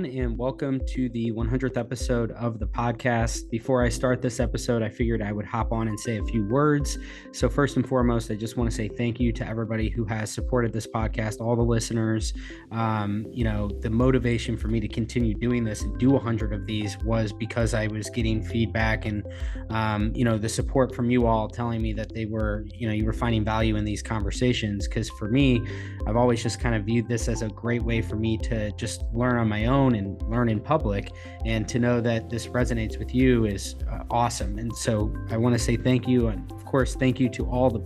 everyone, and welcome to the 100th episode of the podcast. Before I start this episode, I figured I would hop on and say a few words. So first and foremost, I just want to say thank you to everybody who has supported this podcast, all the listeners. The motivation for me to continue doing this and do 100 of these was because I was getting feedback and, the support from you all telling me that you were finding value in these conversations. Because for me, I've always just kind of viewed this as a great way for me to just learn on my own and learn in public, and to know that this resonates with you is awesome. And so I want to say thank you, and of course thank you to all the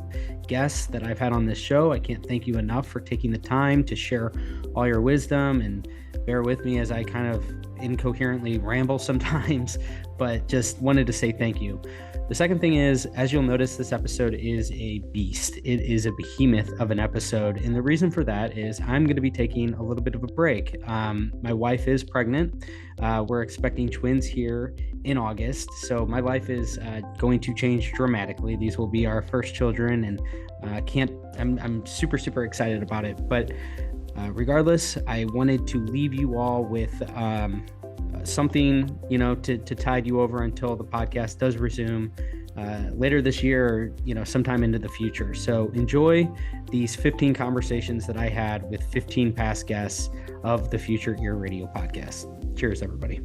guests that I've had on this show. I can't thank you enough for taking the time to share all your wisdom, and bear with me as I kind of incoherently ramble sometimes, but just wanted to say thank you. The second thing is, as you'll notice, this episode is a beast. It is a behemoth of an episode. And the reason for that is I'm going to be taking a little bit of a break. My wife is pregnant. We're expecting twins here in August. So my life is going to change dramatically. These will be our first children, and I'm super, super excited about it. But regardless, I wanted to leave you all with something, to tide you over until the podcast does resume later this year, or, sometime into the future. So enjoy these 15 conversations that I had with 15 past guests of the Future Ear Radio podcast. Cheers, everybody.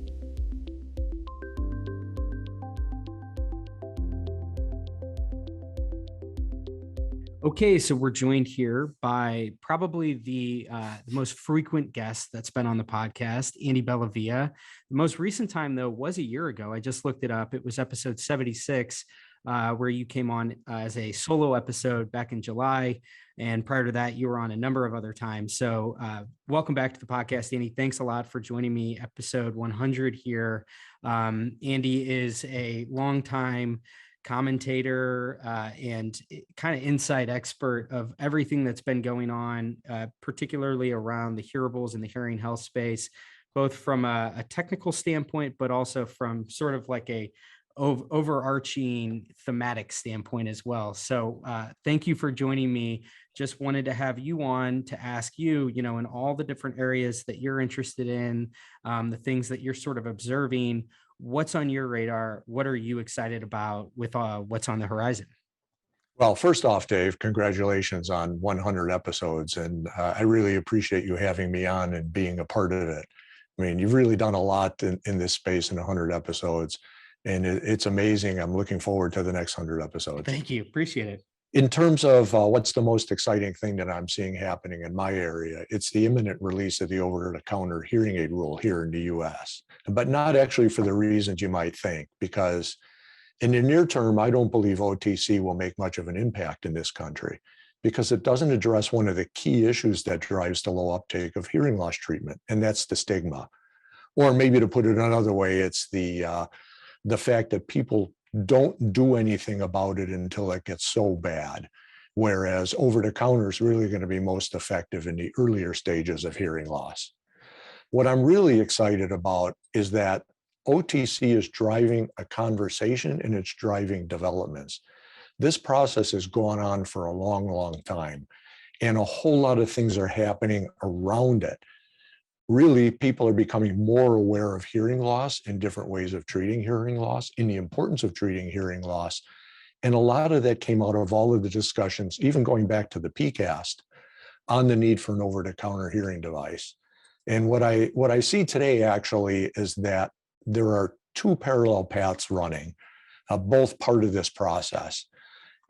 Okay, so we're joined here by probably the most frequent guest that's been on the podcast, Andy Bellavia. The most recent time, though, was a year ago. I just looked it up. It was episode 76, where you came on as a solo episode back in July. And prior to that, you were on a number of other times. So welcome back to the podcast, Andy. Thanks a lot for joining me, episode 100 here. Andy is a longtime commentator and kind of inside expert of everything that's been going on, particularly around the hearables and the hearing health space, both from a technical standpoint, but also from sort of like a overarching thematic standpoint as well. So thank you for joining me. Just wanted to have you on to ask you, in all the different areas that you're interested in, the things that you're sort of observing, what's on your radar? What are you excited about with what's on the horizon? Well, first off, Dave, congratulations on 100 episodes. And I really appreciate you having me on and being a part of it. I mean, you've really done a lot in this space in 100 episodes, and it's amazing. I'm looking forward to the next 100 episodes. Thank you. Appreciate it. In terms of what's the most exciting thing that I'm seeing happening in my area, it's the imminent release of the over-the-counter hearing aid rule here in the US, but not actually for the reasons you might think, because in the near term, I don't believe OTC will make much of an impact in this country, because it doesn't address one of the key issues that drives the low uptake of hearing loss treatment, and that's the stigma. Or maybe to put it another way, it's the fact that people don't do anything about it until it gets so bad, whereas over-the-counter is really going to be most effective in the earlier stages of hearing loss. What I'm really excited about is that OTC is driving a conversation and it's driving developments. This process has gone on for a long, long time, and a whole lot of things are happening around it. Really, people are becoming more aware of hearing loss and different ways of treating hearing loss, and the importance of treating hearing loss. And a lot of that came out of all of the discussions, even going back to the PCAST, on the need for an over-the-counter hearing device. And what I see today actually is that there are two parallel paths running, both part of this process.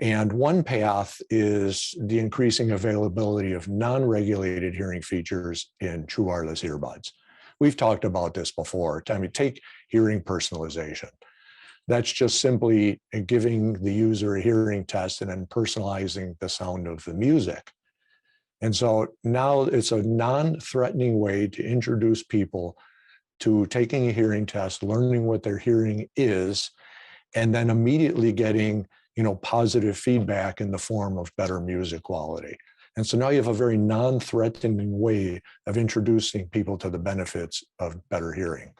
And one path is the increasing availability of non-regulated hearing features in true wireless earbuds. We've talked about this before. I mean, take hearing personalization. That's just simply giving the user a hearing test and then personalizing the sound of the music. And so now it's a non-threatening way to introduce people to taking a hearing test, learning what their hearing is, and then immediately getting positive feedback in the form of better music quality. And so now you have a very non-threatening way of introducing people to the benefits of better hearing.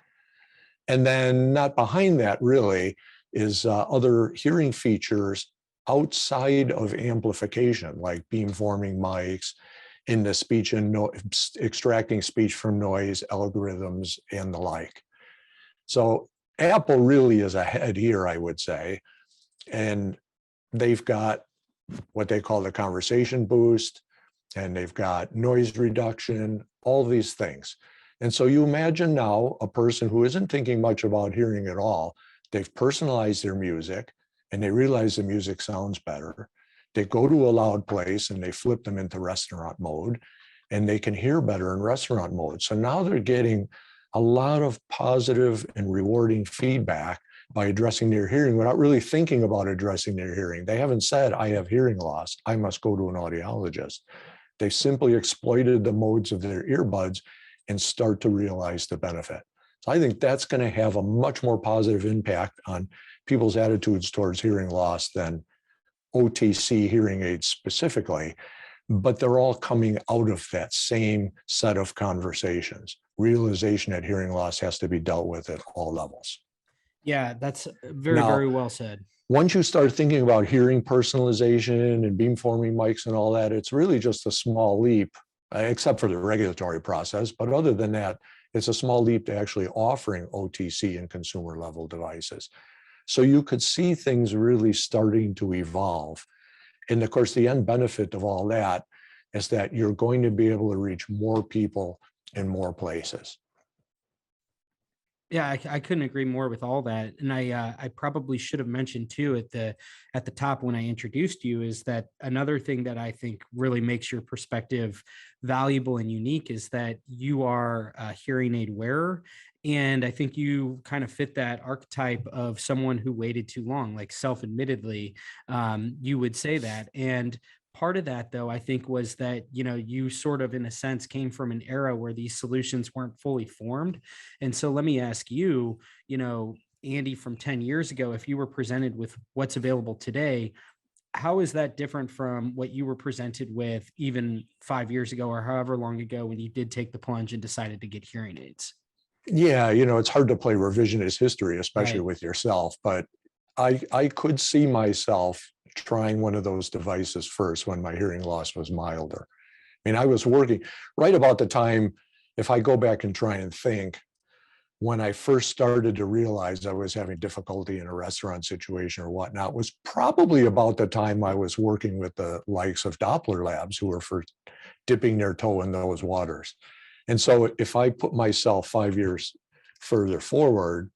And then not behind that really is other hearing features outside of amplification, like beamforming mics in the speech and extracting speech from noise, algorithms, and the like. So Apple really is ahead here, I would say. And they've got what they call the conversation boost, and they've got noise reduction, all these things. And so you imagine now a person who isn't thinking much about hearing at all, they've personalized their music and they realize the music sounds better. They go to a loud place and they flip them into restaurant mode and they can hear better in restaurant mode. So now they're getting a lot of positive and rewarding feedback by addressing their hearing without really thinking about addressing their hearing. They haven't said, I have hearing loss, I must go to an audiologist. They simply exploited the modes of their earbuds and start to realize the benefit. So I think that's going to have a much more positive impact on people's attitudes towards hearing loss than OTC hearing aids specifically, but they're all coming out of that same set of conversations. Realization that hearing loss has to be dealt with at all levels. Yeah, that's very well said. Once you start thinking about hearing personalization and beamforming mics and all that, it's really just a small leap, except for the regulatory process. But other than that, it's a small leap to actually offering OTC and consumer level devices. So you could see things really starting to evolve. And of course, the end benefit of all that is that you're going to be able to reach more people in more places. Yeah, I couldn't agree more with all that. And I probably should have mentioned too at the top when I introduced you is that another thing that I think really makes your perspective valuable and unique is that you are a hearing aid wearer. And I think you kind of fit that archetype of someone who waited too long, like self-admittedly, you would say that. And part of that, though, I think was that, you sort of, in a sense, came from an era where these solutions weren't fully formed. And so let me ask you, Andy, from 10 years ago, if you were presented with what's available today, how is that different from what you were presented with even 5 years ago or however long ago when you did take the plunge and decided to get hearing aids? Yeah, it's hard to play revisionist history, especially Right. with yourself, but I could see myself trying one of those devices first when my hearing loss was milder. I mean, I was working right about the time, if I go back and try and think, when I first started to realize I was having difficulty in a restaurant situation or whatnot, was probably about the time I was working with the likes of Doppler Labs, who were for dipping their toe in those waters. And so if I put myself 5 years further forward,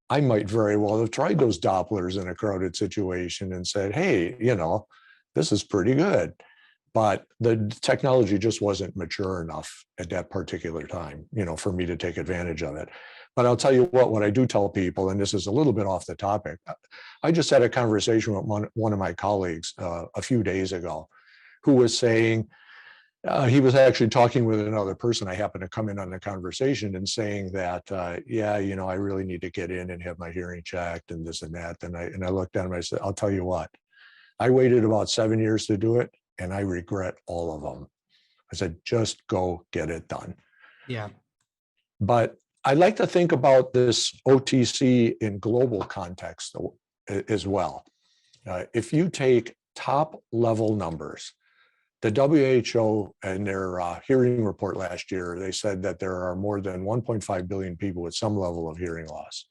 I might very well have tried those Dopplers in a crowded situation and said, hey, this is pretty good. But the technology just wasn't mature enough at that particular time, for me to take advantage of it. But I'll tell you what I do tell people, and this is a little bit off the topic. I just had a conversation with one of my colleagues a few days ago who was saying, he was actually talking with another person. I happened to come in on the conversation and saying that, I really need to get in and have my hearing checked and this and that. And I looked at him, I said, I'll tell you what, I waited about 7 years to do it and I regret all of them. I said, just go get it done. Yeah. But I like to think about this OTC in global context as well. If you take top level numbers, the WHO in their hearing report last year, they said that there are more than 1.5 billion people with some level of hearing loss,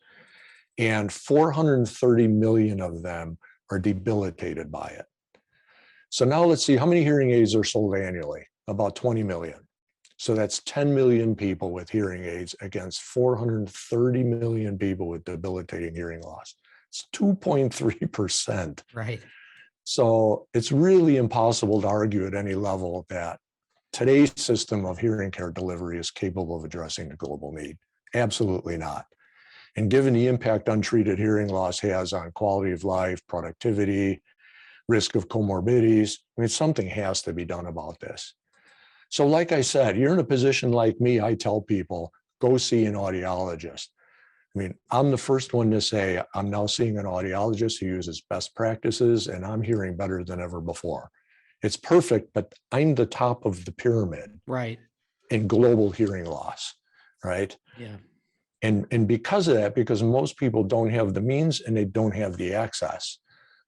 and 430 million of them are debilitated by it. So now let's see how many hearing aids are sold annually, about 20 million. So that's 10 million people with hearing aids against 430 million people with debilitating hearing loss. It's 2.3%. Right. So it's really impossible to argue at any level that today's system of hearing care delivery is capable of addressing the global need. Absolutely not. And given the impact untreated hearing loss has on quality of life, productivity, risk of comorbidities, something has to be done about this. So like I said, you're in a position like me, I tell people, go see an audiologist. I'm the first one to say, I'm now seeing an audiologist who uses best practices and I'm hearing better than ever before. It's perfect, but I'm the top of the pyramid. Right. In global hearing loss, right? Yeah. And because of that, because most people don't have the means and they don't have the access,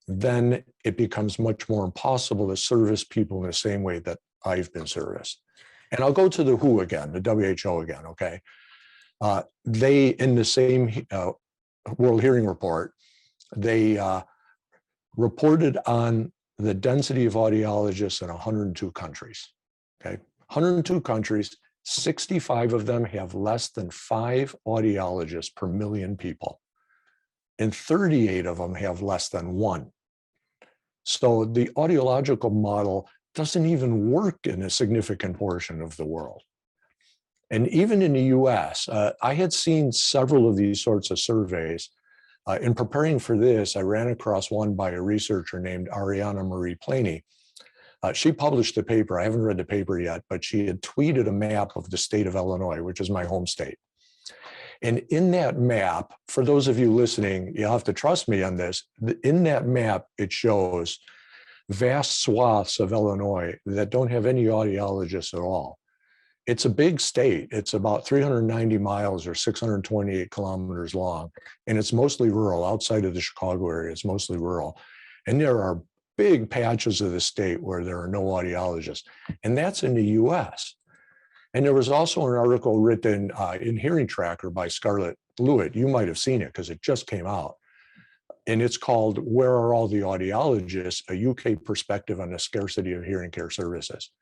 then it becomes much more impossible to service people in the same way that I've been serviced. And I'll go to the WHO again, the WHO again, okay? They, in the same World Hearing Report, they reported on the density of audiologists in 102 countries, okay? 102 countries, 65 of them have less than 5 audiologists per million people, and 38 of them have less than 1. So the audiological model doesn't even work in a significant portion of the world. And even in the US, I had seen several of these sorts of surveys. In preparing for this, I ran across one by a researcher named Ariana Marie Planey. She published a paper. I haven't read the paper yet, but she had tweeted a map of the state of Illinois, which is my home state. And in that map, for those of you listening, you'll have to trust me on this. In that map, it shows vast swaths of Illinois that don't have any audiologists at all. It's a big state. It's about 390 miles or 628 kilometers long, and it's mostly rural. Outside of the Chicago area, it's mostly rural. And there are big patches of the state where there are no audiologists, and that's in the US. And there was also an article written in Hearing Tracker by Scarlett Lewitt. You might have seen it because it just came out. And it's called Where Are All the Audiologists? A UK Perspective on the Scarcity of Hearing Care Services.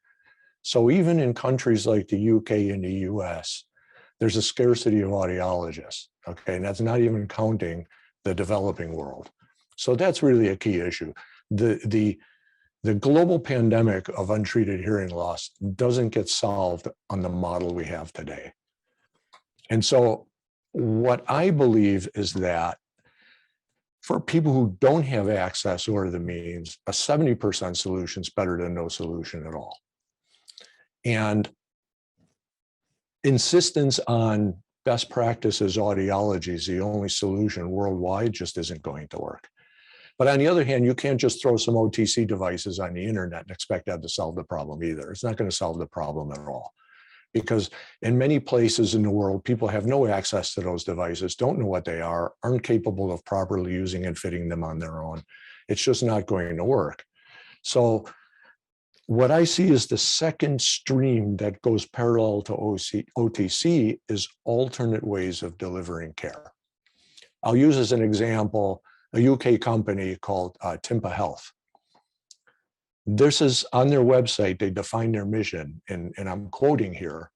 So even in countries like the UK and the US, there's a scarcity of audiologists, okay? And that's not even counting the developing world. So that's really a key issue. The global pandemic of untreated hearing loss doesn't get solved on the model we have today. And so what I believe is that for people who don't have access or the means, a 70% solution is better than no solution at all. And insistence on best practices audiology is the only solution worldwide just isn't going to work. But on the other hand, you can't just throw some OTC devices on the internet and expect that to solve the problem either. It's not going to solve the problem at all. Because in many places in the world, people have no access to those devices, don't know what they are, aren't capable of properly using and fitting them on their own. It's just not going to work. So what I see is the second stream that goes parallel to OTC is alternate ways of delivering care. I'll use as an example a UK company called Timpa Health. This is on their website, they define their mission, and I'm quoting here,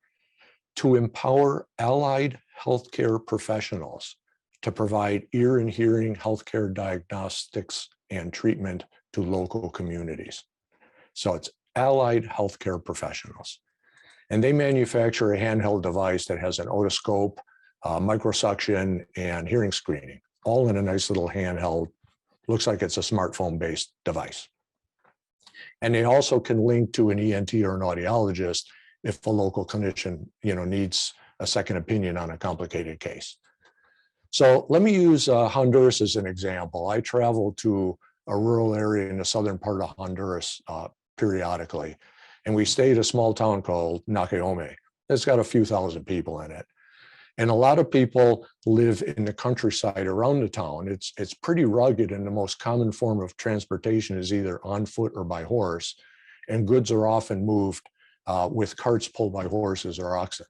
to empower allied healthcare professionals to provide ear and hearing healthcare diagnostics and treatment to local communities. So it's allied healthcare professionals. And they manufacture a handheld device that has an otoscope, microsuction, and hearing screening, all in a nice little handheld, looks like it's a smartphone-based device. And they also can link to an ENT or an audiologist if a local clinician, needs a second opinion on a complicated case. So let me use Honduras as an example. I travel to a rural area in the southern part of Honduras periodically, and we stay at a small town called Nacaome. It's got a few thousand people in it. And a lot of people live in the countryside around the town. It's pretty rugged, and the most common form of transportation is either on foot or by horse, and goods are often moved with carts pulled by horses or oxen.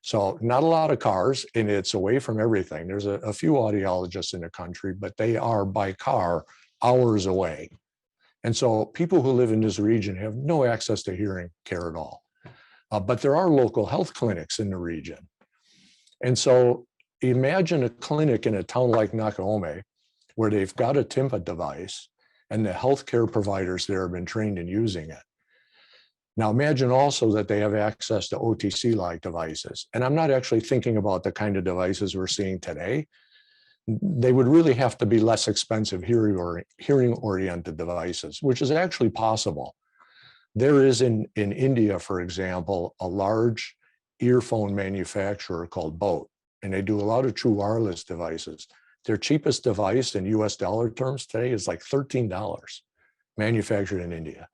So not a lot of cars, and it's away from everything. There's a few audiologists in the country, but they are by car hours away. And so people who live in this region have no access to hearing care at all. But there are local health clinics in the region. And so imagine a clinic in a town like Nacaome, where they've got a Timpa device and the healthcare providers there have been trained in using it. Now imagine also that they have access to OTC-like devices. And I'm not actually thinking about the kind of devices we're seeing today. They would really have to be less expensive hearing-oriented devices, which is actually possible. There is in India, for example, a large earphone manufacturer called Boat, and they do a lot of true wireless devices. Their cheapest device in US dollar terms today is like $13, manufactured in India.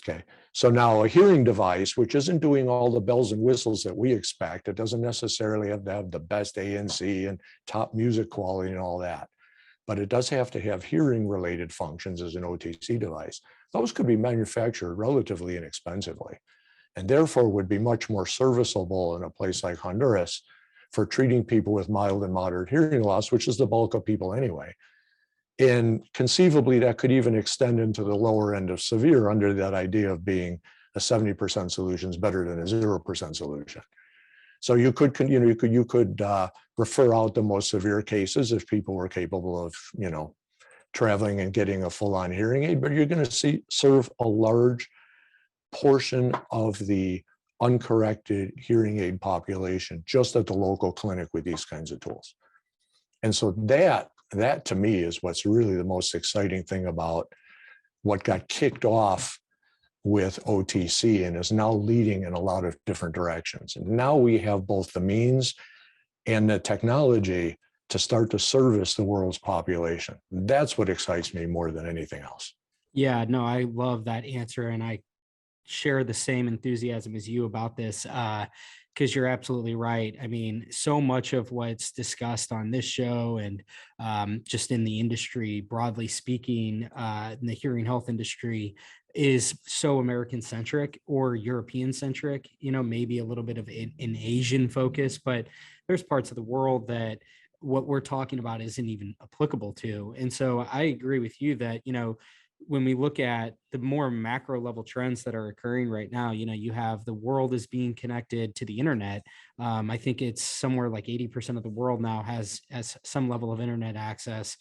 Okay, so now a hearing device, which isn't doing all the bells and whistles that we expect, it doesn't necessarily have to have the best ANC and top music quality and all that, but it does have to have hearing related functions as an OTC device. Those could be manufactured relatively inexpensively and therefore would be much more serviceable in a place like Honduras for treating people with mild and moderate hearing loss, which is the bulk of people anyway. And conceivably, that could even extend into the lower end of severe under that idea of being a 70% solution is better than a 0% solution. So you could, refer out the most severe cases if people were capable of, traveling and getting a full-on hearing aid, but you're going to serve a large portion of the uncorrected hearing aid population just at the local clinic with these kinds of tools. And so that to me is what's really the most exciting thing about what got kicked off with OTC and is now leading in a lot of different directions. And now we have both the means and the technology to start to service the world's population. That's what excites me more than anything else. Yeah, no, I love that answer. And I share the same enthusiasm as you about this, because you're absolutely right. I mean, so much of what's discussed on this show and just in the industry, broadly speaking, in the hearing health industry, is so American centric or European centric, maybe a little bit of an Asian focus, but there's parts of the world that what we're talking about isn't even applicable to. And so I agree with you that, when we look at the more macro level trends that are occurring right now, you have the world is being connected to the internet. I think it's somewhere like 80% of the world now has some level of internet access.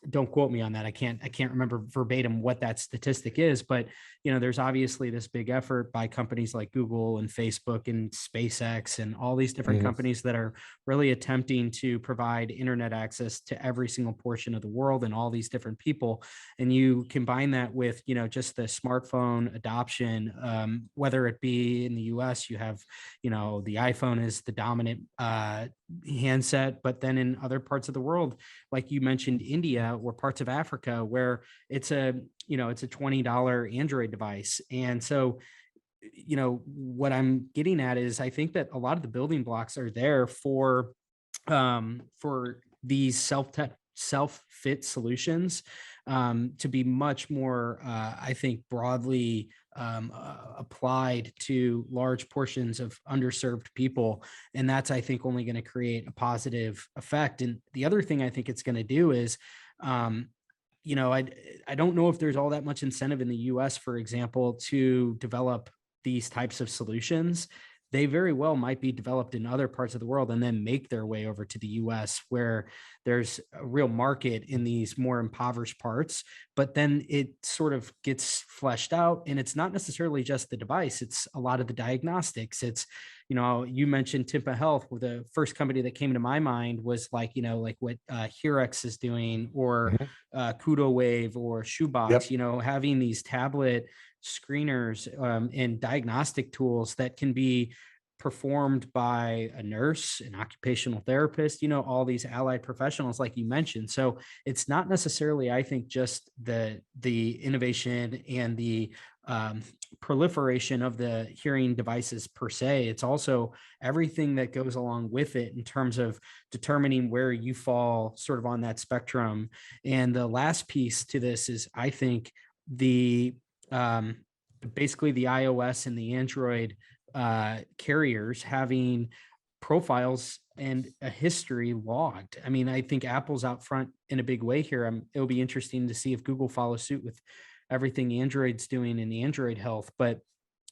Don't quote me on that. I can't remember verbatim what that statistic is, but there's obviously this big effort by companies like Google and Facebook and SpaceX and all these different companies that are really attempting to provide internet access to every single portion of the world and all these different people. And you combine that with, just the smartphone adoption, whether it be in the US, you have, the iPhone is the dominant handset, but then in other parts of the world, like you mentioned, India or parts of Africa, where it's a $20 Android device. And so, what I'm getting at is I think that a lot of the building blocks are there for these self-fit solutions to be much more, I think, broadly applied to large portions of underserved people. And that's, I think, only going to create a positive effect. And the other thing I think it's going to do is, I don't know if there's all that much incentive in the US, for example, to develop these types of solutions. They very well might be developed in other parts of the world and then make their way over to the US, where there's a real market in these more impoverished parts, but then it sort of gets fleshed out. And it's not necessarily just the device, it's a lot of the diagnostics. It's, you mentioned Timpa Health, where the first company that came to my mind was like what Herex is doing, or Kudo Wave or Shoebox, having these tablet screeners and diagnostic tools that can be performed by a nurse, an occupational therapist, all these allied professionals, like you mentioned. So it's not necessarily, I think, just the innovation and the proliferation of the hearing devices per se. It's also everything that goes along with it in terms of determining where you fall sort of on that spectrum. And the last piece to this is, I think, basically the iOS and the Android carriers having profiles and a history logged. I mean, I think Apple's out front in a big way here. It'll be interesting to see if Google follows suit with everything Android's doing in Android health. But,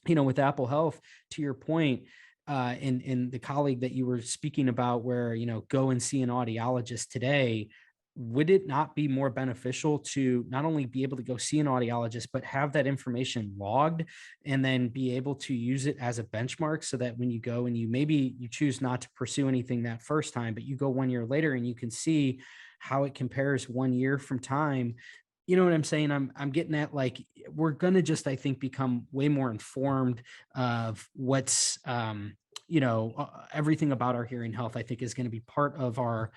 with Apple Health, to your point, and the colleague that you were speaking about, where, go and see an audiologist today, would it not be more beneficial to not only be able to go see an audiologist, but have that information logged and then be able to use it as a benchmark, so that when you go and you choose not to pursue anything that first time, but you go 1 year later and you can see how it compares 1 year from time. You know what I'm saying? I'm getting at, like, we're going to just, I think, become way more informed of what's, everything about our hearing health, I think, is going to be part of our,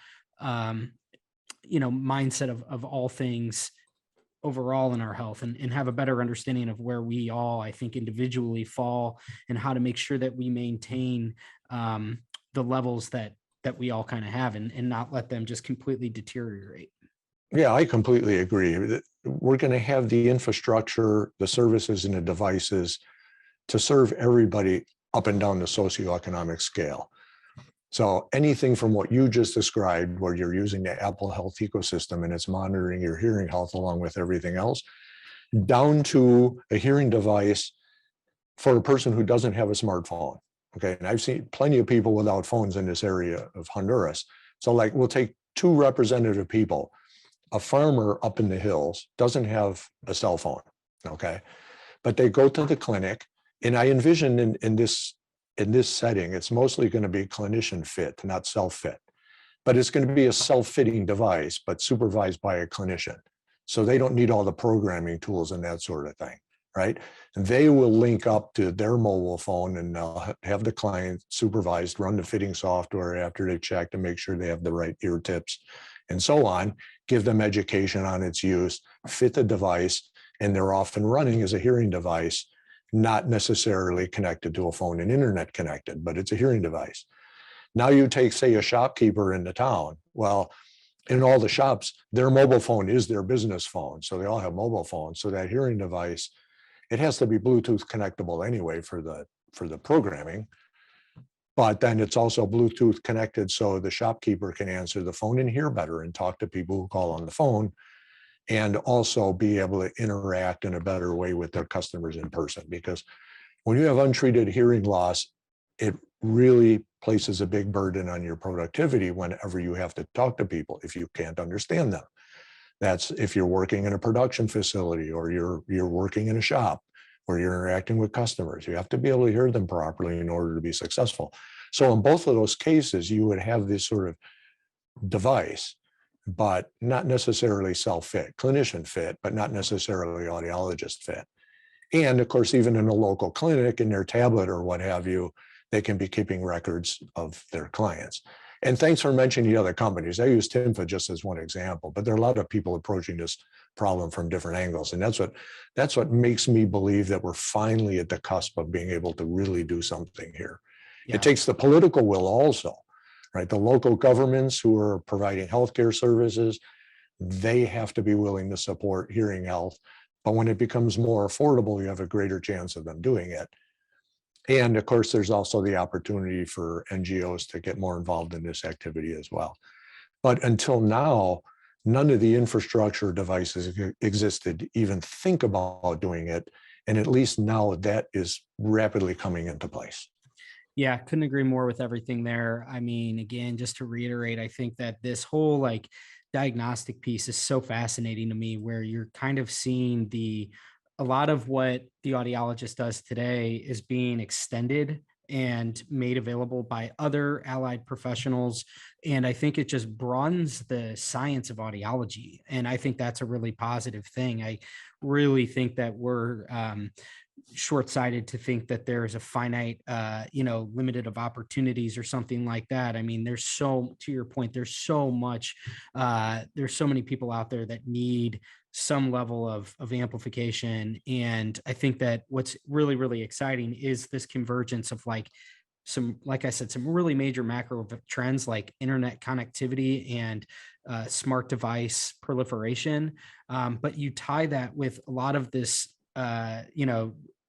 mindset of all things overall in our health, and have a better understanding of where we all, I think, individually fall, and how to make sure that we maintain the levels that we all kind of have, and not let them just completely deteriorate. Yeah, I completely agree. We're going to have the infrastructure, the services, and the devices to serve everybody up and down the socioeconomic scale. So anything from what you just described, where you're using the Apple Health ecosystem and it's monitoring your hearing health along with everything else, down to a hearing device for a person who doesn't have a smartphone. Okay, and I've seen plenty of people without phones in this area of Honduras. So like we'll take two representative people. A farmer up in the hills doesn't have a cell phone, okay? But they go to the clinic, and I envision in this setting, it's mostly going to be clinician fit, not self-fit. But it's going to be a self-fitting device, but supervised by a clinician. So they don't need all the programming tools and that sort of thing, right? And they will link up to their mobile phone and they'll have the client supervised, run the fitting software after they check to make sure they have the right ear tips and so on, give them education on its use, fit the device, and they're off and running as a hearing device, not necessarily connected to a phone and internet connected, but it's a hearing device. Now you take, say, a shopkeeper in the town. Well, in all the shops, their mobile phone is their business phone. So they all have mobile phones. So that hearing device, it has to be Bluetooth connectable anyway for the programming. But then it's also Bluetooth connected so the shopkeeper can answer the phone and hear better and talk to people who call on the phone, and also be able to interact in a better way with their customers in person. Because when you have untreated hearing loss, it really places a big burden on your productivity whenever you have to talk to people if you can't understand them. That's if you're working in a production facility or you're working in a shop where you're interacting with customers. You have to be able to hear them properly in order to be successful. So in both of those cases, you would have this sort of device, but not necessarily self-fit, clinician fit, but not necessarily audiologist fit. And of course, even in a local clinic, in their tablet or what have you, they can be keeping records of their clients. And thanks for mentioning the other companies. I use Timfa just as one example, but there are a lot of people approaching this problem from different angles. And that's what makes me believe that we're finally at the cusp of being able to really do something here. Yeah. It takes the political will also, right? The local governments who are providing healthcare services, they have to be willing to support hearing health. But when it becomes more affordable, you have a greater chance of them doing it. And of course, there's also the opportunity for NGOs to get more involved in this activity as well. But until now, none of the infrastructure devices existed to even think about doing it. And at least now that is rapidly coming into place. Yeah, couldn't agree more with everything there. I mean, again, just to reiterate, I think that this whole like diagnostic piece is so fascinating to me, where you're kind of seeing a lot of what the audiologist does today is being extended and made available by other allied professionals. And I think it just broadens the science of audiology. And I think that's a really positive thing. I really think that we're short-sighted to think that there's a finite, limited of opportunities or something like that. I mean, to your point, there's so many people out there that need some level of amplification. And I think that what's really, really exciting is this convergence of like I said, some really major macro trends like internet connectivity and smart device proliferation. But you tie that with a lot of this,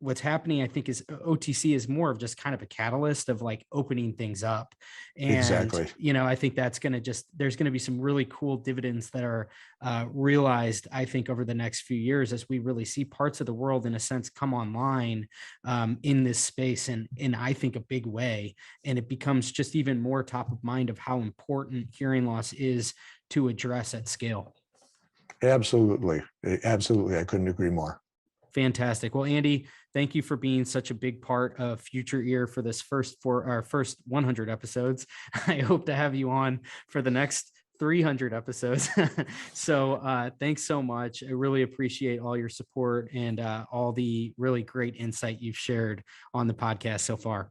what's happening, I think, is OTC is more of just kind of a catalyst of like opening things up. And, exactly. I think that's going to there's going to be some really cool dividends that are realized, I think, over the next few years as we really see parts of the world, in a sense, come online in this space and in, I think, a big way. And it becomes just even more top of mind of how important hearing loss is to address at scale. Absolutely. Absolutely. I couldn't agree more. Fantastic. Well, Andy, thank you for being such a big part of Future Ear for our first 100 episodes. I hope to have you on for the next 300 episodes. So thanks so much. I really appreciate all your support and all the really great insight you've shared on the podcast so far.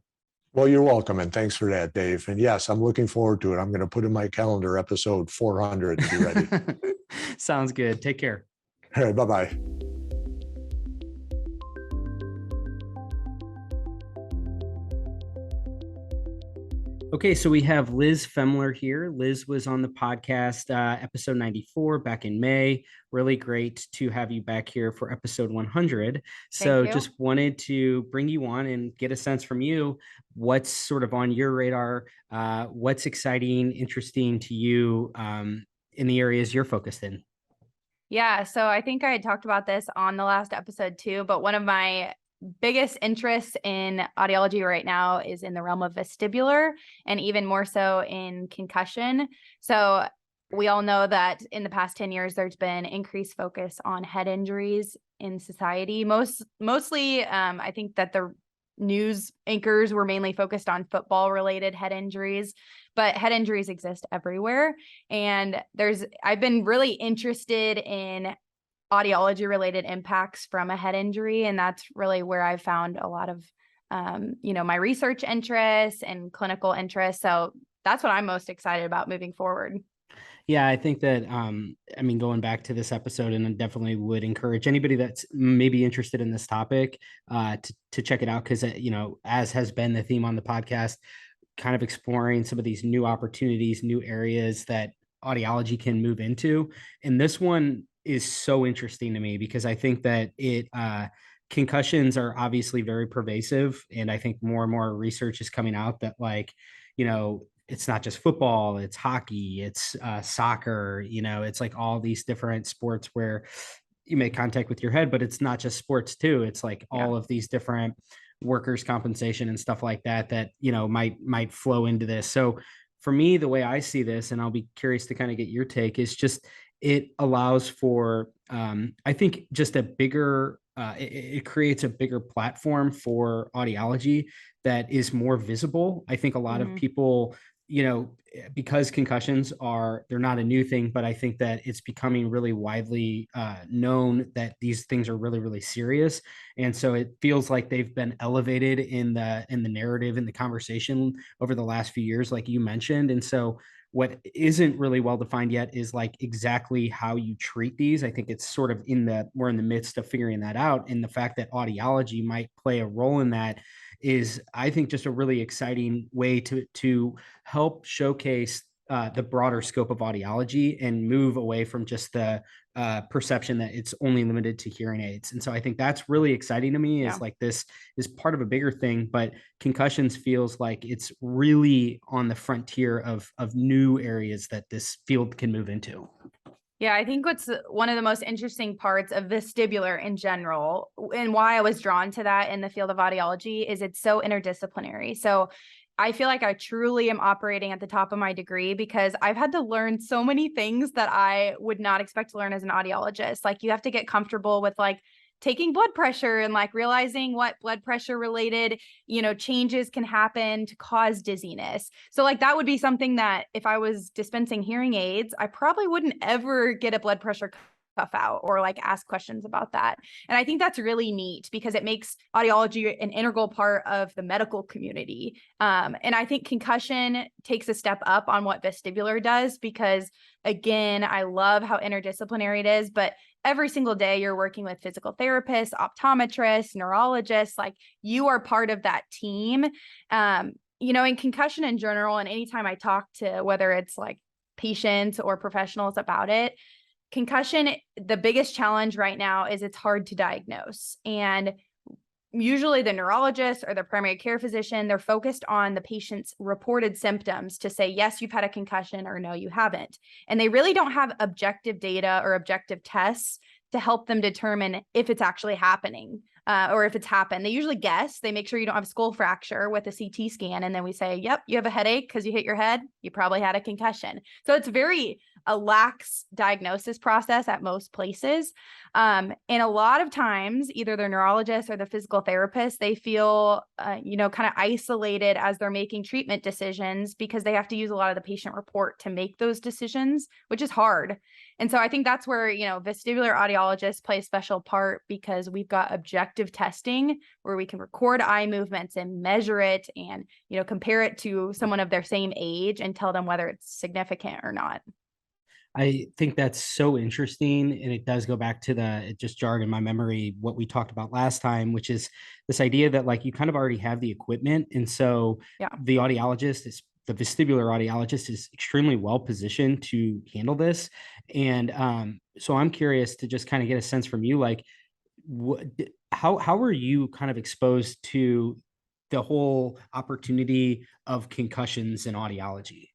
Well, you're welcome. And thanks for that, Dave. And yes, I'm looking forward to it. I'm going to put in my calendar episode 400 to be ready. Sounds good. Take care. All right. Bye-bye. Okay, so we have Liz Fuemmeler here. Liz was on the podcast, episode 94 back in May. Really great to have you back here for episode 100. Thank So you. just wanted to bring you on and get a sense from you. What's sort of on your radar? What's exciting, interesting to you in the areas you're focused in? Yeah, so I think I had talked about this on the last episode too, but one of my biggest interests in audiology right now is in the realm of vestibular and even more so in concussion. So we all know that in the past 10 years, there's been increased focus on head injuries in society. Mostly, I think that the news anchors were mainly focused on football related head injuries, but head injuries exist everywhere. And I've been really interested in audiology related impacts from a head injury. And that's really where I've found a lot of, my research interests and clinical interests. So that's what I'm most excited about moving forward. Yeah, I think that, going back to this episode, and I definitely would encourage anybody that's maybe interested in this topic to check it out. Because, as has been the theme on the podcast, kind of exploring some of these new opportunities, new areas that audiology can move into. And this one is so interesting to me because I think that concussions are obviously very pervasive. And I think more and more research is coming out that, it's not just football, it's hockey, it's soccer, it's like all these different sports where you make contact with your head, but it's not just sports too. It's like all of these different workers' compensation and stuff like that, might flow into this. So for me, the way I see this, and I'll be curious to kind of get your take, is just it allows for, I think, just a bigger, it creates a bigger platform for audiology that is more visible. I think a lot of people, because concussions they're not a new thing, but I think that it's becoming really widely known that these things are really, really serious. And so it feels like they've been elevated in the narrative, in the conversation over the last few years, like you mentioned. And so what isn't really well defined yet is like exactly how you treat these. I think it's sort of we're in the midst of figuring that out. And the fact that audiology might play a role in that is, I think, just a really exciting way to help showcase the broader scope of audiology and move away from just the perception that it's only limited to hearing aids. And so I think that's really exciting to me, is like this is part of a bigger thing, but concussions feels like it's really on the frontier of new areas that this field can move into. Yeah, I think what's one of the most interesting parts of vestibular in general, and why I was drawn to that in the field of audiology, is it's so interdisciplinary. So I feel like I truly am operating at the top of my degree because I've had to learn so many things that I would not expect to learn as an audiologist. Like, you have to get comfortable with taking blood pressure and realizing what blood pressure related, changes can happen to cause dizziness. So that would be something that if I was dispensing hearing aids, I probably wouldn't ever get a blood pressure cuff out or ask questions about that. And I think that's really neat because it makes audiology an integral part of the medical community. And I think concussion takes a step up on what vestibular does because, again, I love how interdisciplinary it is, but every single day you're working with physical therapists, optometrists, neurologists, you are part of that team. In concussion in general, and anytime I talk to whether it's patients or professionals about it, concussion, the biggest challenge right now is it's hard to diagnose. And usually the neurologist or the primary care physician, they're focused on the patient's reported symptoms to say, yes, you've had a concussion, or no, you haven't. And they really don't have objective data or objective tests to help them determine if it's actually happening or if it's happened. They usually guess. They make sure you don't have a skull fracture with a CT scan. And then we say, yep, you have a headache because you hit your head. You probably had a concussion. So it's a lax diagnosis process at most places. And a lot of times, either the neurologist or the physical therapist, they feel, kind of isolated as they're making treatment decisions because they have to use a lot of the patient report to make those decisions, which is hard. And so I think that's where, vestibular audiologists play a special part because we've got objective testing where we can record eye movements and measure it and, compare it to someone of their same age and tell them whether it's significant or not. I think that's so interesting. And it does go back to it just jarred in my memory what we talked about last time, which is this idea that you kind of already have the equipment. And so the audiologist is the vestibular audiologist is extremely well positioned to handle this. And so I'm curious to just kind of get a sense from you, like, how were you kind of exposed to the whole opportunity of concussions in audiology?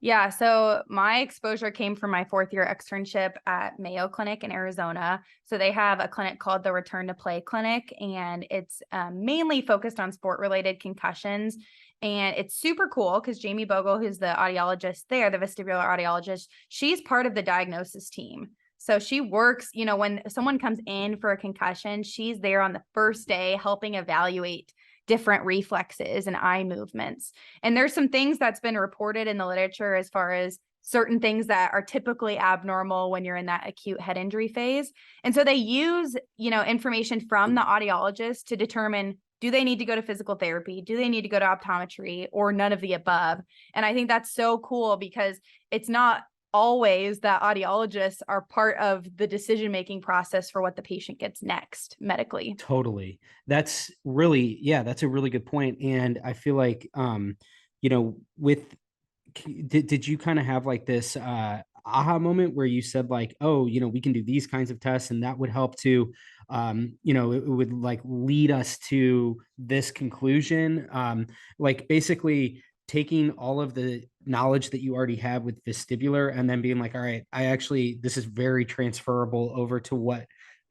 Yeah, so my exposure came from my 4th-year externship at Mayo Clinic in Arizona. So they have a clinic called the Return to Play Clinic, and it's mainly focused on sport-related concussions. And it's super cool because Jamie Bogle, who's the audiologist there, the vestibular audiologist, she's part of the diagnosis team. So she works, when someone comes in for a concussion, she's there on the first day helping evaluate different reflexes and eye movements. And there's some things that's been reported in the literature as far as certain things that are typically abnormal when you're in that acute head injury phase. And so they use, information from the audiologist to determine, do they need to go to physical therapy? Do they need to go to optometry, or none of the above? And I think that's so cool because it's not always that audiologists are part of the decision-making process for what the patient gets next medically. Totally. That's a really good point. And I feel like, did you kind of have like this aha moment where you said like, oh, we can do these kinds of tests and that would help to, it would like lead us to this conclusion? Like basically taking all of the knowledge that you already have with vestibular and then being like, all right, this is very transferable over to what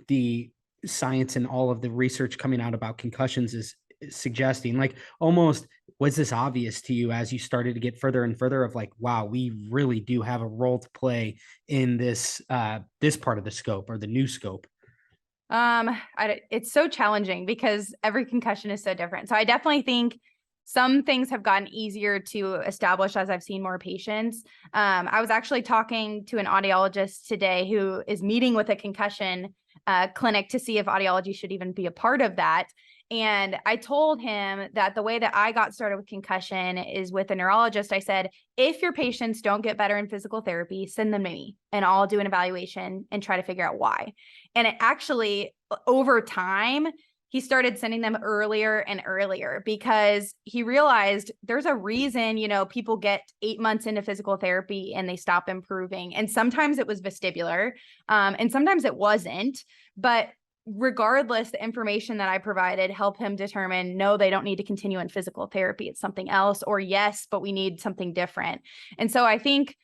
the science and all of the research coming out about concussions is suggesting. Like, almost, was this obvious to you as you started to get further and further of like, wow, we really do have a role to play in this this part of the scope, or the new scope? It's so challenging because every concussion is so different. So I definitely think some things have gotten easier to establish as I've seen more patients. I was actually talking to an audiologist today who is meeting with a concussion clinic to see if audiology should even be a part of that. And I told him that the way that I got started with concussion is with a neurologist. I said, if your patients don't get better in physical therapy, send them to me and I'll do an evaluation and try to figure out why. And it actually, over time, he started sending them earlier and earlier because he realized there's a reason, people get 8 months into physical therapy and they stop improving. And sometimes it was vestibular, and sometimes it wasn't. But regardless, the information that I provided helped him determine, no, they don't need to continue in physical therapy. It's something else, or yes, but we need something different. And so I think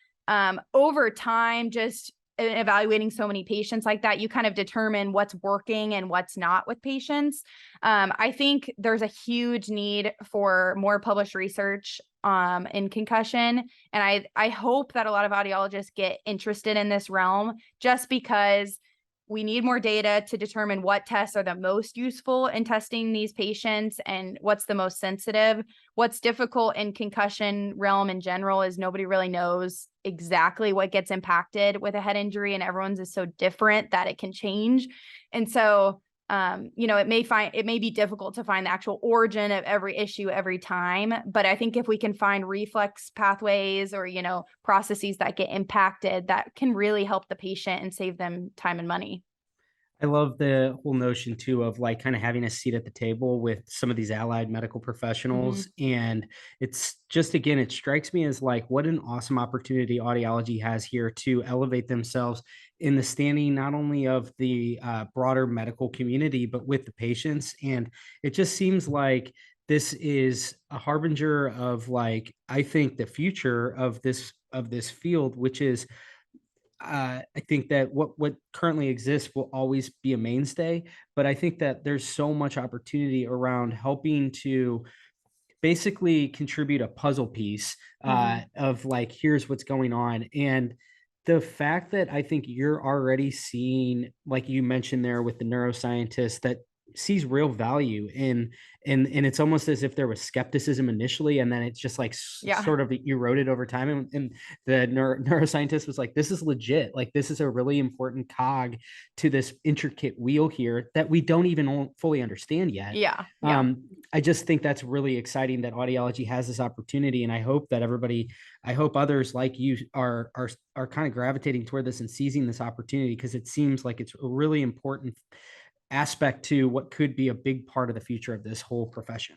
over time, just evaluating so many patients like that, you kind of determine what's working and what's not with patients. I think there's a huge need for more published research in concussion. And I hope that a lot of audiologists get interested in this realm, just because we need more data to determine what tests are the most useful in testing these patients and what's the most sensitive. What's difficult in concussion realm in general is nobody really knows exactly what gets impacted with a head injury, and everyone's is so different that it can change. And so, it may be difficult to find the actual origin of every issue every time, but I think if we can find reflex pathways or, processes that get impacted, that can really help the patient and save them time and money. I love the whole notion too of like kind of having a seat at the table with some of these allied medical professionals. And it's just, again, it strikes me as like what an awesome opportunity audiology has here to elevate themselves in the standing, not only of the broader medical community, but with the patients. And it just seems like this is a harbinger of, like, I think the future of this field, which is I think that what currently exists will always be a mainstay, but I think that there's so much opportunity around helping to basically contribute a puzzle piece of like, here's what's going on. And the fact that I think you're already seeing, like you mentioned there with the neuroscientist, that sees real value in, and it's almost as if there was skepticism initially, and then it's just like sort of eroded over time. And the neuroscientist was like, this is legit. Like, this is a really important cog to this intricate wheel here that we don't even fully understand yet. I just think that's really exciting that audiology has this opportunity. And I hope that I hope others like you are kind of gravitating toward this and seizing this opportunity, because it seems like it's a really important aspect to what could be a big part of the future of this whole profession.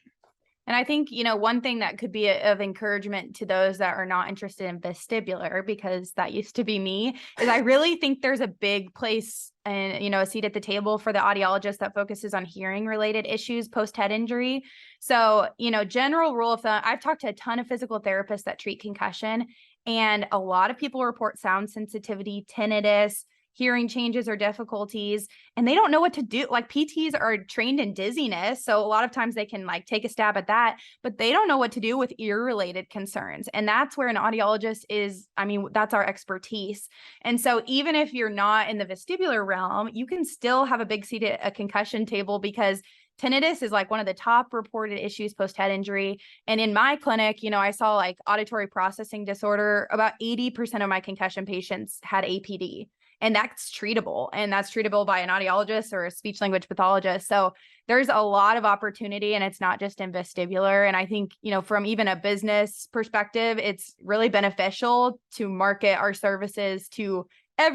And I think, one thing that could be of encouragement to those that are not interested in vestibular, because that used to be me, is I really think there's a big place and, a seat at the table for the audiologist that focuses on hearing related issues post head injury. So, general rule of thumb, I've talked to a ton of physical therapists that treat concussion, and a lot of people report sound sensitivity, tinnitus, hearing changes or difficulties, and they don't know what to do. Like PTs are trained in dizziness, so a lot of times they can like take a stab at that, but they don't know what to do with ear related concerns. And that's where an audiologist is. I mean, that's our expertise. And so even if you're not in the vestibular realm, you can still have a big seat at a concussion table, because tinnitus is like one of the top reported issues post head injury. And in my clinic, I saw like auditory processing disorder. About 80% of my concussion patients had APD. And that's treatable. And that's treatable by an audiologist or a speech language pathologist. So there's a lot of opportunity, and it's not just in vestibular. And I think, from even a business perspective, it's really beneficial to market our services to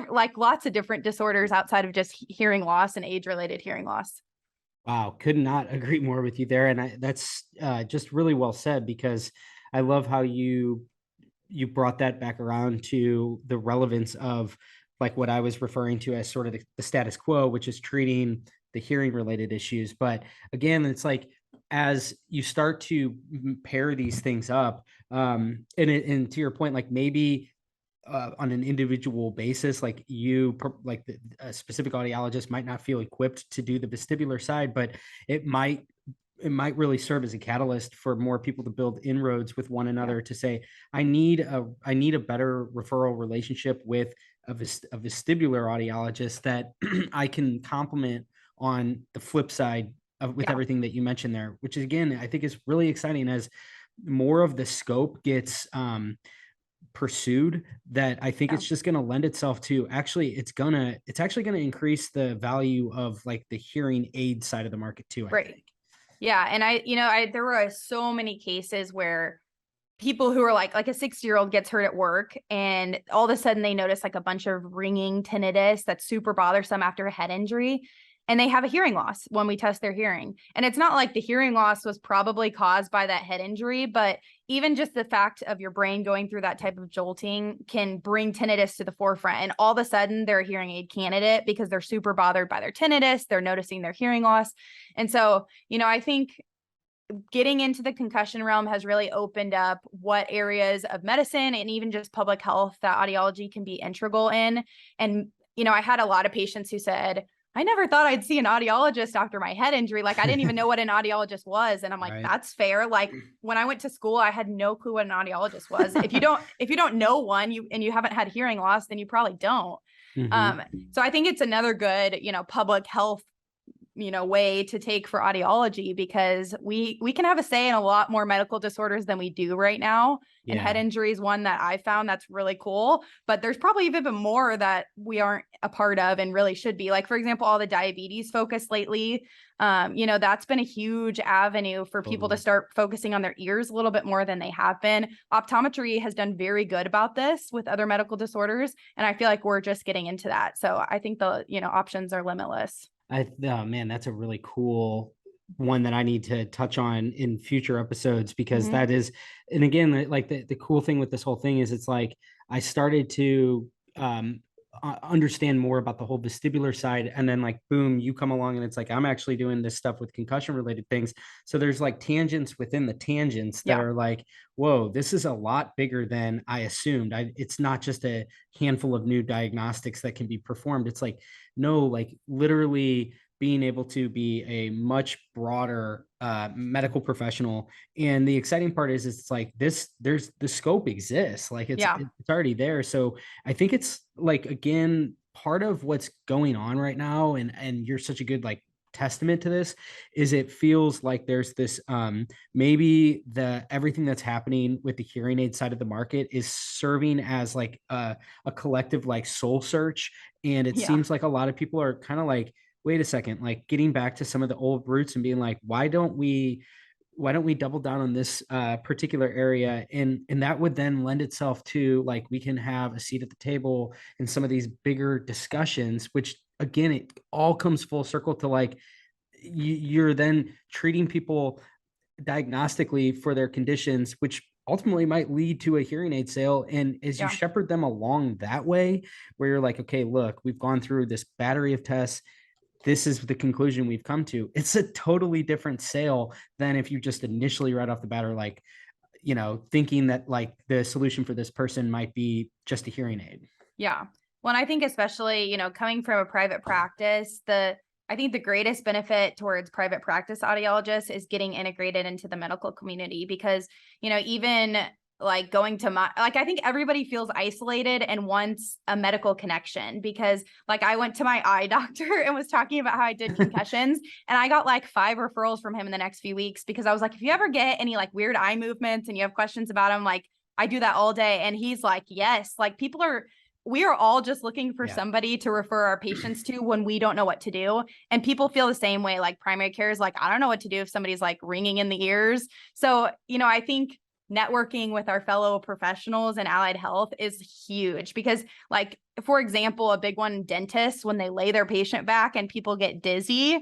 like lots of different disorders outside of just hearing loss and age-related hearing loss. Wow, could not agree more with you there. And that's just really well said, because I love how you brought that back around to the relevance of like what I was referring to as sort of the status quo, which is treating the hearing related issues. But again, it's like, as you start to pair these things up, and to your point, like maybe on an individual basis, like a specific audiologist might not feel equipped to do the vestibular side, but it might really serve as a catalyst for more people to build inroads with one another, to say, I need a better referral relationship with a vestibular audiologist that I can complement on the flip side with everything that you mentioned there, which again, I think is really exciting as more of the scope gets pursued, that I think it's just going to lend itself to it's actually going to increase the value of like the hearing aid side of the market too. I think. Yeah. And there were so many cases where people who are like a 60-year-old gets hurt at work, and all of a sudden they notice like a bunch of ringing tinnitus that's super bothersome after a head injury. And they have a hearing loss when we test their hearing. And it's not like the hearing loss was probably caused by that head injury, but even just the fact of your brain going through that type of jolting can bring tinnitus to the forefront. And all of a sudden they're a hearing aid candidate because they're super bothered by their tinnitus. They're noticing their hearing loss. And so, I think getting into the concussion realm has really opened up what areas of medicine and even just public health that audiology can be integral in. And, I had a lot of patients who said, I never thought I'd see an audiologist after my head injury. Like I didn't even know what an audiologist was. And I'm like, That's fair. Like when I went to school, I had no clue what an audiologist was. If you don't know one, and you haven't had hearing loss, then you probably don't. So I think it's another good, public health way to take for audiology, because we can have a say in a lot more medical disorders than we do right now. And head injury is one that I found that's really cool, but there's probably even more that we aren't a part of and really should be. Like, for example, all the diabetes focus lately, that's been a huge avenue for people to start focusing on their ears a little bit more than they have been. Optometry has done very good about this with other medical disorders, and I feel like we're just getting into that. So I think the, options are limitless. Oh man, that's a really cool one that I need to touch on in future episodes, because that is, and again, like the cool thing with this whole thing is it's like I started to understand more about the whole vestibular side, and then like boom, you come along and it's like I'm actually doing this stuff with concussion related things. So there's like tangents within the tangents that are like, whoa, this is a lot bigger than I assumed. It's not just a handful of new diagnostics that can be performed. It's like, no, like literally being able to be a much broader medical professional. And the exciting part is it's like there's the scope exists, like it's already there. So I think it's like, again, part of what's going on right now, and you're such a good like testament to this, is it feels like there's this maybe everything that's happening with the hearing aid side of the market is serving as like a collective like soul search. And it seems like a lot of people are kind of like, wait a second, like getting back to some of the old roots and being like, why don't we double down on this particular area? And that would then lend itself to like, we can have a seat at the table in some of these bigger discussions, which again, it all comes full circle to like, you're then treating people diagnostically for their conditions, which ultimately might lead to a hearing aid sale. And as you shepherd them along that way, where you're like, okay, look, we've gone through this battery of tests. This is the conclusion we've come to. It's a totally different sale than if you just initially right off the bat are like, thinking that like the solution for this person might be just a hearing aid. Yeah. Well, I think especially, coming from a private practice, I think the greatest benefit towards private practice audiologists is getting integrated into the medical community because, even like going to I think everybody feels isolated and wants a medical connection because like I went to my eye doctor and was talking about how I did concussions and I got like 5 referrals from him in the next few weeks because I was like, if you ever get any like weird eye movements and you have questions about them, like I do that all day. And he's like, yes, like we are all just looking for somebody to refer our patients to when we don't know what to do. And people feel the same way. Like primary care is like, I don't know what to do if somebody's like ringing in the ears. So, I think networking with our fellow professionals in allied health is huge because like, for example, a big one, dentists, when they lay their patient back and people get dizzy,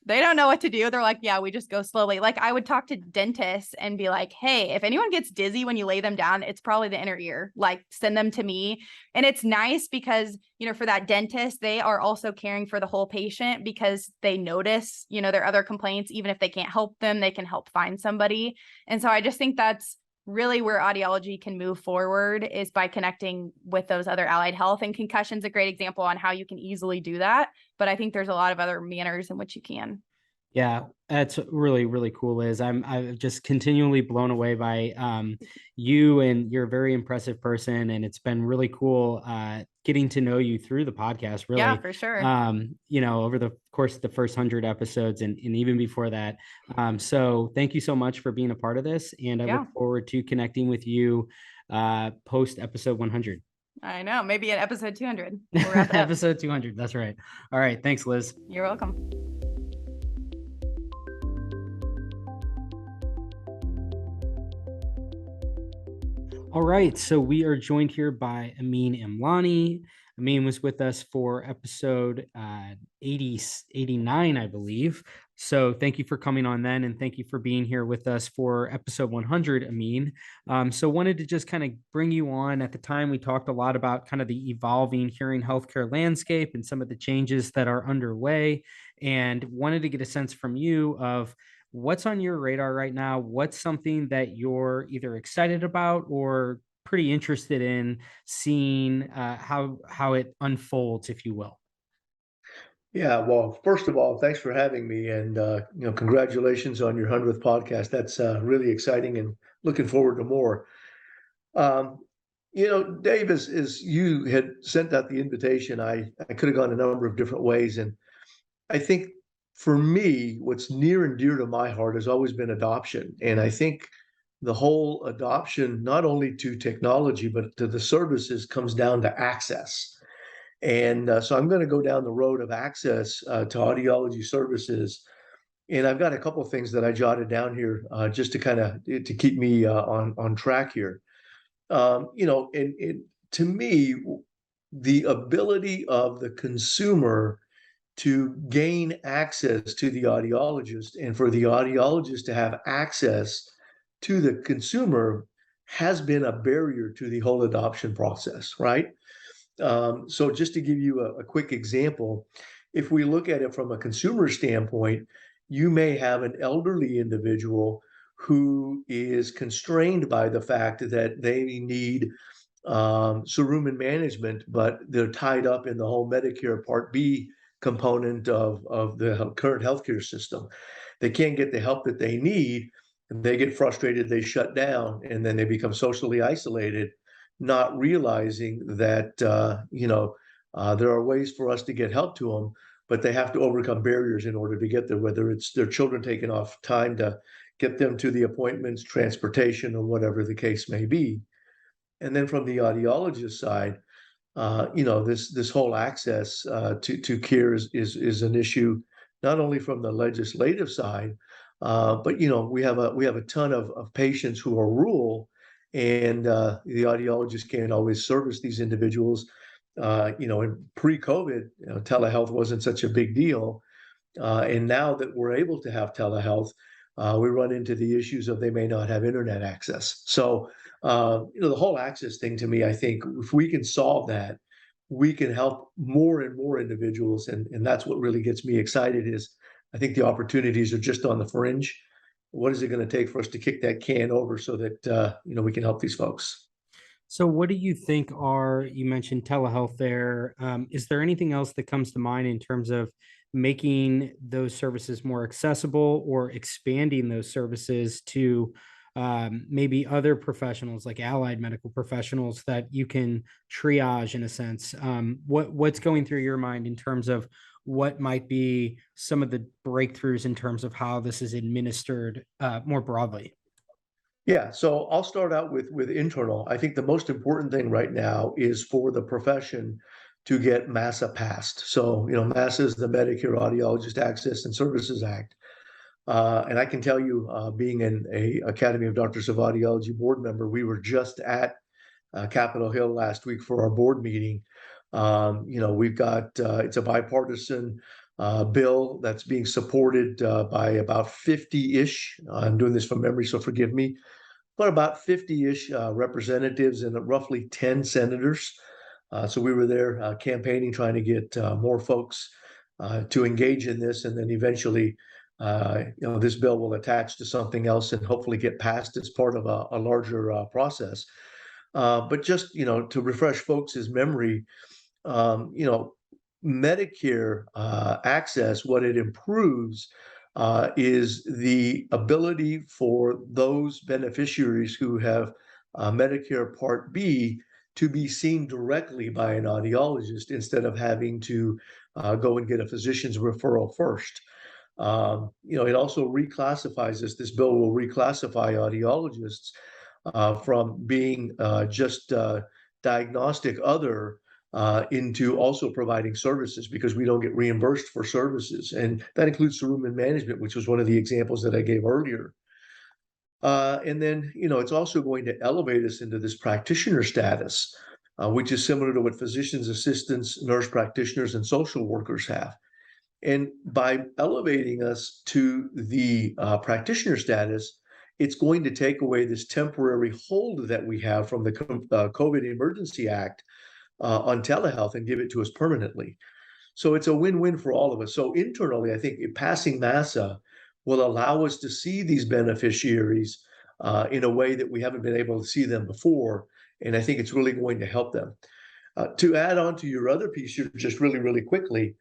they don't know what to do. They're like, yeah, we just go slowly. Like I would talk to dentists and be like, hey, if anyone gets dizzy when you lay them down, it's probably the inner ear, like send them to me. And it's nice because, for that dentist, they are also caring for the whole patient because they notice, their other complaints, even if they can't help them, they can help find somebody. And so I just think that's really where audiology can move forward is by connecting with those other allied health, and concussion's a great example on how you can easily do that. But I think there's a lot of other manners in which you can. Yeah, that's really, really cool, Liz. I'm just continually blown away by you, and you're a very impressive person. And it's been really cool getting to know you through the podcast, really. Yeah, for sure. Over the course of the first 100 episodes and even before that. So thank you so much for being a part of this. And I look forward to connecting with you post episode 100. I know, maybe at episode 200. We'll wrap it up. Episode 200. That's right. All right. Thanks, Liz. You're welcome. All right, so we are joined here by Amyn Amlani. Amyn was with us for episode 89, I believe. So thank you for coming on then, and thank you for being here with us for episode 100, Amyn. So wanted to just kind of bring you on. At the time, we talked a lot about kind of the evolving hearing healthcare landscape and some of the changes that are underway, and wanted to get a sense from you of what's on your radar right now? What's something that you're either excited about or pretty interested in seeing how it unfolds, if you will? Yeah, well, first of all, thanks for having me, and congratulations on your 100th podcast. That's really exciting, and looking forward to more. Dave, as you had sent out the invitation, I could have gone a number of different ways, and I think for me, what's near and dear to my heart has always been adoption. And I think the whole adoption, not only to technology, but to the services, comes down to access. And so I'm going to go down the road of access to audiology services. And I've got a couple of things that I jotted down here just to kind of to keep me on track here. And to me, the ability of the consumer to gain access to the audiologist and for the audiologist to have access to the consumer has been a barrier to the whole adoption process, right? So just to give you a quick example, if we look at it from a consumer standpoint, you may have an elderly individual who is constrained by the fact that they need cerumen management, but they're tied up in the whole Medicare Part B component of the current healthcare system. They can't get the help that they need, and they get frustrated, they shut down, and then they become socially isolated, not realizing that there are ways for us to get help to them, but they have to overcome barriers in order to get there, whether it's their children taking off time to get them to the appointments, transportation, or whatever the case may be. And then from the audiologist side, this whole access to care is an issue, not only from the legislative side, but we have a ton of patients who are rural, and the audiologist can't always service these individuals. In pre-COVID, telehealth wasn't such a big deal, and now that we're able to have telehealth, we run into the issues of they may not have internet access. So, the whole access thing to me, I think if we can solve that, we can help more and more individuals. And that's what really gets me excited is I think the opportunities are just on the fringe. What is it going to take for us to kick that can over so that, we can help these folks? So what do you think you mentioned telehealth there. Is there anything else that comes to mind in terms of making those services more accessible or expanding those services to maybe other professionals like allied medical professionals that you can triage in a sense? What's going through your mind in terms of what might be some of the breakthroughs in terms of how this is administered more broadly? Yeah, so I'll start out with internal. I think the most important thing right now is for the profession to get MASA passed. So, MASA is the Medicare Audiologist Access and Services Act. And I can tell you, being a Academy of Doctors of Audiology board member, we were just at Capitol Hill last week for our board meeting. We've got, it's a bipartisan bill that's being supported by about 50-ish. I'm doing this from memory, so forgive me, but about 50-ish representatives and roughly 10 senators. So we were there campaigning, trying to get more folks to engage in this, and then eventually, this bill will attach to something else and hopefully get passed as part of a larger process. But just to refresh folks' memory, Medicare access, what it improves is the ability for those beneficiaries who have Medicare Part B to be seen directly by an audiologist instead of having to go and get a physician's referral first. It also reclassifies this. This bill will reclassify audiologists from being just diagnostic other into also providing services, because we don't get reimbursed for services. And that includes Fuemmeler management, which was one of the examples that I gave earlier. And then, it's also going to elevate us into this practitioner status, which is similar to what physician's assistants, nurse practitioners, and social workers have. And by elevating us to the practitioner status, it's going to take away this temporary hold that we have from the COVID Emergency Act on telehealth and give it to us permanently. So it's a win-win for all of us. So internally, I think passing MASA will allow us to see these beneficiaries in a way that we haven't been able to see them before. And I think it's really going to help them. To add on to your other piece, just really, really quickly,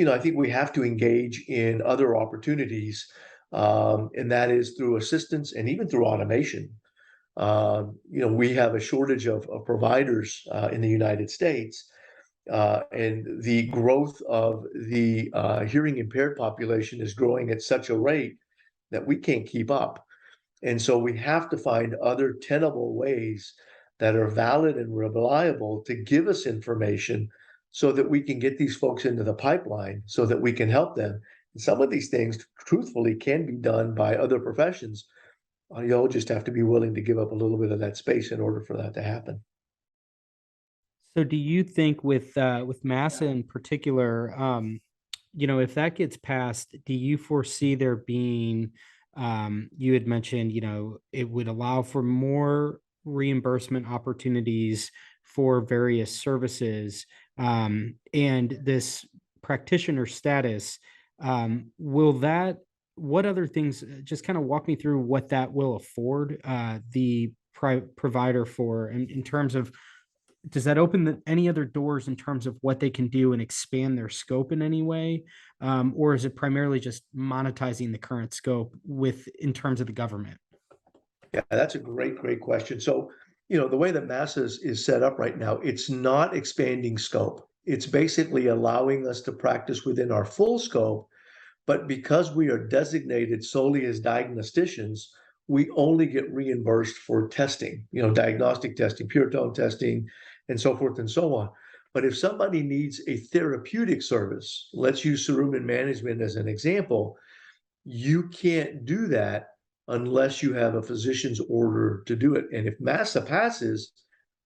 I think we have to engage in other opportunities, and that is through assistance and even through automation. We have a shortage of providers in the United States, and the growth of the hearing impaired population is growing at such a rate that we can't keep up. And so we have to find other tenable ways that are valid and reliable to give us information so that we can get these folks into the pipeline so that we can help them. And some of these things, truthfully, can be done by other professions. Audiologists have to be willing to give up a little bit of that space in order for that to happen. So do you think with MASA in particular, if that gets passed, do you foresee there being, you had mentioned, it would allow for more reimbursement opportunities for various services, and this practitioner status, what other things, just kind of walk me through what that will afford the provider for in terms of, does that open any other doors in terms of what they can do and expand their scope in any way? Or is it primarily just monetizing the current scope in terms of the government? Yeah, that's a great question. So, the way that MASA is set up right now, it's not expanding scope. It's basically allowing us to practice within our full scope, but because we are designated solely as diagnosticians, we only get reimbursed for testing, diagnostic testing, pure tone testing, and so forth and so on. But if somebody needs a therapeutic service, let's use Fuemmeler management as an example, you can't do that unless you have a physician's order to do it. And if MASA passes,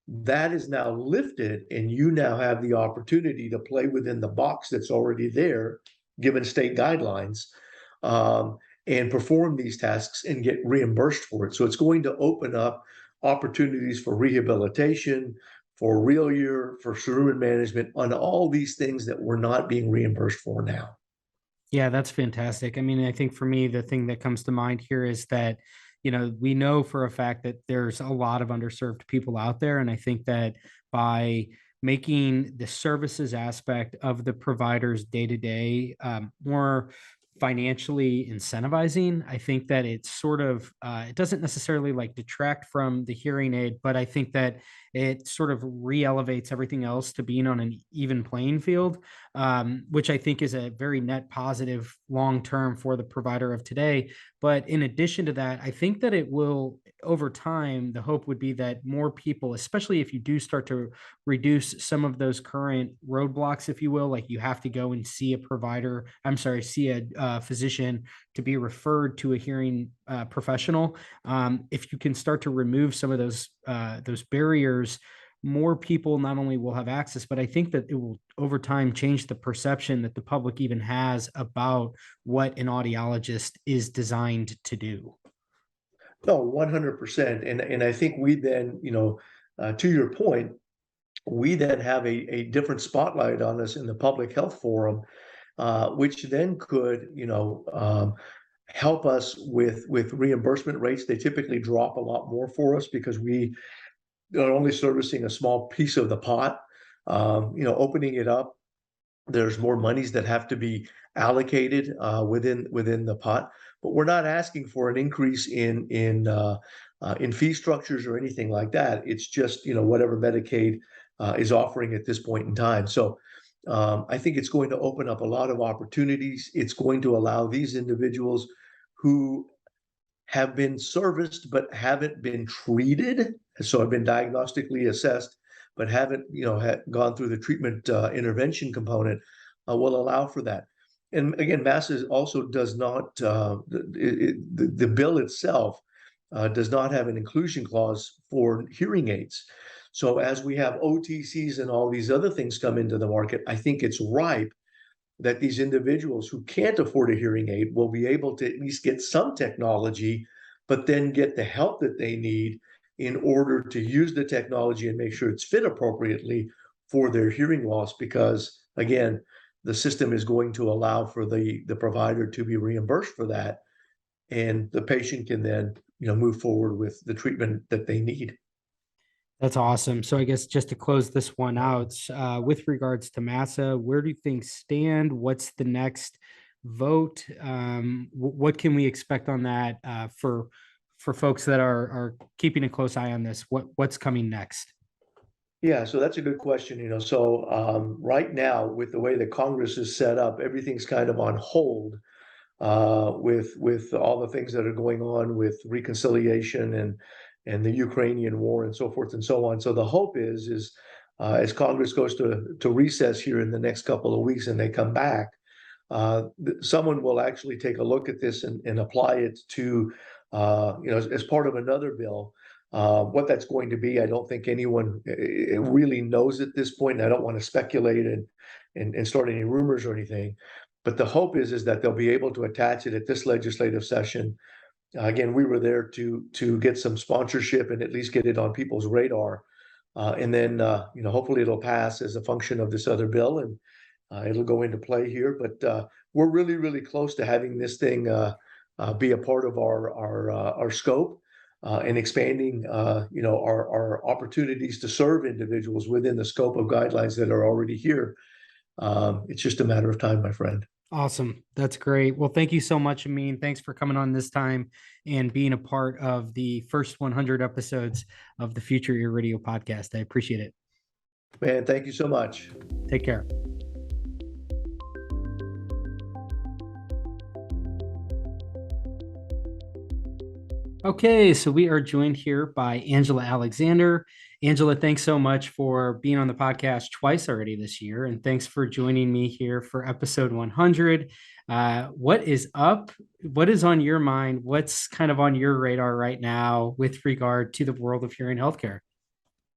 that is now lifted, and you now have the opportunity to play within the box that's already there, given state guidelines. and perform these tasks and get reimbursed for it. So it's going to open up opportunities for rehabilitation, for real year, for cerumen management, on all these things that we're not being reimbursed for now. Yeah, that's fantastic. I mean, I think for me, the thing that comes to mind here is that, we know for a fact that there's a lot of underserved people out there. And I think that by making the services aspect of the provider's day to day more financially incentivizing, I think that it's sort of, it doesn't necessarily like detract from the hearing aid, but I think that it sort of re-elevates everything else to being on an even playing field, which I think is a very net positive long term for the provider of today. But in addition to that, I think that it will, over time, the hope would be that more people, especially if you do start to reduce some of those current roadblocks, if you will, like you have to go and see a provider, see a physician to be referred to a hearing professional. If you can start to remove some of those barriers, more people not only will have access, but I think that it will over time change the perception that the public even has about what an audiologist is designed to do. No, 100%. And I think we then, to your point, we then have a different spotlight on us in the public health forum, which then could, help us with reimbursement rates. They typically drop a lot more for us because we are only servicing a small piece of the pot. Opening it up, there's more monies that have to be allocated within the pot, but we're not asking for an increase in fee structures or anything like that. It's just whatever Medicaid is offering at this point in time. So I think it's going to open up a lot of opportunities. It's going to allow these individuals who have been serviced but haven't been treated, so have been diagnostically assessed but haven't gone through the treatment intervention component, will allow for that. And again, MASA also does not, the bill itself does not have an inclusion clause for hearing aids. So as we have OTCs and all these other things come into the market, I think it's ripe that these individuals who can't afford a hearing aid will be able to at least get some technology, but then get the help that they need in order to use the technology and make sure it's fit appropriately for their hearing loss. Because again, the system is going to allow for the provider to be reimbursed for that, and the patient can then move forward with the treatment that they need. That's awesome. So I guess just to close this one out, with regards to MASA, where do things stand? What's the next vote? What can we expect on that for folks that are keeping a close eye on this? What's coming next? Yeah, so that's a good question. So right now, with the way the Congress is set up, everything's kind of on hold with all the things that are going on with reconciliation and the Ukrainian war and so forth and so on. So the hope is as Congress goes to recess here in the next couple of weeks and they come back, someone will actually take a look at this and apply it to, as part of another bill. What that's going to be, I don't think anyone really knows at this point. And I don't want to speculate and start any rumors or anything. But the hope is that they'll be able to attach it at this legislative session. Again, we were there to get some sponsorship and at least get it on people's radar. And then, hopefully it'll pass as a function of this other bill and it'll go into play here. But we're really, really close to having this thing be a part of our scope and expanding, our opportunities to serve individuals within the scope of guidelines that are already here. It's just a matter of time, my friend. Awesome. That's great. Well, thank you so much, Amyn. Thanks for coming on this time and being a part of the first 100 episodes of the Future Ear Radio podcast. I appreciate it. Man, thank you so much. Take care. Okay, so we are joined here by Angela Alexander. Angela, thanks so much for being on the podcast twice already this year, and thanks for joining me here for episode 100. What is up? What is on your mind? What's kind of on your radar right now with regard to the world of hearing healthcare?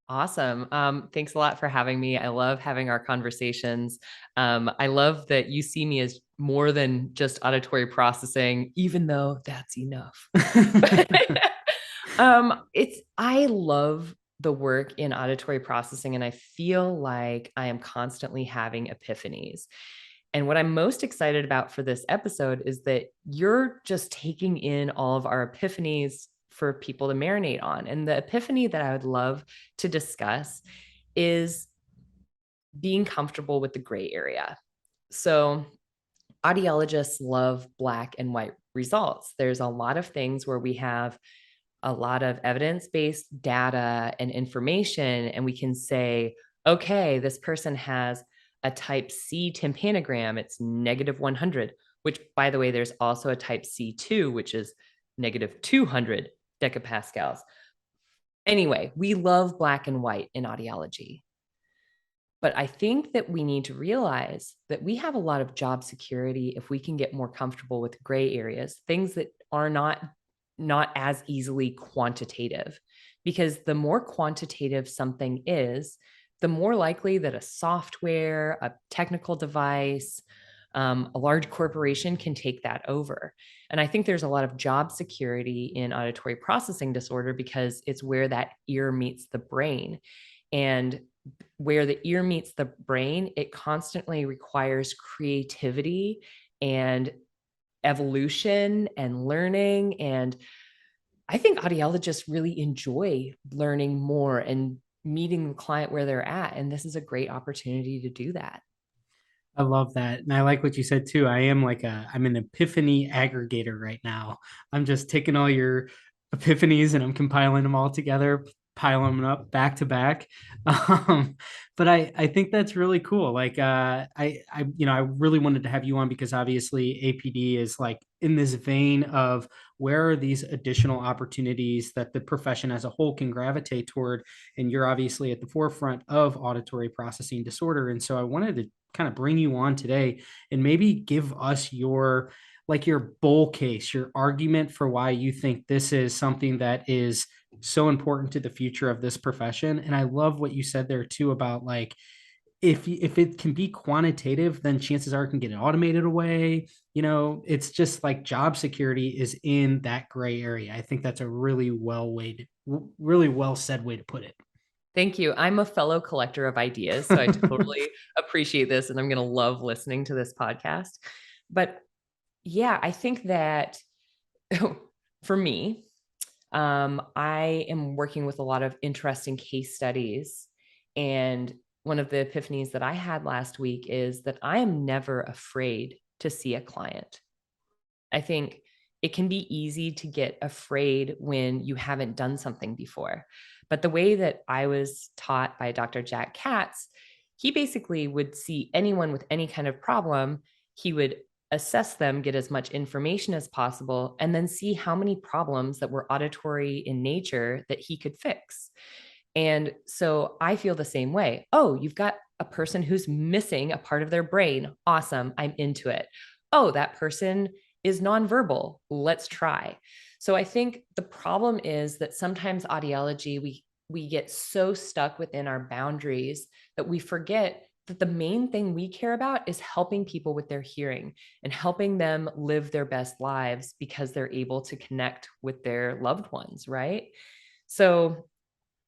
Awesome. Thanks a lot for having me. I love having our conversations. I love that you see me as more than just auditory processing, even though that's enough. I love the work in auditory processing, and I feel like I am constantly having epiphanies. And what I'm most excited about for this episode is that you're just taking in all of our epiphanies for people to marinate on. And the epiphany that I would love to discuss is being comfortable with the gray area. So audiologists love black and white results. There's a lot of things where we have a lot of evidence-based data and information, and we can say, okay, this person has a type C tympanogram, it's negative 100, which, by the way, there's also a type C2, which is negative 200 decapascals. Anyway, we love black and white in audiology. But I think that we need to realize that we have a lot of job security if we can get more comfortable with gray areas, things that are not as easily quantitative. Because the more quantitative something is, the more likely that a software, a technical device, a large corporation can take that over. And I think there's a lot of job security in auditory processing disorder because it's where that ear meets the brain. And where the ear meets the brain, it constantly requires creativity and evolution and learning. And I think audiologists really enjoy learning more and meeting the client where they're at. And this is a great opportunity to do that. I love that. And I like what you said too. I'm an epiphany aggregator right now. I'm just taking all your epiphanies and I'm compiling them all together, piling them up back to back. But I think that's really cool. Like I really wanted to have you on because obviously APD is like in this vein of where are these additional opportunities that the profession as a whole can gravitate toward. And you're obviously at the forefront of auditory processing disorder. And so I wanted to kind of bring you on today and maybe give us your bull case, your argument for why you think this is something that is so important to the future of this profession. And I love what you said there too about like if it can be quantitative, then chances are it can get it automated away. It's just like job security is in that gray area. I think that's a really well said way to put it. Thank you. I'm a fellow collector of ideas, so I totally appreciate this, and I'm going to love listening to this podcast. But yeah, I think that for me, I am working with a lot of interesting case studies. And one of the epiphanies that I had last week is that I am never afraid to see a client. I think it can be easy to get afraid when you haven't done something before. But the way that I was taught by Dr. Jack Katz, he basically would see anyone with any kind of problem. He would assess them, get as much information as possible, and then see how many problems that were auditory in nature that he could fix. And so I feel the same way. Oh, you've got a person who's missing a part of their brain. Awesome. I'm into it. Oh, that person is nonverbal. Let's try. So I think the problem is that sometimes audiology, we get so stuck within our boundaries that we forget that the main thing we care about is helping people with their hearing and helping them live their best lives because they're able to connect with their loved ones, right? So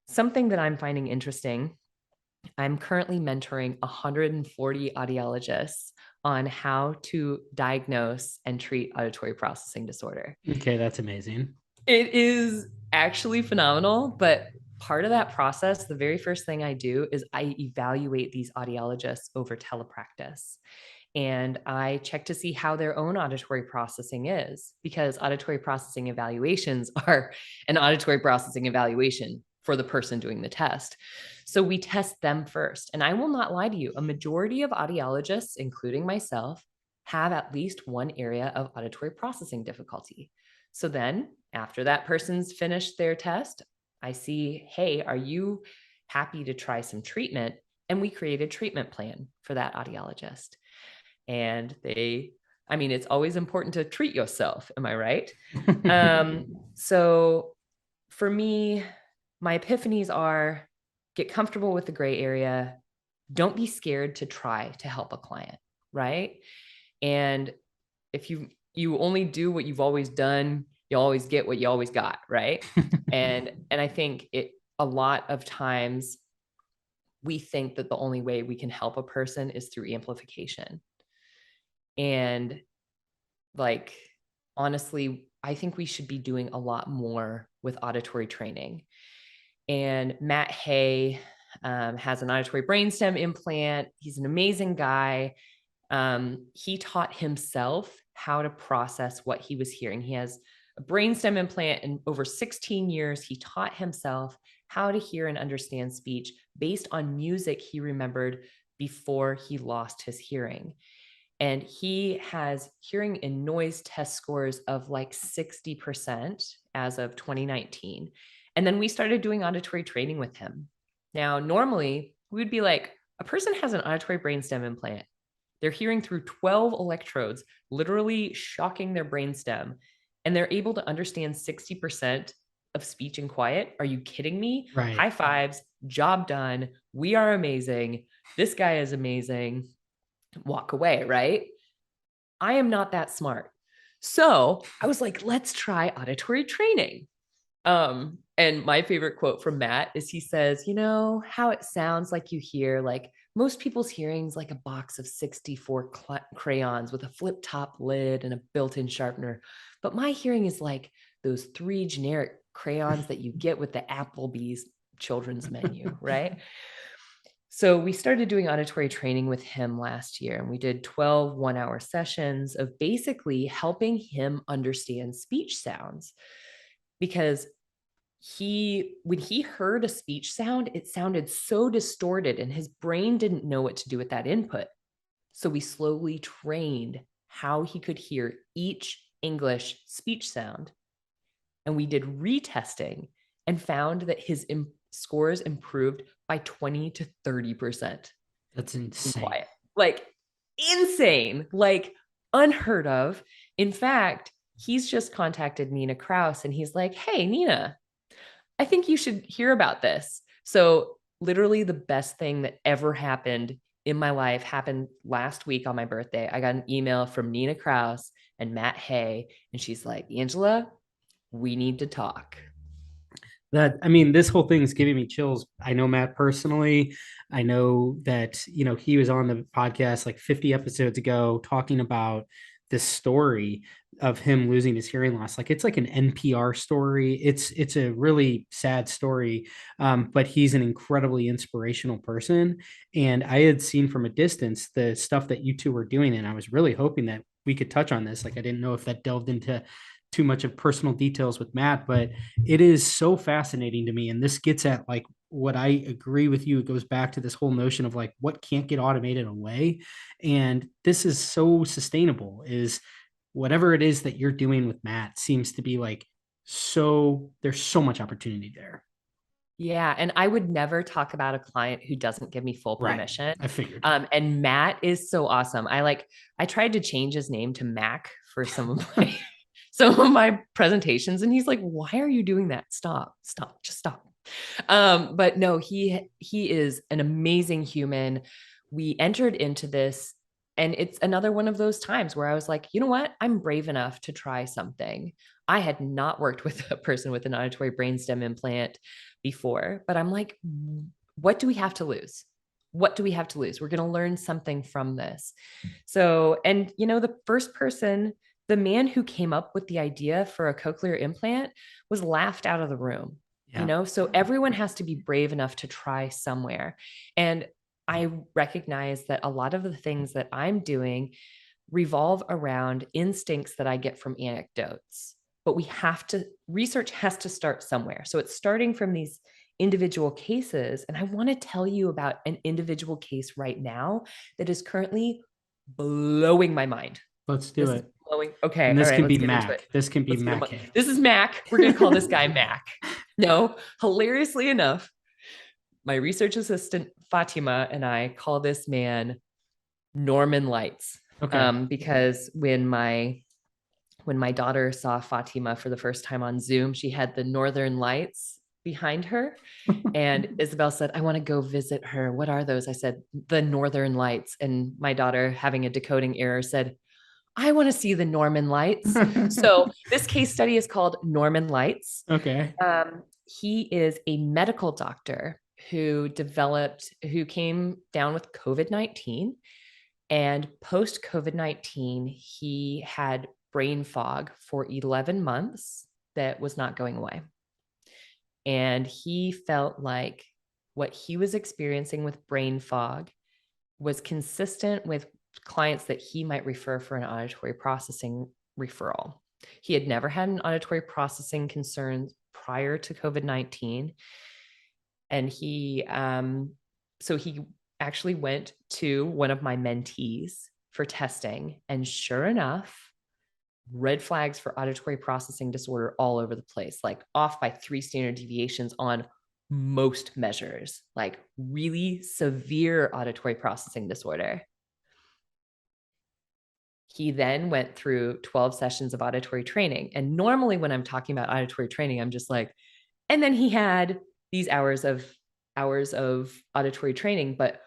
something that I'm finding interesting, I'm currently mentoring 140 audiologists on how to diagnose and treat auditory processing disorder. Okay, that's amazing. It is actually phenomenal, but part of that process, the very first thing I do is I evaluate these audiologists over telepractice. And I check to see how their own auditory processing is, because auditory processing evaluations are an auditory processing evaluation for the person doing the test. So we test them first. And I will not lie to you, a majority of audiologists, including myself, have at least one area of auditory processing difficulty. So then after that person's finished their test, I see, hey, are you happy to try some treatment? And we create a treatment plan for that audiologist. And it's always important to treat yourself. Am I right? So for me, my epiphanies are get comfortable with the gray area. Don't be scared to try to help a client, right? And if you only do what you've always done, you always get what you always got, right? and I think a lot of times we think that the only way we can help a person is through amplification. And like, honestly, I think we should be doing a lot more with auditory training. And Matt Hay has an auditory brainstem implant. He's an amazing guy. He taught himself how to process what he was hearing. He has a brainstem implant, and over 16 years, he taught himself how to hear and understand speech based on music he remembered before he lost his hearing. And he has hearing and noise test scores of like 60% as of 2019. And then we started doing auditory training with him. Now, normally we would be like, a person has an auditory brainstem implant. They're hearing through 12 electrodes, literally shocking their brainstem, and they're able to understand 60% of speech in quiet. Are you kidding me? Right. High fives, job done. We are amazing. This guy is amazing. Walk away, right? I am not that smart. So I was like, let's try auditory training. And my favorite quote from Matt is he says, you know how it sounds like you hear, like most people's hearing's like a box of 64 crayons with a flip top lid and a built-in sharpener. But my hearing is like those 3 generic crayons that you get with the Applebee's children's menu, right? So we started doing auditory training with him last year, and we did 12 one-hour sessions of basically helping him understand speech sounds. Because when he heard a speech sound, it sounded so distorted and his brain didn't know what to do with that input. So we slowly trained how he could hear each English speech sound. And we did retesting and found that his scores improved by 20 to 30%. That's insane. Quiet. Like insane, like unheard of. In fact, he's just contacted Nina Kraus and he's like, hey, Nina, I think you should hear about this. So literally the best thing that ever happened in my life happened last week on my birthday. I got an email from Nina Kraus and Matt Hay, and she's like, Angela, we need to talk. This whole thing is giving me chills. I know Matt personally. I know that, he was on the podcast like 50 episodes ago talking about this story of him losing his hearing loss. Like it's like an NPR story. It's a really sad story. But he's an incredibly inspirational person. And I had seen from a distance the stuff that you two were doing. And I was really hoping that we could touch on this. Like, I didn't know if that delved into too much of personal details with Matt, but it is so fascinating to me. And this gets at like what I agree with you. It goes back to this whole notion of like what can't get automated away. And this is so sustainable, is whatever it is that you're doing with Matt seems to be like, so there's so much opportunity there. Yeah. And I would never talk about a client who doesn't give me full permission. Right. I figured. And Matt is so awesome. I tried to change his name to Mac for some of my presentations. And he's like, why are you doing that? Stop, just stop. But no, he is an amazing human. We entered into this, and it's another one of those times where I was like, you know what? I'm brave enough to try something. I had not worked with a person with an auditory brainstem implant before, but I'm like, what do we have to lose? What do we have to lose? We're going to learn something from this. So, and the first person, the man who came up with the idea for a cochlear implant, was laughed out of the room. Yeah. So everyone has to be brave enough to try somewhere. And I recognize that a lot of the things that I'm doing revolve around instincts that I get from anecdotes, but research has to start somewhere. So it's starting from these individual cases. And I want to tell you about an individual case right now that is currently blowing my mind. Let's do it. Okay. And this all right, can let's be get into Mac. it. This can be Mac. This is Mac. We're going to call this guy Mac. No, hilariously enough, my research assistant Fatima and I call this man Norman Lights. Okay. Because when my daughter saw Fatima for the first time on Zoom, she had the Northern Lights behind her. And Isabel said, I want to go visit her. What are those? I said, the Northern Lights. And my daughter, having a decoding error, said, I want to see the Norman Lights. So this case study is called Norman Lights. Okay. He is a medical doctor who came down with COVID-19. And post COVID-19, he had brain fog for 11 months that was not going away. And he felt like what he was experiencing with brain fog was consistent with clients that he might refer for an auditory processing referral. He had never had an auditory processing concern prior to COVID-19. And he actually went to one of my mentees for testing. And sure enough, red flags for auditory processing disorder all over the place, like off by 3 standard deviations on most measures, like really severe auditory processing disorder. He then went through 12 sessions of auditory training. And normally when I'm talking about auditory training, I'm just like, and then he had these hours of auditory training. But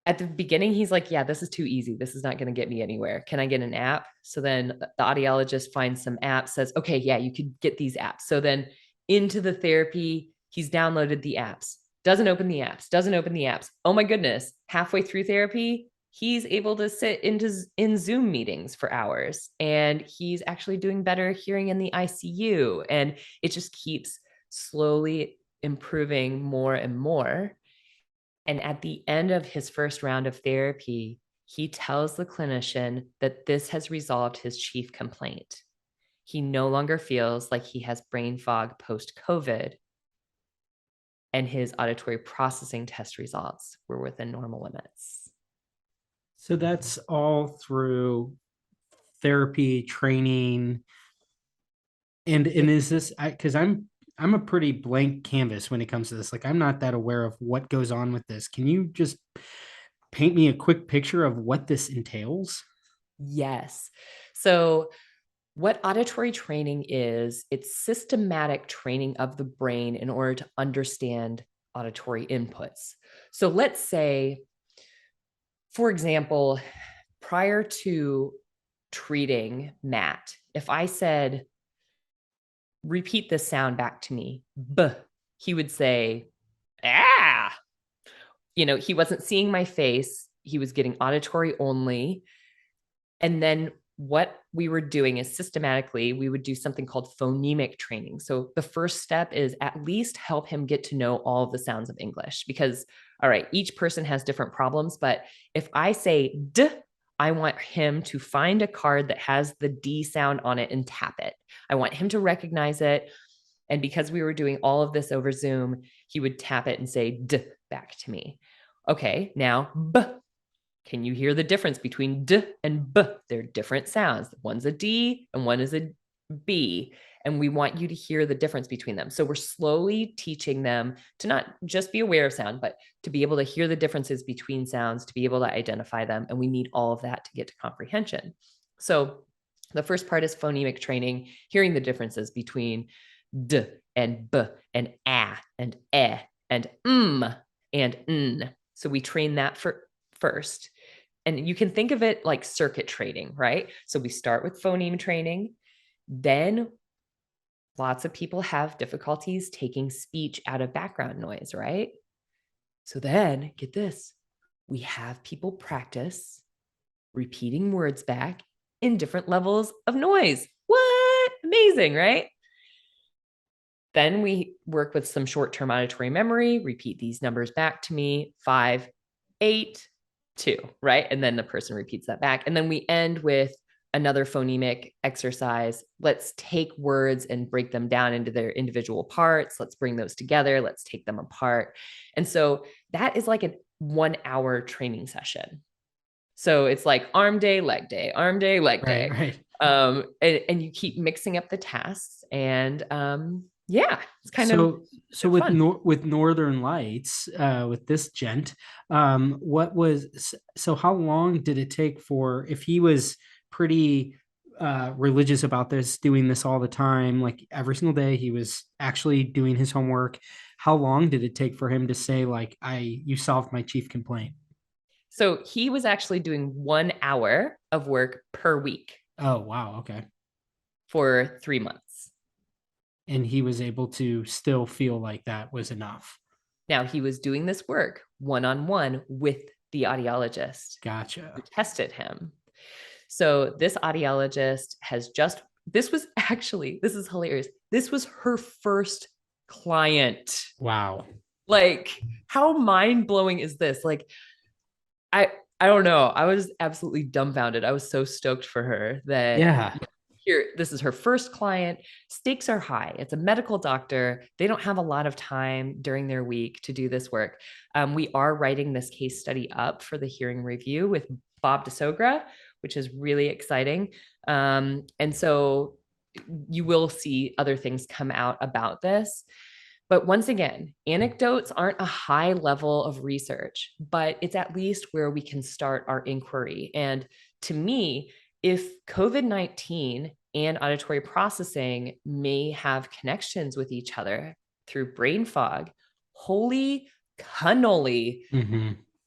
at the beginning, he's like, yeah, this is too easy. This is not going to get me anywhere. Can I get an app? So then the audiologist finds some apps, says, okay, yeah, you could get these apps. So then into the therapy, he's downloaded the apps, doesn't open the apps. Oh my goodness. Halfway through therapy, he's able to sit in Zoom meetings for hours, and he's actually doing better hearing in the ICU. And it just keeps slowly improving more and more. And at the end of his first round of therapy, he tells the clinician that this has resolved his chief complaint. He no longer feels like he has brain fog post-COVID, and his auditory processing test results were within normal limits. So that's all through therapy, training. And is this, because I'm a pretty blank canvas when it comes to this. Like, I'm not that aware of what goes on with this. Can you just paint me a quick picture of what this entails? Yes. So what auditory training is, it's systematic training of the brain in order to understand auditory inputs. So let's say, for example, prior to treating Matt, if I said, repeat this sound back to me, B, he would say, ah. He wasn't seeing my face. He was getting auditory only. And then what we were doing is systematically, we would do something called phonemic training. So the first step is at least help him get to know all of the sounds of English, because, all right, each person has different problems. But if I say D, I want him to find a card that has the D sound on it and tap it. I want him to recognize it. And because we were doing all of this over Zoom, he would tap it and say D back to me. Okay, now B. Can you hear the difference between D and B? They're different sounds. One's a D and one is a B. And we want you to hear the difference between them. So we're slowly teaching them to not just be aware of sound, but to be able to hear the differences between sounds, to be able to identify them. And we need all of that to get to comprehension. So the first part is phonemic training, hearing the differences between D and B and A and E and and N. So we train that first. And you can think of it like circuit training, right? So we start with phoneme training. Then lots of people have difficulties taking speech out of background noise, right? So then get this, we have people practice repeating words back in different levels of noise. What? Amazing, right? Then we work with some short-term auditory memory, repeat these numbers back to me, 5, 8, 2, right? And then the person repeats that back. And then we end with another phonemic exercise. Let's take words and break them down into their individual parts. Let's bring those together. Let's take them apart. And so that is like a 1-hour training session. So it's like arm day, leg day, arm day, leg day. Right. And you keep mixing up the tasks, and yeah, it's kind of so with with Northern Lights, with this gent, how long did it take for, if he was pretty religious about this, doing this all the time, like every single day, he was actually doing his homework, how long did it take for him to say, like, you solved my chief complaint? So he was actually doing 1 hour of work per week. Oh, wow. Okay. For 3 months. And he was able to still feel like that was enough. Now he was doing this work one-on-one with the audiologist. Gotcha. Who tested him. So this audiologist this is hilarious. This was her first client. Wow. Like, how mind-blowing is this? Like, I don't know. I was absolutely dumbfounded. I was so stoked for her that this is her first client. Stakes are high. It's a medical doctor. They don't have a lot of time during their week to do this work. We are writing this case study up for the hearing review with Bob DeSogra, which is really exciting. And so you will see other things come out about this. But once again, anecdotes aren't a high level of research, but it's at least where we can start our inquiry. And to me, if COVID-19 and auditory processing may have connections with each other through brain fog, holy cannoli,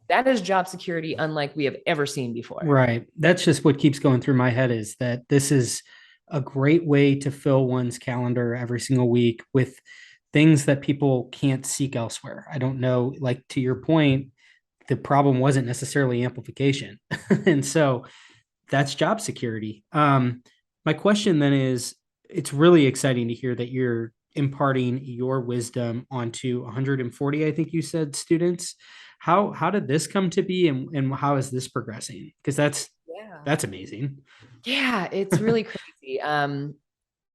that is job security unlike we have ever seen before. Right. That's just what keeps going through my head, is that this is a great way to fill one's calendar every single week with things that people can't seek elsewhere. I don't know, like to your point, the problem wasn't necessarily amplification. And so that's job security. My question then is, it's really exciting to hear that you're imparting your wisdom onto 140, I think you said, students. How did this come to be, and how is this progressing? Because that's amazing. Yeah, it's really crazy.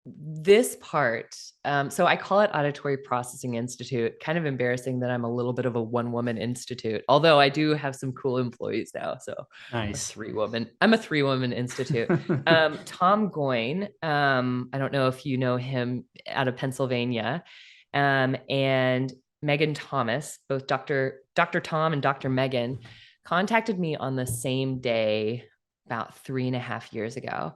This part, so I call it Auditory Processing Institute. Kind of embarrassing that I'm a little bit of a one-woman institute, although I do have some cool employees now. So nice. I'm a three-woman institute. Tom Goyne, I don't know if you know him, out of Pennsylvania, and Megan Thomas, both Dr. Tom and Dr. Megan, contacted me on the same day about 3.5 years ago.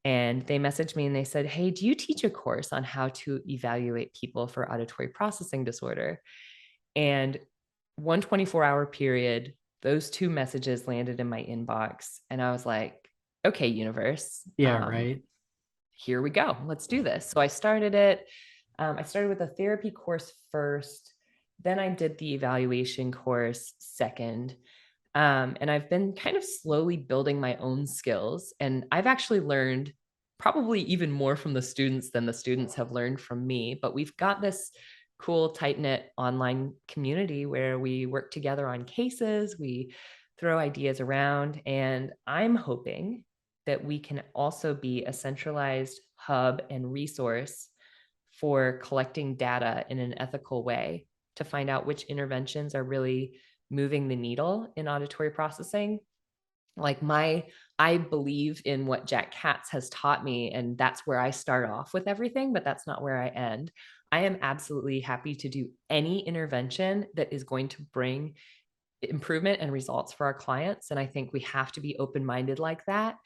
And they messaged me and they said, hey, do you teach a course on how to evaluate people for auditory processing disorder? And 1 24-hour period, those 2 messages landed in my inbox. And I was like, okay, universe. Yeah, right. Here we go. Let's do this. So I started it. I started with a therapy course first. Then I did the evaluation course second. And I've been kind of slowly building my own skills. And I've actually learned probably even more from the students than the students have learned from me. But we've got this cool, tight-knit online community where we work together on cases, we throw ideas around, and I'm hoping that we can also be a centralized hub and resource for collecting data in an ethical way to find out which interventions are really moving the needle in auditory processing. Like I believe in what Jack Katz has taught me, and that's where I start off with everything, but that's not where I end. I am absolutely happy to do any intervention that is going to bring improvement and results for our clients. And I think we have to be open-minded like that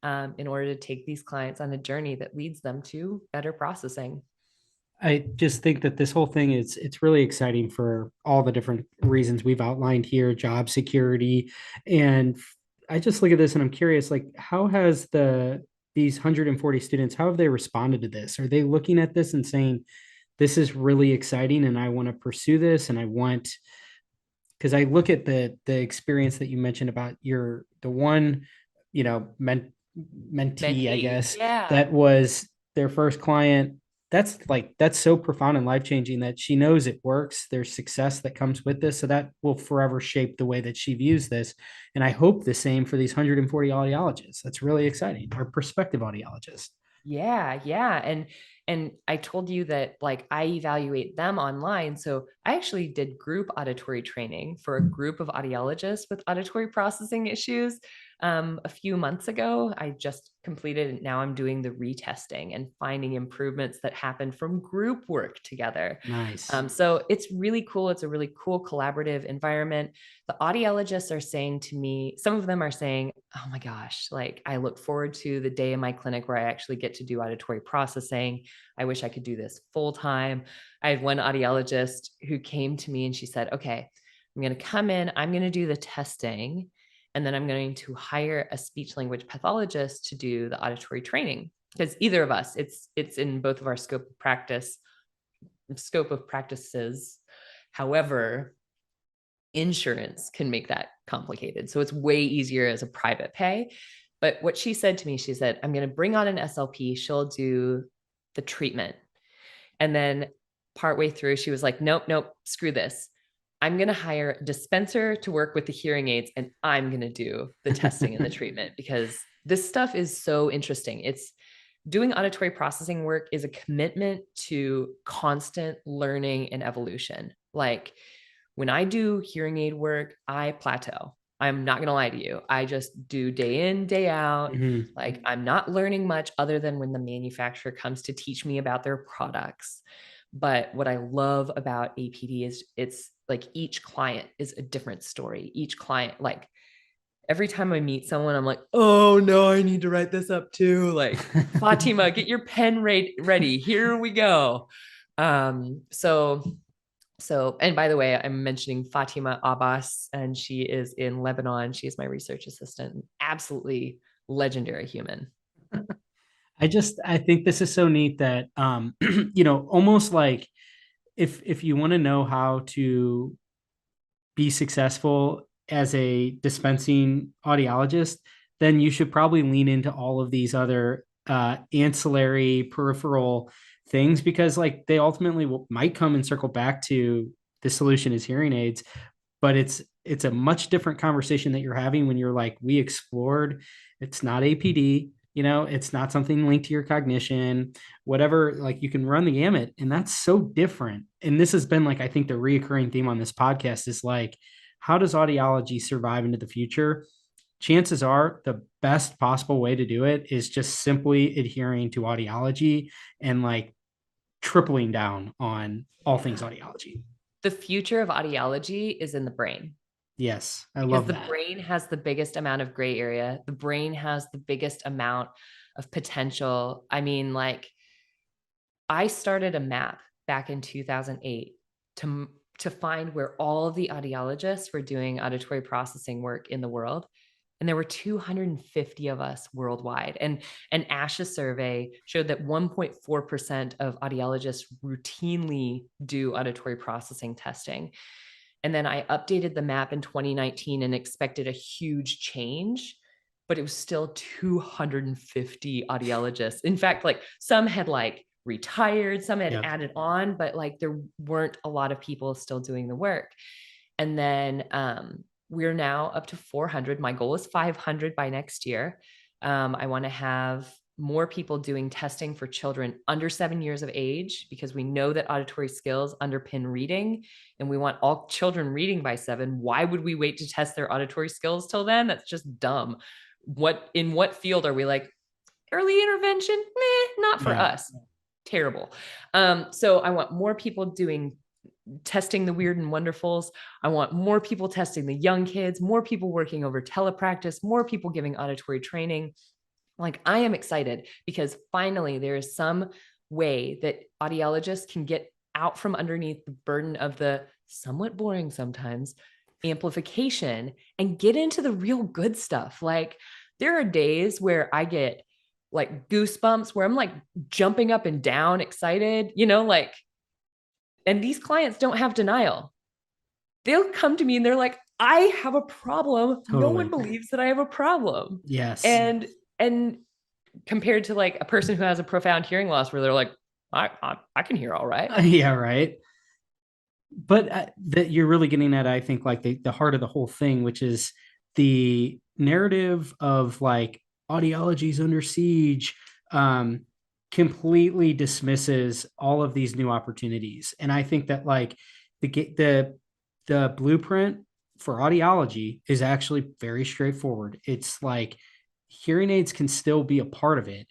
in order to take these clients on a journey that leads them to better processing. I just think that this whole thing it's really exciting for all the different reasons we've outlined here, job security. And I just look at this and I'm curious, like, how has these 140 students, how have they responded to this? Are they looking at this and saying, this is really exciting and I want to pursue this, and because I look at the experience that you mentioned about the one, mentee, I guess, that was their first client. That's so profound and life-changing that she knows it works. There's success that comes with this. So that will forever shape the way that she views this. And I hope the same for these 140 audiologists. That's really exciting. Or prospective audiologists. Yeah. And I told you that, like, I evaluate them online. So I actually did group auditory training for a group of audiologists with auditory processing issues a few months ago. I just completed it. Now I'm doing the retesting and finding improvements that happen from group work together. Nice. So it's really cool. It's a really cool collaborative environment. The audiologists are saying to me, some of them are saying, oh my gosh, like, I look forward to the day in my clinic where I actually get to do auditory processing. I wish I could do this full time. I had one audiologist who came to me and she said, okay, I'm going to come in, I'm going to do the testing, And then I'm going to hire a speech language pathologist to do the auditory training, because either of us, it's in both of our scope of practices. However, insurance can make that complicated. So it's way easier as a private pay. But what she said to me, she said, I'm going to bring on an SLP. She'll do the treatment. And then partway through, she was like, nope, screw this. I'm going to hire a dispenser to work with the hearing aids, and I'm going to do the testing and the treatment, because this stuff is so interesting. It's doing auditory processing work is a commitment to constant learning and evolution. Like when I do hearing aid work, I plateau. I'm not going to lie to you. I just do day in, day out. Like I'm not learning much other than when the manufacturer comes to teach me about their products. But what I love about APD is it's like each client is a different story. Each client, like every time I meet someone, I'm like, oh no, I need to write this up too. Like, Fatima, get your pen ready. Here we go. So, and by the way, I'm mentioning Fatima Abbas, and she is in Lebanon. She is my research assistant. Absolutely legendary human. I think this is so neat that, almost like if you want to know how to be successful as a dispensing audiologist, then you should probably lean into all of these other ancillary peripheral things, because like they ultimately might come and circle back to the solution is hearing aids, but it's a much different conversation that you're having when you're like, we explored, it's not APD, it's not something linked to your cognition, whatever, like you can run the gamut, and that's so different. And this has been like, I think the reoccurring theme on this podcast is like, how does audiology survive into the future? Chances are the best possible way to do it is just simply adhering to audiology and like tripling down on all things audiology. The future of audiology is in the brain. Yes, I love that. Because the brain has the biggest amount of gray area. The brain has the biggest amount of potential. I mean, like, I started a map back in 2008 to find where all of the audiologists were doing auditory processing work in the world. And there were 250 of us worldwide. And an ASHA survey showed that 1.4% of audiologists routinely do auditory processing testing. And then I updated the map in 2019 and expected a huge change, but it was still 250 audiologists. In fact, like some had like retired, some had added on, but like there weren't a lot of people still doing the work. And then we're now up to 400. My goal is 500 by next year. I want to have more people doing testing for children under 7 years of age, because we know that auditory skills underpin reading, and we want all children reading by 7. Why would we wait to test their auditory skills till then? That's just dumb. In what field are we like, early intervention? Not for us. Terrible. So I want more people doing testing the weird and wonderfuls. I want more people testing the young kids, more people working over telepractice, more people giving auditory training. Like, I am excited because finally there is some way that audiologists can get out from underneath the burden of the somewhat boring sometimes amplification and get into the real good stuff. Like, there are days where I get like goosebumps, where I'm like jumping up and down, excited, like, and these clients don't have denial. They'll come to me and they're like, I have a problem. Totally. No one believes that I have a problem. Yes. And compared to like a person who has a profound hearing loss, where they're like, I can hear all right. Yeah, right. But that you're really getting at, I think, like the heart of the whole thing, which is the narrative of like audiology's under siege, completely dismisses all of these new opportunities. And I think that like the blueprint for audiology is actually very straightforward. It's like hearing aids can still be a part of it,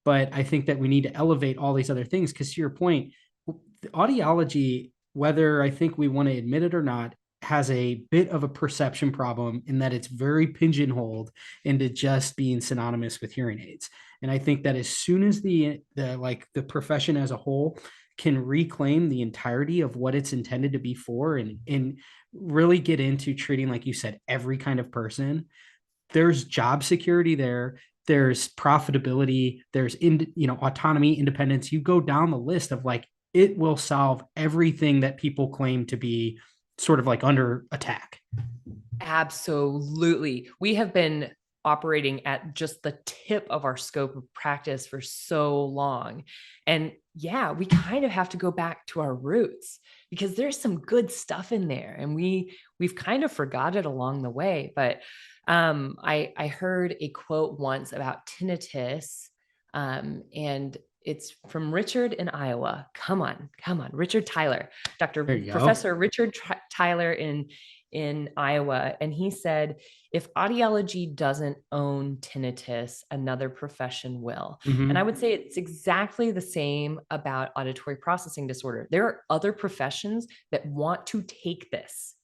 but I think that we need to elevate all these other things, because to your point, audiology, whether I think we want to admit it or not, has a bit of a perception problem in that it's very pigeonholed into just being synonymous with hearing aids. And I think that as soon as the profession as a whole can reclaim the entirety of what it's intended to be for, and really get into treating, like you said, every kind of person, there's job security there. There's profitability. There's autonomy, independence. You go down the list of like, it will solve everything that people claim to be sort of like under attack. Absolutely. We have been operating at just the tip of our scope of practice for so long. And yeah, we kind of have to go back to our roots because there's some good stuff in there, and we've kind of forgot it along the way. But I heard a quote once about tinnitus, and it's from Richard in Iowa. Come on, Richard Tyler, Professor Richard Tyler in Iowa. And he said, if audiology doesn't own tinnitus, another profession will. Mm-hmm. And I would say it's exactly the same about auditory processing disorder. There are other professions that want to take this.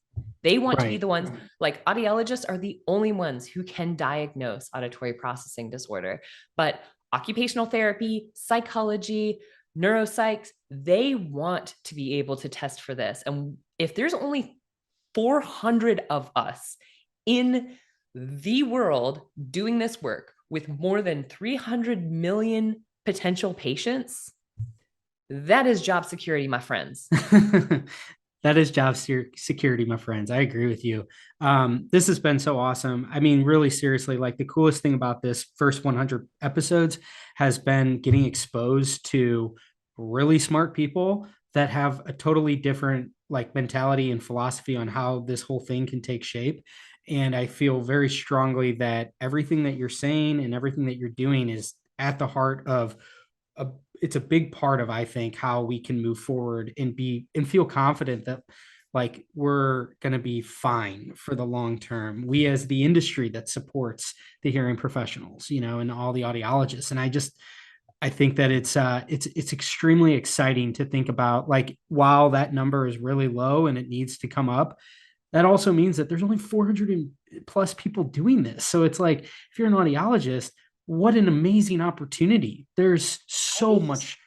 They want to be the ones, like audiologists are the only ones who can diagnose auditory processing disorder. But occupational therapy, psychology, neuropsychs, they want to be able to test for this. And if there's only 400 of us in the world doing this work with more than 300 million potential patients, that is job security, my friends. That is job security, my friends. I agree with you. This has been so awesome. I mean, really seriously, like the coolest thing about this first 100 episodes has been getting exposed to really smart people that have a totally different like mentality and philosophy on how this whole thing can take shape. And I feel very strongly that everything that you're saying and everything that you're doing is at the heart of it's a big part of, I think, how we can move forward and feel confident that like we're going to be fine for the long term. We as the industry that supports the hearing professionals, and all the audiologists. And I think that it's extremely exciting to think about, like, while that number is really low and it needs to come up, that also means that there's only 400 plus people doing this. So it's like, if you're an audiologist, what an amazing opportunity. There's so much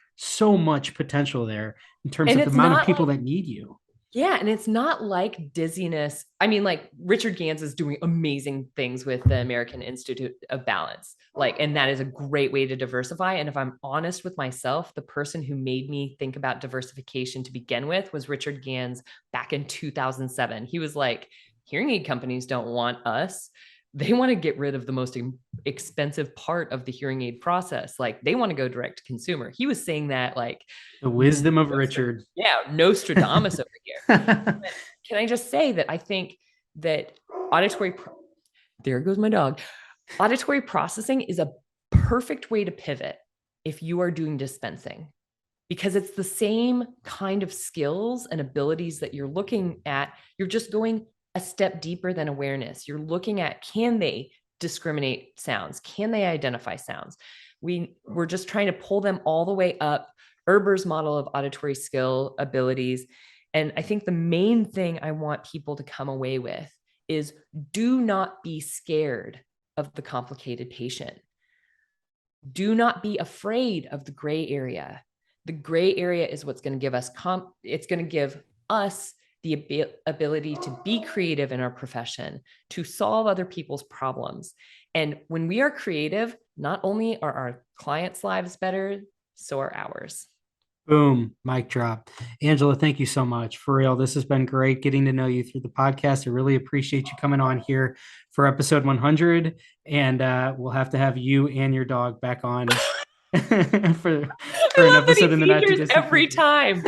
potential there in terms of the amount of people that need you. Yeah. And it's not like dizziness. I mean, like Richard Gans is doing amazing things with the American Institute of Balance. And that is a great way to diversify. And if I'm honest with myself, the person who made me think about diversification to begin with was Richard Gans back in 2007. He was like, hearing aid companies don't want us. They want to get rid of the most expensive part of the hearing aid process. Like they want to go direct to consumer. He was saying that like the wisdom of Richard. Yeah. Nostradamus over here. Can I just say that I think that there goes my dog. Auditory processing is a perfect way to pivot if you are doing dispensing, because it's the same kind of skills and abilities that you're looking at. You're just going a step deeper than awareness. You're looking at, can they discriminate sounds? Can they identify sounds? We're just trying to pull them all the way up. Erber's model of auditory skill abilities. And I think the main thing I want people to come away with is, do not be scared of the complicated patient. Do not be afraid of the gray area. The gray area is what's going to give us, it's going to give us the ability to be creative in our profession, to solve other people's problems. And when we are creative, not only are our clients' lives better, so are ours. Boom, mic drop. Angela, thank you so much. For real, this has been great getting to know you through the podcast. I really appreciate you coming on here for episode 100. And we'll have to have you and your dog back on for an episode in the not too distant every time.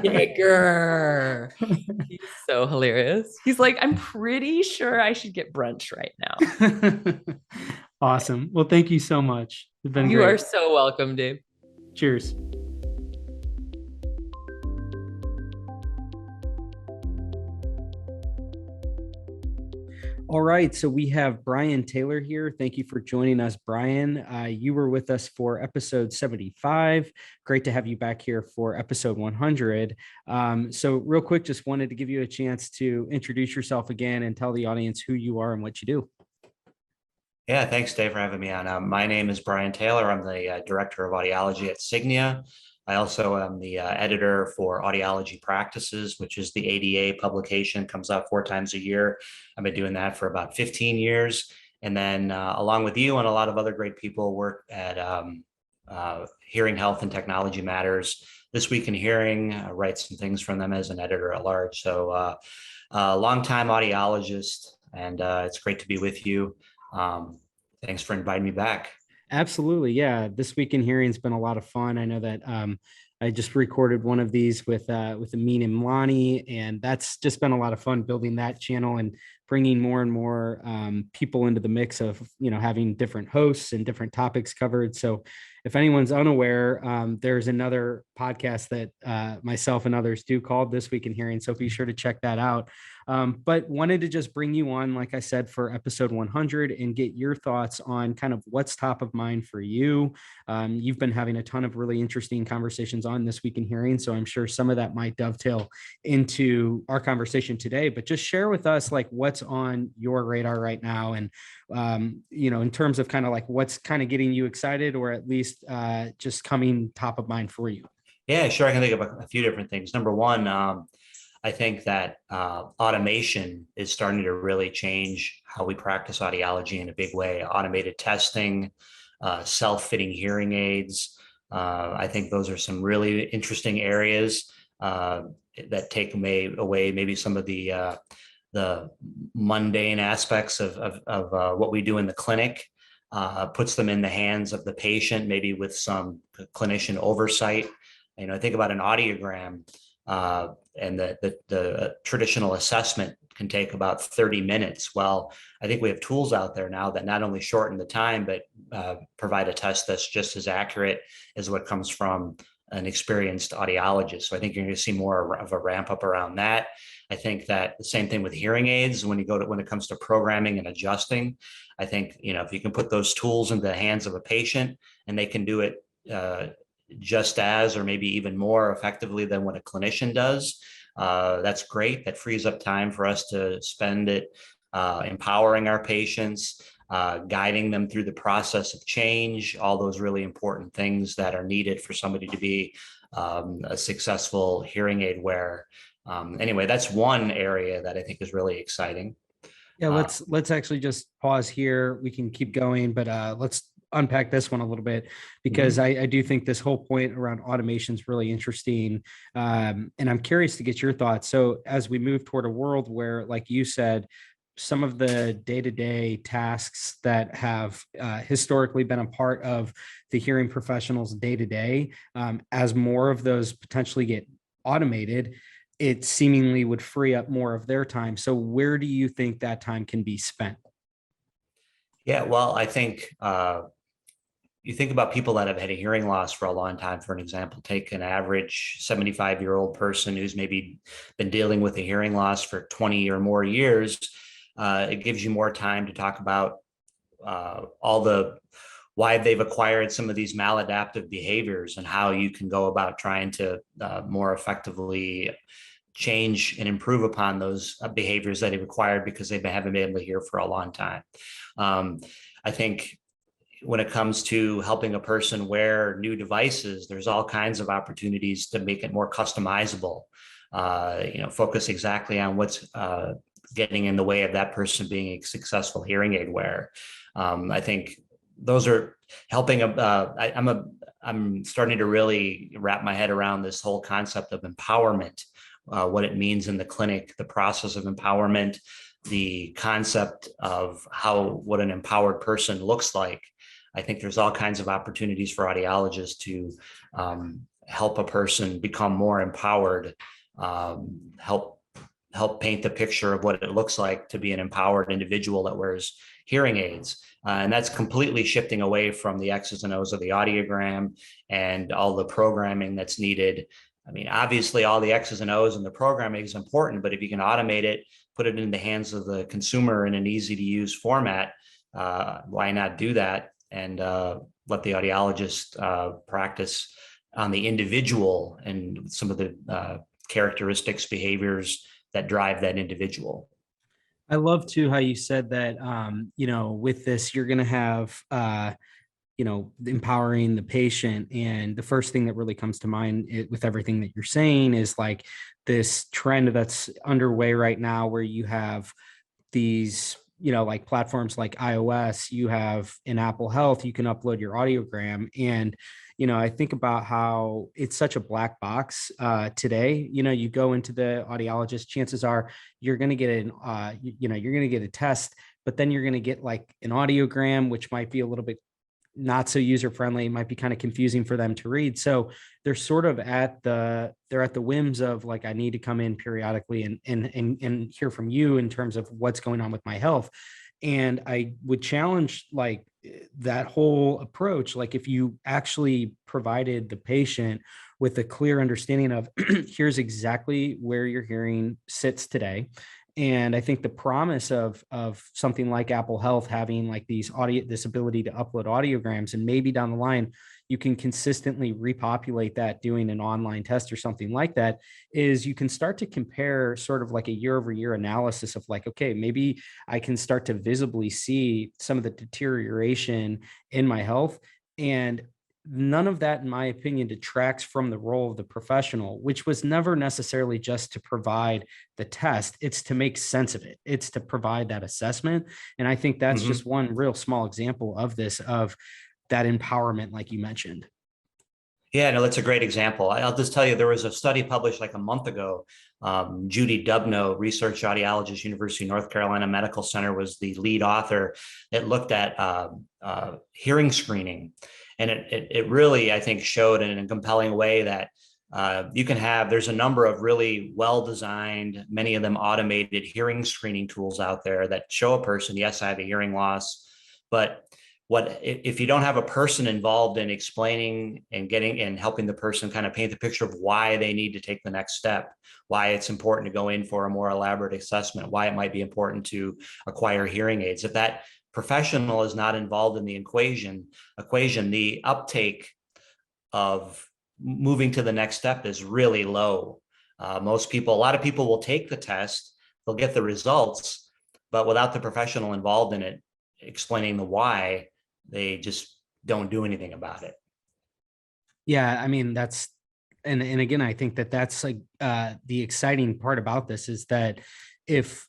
Digger. He's so hilarious. He's like, I'm pretty sure I should get brunch right now. Awesome. Well, thank you so much. It's been You great. are so welcome, Dave. Cheers. All right, so we have Brian Taylor here. Thank you for joining us, Brian. You were with us for episode 75. Great to have you back here for episode 100. So real quick, just wanted to give you a chance to introduce yourself again and tell the audience who you are and what you do. Yeah, thanks, Dave, for having me on. My name is Brian Taylor. I'm the Director of Audiology at Signia. I also am the editor for Audiology Practices, which is the ADA publication, comes out 4 times a year. I've been doing that for about 15 years. And then along with you and a lot of other great people, work at Hearing Health and Technology Matters, This Week in Hearing, write some things from them as an editor at large. So longtime audiologist, and it's great to be with you. Thanks for inviting me back. Absolutely. Yeah. This Week in Hearing has been a lot of fun. I know that I just recorded one of these with Amyn and Amlani, and that's just been a lot of fun building that channel and bringing more and more people into the mix of, having different hosts and different topics covered. So if anyone's unaware, there's another podcast that myself and others do called This Week in Hearing. So be sure to check that out. But wanted to just bring you on, like I said, for episode 100 and get your thoughts on kind of what's top of mind for you. You've been having a ton of really interesting conversations on This Week in Hearing, so I'm sure some of that might dovetail into our conversation today. But just share with us like what's on your radar right now, and in terms of kind of like what's kind of getting you excited, or at least just coming top of mind for you. Yeah, sure. I can think of a few different things. Number one, I think that automation is starting to really change how we practice audiology in a big way. Automated testing, self-fitting hearing aids. I think those are some really interesting areas that take away maybe some of the mundane aspects of what we do in the clinic, puts them in the hands of the patient, maybe with some clinician oversight. I think about an audiogram. And the traditional assessment can take about 30 minutes. Well, I think we have tools out there now that not only shorten the time, but provide a test that's just as accurate as what comes from an experienced audiologist. So I think you're going to see more of a ramp up around that. I think that the same thing with hearing aids, when it comes to programming and adjusting, I think, if you can put those tools in the hands of a patient and they can do it just as, or maybe even more effectively than what a clinician does, that's great. That frees up time for us to spend it empowering our patients, guiding them through the process of change, all those really important things that are needed for somebody to be a successful hearing aid wearer. Anyway, that's one area that I think is really exciting. Yeah, let's actually just pause here. We can keep going, but let's unpack this one a little bit, because I do think this whole point around automation is really interesting. And I'm curious to get your thoughts. So as we move toward a world where, like you said, some of the day-to-day tasks that have historically been a part of the hearing professionals day-to-day, as more of those potentially get automated, it seemingly would free up more of their time. So where do you think that time can be spent? Yeah, well, I think you think about people that have had a hearing loss for a long time. For an example, take an average 75-year-old person who's maybe been dealing with a hearing loss for 20 or more years. It gives you more time to talk about why they've acquired some of these maladaptive behaviors and how you can go about trying to more effectively change and improve upon those behaviors that they've acquired because they haven't been able to hear for a long time. I think when it comes to helping a person wear new devices, there's all kinds of opportunities to make it more customizable, focus exactly on what's getting in the way of that person being a successful hearing aid wearer. I think those are helping. I'm starting to really wrap my head around this whole concept of empowerment, what it means in the clinic, the process of empowerment, the concept of what an empowered person looks like. I think there's all kinds of opportunities for audiologists to help a person become more empowered, help paint the picture of what it looks like to be an empowered individual that wears hearing aids. And that's completely shifting away from the X's and O's of the audiogram and all the programming that's needed. I mean, obviously all the X's and O's and the programming is important, but if you can automate it, put it in the hands of the consumer in an easy to use format, why not do that? And let the audiologist practice on the individual and some of the characteristics, behaviors that drive that individual. I love too how you said that, with this, you're going to have empowering the patient. And the first thing that really comes to mind with everything that you're saying is like this trend that's underway right now, where you have these, like platforms like iOS, you have in Apple Health, you can upload your audiogram. And, I think about how it's such a black box today. You go into the audiologist, chances are you're going to get you're going to get a test, but then you're going to get like an audiogram, which might be a little bit not so user friendly, might be kind of confusing for them to read. So they're sort of at the whims of like, I need to come in periodically and hear from you in terms of what's going on with my health. And I would challenge like that whole approach. Like if you actually provided the patient with a clear understanding of here's exactly where your hearing sits today. And I think the promise of something like Apple Health having like this ability to upload audiograms, and maybe down the line, you can consistently repopulate that doing an online test or something like that, is you can start to compare sort of like a year over year analysis of like, okay, maybe I can start to visibly see some of the deterioration in my health. And none of that, in my opinion, detracts from the role of the professional, which was never necessarily just to provide the test. It's to make sense of it. It's to provide that assessment. And I think that's just one real small example of this, of that empowerment, like you mentioned. Yeah, no, that's a great example. I'll just tell you, there was a study published like a month ago. Judy Dubno, research audiologist, University of North Carolina Medical Center, was the lead author. It looked at hearing screening. And it really, I think, showed in a compelling way that there's a number of really well-designed, many of them automated hearing screening tools out there that show a person, yes, I have a hearing loss, but if you don't have a person involved in explaining and helping the person kind of paint the picture of why they need to take the next step, why it's important to go in for a more elaborate assessment, why it might be important to acquire hearing aids, if that professional is not involved in the equation, the uptake of moving to the next step is really low. A lot of people will take the test, they'll get the results, but without the professional involved in it, explaining the why, they just don't do anything about it. Yeah, I mean, and again, I think that's like the exciting part about this is that if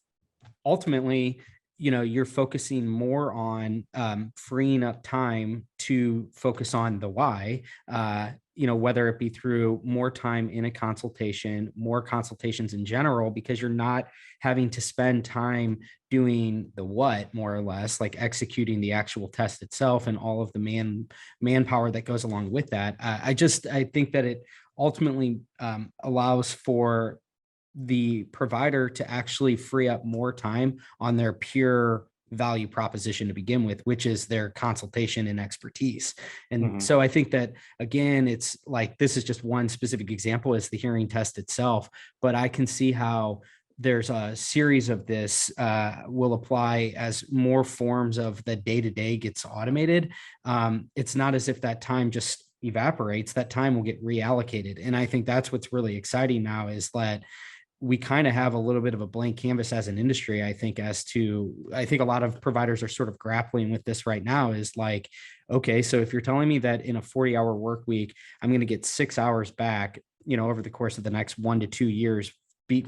ultimately, you're focusing more on freeing up time to focus on the why, whether it be through more time in a consultation, more consultations in general, because you're not having to spend time doing the what, more or less, like executing the actual test itself and all of the manpower that goes along with that. I think that it ultimately allows for the provider to actually free up more time on their pure value proposition to begin with, which is their consultation and expertise. And so I think that, again, it's like, this is just one specific example, is the hearing test itself, but I can see how there's a series of this will apply as more forms of the day-to-day gets automated. It's not as if that time just evaporates, that time will get reallocated. And I think that's what's really exciting now, is that we kind of have a little bit of a blank canvas as an industry. I think a lot of providers are sort of grappling with this right now, is like, okay, so if you're telling me that in a 40-hour work week, I'm going to get 6 hours back, over the course of the next 1 to 2 years,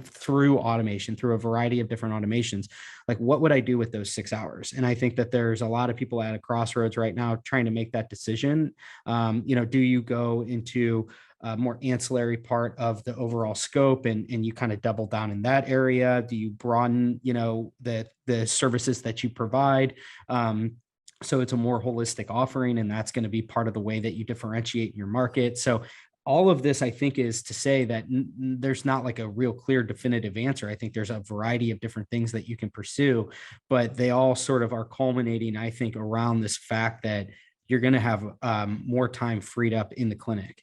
through automation, through a variety of different automations, like what would I do with those 6 hours? And I think that there's a lot of people at a crossroads right now trying to make that decision. Do you go into a more ancillary part of the overall scope and you kind of double down in that area? Do you broaden, the services that you provide? So it's a more holistic offering, and that's going to be part of the way that you differentiate your market. So all of this, I think, is to say that there's not like a real clear definitive answer. I think there's a variety of different things that you can pursue, but they all sort of are culminating, I think, around this fact that you're going to have more time freed up in the clinic.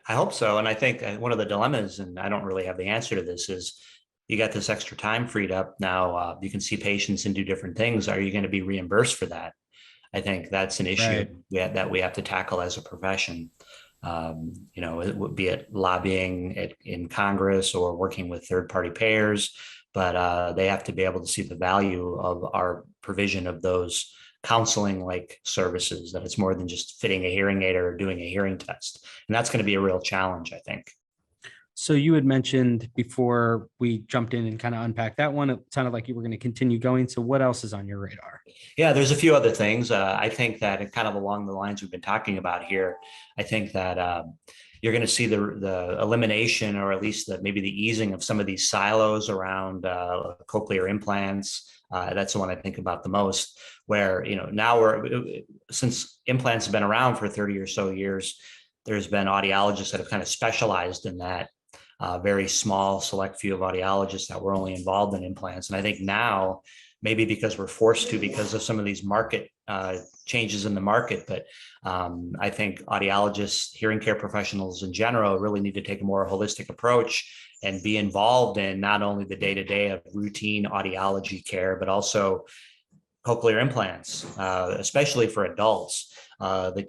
I hope so. And I think one of the dilemmas, and I don't really have the answer to this, is you got this extra time freed up. Now you can see patients and do different things. Are you going to be reimbursed for that? I think that's an issue that we have to tackle as a profession. It would be it lobbying in Congress or working with third-party payers, but they have to be able to see the value of our provision of those counseling like services, that it's more than just fitting a hearing aid or doing a hearing test. And that's going to be a real challenge, I think. So you had mentioned before we jumped in and kind of unpacked that one, it sounded like you were going to continue going. So what else is on your radar? Yeah, there's a few other things. I think that kind of along the lines we've been talking about here, I think that you're going to see the elimination, or at least maybe the easing of some of these silos around cochlear implants. That's the one I think about the most, where, now since implants have been around for 30 or so years, there's been audiologists that have kind of specialized in that. Very small, select few of audiologists that were only involved in implants. And I think now, maybe because we're forced to, because of some of these market changes in the market, but I think audiologists, hearing care professionals in general, really need to take a more holistic approach and be involved in not only the day-to-day of routine audiology care, but also cochlear implants, especially for adults. The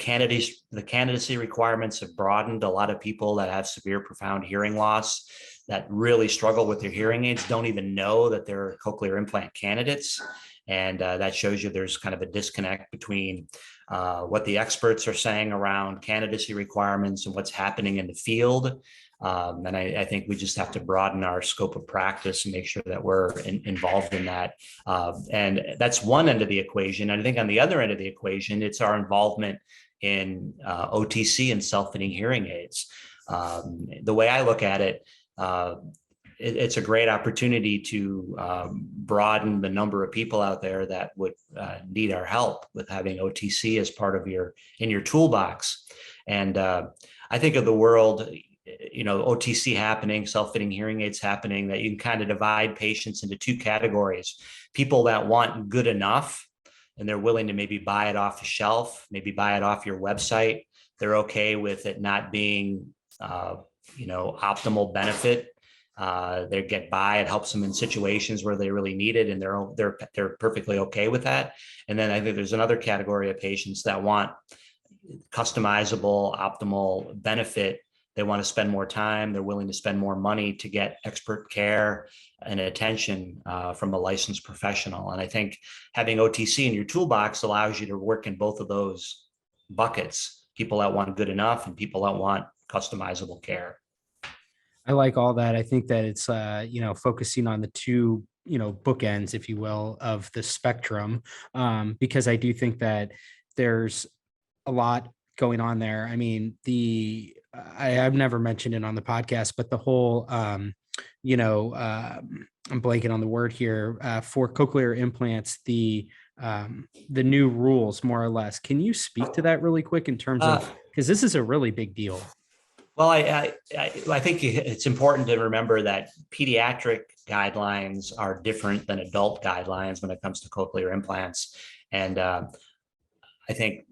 candidacy requirements have broadened. A lot of people that have severe, profound hearing loss that really struggle with their hearing aids don't even know that they're cochlear implant candidates. And that shows you there's kind of a disconnect between what the experts are saying around candidacy requirements and what's happening in the field. And I think we just have to broaden our scope of practice and make sure that we're involved in that. And that's one end of the equation. And I think on the other end of the equation, it's our involvement in OTC and self-fitting hearing aids. The way I look at it, it's a great opportunity to broaden the number of people out there that would need our help with having OTC as part of in your toolbox. And I think of the world, OTC happening, self-fitting hearing aids happening, that you can kind of divide patients into two categories: people that want good enough and they're willing to maybe buy it off the shelf, maybe buy it off your website. They're okay with it not being, optimal benefit. They get by, it helps them in situations where they really need it, and they're perfectly okay with that. And then I think there's another category of patients that want customizable, optimal benefit. They want to spend more time. They're willing to spend more money to get expert care and attention from a licensed professional. And I think having OTC in your toolbox allows you to work in both of those buckets: people that want good enough and people that want customizable care. I like all that. I think that it's, focusing on the two, bookends, if you will, of the spectrum, because I do think that there's a lot going on there. I mean, I've never mentioned it on the podcast, but the whole, I'm blanking on the word here, for cochlear implants, the new rules, more or less. Can you speak to that really quick in terms of, because this is a really big deal? Well, I think it's important to remember that pediatric guidelines are different than adult guidelines when it comes to cochlear implants. And I think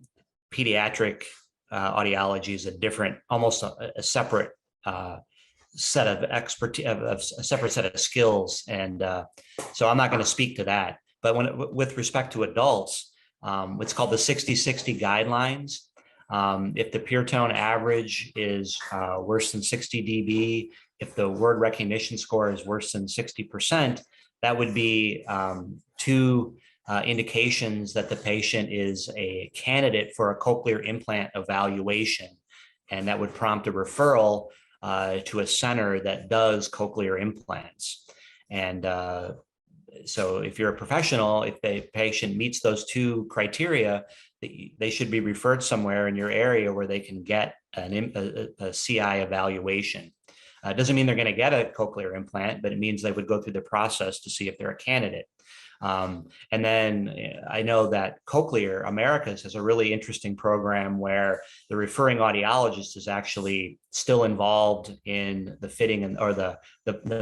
pediatric audiology is almost a separate set of expertise, a separate set of skills. And so I'm not going to speak to that. But with respect to adults, it's called the 60-60 guidelines. If the pure tone average is worse than 60 dB, if the word recognition score is worse than 60%, that would be two indications that the patient is a candidate for a cochlear implant evaluation. And that would prompt a referral to a center that does cochlear implants. And so if you're a professional, if the patient meets those two criteria, they should be referred somewhere in your area where they can get a CI evaluation. It doesn't mean they're going to get a cochlear implant, but it means they would go through the process to see if they're a candidate. And then I know that Cochlear Americas has a really interesting program where the referring audiologist is actually still involved in the fitting or the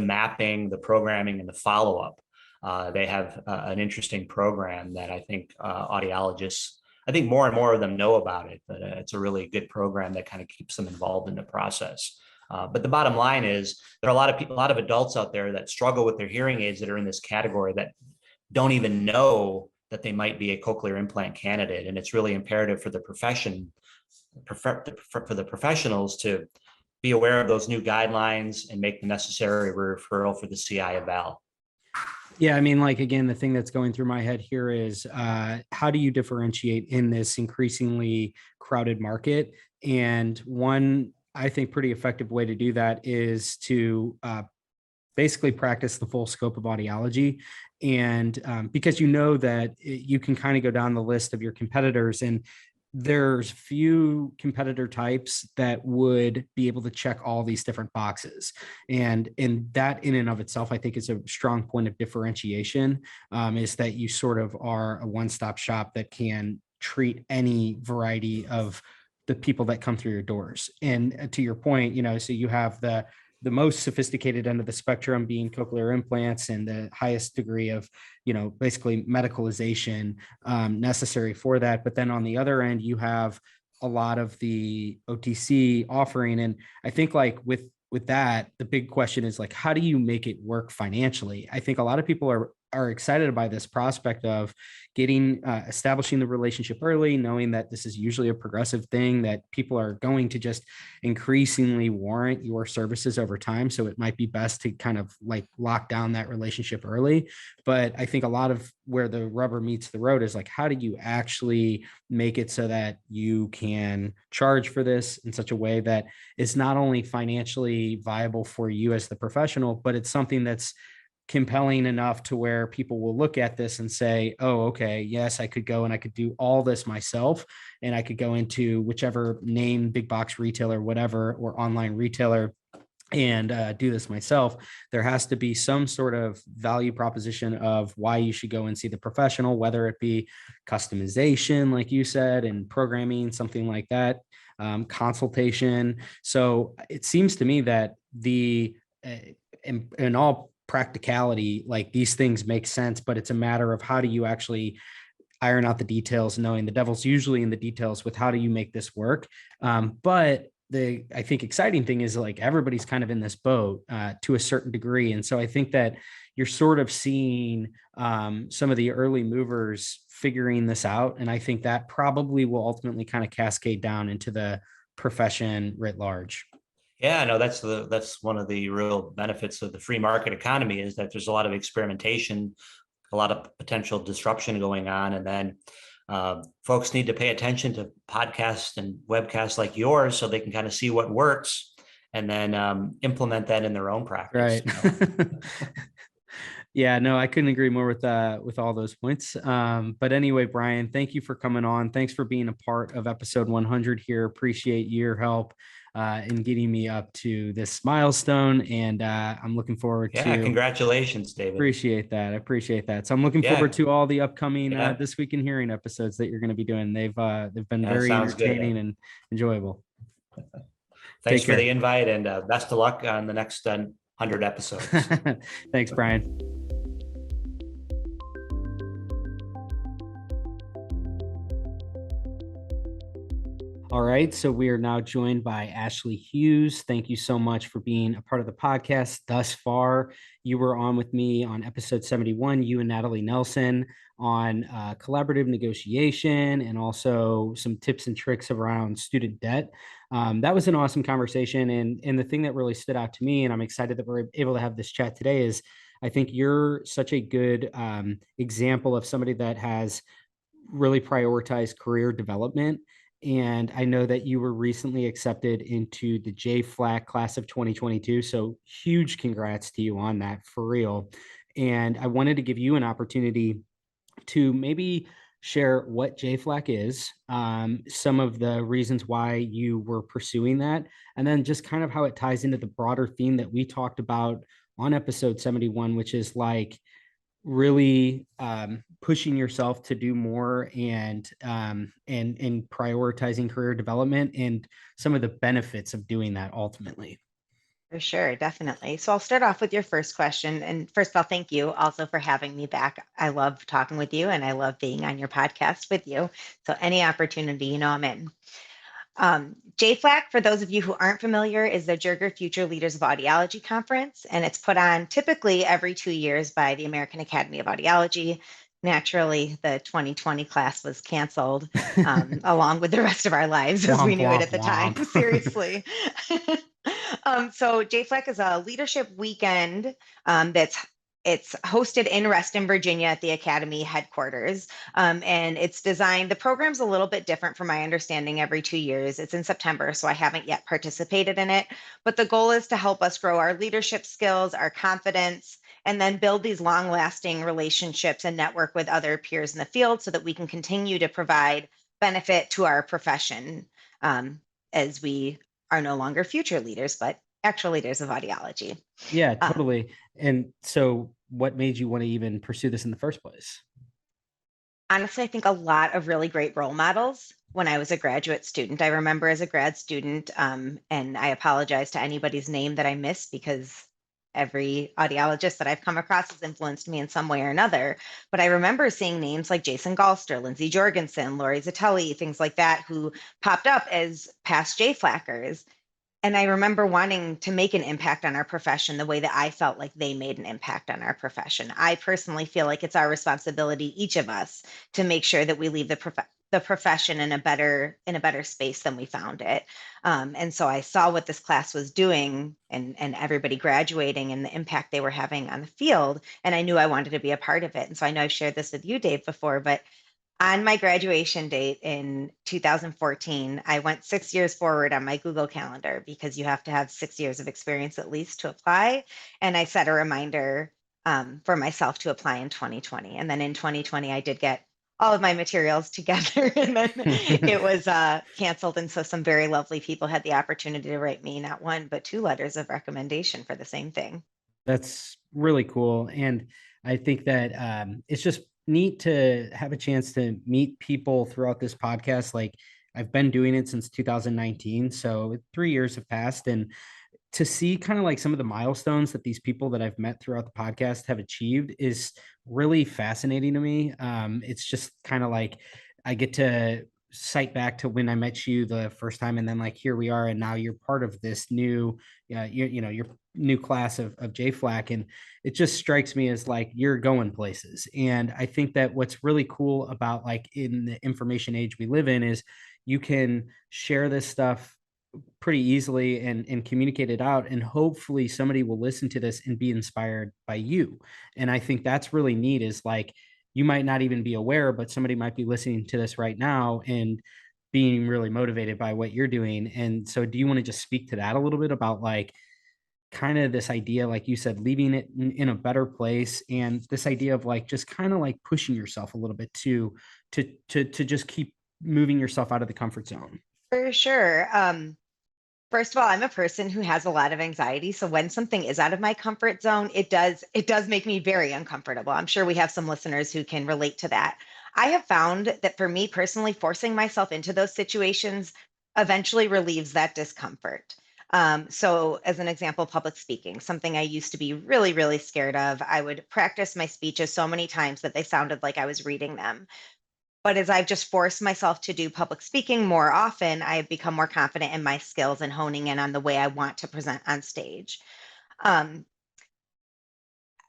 mapping, the programming, and the follow-up. They have an interesting program that I think audiologists, I think more and more of them know about it, but it's a really good program that kind of keeps them involved in the process. But the bottom line is there are a lot of people, a lot of adults out there that struggle with their hearing aids that are in this category that don't even know that they might be a cochlear implant candidate. And it's really imperative for the profession, for the professionals to be aware of those new guidelines and make the necessary referral for the CI eval. Yeah, I mean, like, again, the thing that's going through my head here is how do you differentiate in this increasingly crowded market? And one, I think, pretty effective way to do that is to basically practice the full scope of audiology. And because you know that you can kind of go down the list of your competitors, and there's few competitor types that would be able to check all these different boxes. And that in and of itself, I think, is a strong point of differentiation, is that you sort of are a one-stop shop that can treat any variety of the people that come through your doors. And to your point, so you have the most sophisticated end of the spectrum being cochlear implants, and the highest degree of, basically medicalization necessary for that. But then on the other end, you have a lot of the OTC offering. And I think, like, with that, the big question is, like, how do you make it work financially? I think a lot of people are excited by this prospect of getting establishing the relationship early, knowing that this is usually a progressive thing, that people are going to just increasingly warrant your services over time. So it might be best to kind of like lock down that relationship early. But I think a lot of where the rubber meets the road is, like, how do you actually make it so that you can charge for this in such a way that is not only financially viable for you as the professional, but it's something that's compelling enough to where people will look at this and say, oh, okay, yes, I could go and I could do all this myself. And I could go into whichever name, big box retailer, whatever, or online retailer, and do this myself. There has to be some sort of value proposition of why you should go and see the professional, whether it be customization, like you said, and programming, something like that, consultation. So it seems to me that in all practicality, like, these things make sense, but it's a matter of how do you actually iron out the details, knowing the devil's usually in the details with how do you make this work. But I think exciting thing is, like, everybody's kind of in this boat to a certain degree. And so I think that you're sort of seeing some of the early movers figuring this out. And I think that probably will ultimately kind of cascade down into the profession writ large. Yeah, no, that's one of the real benefits of the free market economy, is that there's a lot of experimentation, a lot of potential disruption going on. And then folks need to pay attention to podcasts and webcasts like yours so they can kind of see what works and then implement that in their own practice. Right. Yeah, no, I couldn't agree more with all those points. But anyway, Brian, thank you for coming on. Thanks for being a part of episode 100 here. Appreciate your help in getting me up to this milestone. And I'm looking forward to. Yeah, congratulations, David. Appreciate that. I appreciate that. So I'm looking forward to all the upcoming This Week in Hearing episodes that you're going to be doing. They've been very entertaining and enjoyable. Thanks for the invite, and best of luck on the next 100 episodes. Thanks, Brian. All right, so we are now joined by Ashley Hughes. Thank you so much for being a part of the podcast thus far. You were on with me on episode 71, you and Natalie Nelson, on collaborative negotiation and also some tips and tricks around student debt. That was an awesome conversation. And the thing that really stood out to me, and I'm excited that we're able to have this chat today, is I think you're such a good example of somebody that has really prioritized career development. And I know that you were recently accepted into the JFLAC class of 2022. So huge congrats to you on that, for real. And I wanted to give you an opportunity to maybe share what JFLAC is, some of the reasons why you were pursuing that, and then just kind of how it ties into the broader theme that we talked about on episode 71, which is like really pushing yourself to do more and prioritizing career development and some of the benefits of doing that ultimately. For sure, definitely. So I'll start off with your first question. And first of all, thank you also for having me back. I love talking with you and I love being on your podcast with you. So any opportunity, I'm in. JFLAC, for those of you who aren't familiar, is the Jurger Future Leaders of Audiology Conference, and it's put on typically every 2 years by the American Academy of Audiology. Naturally, the 2020 class was canceled along with the rest of our lives as we knew it at the time. Seriously. So JFLAC is a leadership weekend that's It's hosted in Reston, Virginia at the Academy headquarters. And it's designed, the program's a little bit different from my understanding every 2 years. It's in September, so I haven't yet participated in it. But the goal is to help us grow our leadership skills, our confidence, and then build these long-lasting relationships and network with other peers in the field so that we can continue to provide benefit to our profession as we are no longer future leaders, but actual leaders of audiology. Yeah, totally. And so what made you want to even pursue this in the first place? Honestly, I think a lot of really great role models when I was a graduate student. I remember as a grad student, and I apologize to anybody's name that I missed because every audiologist that I've come across has influenced me in some way or another. But I remember seeing names like Jason Galster, Lindsay Jorgensen, Lori Zitelli, things like that, who popped up as past J-flackers. And I remember wanting to make an impact on our profession the way that I felt like they made an impact on our profession. I personally feel like it's our responsibility, each of us, to make sure that we leave the profession in a better space than we found it. And so I saw what this class was doing and everybody graduating and the impact they were having on the field. And I knew I wanted to be a part of it. And so I know I've shared this with you, Dave, before, but on my graduation date in 2014, I went 6 years forward on my Google Calendar because you have to have 6 years of experience at least to apply. And I set a reminder for myself to apply in 2020. And then in 2020, I did get all of my materials together and then it was canceled. And so some very lovely people had the opportunity to write me not one, but 2 letters of recommendation for the same thing. That's really cool. And I think that it's just neat to have a chance to meet people throughout this podcast. Like I've been doing it since 2019. So 3 years have passed, and to see kind of like some of the milestones that these people that I've met throughout the podcast have achieved is really fascinating to me. It's just kind of like I get to cite back to when I met you the first time, and then like here we are, and now you're part of this new, your new class of JFLAC, and it just strikes me as like you're going places. And I think that what's really cool about like in the information age we live in is you can share this stuff pretty easily and communicate it out, and hopefully somebody will listen to this and be inspired by you. And I think that's really neat, is like you might not even be aware, but somebody might be listening to this right now and being really motivated by what you're doing. And so do you want to just speak to that a little bit about like kind of this idea, like you said, leaving it in a better place, and this idea of like just kind of like pushing yourself a little bit to just keep moving yourself out of the comfort zone? For sure. First of all, I'm a person who has a lot of anxiety. So when something is out of my comfort zone, it does make me very uncomfortable. I'm sure we have some listeners who can relate to that. I have found that for me personally, forcing myself into those situations eventually relieves that discomfort. So as an example, public speaking, something I used to be really, really scared of. I would practice my speeches so many times that they sounded like I was reading them. But as I've just forced myself to do public speaking more often, I've become more confident in my skills and honing in on the way I want to present on stage.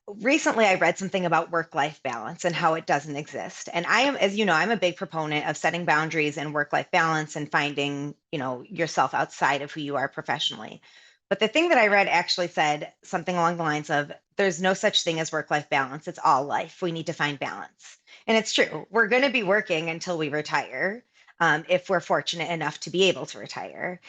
Recently, I read something about work-life balance and how it doesn't exist. And I am, as you know, I'm a big proponent of setting boundaries and work-life balance and finding, yourself outside of who you are professionally. But the thing that I read actually said something along the lines of, there's no such thing as work-life balance. It's all life. We need to find balance. And it's true. We're going to be working until we retire, if we're fortunate enough to be able to retire.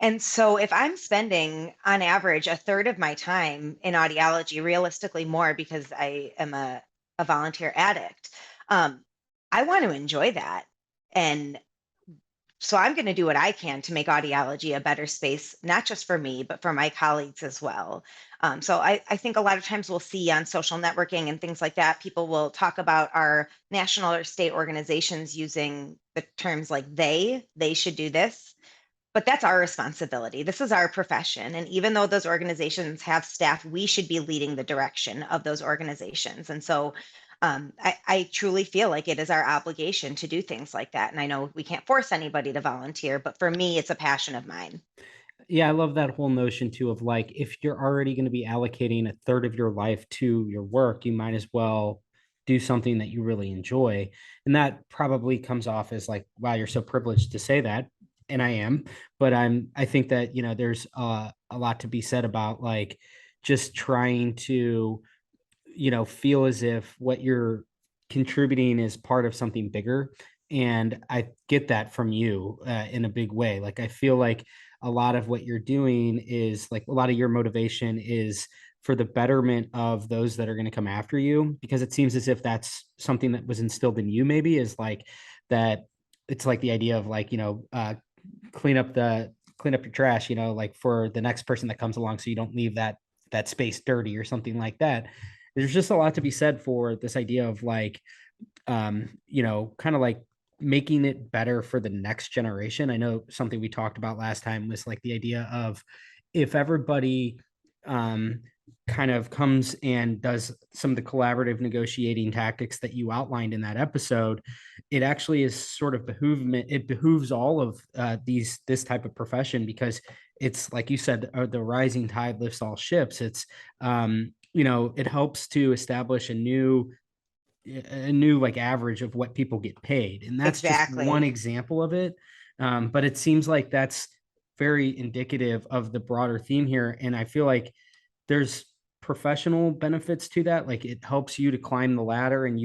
And so if I'm spending on average a third of my time in audiology, realistically more because I am a volunteer addict, I want to enjoy that. And so I'm going to do what I can to make audiology a better space, not just for me, but for my colleagues as well. So I think a lot of times we'll see on social networking and things like that, people will talk about our national or state organizations using the terms like they should do this. But that's our responsibility. This is our profession. And even though those organizations have staff, we should be leading the direction of those organizations. And so I truly feel like it is our obligation to do things like that. And I know we can't force anybody to volunteer, but for me, it's a passion of mine. Yeah, I love that whole notion too of like, if you're already going to be allocating a third of your life to your work, you might as well do something that you really enjoy. And that probably comes off as like, wow, you're so privileged to say that. And I am, but I think that, there's a lot to be said about like just trying to feel as if what you're contributing is part of something bigger. And I get that from you in a big way. Like, I feel like a lot of what you're doing is like a lot of your motivation is for the betterment of those that are going to come after you, because it seems as if that's something that was instilled in you, maybe, is like that. It's like the idea of like, clean up your trash, like for the next person that comes along, so you don't leave that space dirty or something like that. There's just a lot to be said for this idea of like, kind of like making it better for the next generation. I know something we talked about last time was like the idea of if everybody kind of comes and does some of the collaborative negotiating tactics that you outlined in that episode, it actually is sort of it behooves all of this type of profession, because it's like you said, the rising tide lifts all ships. It's it helps to establish a new like average of what people get paid, and that's just one Exactly. example of it. But it seems like that's very indicative of the broader theme here, and I feel like there's professional benefits to that. Like, it helps you to climb the ladder, and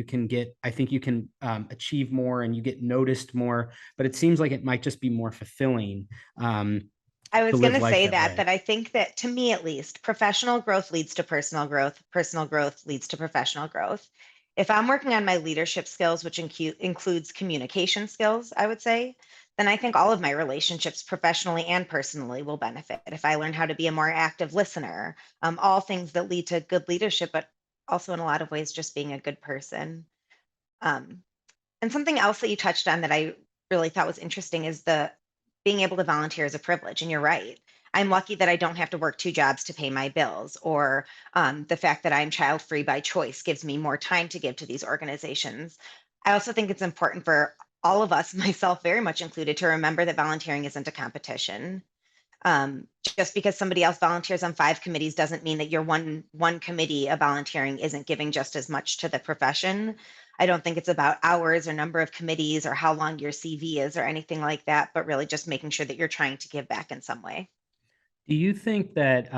I think you can achieve more and you get noticed more, but it seems like it might just be more fulfilling I to was going live to life say that that, way. that I think that, to me at least, professional growth leads to personal growth leads to professional growth. If I'm working on my leadership skills, which includes communication skills, I would say, then I think all of my relationships professionally and personally will benefit. If I learn how to be a more active listener, all things that lead to good leadership, but also in a lot of ways, just being a good person. Um, and something else that you touched on that I really thought was interesting is the being able to volunteer is a privilege. And you're right. I'm lucky that I don't have to work two jobs to pay my bills, or the fact that I'm child free by choice gives me more time to give to these organizations. I also think it's important for all of us, myself very much included, to remember that volunteering isn't a competition. Just because somebody else volunteers on 5 committees doesn't mean that your one committee of volunteering isn't giving just as much to the profession. I don't think it's about hours or number of committees or how long your CV is or anything like that, but really just making sure that you're trying to give back in some way. Do you think that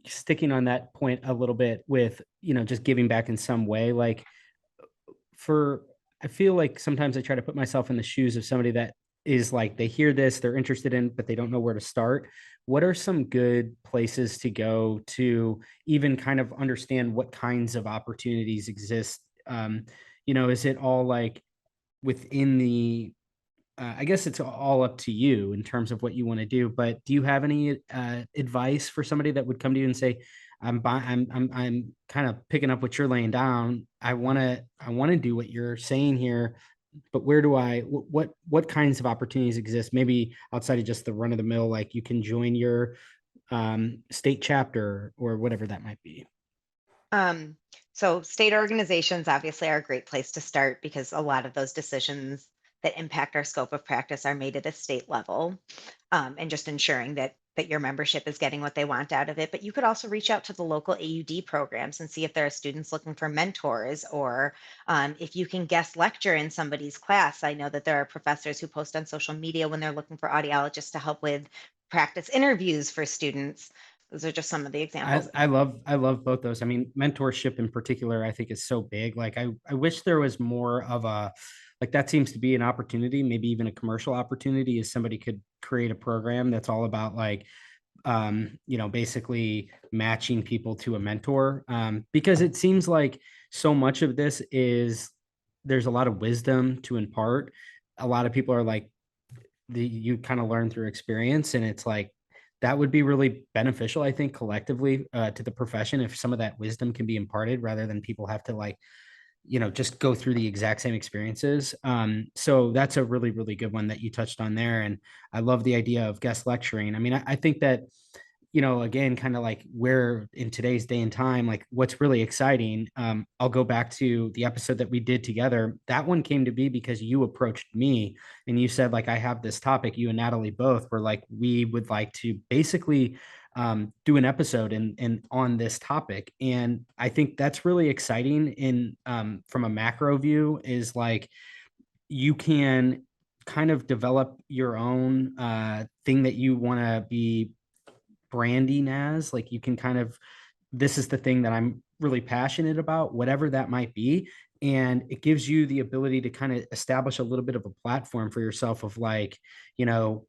sticking on that point a little bit with, just giving back in some way, like I feel like sometimes I try to put myself in the shoes of somebody that is like, they hear this, they're interested in, but they don't know where to start. What are some good places to go to even kind of understand what kinds of opportunities exist? Is it all like within I guess it's all up to you in terms of what you want to do, but do you have any advice for somebody that would come to you and say, I'm kind of picking up what you're laying down. I want to do what you're saying here, but where do what kinds of opportunities exist? Maybe outside of just the run of the mill, like you can join your state chapter or whatever that might be. Um, so state organizations obviously are a great place to start because a lot of those decisions that impact our scope of practice are made at a state level, and just ensuring that your membership is getting what they want out of it. But you could also reach out to the local AUD programs and see if there are students looking for mentors, or if you can guest lecture in somebody's class. I know that there are professors who post on social media when they're looking for audiologists to help with practice interviews for students. Those are just some of the examples. I love both those. I mean, mentorship in particular, I think is so big. Like, I wish there was more of a, like, that seems to be an opportunity, maybe even a commercial opportunity, is somebody could create a program that's all about like, basically matching people to a mentor. Because it seems like so much of this is, there's a lot of wisdom to impart. A lot of people are like, you kind of learn through experience, and it's like, that would be really beneficial, I think, collectively to the profession, if some of that wisdom can be imparted rather than people have to like, just go through the exact same experiences. So that's a really, really good one that you touched on there. And I love the idea of guest lecturing. I mean, I think that, again, kind of like where in today's day and time, like what's really exciting, I'll go back to the episode that we did together. That one came to be because you approached me and you said, like, I have this topic, you and Natalie both were like, we would like to basically do an episode and on this topic. And I think that's really exciting in from a macro view, is like, you can kind of develop your own thing that you want to be branding as, like, you can kind of, this is the thing that I'm really passionate about, whatever that might be. And it gives you the ability to kind of establish a little bit of a platform for yourself of like, I'm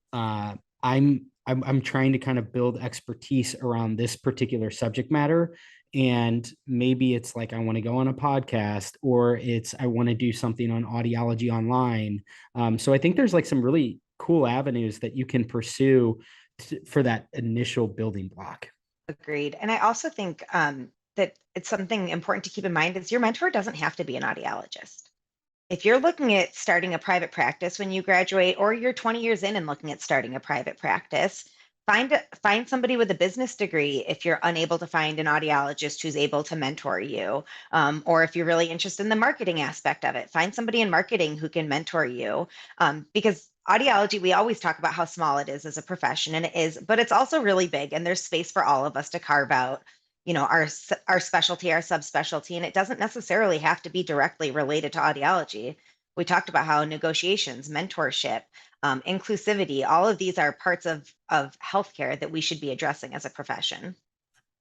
trying to kind of build expertise around this particular subject matter. And maybe it's like I want to go on a podcast, or it's I want to do something on audiology online. So I think there's like some really cool avenues that you can pursue for that initial building block. Agreed. And I also think that it's something important to keep in mind is your mentor doesn't have to be an audiologist. If you're looking at starting a private practice when you graduate, or you're 20 years in and looking at starting a private practice, find somebody with a business degree if you're unable to find an audiologist who's able to mentor you. Or if you're really interested in the marketing aspect of it, find somebody in marketing who can mentor you. Because audiology, we always talk about how small it is as a profession, and it is, but it's also really big, and there's space for all of us to carve out our specialty, our subspecialty, and it doesn't necessarily have to be directly related to audiology. We talked about how negotiations, mentorship, inclusivity, all of these are parts of healthcare that we should be addressing as a profession.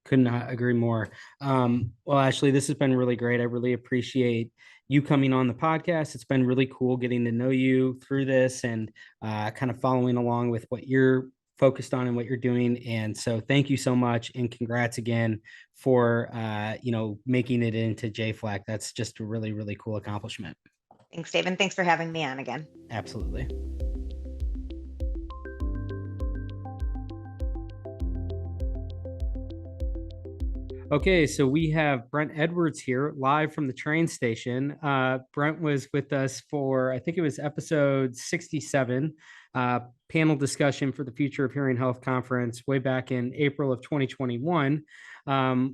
Could not agree more. Well, Ashley, this has been really great. I really appreciate you coming on the podcast. It's been really cool getting to know you through this and kind of following along with what you're focused on and what you're doing. And so thank you so much. And congrats again for, making it into JFLAC. That's just a really, really cool accomplishment. Thanks, Dave. And thanks for having me on again. Absolutely. Okay, so we have Brent Edwards here live from the train station. Brent was with us for, I think it was episode 67, panel discussion for the Future of Hearing Health Conference way back in April of 2021,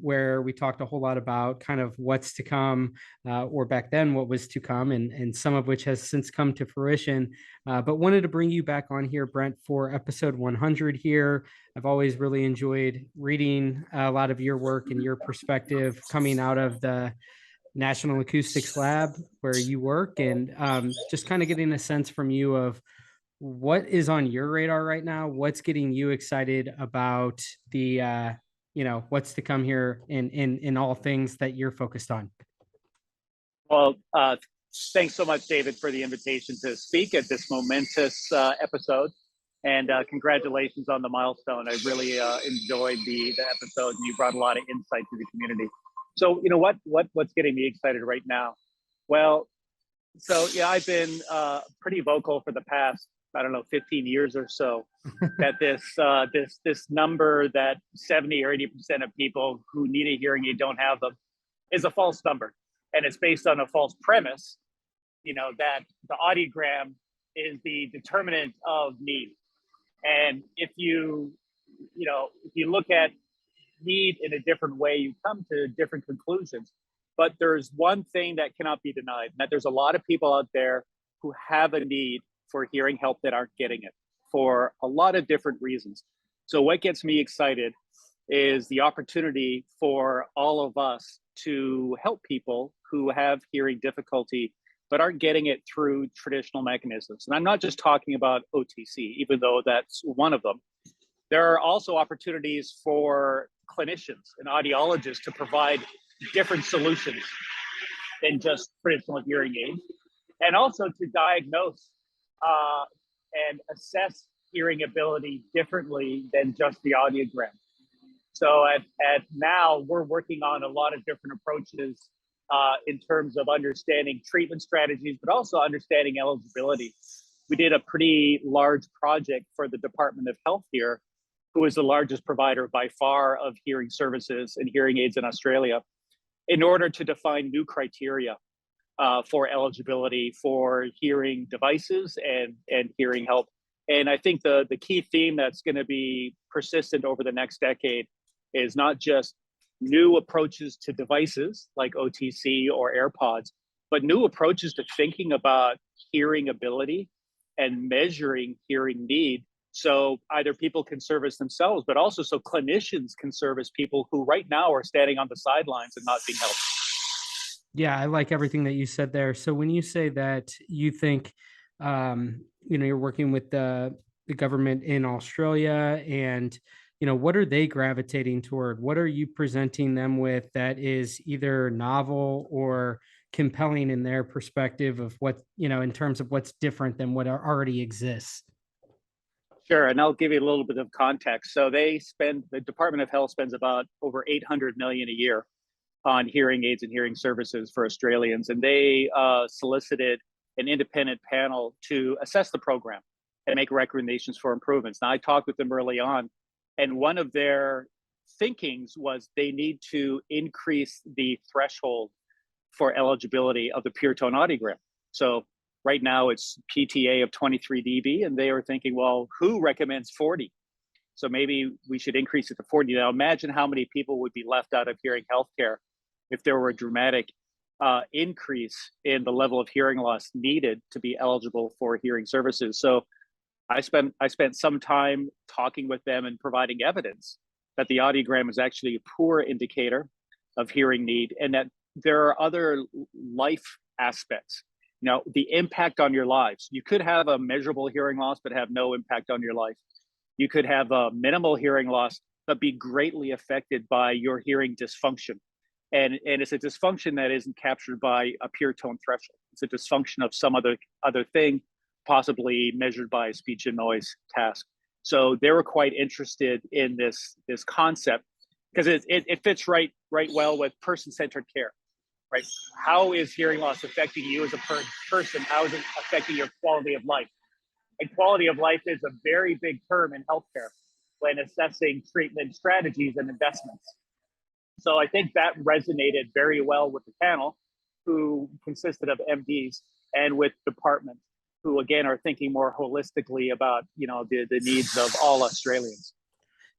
where we talked a whole lot about kind of what's to come, or back then what was to come, and some of which has since come to fruition. But wanted to bring you back on here, Brent, for episode 100 here. I've always really enjoyed reading a lot of your work and your perspective coming out of the National Acoustics Lab where you work, and just kind of getting a sense from you of what is on your radar right now, what's getting you excited about the, what's to come here in all things that you're focused on. Well, thanks so much, David, for the invitation to speak at this momentous episode. And congratulations on the milestone. I really enjoyed the episode, and you brought a lot of insight to the community. So, what's getting me excited right now? Well, so yeah, I've been pretty vocal for the past, 15 years or so, that this number that 70 or 80% of people who need a hearing aid don't have them is a false number, and it's based on a false premise. That the audiogram is the determinant of need. And if you look at need in a different way, you come to different conclusions. But there's one thing that cannot be denied, and that there's a lot of people out there who have a need for hearing help that aren't getting it for a lot of different reasons. So what gets me excited is the opportunity for all of us to help people who have hearing difficulty but aren't getting it through traditional mechanisms. And I'm not just talking about OTC, even though that's one of them. There are also opportunities for clinicians and audiologists to provide different solutions than just traditional hearing aids, and also to diagnose and assess hearing ability differently than just the audiogram. So at now, we're working on a lot of different approaches in terms of understanding treatment strategies, but also understanding eligibility. We did a pretty large project for the Department of Health here, who is the largest provider by far of hearing services and hearing aids in Australia, in order to define new criteria for eligibility for hearing devices and hearing help. And I think the key theme that's going to be persistent over the next decade is not just new approaches to devices like OTC or AirPods, but new approaches to thinking about hearing ability and measuring hearing need. So either people can service themselves, but also so clinicians can service people who right now are standing on the sidelines and not being helped. Yeah, I like everything that you said there. So when you say that you think, you're working with the government in Australia and what are they gravitating toward? What are you presenting them with that is either novel or compelling in their perspective of what, in terms of what's different than what already exists? Sure, and I'll give you a little bit of context. So the Department of Health spends about over 800 million a year on hearing aids and hearing services for Australians, and they solicited an independent panel to assess the program and make recommendations for improvements. Now, I talked with them early on, and one of their thinkings was they need to increase the threshold for eligibility of the pure tone audiogram. So right now it's PTA of 23 dB, and they are thinking, well, who recommends 40? So maybe we should increase it to 40. Now imagine how many people would be left out of hearing healthcare if there were a dramatic increase in the level of hearing loss needed to be eligible for hearing services. So I spent some time talking with them and providing evidence that the audiogram is actually a poor indicator of hearing need, and that there are other life aspects. The impact on your lives. You could have a measurable hearing loss but have no impact on your life. You could have a minimal hearing loss but be greatly affected by your hearing dysfunction. And it's a dysfunction that isn't captured by a pure tone threshold. It's a dysfunction of some other thing, possibly measured by a speech and noise task. So they were quite interested in this concept because it fits right well with person-centered care, right? How is hearing loss affecting you as a person? How is it affecting your quality of life? And quality of life is a very big term in healthcare when assessing treatment strategies and investments. So I think that resonated very well with the panel, who consisted of MDs, and with department, who again are thinking more holistically about the needs of all Australians.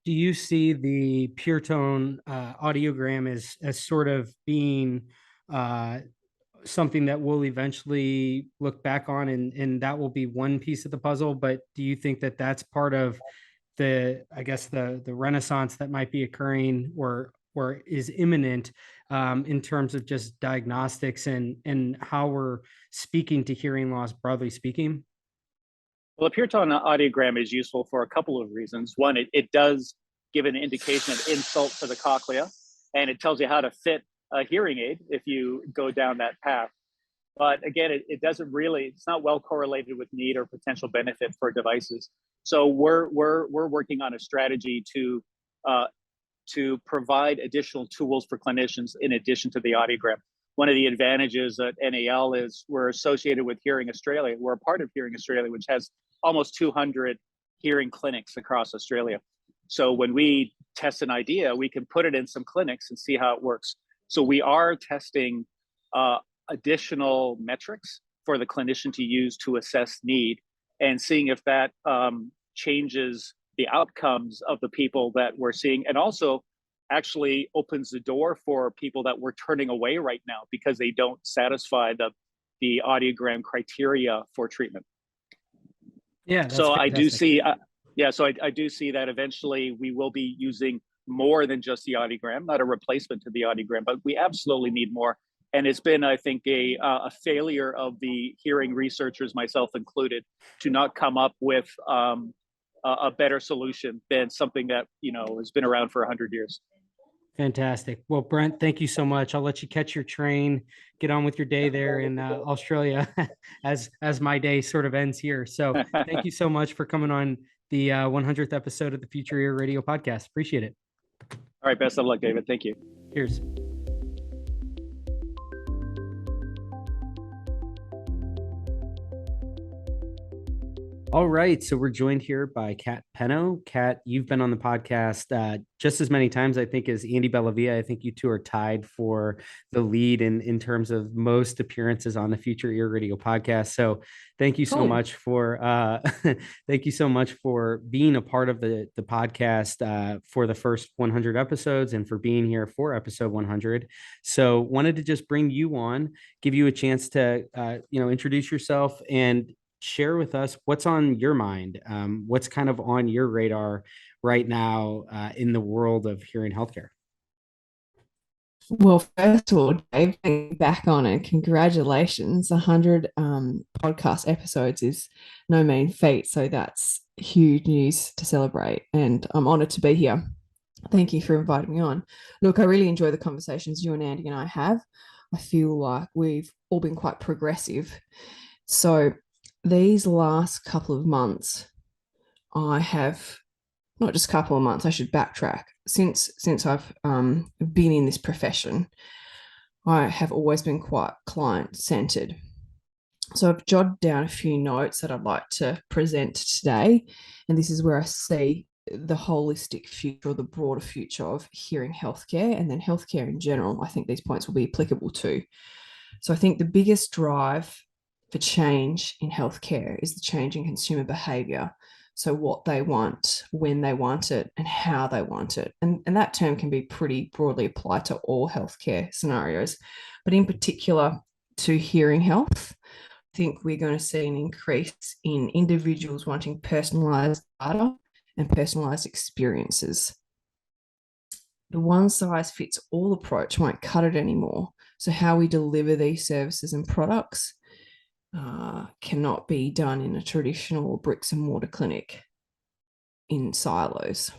Do you see the pure tone audiogram as sort of being something that we'll eventually look back on, and that will be one piece of the puzzle? But do you think that that's part of the renaissance that might be occurring or is imminent in terms of just diagnostics and how we're speaking to hearing loss, broadly speaking? Well, a pure tone audiogram is useful for a couple of reasons. One, it does give an indication of insult to the cochlea, and it tells you how to fit a hearing aid if you go down that path. But again, it's not well correlated with need or potential benefit for devices. So we're working on a strategy to provide additional tools for clinicians in addition to the audiogram. One of the advantages at NAL is we're associated with Hearing Australia. We're a part of Hearing Australia, which has almost 200 hearing clinics across Australia. So when we test an idea, we can put it in some clinics and see how it works. So we are testing additional metrics for the clinician to use to assess need, and seeing if that changes the outcomes of the people that we're seeing, and also actually opens the door for people that we're turning away right now because they don't satisfy the audiogram criteria for treatment. Yeah. So I do see, I do see that eventually we will be using more than just the audiogram, not a replacement to the audiogram, but we absolutely need more. And it's been, I think, a failure of the hearing researchers, myself included, to not come up with a better solution than something that has been around for 100 years. Fantastic. Well, Brent, thank you so much. I'll let you catch your train, get on with your day there in Australia as my day sort of ends here. So thank you so much for coming on the 100th episode of the Future Ear Radio podcast. Appreciate it. All right. Best of luck, David. Thank you. Cheers. All right, so we're joined here by Kat Penno. Kat, you've been on the podcast just as many times, I think, as Andy Bellavia. I think you two are tied for the lead in terms of most appearances on the Future Ear Radio podcast. So thank you so much for thank you so much for being a part of the podcast for the first 100 episodes, and for being here for episode 100. So wanted to just bring you on, give you a chance to introduce yourself and share with us what's on your mind, what's kind of on your radar right now in the world of hearing healthcare. Well, first of all, Dave, getting back on it, congratulations. 100 podcast episodes is no mean feat. So that's huge news to celebrate, and I'm honoured to be here. Thank you for inviting me on. Look, I really enjoy the conversations you and Andy and I have. I feel like we've all been quite progressive. So these last couple of months, I have not just a couple of months, I should backtrack. Since I've been in this profession, I have always been quite client-centered. So I've jotted down a few notes that I'd like to present today, and this is where I see the holistic future or the broader future of hearing healthcare, and then healthcare in general. I think these points will be applicable to. So I think the biggest drive for change in healthcare is the change in consumer behavior. So what they want, when they want it, and how they want it. And that term can be pretty broadly applied to all healthcare scenarios, but in particular to hearing health. I think we're going to see an increase in individuals wanting personalized data and personalized experiences. The one size fits all approach won't cut it anymore. So how we deliver these services and products cannot be done in a traditional bricks and mortar clinic in silos.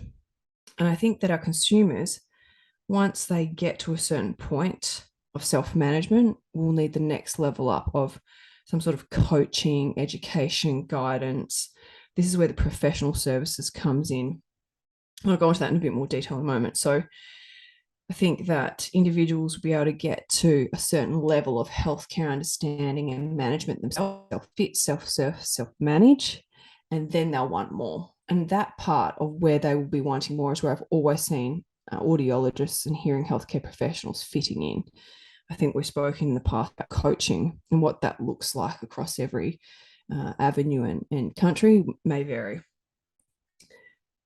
And I think that our consumers, once they get to a certain point of self-management, will need the next level up of some sort of coaching, education, guidance. This is where the professional services comes in. I'll go into that in a bit more detail in a moment. So I think that individuals will be able to get to a certain level of healthcare understanding and management themselves, self-fit, self-serve, self-manage, and then they'll want more. And that part of where they will be wanting more is where I've always seen audiologists and hearing healthcare professionals fitting in. I think we've spoken in the past about coaching, and what that looks like across every avenue and country may vary.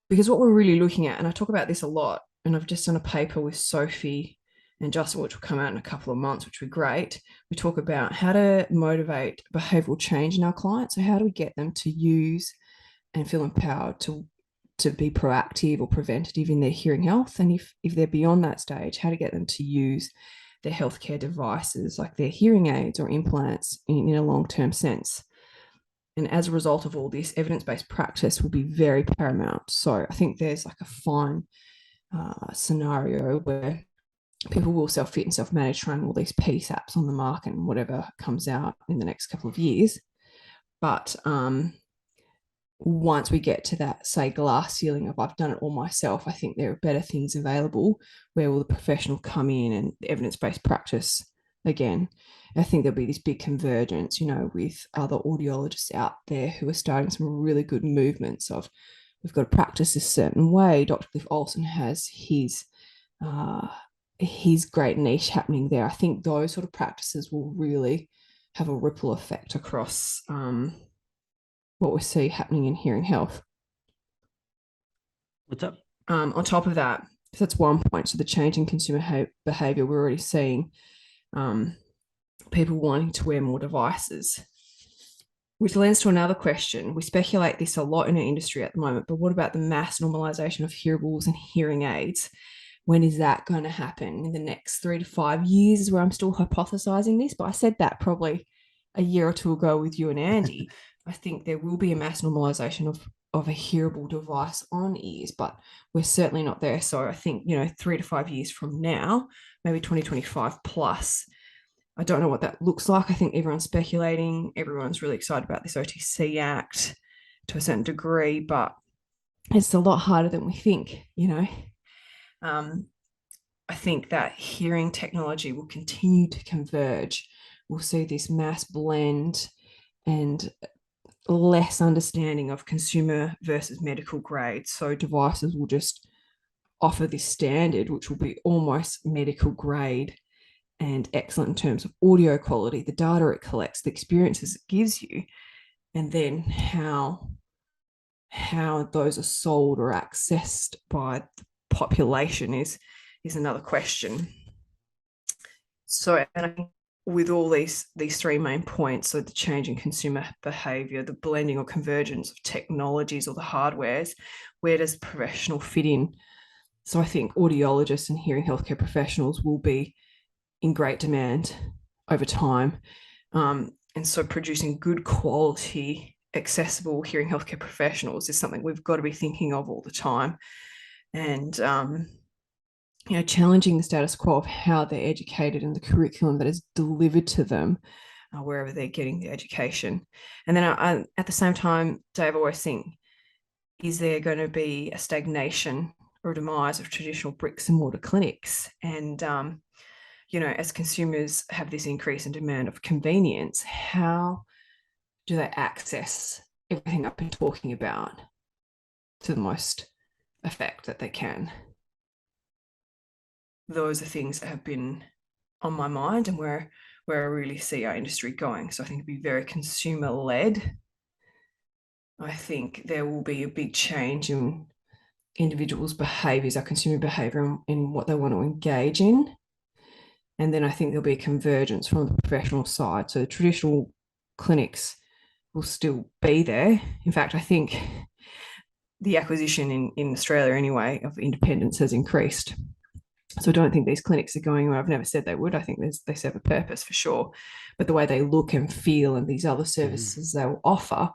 Because what we're really looking at, and I talk about this a lot, and I've just done a paper with Sophie and Justin, which will come out in a couple of months, which will be great. We talk about how to motivate behavioral change in our clients. So how do we get them to use and feel empowered to be proactive or preventative in their hearing health? And if they're beyond that stage, how to get them to use their healthcare devices like their hearing aids or implants in a long-term sense. And as a result of all this, evidence-based practice will be very paramount. So I think there's like a fine scenario where people will self-fit and self-manage, trying all these PSAPs on the market and whatever comes out in the next couple of years. But once we get to that, say, glass ceiling of I've done it all myself, I think there are better things available where will the professional come in and evidence-based practice again. I think there'll be this big convergence, with other audiologists out there who are starting some really good movements of we've got to practice a certain way. Dr. Cliff Olson has his great niche happening there. I think those sort of practices will really have a ripple effect across what we see happening in hearing health. What's up? On top of that, so that's one point. So the change in consumer behavior, we're already seeing people wanting to wear more devices, which lends to another question. We speculate this a lot in our industry at the moment, but what about the mass normalization of hearables and hearing aids? When is that going to happen? In the next 3 to 5 years is where I'm still hypothesizing this, but I said that probably a year or two ago with you and Andy. I think there will be a mass normalization of a hearable device on ears, but we're certainly not there. So I think, 3 to 5 years from now, maybe 2025 plus, I don't know what that looks like. I think everyone's speculating. Everyone's really excited about this OTC Act to a certain degree, but it's a lot harder than we think, I think that hearing technology will continue to converge. We'll see this mass blend and less understanding of consumer versus medical grade. So devices will just offer this standard, which will be almost medical grade and excellent in terms of audio quality, the data it collects, the experiences it gives you, and then how those are sold or accessed by the population is another question. So, and I think with all these three main points, so the change in consumer behavior, the blending or convergence of technologies or the hardwares, where does professional fit in? So I think audiologists and hearing healthcare professionals will be in great demand over time. And so producing good quality accessible hearing healthcare professionals is something we've got to be thinking of all the time. And, challenging the status quo of how they're educated and the curriculum that is delivered to them wherever they're getting the education. And then at the same time, Dave, I always think, is there going to be a stagnation or a demise of traditional bricks and mortar clinics? And, as consumers have this increase in demand of convenience, how do they access everything I've been talking about to the most effect that they can? Those are things that have been on my mind and where I really see our industry going. So I think it'd be very consumer led. I think there will be a big change in individuals' behaviors, our consumer behavior, in what they want to engage in. And then I think there'll be a convergence from the professional side. So the traditional clinics will still be there. In fact, I think the acquisition in Australia anyway of independence has increased. So I don't think these clinics are going away. I've never said they would. I think they serve a purpose for sure. But the way they look and feel and these other services they will offer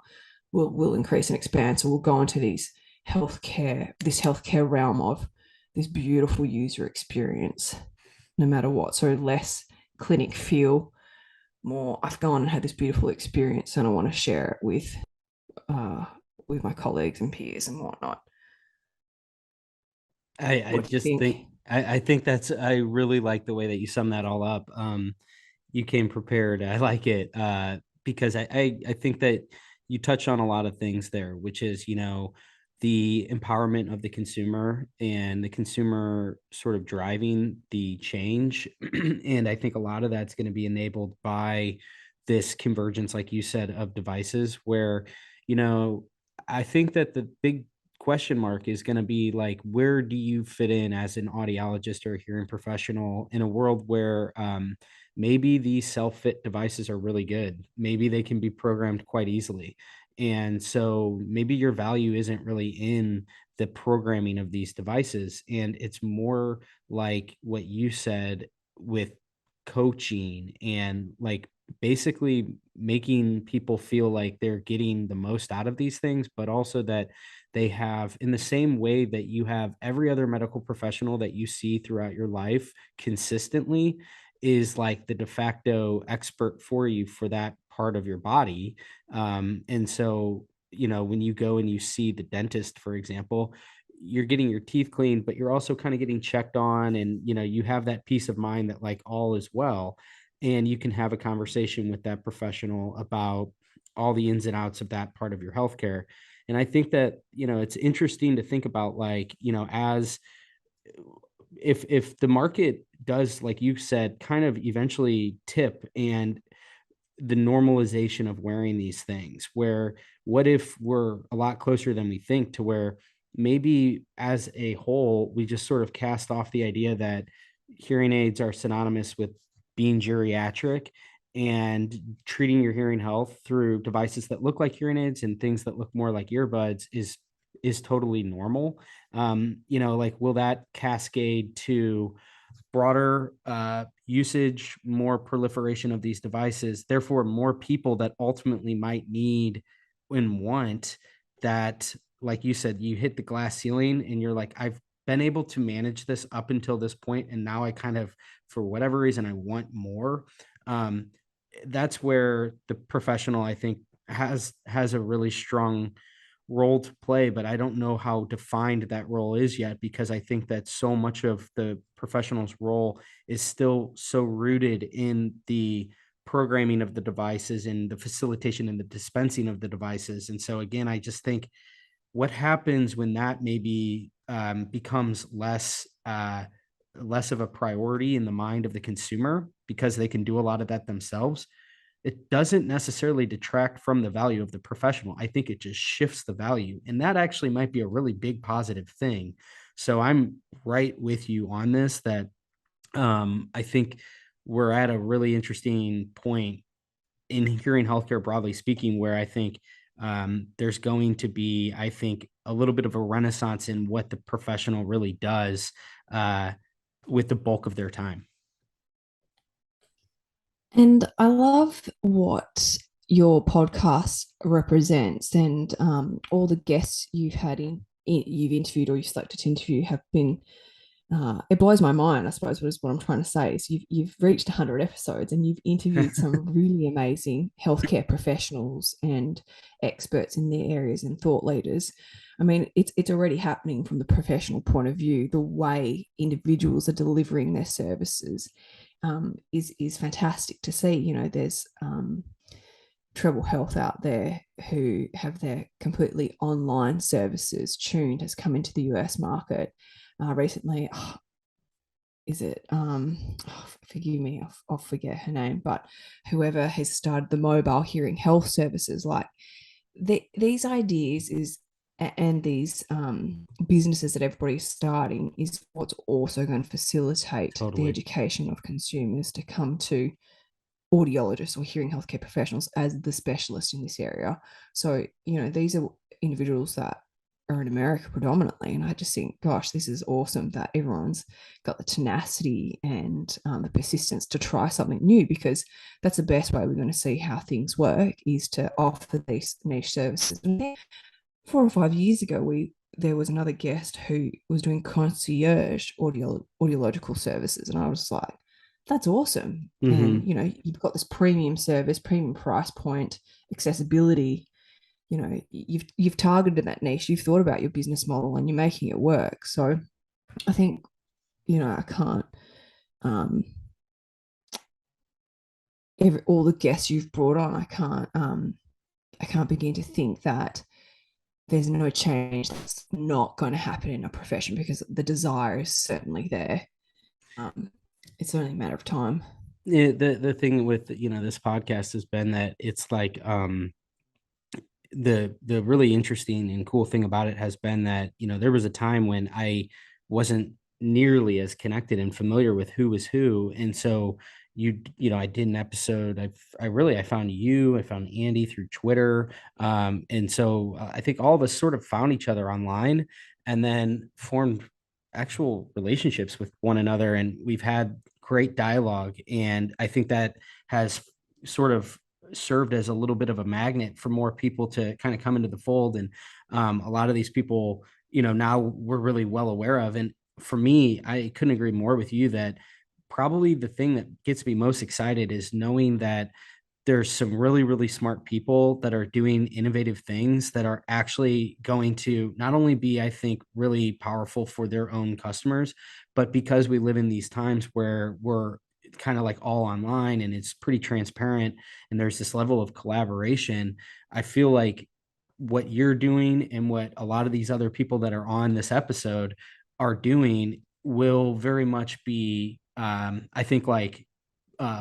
will increase and expand. So we'll go into this healthcare realm of this beautiful user experience, no matter what. So less clinic feel, more I've gone and had this beautiful experience and I want to share it with my colleagues and peers and whatnot. I think that's, I really like the way that you sum that all up. You came prepared. I like it because I think that you touch on a lot of things there, which is, the empowerment of the consumer and the consumer sort of driving the change. And I think a lot of that's going to be enabled by this convergence, like you said, of devices where, I think that the big question mark is going to be like, where do you fit in as an audiologist or a hearing professional in a world where maybe these self-fit devices are really good? Maybe they can be programmed quite easily. And so maybe your value isn't really in the programming of these devices. And it's more like what you said with coaching and like basically making people feel like they're getting the most out of these things, but also that they have, in the same way that you have every other medical professional that you see throughout your life consistently is like the de facto expert for you for that part of your body. And so, when you go and you see the dentist, for example, you're getting your teeth cleaned, but you're also kind of getting checked on, and you have that peace of mind that like all is well, and you can have a conversation with that professional about all the ins and outs of that part of your healthcare. And I think that it's interesting to think about, like, as if the market does, like you said, kind of eventually tip, and the normalization of wearing these things, where what if we're a lot closer than we think to where maybe as a whole we just sort of cast off the idea that hearing aids are synonymous with being geriatric, and treating your hearing health through devices that look like hearing aids and things that look more like earbuds is totally normal. Like, will that cascade to broader usage, more proliferation of these devices, therefore more people that ultimately might need and want that? Like you said, you hit the glass ceiling and you're like, I've been able to manage this up until this point, and now I kind of, for whatever reason, I want more. That's where the professional, I think, has a really strong role to play, but I don't know how defined that role is yet, because I think that so much of the professional's role is still so rooted in the programming of the devices and the facilitation and the dispensing of the devices. And so again, I just think what happens when that maybe becomes less of a priority in the mind of the consumer, because they can do a lot of that themselves, it doesn't necessarily detract from the value of the professional. I think it just shifts the value. And that actually might be a really big positive thing. So I'm right with you on this, that I think we're at a really interesting point in hearing healthcare, broadly speaking, where I think there's going to be, I think, a little bit of a renaissance in what the professional really does with the bulk of their time. And I love what your podcast represents, and all the guests you've had you've interviewed or you've selected to interview have been, it blows my mind, I suppose, is what I'm trying to say. Is you've reached 100 episodes and you've interviewed some really amazing healthcare professionals and experts in their areas and thought leaders. I mean, it's already happening from the professional point of view. The way individuals are delivering their services is fantastic to see. You know, there's Treble Health out there who have their completely online services. Tuned has come into the US market recently. Is it forgive me, I'll forget her name, but whoever has started the mobile hearing health services, like these ideas is and these businesses that everybody's starting is what's also going to facilitate the education of consumers to come to audiologists or hearing healthcare professionals as the specialist in this area. So, you know, these are individuals that are in America predominantly. And I just think, gosh, this is awesome that everyone's got the tenacity and the persistence to try something new, because that's the best way we're going to see how things work, is to offer these niche services. 4 or 5 years ago, there was another guest who was doing concierge audiological services. And I was like, that's awesome. And, you know, you've got this premium service, premium price point, accessibility. You know, you've targeted that niche, you've thought about your business model, and you're making it work. So I think, you know, I can't, all the guests you've brought on, I can't begin to think that there's no change that's not going to happen in a profession, because the desire is certainly there. It's only a matter of time. Yeah, the thing with, you know, this podcast has been that it's like the really interesting and cool thing about it has been that, you know, there was a time when I wasn't nearly as connected and familiar with who was who, and so you know, I did an episode. I found you, I found Andy through Twitter, and so I think all of us sort of found each other online, and then formed actual relationships with one another, and we've had great dialogue. And I think that has sort of served as a little bit of a magnet for more people to kind of come into the fold. And a lot of these people, you know, now we're really well aware of. And for me, I couldn't agree more with you that probably the thing that gets me most excited is knowing that there's some really, really smart people that are doing innovative things that are actually going to not only be, I think, really powerful for their own customers, but because we live in these times where we're kind of like all online and it's pretty transparent and there's this level of collaboration, I feel like what you're doing and what a lot of these other people that are on this episode are doing will very much be, I think, like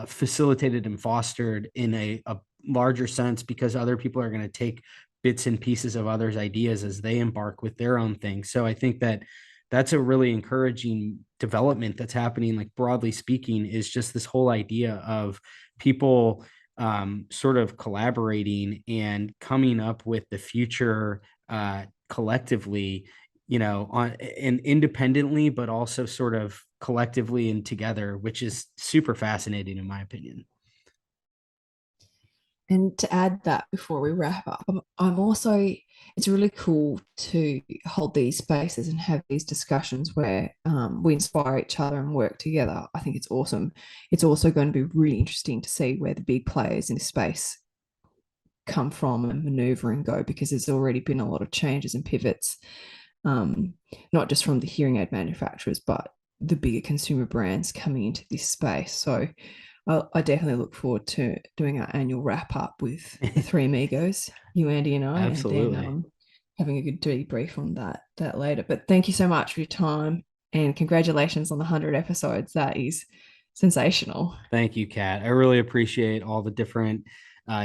facilitated and fostered in a larger sense, because other people are going to take bits and pieces of others' ideas as they embark with their own thing. So I think that that's a really encouraging development that's happening, like broadly speaking, is just this whole idea of people sort of collaborating and coming up with the future collectively, you know, on and independently, but also sort of collectively and together, which is super fascinating in my opinion. And to add that before we wrap up, I'm also, it's really cool to hold these spaces and have these discussions where we inspire each other and work together. I think it's awesome. It's also going to be really interesting to see where the big players in this space come from and maneuver and go, because there's already been a lot of changes and pivots, not just from the hearing aid manufacturers, but the bigger consumer brands coming into this space. So I definitely look forward to doing our annual wrap up with the three amigos, you, Andy, and I. Absolutely. And then having a good debrief on that later. But thank you so much for your time, and congratulations on the 100 episodes. That is sensational. Thank you, Kat. I really appreciate all the different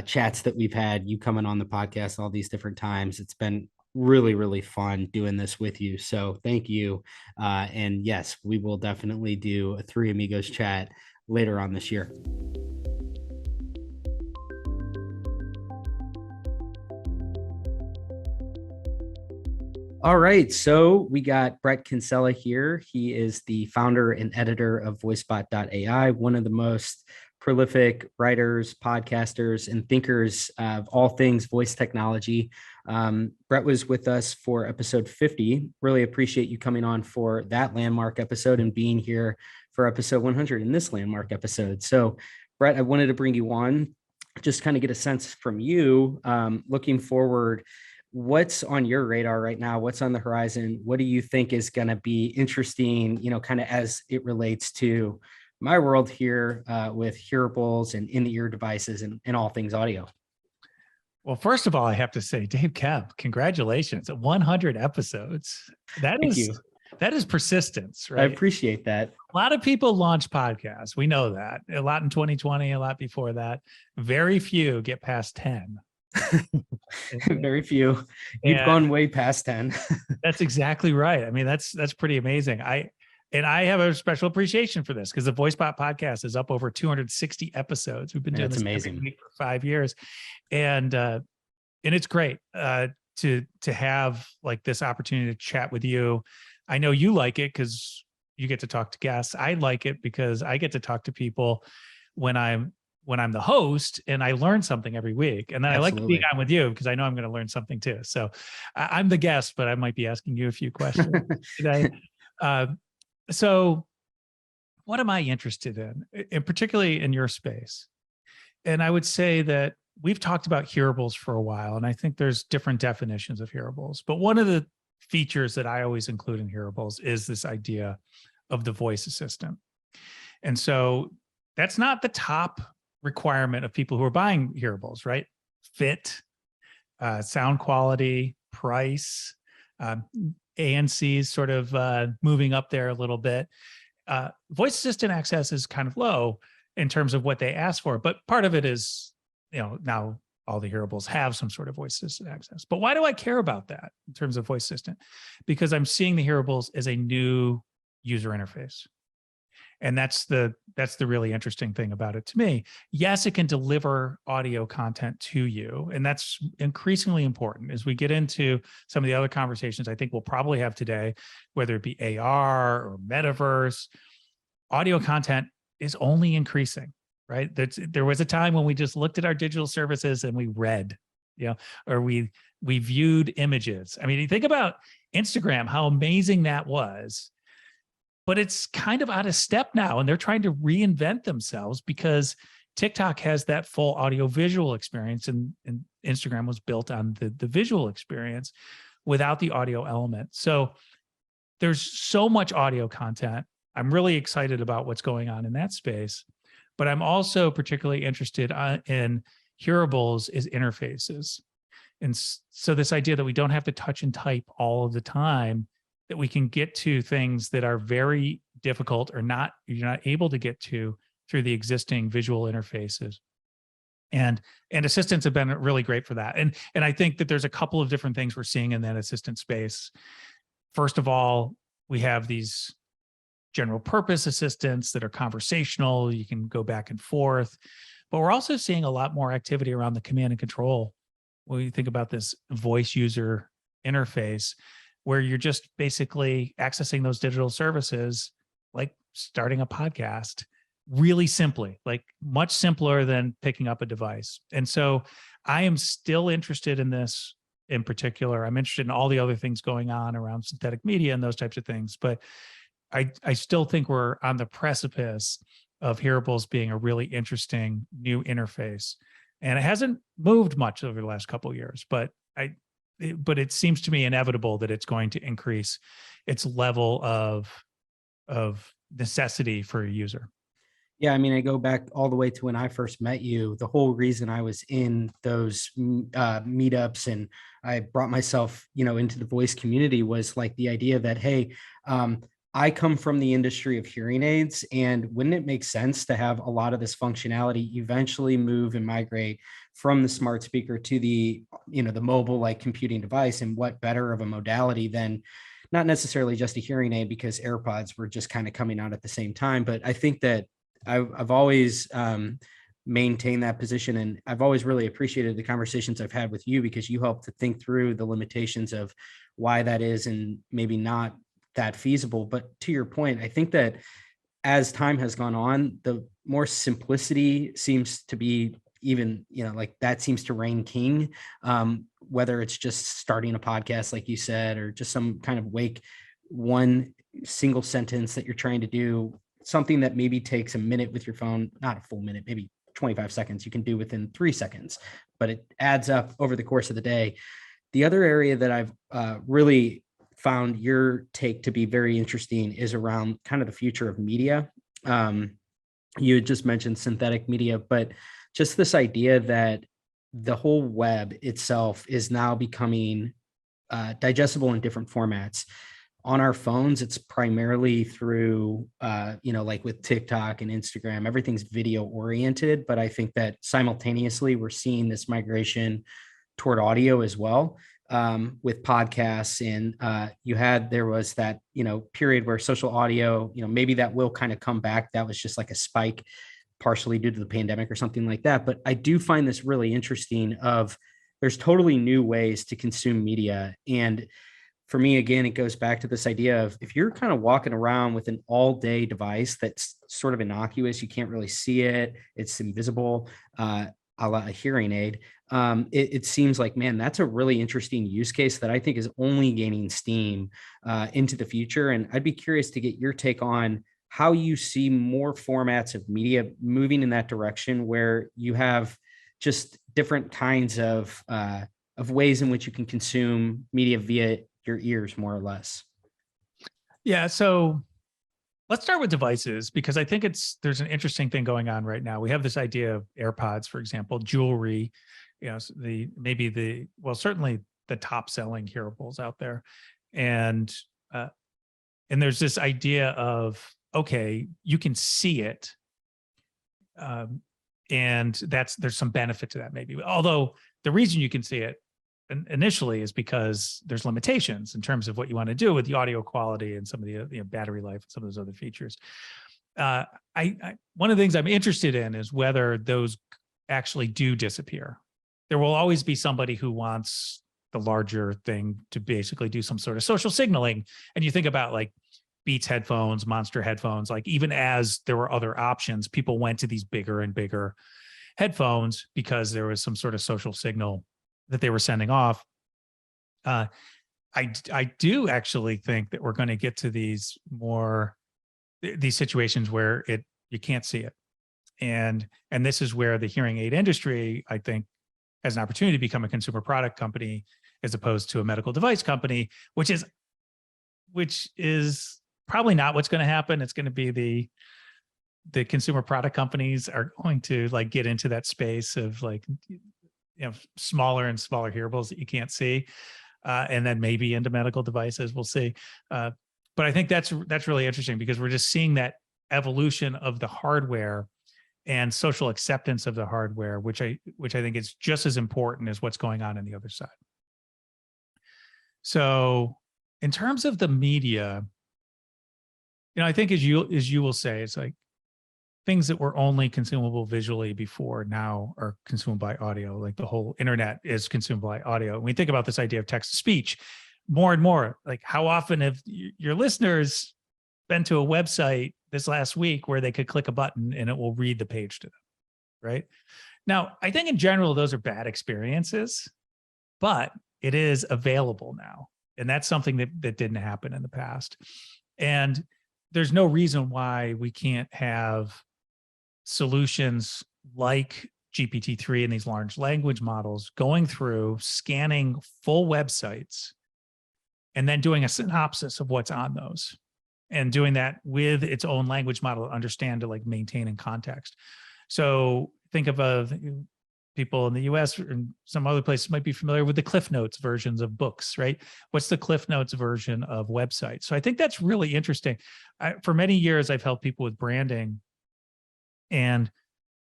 chats that we've had, you coming on the podcast all these different times. It's been really, really fun doing this with you. So thank you. And yes, we will definitely do a Three Amigos chat later on this year. All right, so we got Bret Kinsella here. He is the founder and editor of VoiceBot.ai, one of the most prolific writers, podcasters, and thinkers of all things voice technology. Bret was with us for episode 50. Really appreciate you coming on for that landmark episode and being here for episode 100 in this landmark episode. So, Bret, I wanted to bring you on, just kind of get a sense from you, looking forward. What's on your radar right now? What's on the horizon? What do you think is going to be interesting, kind of as it relates to my world here with hearables and in-the-ear devices and all things audio? Well, first of all, I have to say, Dave Kemp, congratulations. 100 episodes. That is persistence, right? I appreciate that. A lot of people launch podcasts. We know that. A lot in 2020, a lot before that. Very few get past 10. Very few. You've gone way past 10. That's exactly right. I mean, that's pretty amazing. I have a special appreciation for this because the VoiceBot podcast is up over 260 episodes. We've been doing this every week for 5 years, and it's great to have like this opportunity to chat with you. I know you like it because you get to talk to guests. I like it because I get to talk to people when I'm the host, and I learn something every week. And then I like being on with you because I know I'm going to learn something too. So I'm the guest, but I might be asking you a few questions today. So what am I interested in, and particularly in your space? And I would say that we've talked about hearables for a while, and I think there's different definitions of hearables. But one of the features that I always include in hearables is this idea of the voice assistant. And so that's not the top requirement of people who are buying hearables, right? Fit, sound quality, price, ANC's sort of moving up there a little bit. Voice assistant access is kind of low in terms of what they ask for, but part of it is, now all the hearables have some sort of voice assistant access. But why do I care about that in terms of voice assistant? Because I'm seeing the hearables as a new user interface. And that's the really interesting thing about it to me. Yes, it can deliver audio content to you. And that's increasingly important as we get into some of the other conversations I think we'll probably have today, whether it be AR or metaverse. Audio content is only increasing, right? There was a time when we just looked at our digital services and we read, or we viewed images. I mean, you think about Instagram, how amazing that was. But it's kind of out of step now, and they're trying to reinvent themselves because TikTok has that full audio-visual experience, and Instagram was built on the visual experience without the audio element. So there's so much audio content. I'm really excited about what's going on in that space, but I'm also particularly interested in hearables as interfaces. And so this idea that we don't have to touch and type all of the time, that we can get to things that are very difficult or you're not able to get to through the existing visual interfaces. And assistants have been really great for that. And I think that there's a couple of different things we're seeing in that assistant space. First of all, we have these general purpose assistants that are conversational. You can go back and forth, but we're also seeing a lot more activity around the command and control. When you think about this voice user interface, where you're just basically accessing those digital services, like starting a podcast, really simply, like much simpler than picking up a device. And so I am still interested in this in particular. I'm interested in all the other things going on around synthetic media and those types of things. But I still think we're on the precipice of hearables being a really interesting new interface. And it hasn't moved much over the last couple of years, but it seems to me inevitable that it's going to increase its level of necessity for a user. Yeah, I mean, I go back all the way to when I first met you. The whole reason I was in those meetups and I brought myself, into the voice community was like the idea that, hey, I come from the industry of hearing aids, and wouldn't it make sense to have a lot of this functionality eventually move and migrate from the smart speaker to the mobile like computing device? And what better of a modality than not necessarily just a hearing aid, because AirPods were just kind of coming out at the same time. But I think that I've always maintained that position, and I've always really appreciated the conversations I've had with you, because you help to think through the limitations of why that is and maybe not that feasible. But to your point, I think that as time has gone on, the more simplicity seems to be even, like that seems to reign king. Whether it's just starting a podcast, like you said, or just some kind of one single sentence that you're trying to do, something that maybe takes a minute with your phone, not a full minute, maybe 25 seconds, you can do within 3 seconds, but it adds up over the course of the day. The other area that I've really found your take to be very interesting is around kind of the future of media. You had just mentioned synthetic media, but just this idea that the whole web itself is now becoming digestible in different formats. On our phones, it's primarily through, like with TikTok and Instagram, everything's video oriented, but I think that simultaneously we're seeing this migration toward audio as well, with podcasts. And there was that, period where social audio, maybe that will kind of come back. That was just like a spike, partially due to the pandemic or something like that. But I do find this really interesting there's totally new ways to consume media. And for me, again, it goes back to this idea of if you're kind of walking around with an all-day device that's sort of innocuous, you can't really see it, it's invisible, a la a hearing aid. It seems like, man, that's a really interesting use case that I think is only gaining steam into the future. And I'd be curious to get your take on how you see more formats of media moving in that direction, where you have just different kinds of ways in which you can consume media via your ears, more or less. Yeah. So let's start with devices, because I think there's an interesting thing going on right now. We have this idea of AirPods, for example, jewelry, certainly the top selling hearables out there. And there's this idea of, okay, you can see it. And there's some benefit to that maybe. Although the reason you can see it initially is because there's limitations in terms of what you want to do with the audio quality and some of the battery life and some of those other features. One of the things I'm interested in is whether those actually do disappear. There will always be somebody who wants the larger thing to basically do some sort of social signaling. And you think about like Beats headphones, Monster headphones, like even as there were other options, people went to these bigger and bigger headphones because there was some sort of social signal that they were sending off. I do actually think that we're going to get to these situations where you can't see it. And this is where the hearing aid industry, I think, has an opportunity to become a consumer product company as opposed to a medical device company, which is probably not what's going to happen. It's going to be the consumer product companies are going to like get into that space of like, smaller and smaller hearables that you can't see. And then maybe into medical devices, we'll see. But I think that's really interesting, because we're just seeing that evolution of the hardware and social acceptance of the hardware, which I think is just as important as what's going on the other side. So in terms of the media, I think as you will say, it's like things that were only consumable visually before now are consumed by audio. Like the whole internet is consumed by audio. When we think about this idea of text to speech, more and more, like how often have your listeners been to a website this last week where they could click a button and it will read the page to them, right? Now, I think in general, those are bad experiences, but it is available now. And that's something that didn't happen in the past. And there's no reason why we can't have solutions like GPT-3 and these large language models going through, scanning full websites, and then doing a synopsis of what's on those, and doing that with its own language model to understand, to like maintain in context. So think of people in the US and some other places might be familiar with the Cliff Notes versions of books, right? What's the Cliff Notes version of websites? So I think that's really interesting. For many years, I've helped people with branding. And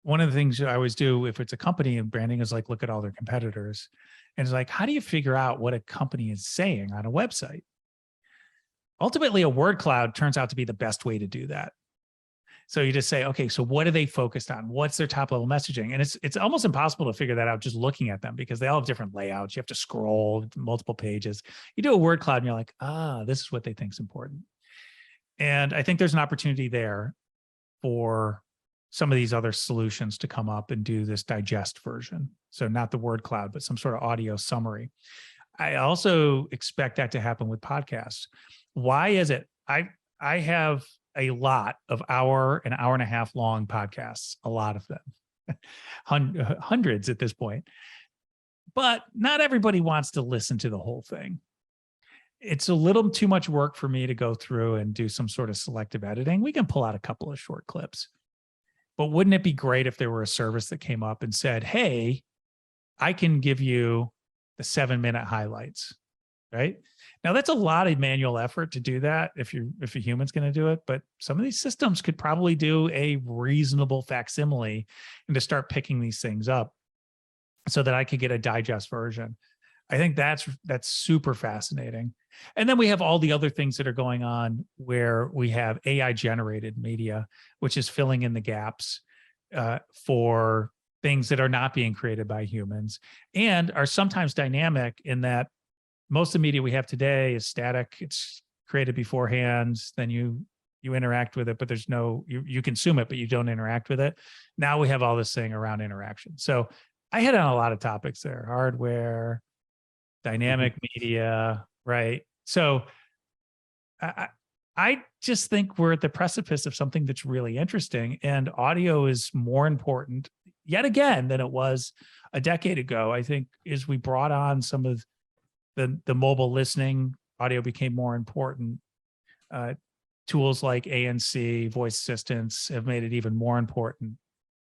one of the things I always do if it's a company in branding is like, look at all their competitors. And it's like, how do you figure out what a company is saying on a website? Ultimately, a word cloud turns out to be the best way to do that. So you just say, okay, so what are they focused on? What's their top level messaging? And it's almost impossible to figure that out just looking at them, because they all have different layouts. You have to scroll multiple pages. You do a word cloud and you're like, this is what they think is important. And I think there's an opportunity there for some of these other solutions to come up and do this digest version. So not the word cloud, but some sort of audio summary. I also expect that to happen with podcasts. Why is it? I have a lot of hour and a half long podcasts, a lot of them, hundreds at this point. But not everybody wants to listen to the whole thing. It's a little too much work for me to go through and do some sort of selective editing. We can pull out a couple of short clips. But wouldn't it be great if there were a service that came up and said, hey, I can give you the 7-minute highlights, right? Now that's a lot of manual effort to do that if a human's going to do it, but some of these systems could probably do a reasonable facsimile and to start picking these things up so that I could get a digest version. I think that's super fascinating. And then we have all the other things that are going on where we have AI generated media, which is filling in the gaps for things that are not being created by humans and are sometimes dynamic in that most of the media we have today is static. It's created beforehand, then you interact with it, but there's no, you consume it, but you don't interact with it. Now we have all this thing around interaction. So I hit on a lot of topics there: hardware, dynamic media, right? So I just think we're at the precipice of something that's really interesting, and audio is more important yet again than it was a decade ago. I think as we brought on some of the mobile listening, audio became more important. Tools like ANC, voice assistants have made it even more important.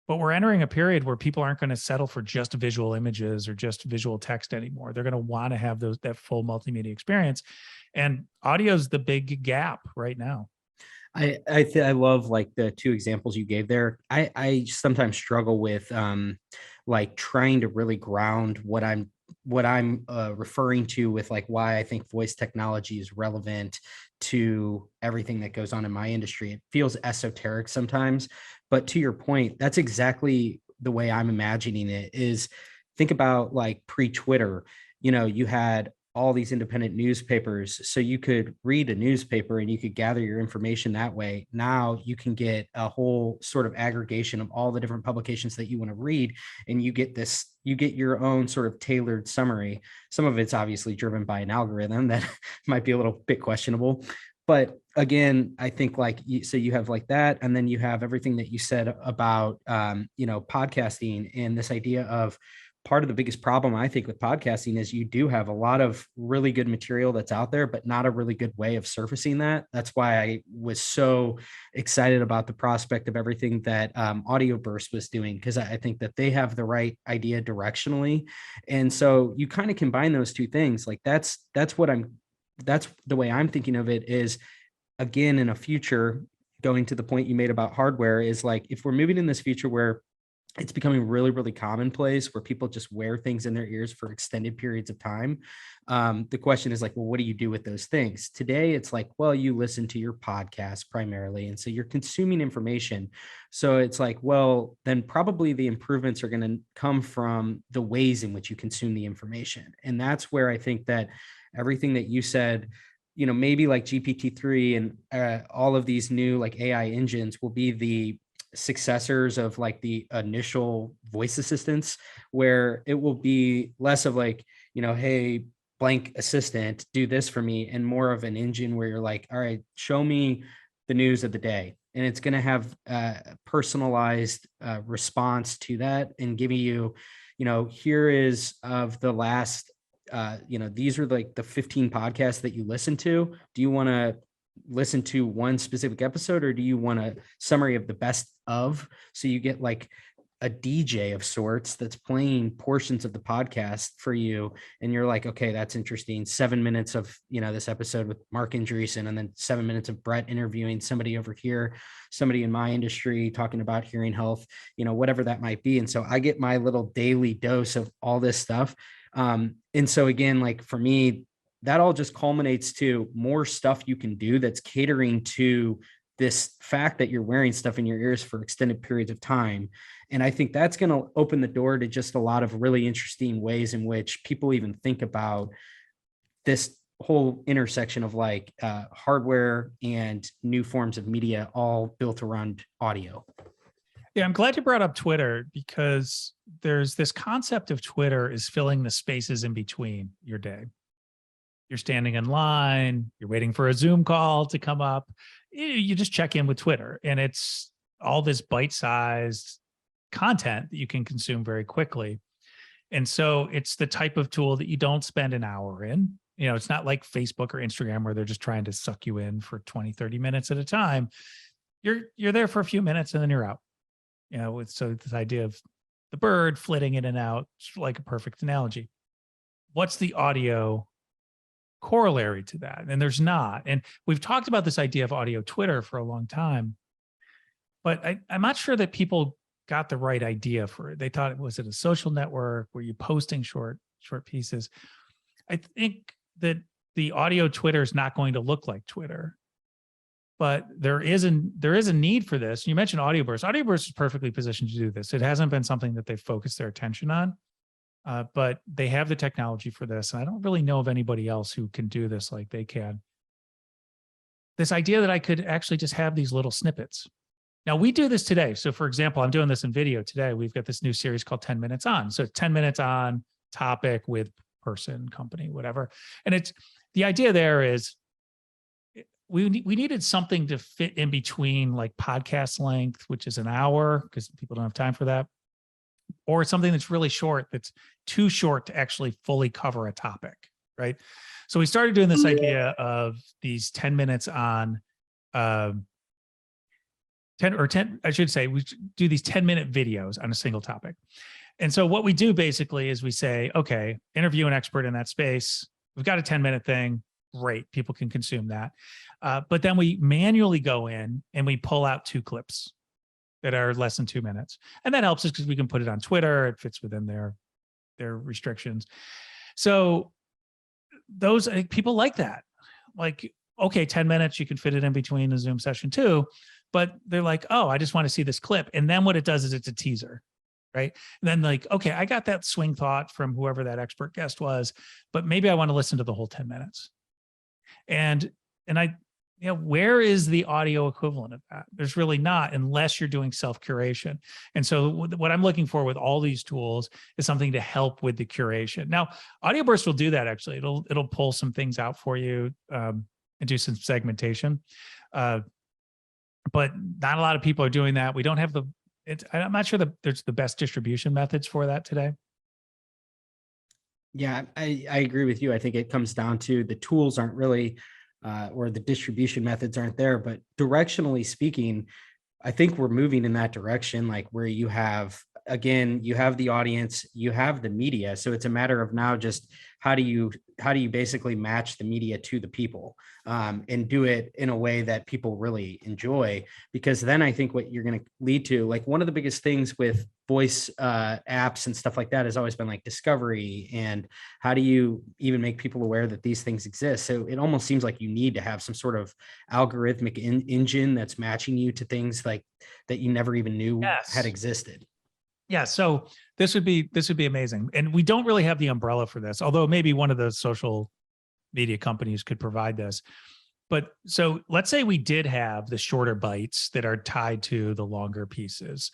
But we're entering a period where people aren't going to settle for just visual images or just visual text anymore. They're going to want to have that full multimedia experience, and audio is the big gap right now. I love like the two examples you gave there. I sometimes struggle with like trying to really ground what I'm referring to with like why I think voice technology is relevant to everything that goes on in my industry. It feels esoteric sometimes, but to your point, that's exactly the way I'm imagining it. Is think about like pre-Twitter, you had all these independent newspapers, so you could read a newspaper and you could gather your information that way. Now you can get a whole sort of aggregation of all the different publications that you want to read, and you get your own sort of tailored summary. Some of it's obviously driven by an algorithm that might be a little bit questionable, but again, I think like so you have like that, and then you have everything that you said about podcasting, and this idea of part of the biggest problem I think with podcasting is you do have a lot of really good material that's out there, but not a really good way of surfacing that. That's why I was so excited about the prospect of everything that Audio Burst was doing, because I think that they have the right idea directionally. And so you kind of combine those two things. Like that's the way I'm thinking of it is, again, in a future, going to the point you made about hardware, is like, if we're moving in this future where it's becoming really, really commonplace, where people just wear things in their ears for extended periods of time. The question is like, well, what do you do with those things? Today, it's like, well, you listen to your podcast primarily. And so you're consuming information. So it's like, well, then probably the improvements are going to come from the ways in which you consume the information. And that's where I think that everything that you said, maybe like GPT-3 and all of these new like AI engines will be the successors of like the initial voice assistants, where it will be less of like, hey, blank assistant, do this for me, and more of an engine where you're like, all right, show me the news of the day. And it's going to have a personalized response to that, and giving you, here is of the last, these are like the 15 podcasts that you listen to. Do you want to listen to one specific episode, or do you want a summary of the best of? So you get like a DJ of sorts that's playing portions of the podcast for you, and you're like, okay, that's interesting. 7 minutes of this episode with Mark Andreessen, and then 7 minutes of Brett interviewing somebody over here, somebody in my industry talking about hearing health, whatever that might be. And so I get my little daily dose of all this stuff. And so again, like for me, that all just culminates to more stuff you can do that's catering to this fact that you're wearing stuff in your ears for extended periods of time. And I think that's going to open the door to just a lot of really interesting ways in which people even think about this whole intersection of like hardware and new forms of media all built around audio. Yeah, I'm glad you brought up Twitter, because there's this concept of Twitter is filling the spaces in between your day. You're standing in line, you're waiting for a Zoom call to come up. You just check in with Twitter, and it's all this bite-sized content that you can consume very quickly. And so it's the type of tool that you don't spend an hour in. It's not like Facebook or Instagram where they're just trying to suck you in for 20, 30 minutes at a time. You're there for a few minutes and then you're out. So this idea of the bird flitting in and out, it's like a perfect analogy. What's the audio corollary to that? And there's not. And we've talked about this idea of audio Twitter for a long time, but I'm not sure that people got the right idea for it. They thought it was a social network where you posting short pieces. I think that the audio Twitter is not going to look like Twitter, but there is a need for this. You mentioned Audioburst. Audioburst is perfectly positioned to do this. It hasn't been something that they've focused their attention on, but they have the technology for this. And I don't really know of anybody else who can do this like they can. This idea that I could actually just have these little snippets. Now, we do this today. So for example, I'm doing this in video today. We've got this new series called 10 Minutes On. So 10 minutes on topic with person, company, whatever. And it's the idea there is we needed something to fit in between like podcast length, which is an hour because people don't have time for that, or something that's really short, that's too short to actually fully cover a topic, right? So we started doing this idea of these 10 minutes on 10, I should say, we do these 10-minute videos on a single topic. And so what we do basically is we say, okay, interview an expert in that space. We've got a 10-minute thing. Great, people can consume that. But then we manually go in and we pull out 2 clips that are less than 2 minutes. And that helps us because we can put it on Twitter. It fits within their restrictions. So those people like that. Like, okay, 10 minutes, you can fit it in between a Zoom session too. But they're like, oh, I just want to see this clip. And then what it does is it's a teaser, right? And then like, okay, I got that swing thought from whoever that expert guest was, but maybe I want to listen to the whole 10 minutes. And where is the audio equivalent of that? There's really not, unless you're doing self-curation. And so what I'm looking for with all these tools is something to help with the curation. Now, Audioburst will do that actually. It'll pull some things out for you and do some segmentation. But not a lot of people are doing that. We don't have I'm not sure that there's the best distribution methods for that today. Yeah, I agree with you. I think it comes down to the tools aren't really, or the distribution methods aren't there, but directionally speaking, I think we're moving in that direction, like where you have the audience, you have the media. So it's a matter of now just how do you basically match the media to the people and do it in a way that people really enjoy? Because then I think what you're going to lead to, like one of the biggest things with voice apps and stuff like that has always been like discovery, and how do you even make people aware that these things exist? So it almost seems like you need to have some sort of algorithmic engine that's matching you to things like that you never even knew had existed. Yeah, so this would be amazing. And we don't really have the umbrella for this, although maybe one of the social media companies could provide this. But so let's say we did have the shorter bites that are tied to the longer pieces.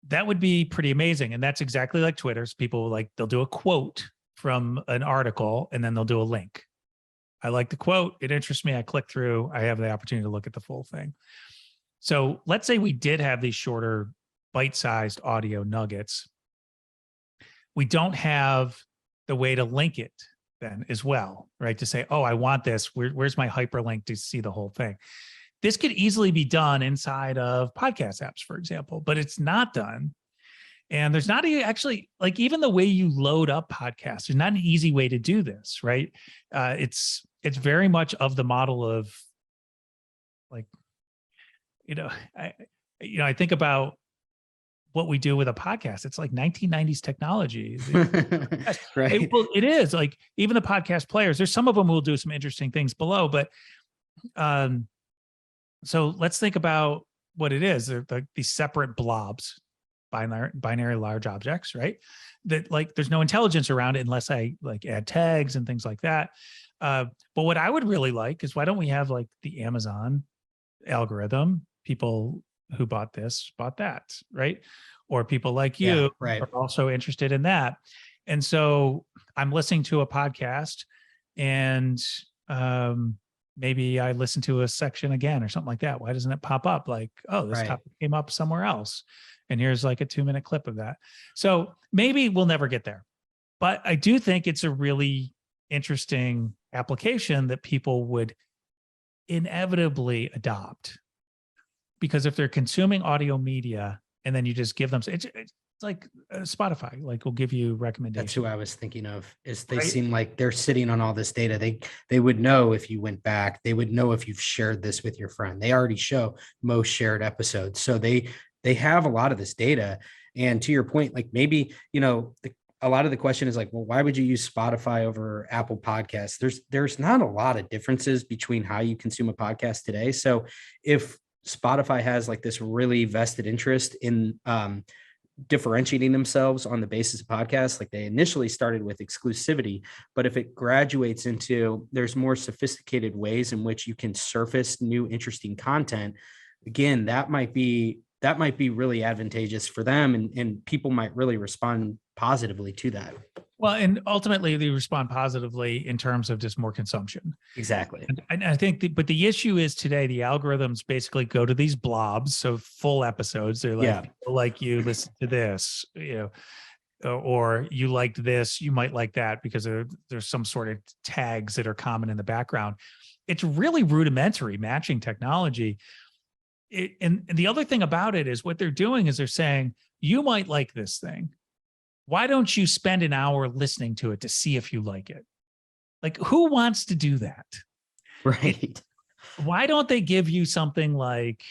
That would be pretty amazing. And that's exactly like Twitter's. People they'll do a quote from an article and then they'll do a link. I like the quote. It interests me. I click through. I have the opportunity to look at the full thing. So let's say we did have these shorter bite-sized audio nuggets. We don't have the way to link it then as well, right? To say, oh, I want this. Where's my hyperlink to see the whole thing? This could easily be done inside of podcast apps, for example, but it's not done. And there's not actually, even the way you load up podcasts, there's not an easy way to do this, right? It's very much of the model of I think about what we do with a podcast. It's like 1990s technology. Right. It is even the podcast players, there's some of them who will do some interesting things below, but so let's think about what it is. They're these separate blobs, binary large objects, right? That like there's no intelligence around it unless I like add tags and things like that. But what I would really like is why don't we have like the Amazon algorithm? People who bought this bought that, right? Or people like you right. are also interested in that. And so I'm listening to a podcast and maybe I listen to a section again or something like that. Why doesn't it pop up like, oh, this topic came up somewhere else? And here's like a 2-minute clip of that. So maybe we'll never get there. But I do think it's a really interesting application that people would inevitably adopt. Because if they're consuming audio media and then you just give them, it's like Spotify, like will give you recommendations. That's who I was thinking of. Is they seem like they're sitting on all this data. They would know if you went back. They would know if you've shared this with your friend. They already show most shared episodes, so they have a lot of this data. And to your point, like maybe a lot of the question is like, well, why would you use Spotify over Apple Podcasts? There's not a lot of differences between how you consume a podcast today. So if Spotify has like this really vested interest in differentiating themselves on the basis of podcasts, like they initially started with exclusivity, but if it graduates into there's more sophisticated ways in which you can surface new interesting content, again, that might be really advantageous for them, and people might really respond positively to that. Well, and ultimately they respond positively in terms of just more consumption. Exactly. And I think, but the issue is today, the algorithms basically go to these blobs. So full episodes, they're like, people like you listen to this, or you liked this, you might like that because there's some sort of tags that are common in the background. It's really rudimentary matching technology. And the other thing about it is what they're doing is they're saying, you might like this thing. Why don't you spend an hour listening to it to see if you like it? Like, who wants to do that? Right. Why don't they give you something like,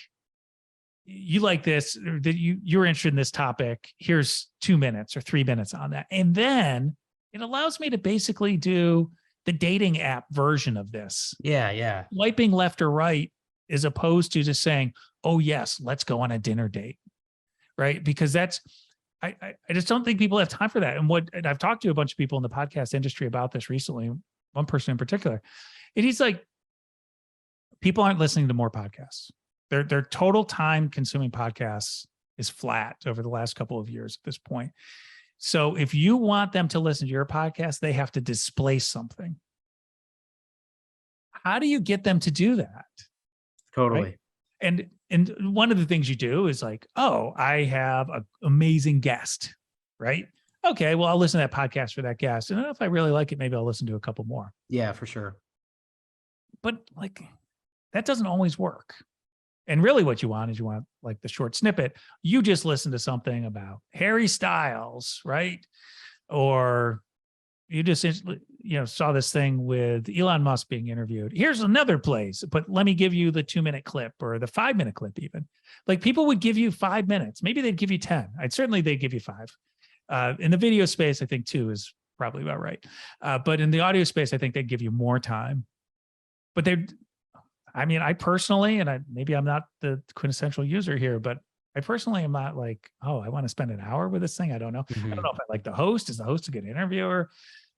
you like this, or that you're interested in this topic, here's 2 minutes or 3 minutes on that. And then it allows me to basically do the dating app version of this. Yeah. Swiping left or right, as opposed to just saying, oh yes, let's go on a dinner date. Right. Because I just don't think people have time for that. And I've talked to a bunch of people in the podcast industry about this recently, one person in particular, and he's like, people aren't listening to more podcasts. Their total time consuming podcasts is flat over the last couple of years at this point. So if you want them to listen to your podcast, they have to displace something. How do you get them to do that? Totally. Right? And one of the things you do is like, oh, I have an amazing guest, right? Okay, well, I'll listen to that podcast for that guest. And if I really like it, maybe I'll listen to a couple more. Yeah, for sure. But like, that doesn't always work. And really what you want like the short snippet. You just listen to something about Harry Styles, right? Or you just saw this thing with Elon Musk being interviewed. Here's another place, but let me give you the 2-minute clip or the 5-minute clip even. Like people would give you 5 minutes. Maybe they'd give you 10. They'd give you 5. In the video space, I think 2 is probably about right. But in the audio space, I think they'd give you more time. But I personally, and maybe I'm not the quintessential user here, but I personally am not like, oh, I want to spend an hour with this thing. I don't know. Mm-hmm. I don't know if I like the host. Is the host a good interviewer?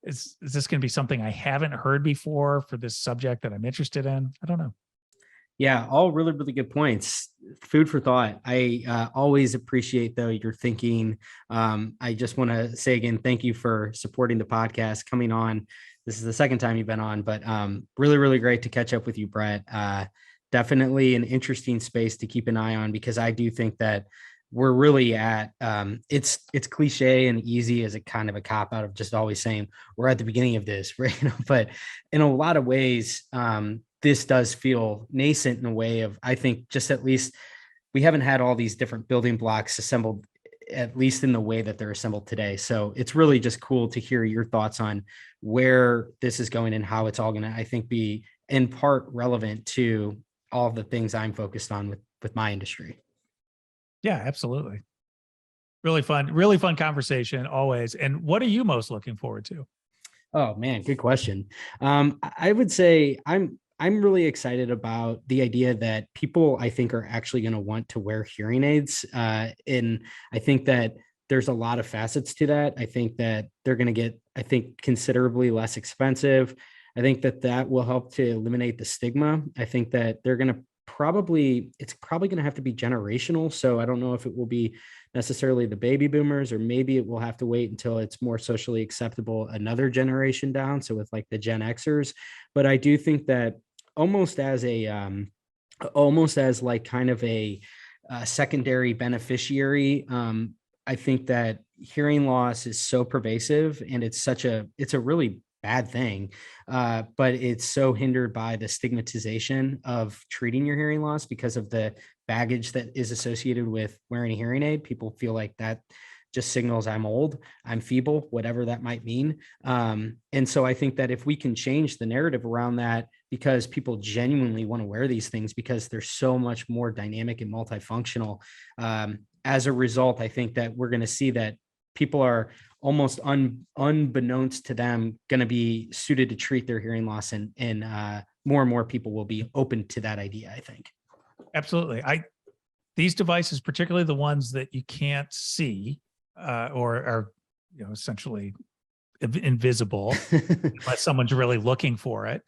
Is this going to be something I haven't heard before for this subject that I'm interested in? I don't know. Yeah, all really, really good points. Food for thought. I always appreciate, though, your thinking. I just want to say again, thank you for supporting the podcast, coming on. This is the second time you've been on, but really, really great to catch up with you, Brett. Definitely an interesting space to keep an eye on, because I do think that we're really at it's cliche and easy as a kind of a cop out of just always saying we're at the beginning of this, right? But in a lot of ways, this does feel nascent in a way of, I think, just at least we haven't had all these different building blocks assembled, at least in the way that they're assembled today. So it's really just cool to hear your thoughts on where this is going and how it's all going to, I think, be in part relevant to all the things I'm focused on with my industry. Yeah, absolutely. Really fun conversation always. And what are you most looking forward to? Oh man, good question. I would say I'm really excited about the idea that people, I think, are actually going to want to wear hearing aids. And I think that there's a lot of facets to that. I think that they're going to get, I think, considerably less expensive. I think that that will help to eliminate the stigma. I think that they're going to it's probably going to have to be generational. So I don't know if it will be necessarily the baby boomers, or maybe it will have to wait until it's more socially acceptable another generation down. So with like the Gen Xers. But I do think that almost as like kind of a secondary beneficiary, I think that hearing loss is so pervasive, and it's a really bad thing, but it's so hindered by the stigmatization of treating your hearing loss because of the baggage that is associated with wearing a hearing aid. People feel like that just signals I'm old, I'm feeble, whatever that might mean. And so I think that if we can change the narrative around that, because people genuinely want to wear these things because they're so much more dynamic and multifunctional, as a result, I think that we're going to see that people are almost unbeknownst to them going to be suited to treat their hearing loss, and more and more people will be open to that idea, I think. Absolutely. These devices, particularly the ones that you can't see, or are, essentially invisible unless someone's really looking for it.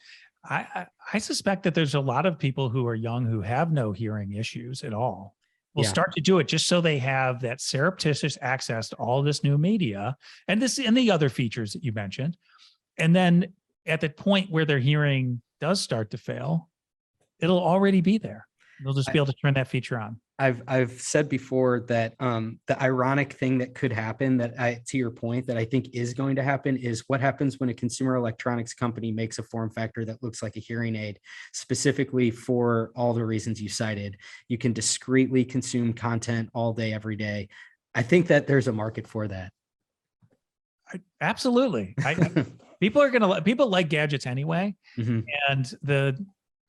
I suspect that there's a lot of people who are young who have no hearing issues at all. Will start to do it just so they have that surreptitious access to all this new media and the other features that you mentioned. And then at the point where their hearing does start to fail, it'll already be there. They'll just be able to turn that feature on. I've said before that the ironic thing that could happen, to your point, that I think is going to happen, is what happens when a consumer electronics company makes a form factor that looks like a hearing aid, specifically for all the reasons you cited. You can discreetly consume content all day, every day. I think that there's a market for that. Absolutely. People like gadgets anyway. Mm-hmm. And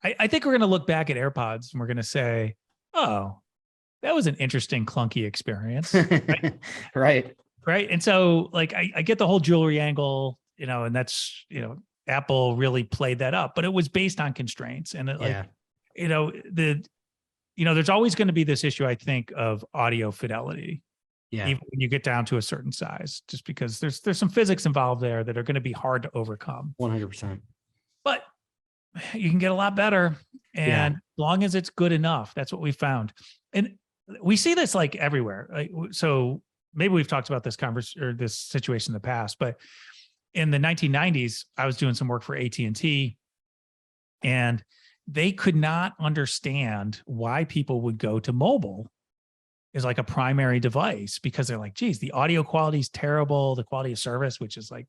I think we're going to look back at AirPods and we're going to say, oh, that was an interesting, clunky experience. Right. Right. And so like, I get the whole jewelry angle, and that's, Apple really played that up, but it was based on constraints. And there's always going to be this issue, I think, of audio fidelity. Yeah. Even when you get down to a certain size, just because there's some physics involved there that are going to be hard to overcome. 100%. But you can get a lot better. And as long as it's good enough, that's what we found. And we see this like everywhere. So maybe we've talked about this situation in the past, but in the 1990s, I was doing some work for AT&T, and they could not understand why people would go to mobile as like a primary device, because they're like, geez, the audio quality is terrible. The quality of service, which is like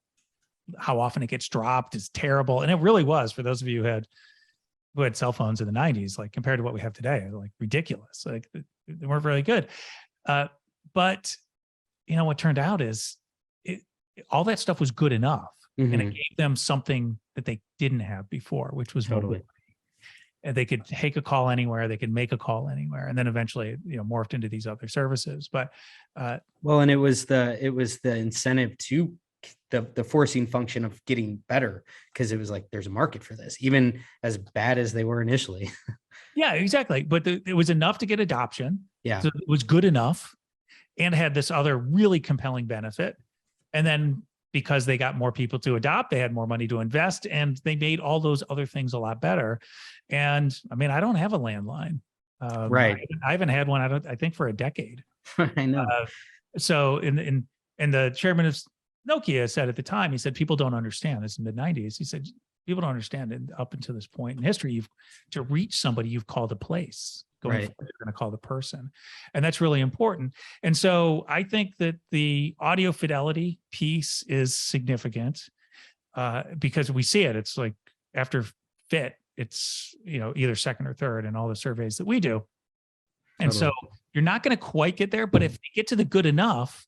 how often it gets dropped, is terrible. And it really was, for those of you who had cell phones in the 90s, like compared to what we have today, like ridiculous. Like they weren't very good. But what turned out is all that stuff was good enough. Mm-hmm. And it gave them something that they didn't have before, which was mobility. And they could take a call anywhere, they could make a call anywhere, and then eventually, morphed into these other services. But and it was the incentive to the forcing function of getting better, because it was like, there's a market for this, even as bad as they were initially. Yeah, exactly. But it was enough to get adoption. Yeah, so it was good enough, and had this other really compelling benefit. And then because they got more people to adopt, they had more money to invest, and they made all those other things a lot better. And I mean, I don't have a landline. Right. I haven't had one, I think, for a decade. I know. So in the chairman of Nokia said at the time, he said, people don't understand this in the mid-90s. He said, people don't understand it up until this point in history. To reach somebody, you've called a place. Going forward, you're going to call the person. And that's really important. And so I think that the audio fidelity piece is significant, because we see it. It's like after fit, it's, either second or third in all the surveys that we do. And so you're not going to quite get there, but if you get to the good enough,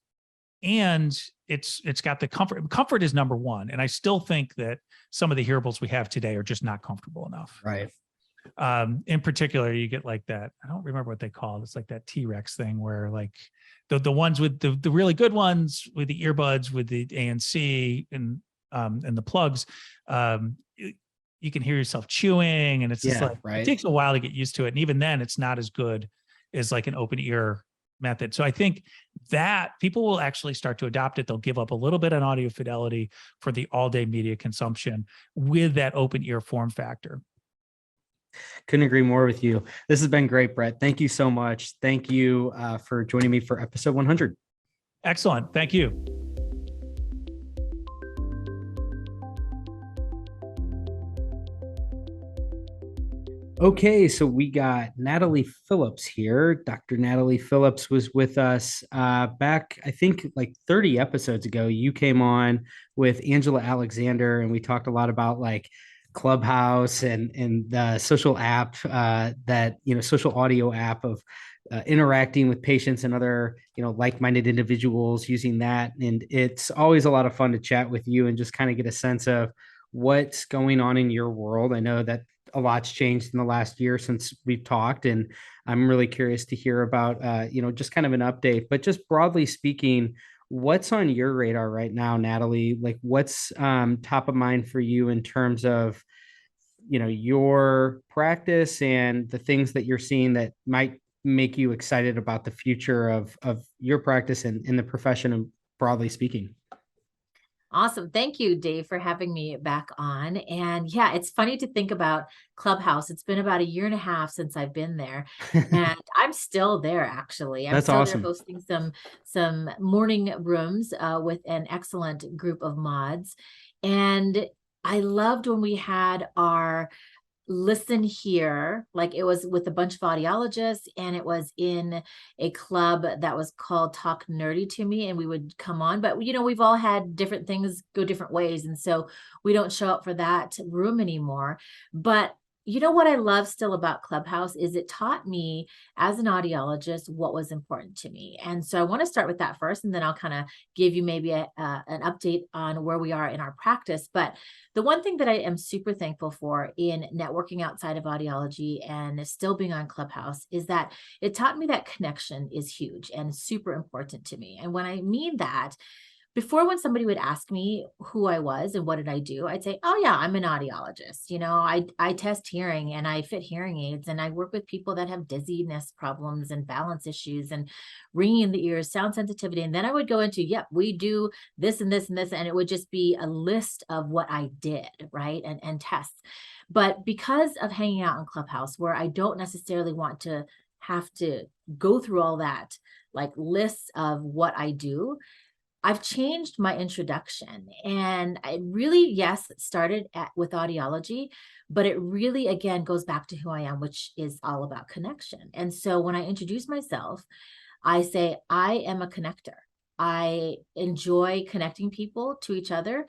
and it's got the comfort is number one. And I still think that some of the hearables we have today are just not comfortable enough. Right. In particular, you get like that, I don't remember what they call it. It's like that T-Rex thing where like the ones with the really good ones with the earbuds, with the ANC and the plugs, you can hear yourself chewing, and it's just like, right. it takes a while to get used to it. And even then it's not as good as like an open ear method. So I think that people will actually start to adopt it. They'll give up a little bit on audio fidelity for the all day media consumption with that open ear form factor. Couldn't agree more with you. This has been great, Bret. Thank you so much. Thank you for joining me for episode 100. Excellent. Thank you. Okay, so we got Natalie Phillips here. Dr. Natalie Phillips was with us back, I think, like 30 episodes ago. You came on with Angela Alexander, and we talked a lot about like Clubhouse and the social app that, social audio app of interacting with patients and other, like-minded individuals using that. And it's always a lot of fun to chat with you and just kind of get a sense of what's going on in your world. I know that a lot's changed in the last year since we've talked, and I'm really curious to hear about, just kind of an update. But just broadly speaking, what's on your radar right now, Natalie? Like, what's top of mind for you in terms of, your practice and the things that you're seeing that might make you excited about the future of your practice and in the profession, and broadly speaking? Awesome. Thank you, Dave, for having me back on. And yeah, it's funny to think about Clubhouse. It's been about 1.5 years since I've been there, and I'm still there, actually. I'm That's still awesome. there hosting some morning rooms with an excellent group of mods. And I loved when we had our listen here, like it was with a bunch of audiologists, and it was in a club that was called Talk Nerdy to Me, and we would come on. But we've all had different things go different ways, and so we don't show up for that room anymore. But what I love still about Clubhouse is it taught me as an audiologist what was important to me. And so I want to start with that first, and then I'll kind of give you maybe an update on where we are in our practice. But the one thing that I am super thankful for in networking outside of audiology and still being on Clubhouse is that it taught me that connection is huge and super important to me. And when I mean that, before, when somebody would ask me who I was and what did I do, I'd say, oh yeah, I'm an audiologist. I test hearing and I fit hearing aids, and I work with people that have dizziness problems and balance issues and ringing in the ears, sound sensitivity. And then I would go into, yep, we do this and this and this. And it would just be a list of what I did, right? And tests. But because of hanging out in Clubhouse, where I don't necessarily want to have to go through all that, like lists of what I do, I've changed my introduction. And I really, yes, it started with audiology, but it really, again, goes back to who I am, which is all about connection. And so when I introduce myself, I say, I am a connector. I enjoy connecting people to each other.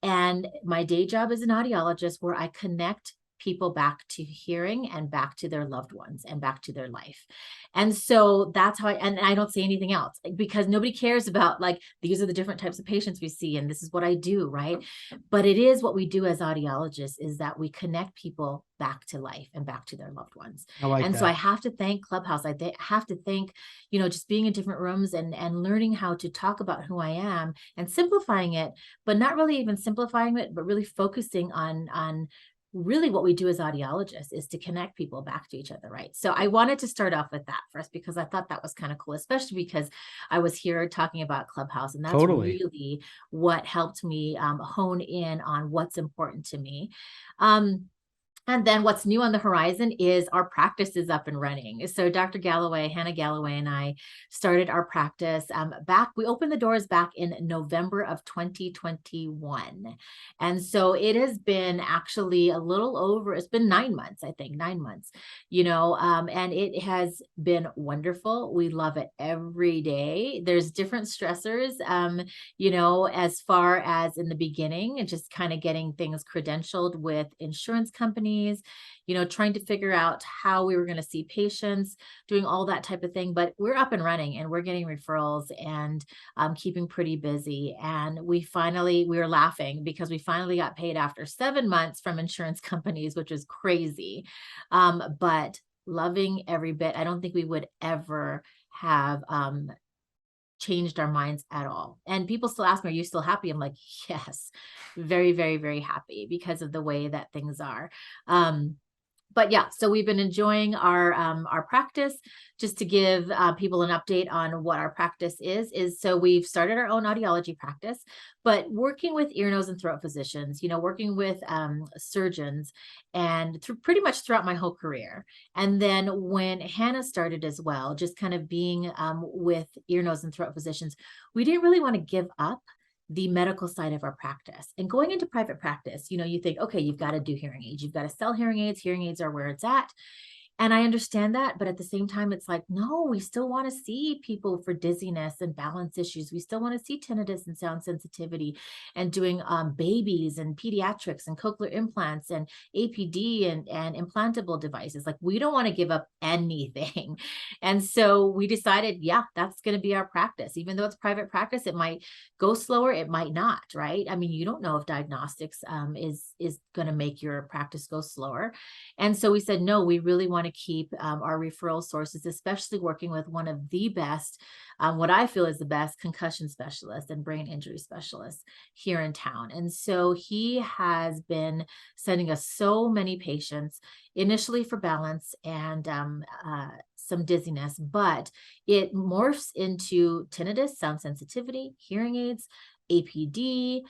And my day job is an audiologist, where I connect people back to hearing and back to their loved ones and back to their life. And so that's how and I don't say anything else, because nobody cares about like, these are the different types of patients we see, and this is what I do, right? But it is what we do as audiologists, is that we connect people back to life and back to their loved ones. And so I have to thank Clubhouse. I have to thank, just being in different rooms and learning how to talk about who I am and simplifying it, but not really even simplifying it, but really focusing on really what we do as audiologists is to connect people back to each other, right? So I wanted to start off with that first, because I thought that was kind of cool, especially because I was here talking about Clubhouse, and that's really what helped me hone in on what's important to me. And then what's new on the horizon is our practice is up and running. So Dr. Galloway, Hannah Galloway, and I started our practice we opened the doors back in November of 2021. And so it has been actually it's been 9 months, I think, 9 months, and it has been wonderful. We love it every day. There's different stressors, as far as in the beginning, and just kind of getting things credentialed with insurance companies, trying to figure out how we were going to see patients, doing all that type of thing. But we're up and running, and we're getting referrals, and keeping pretty busy. And we were laughing because we finally got paid after 7 months from insurance companies, which is crazy. But loving every bit. I don't think we would ever have changed our minds at all. And people still ask me, are you still happy? I'm like, yes, very, very, very happy because of the way that things are. But yeah, so we've been enjoying our practice. Just to give people an update on what our practice is so we've started our own audiology practice, but working with ear, nose, and throat physicians, working with surgeons, and pretty much throughout my whole career. And then when Hannah started as well, just kind of being with ear, nose, and throat physicians, we didn't really want to give up the medical side of our practice. And going into private practice, you think, okay, you've got to do hearing aids. You've got to sell hearing aids. Hearing aids are where it's at. And I understand that, but at the same time, it's like, no, we still want to see people for dizziness and balance issues. We still want to see tinnitus and sound sensitivity, and doing babies and pediatrics and cochlear implants and APD and implantable devices. Like, we don't want to give up anything. And so we decided, yeah, that's going to be our practice. Even though it's private practice, it might go slower, it might not, right? I mean, you don't know if diagnostics is going to make your practice go slower. And so we said, no, we really want to keep our referral sources, especially working with one of the best, what I feel is the best concussion specialist and brain injury specialist here in town. And so he has been sending us so many patients, initially for balance and some dizziness, but it morphs into tinnitus, sound sensitivity, hearing aids, APD,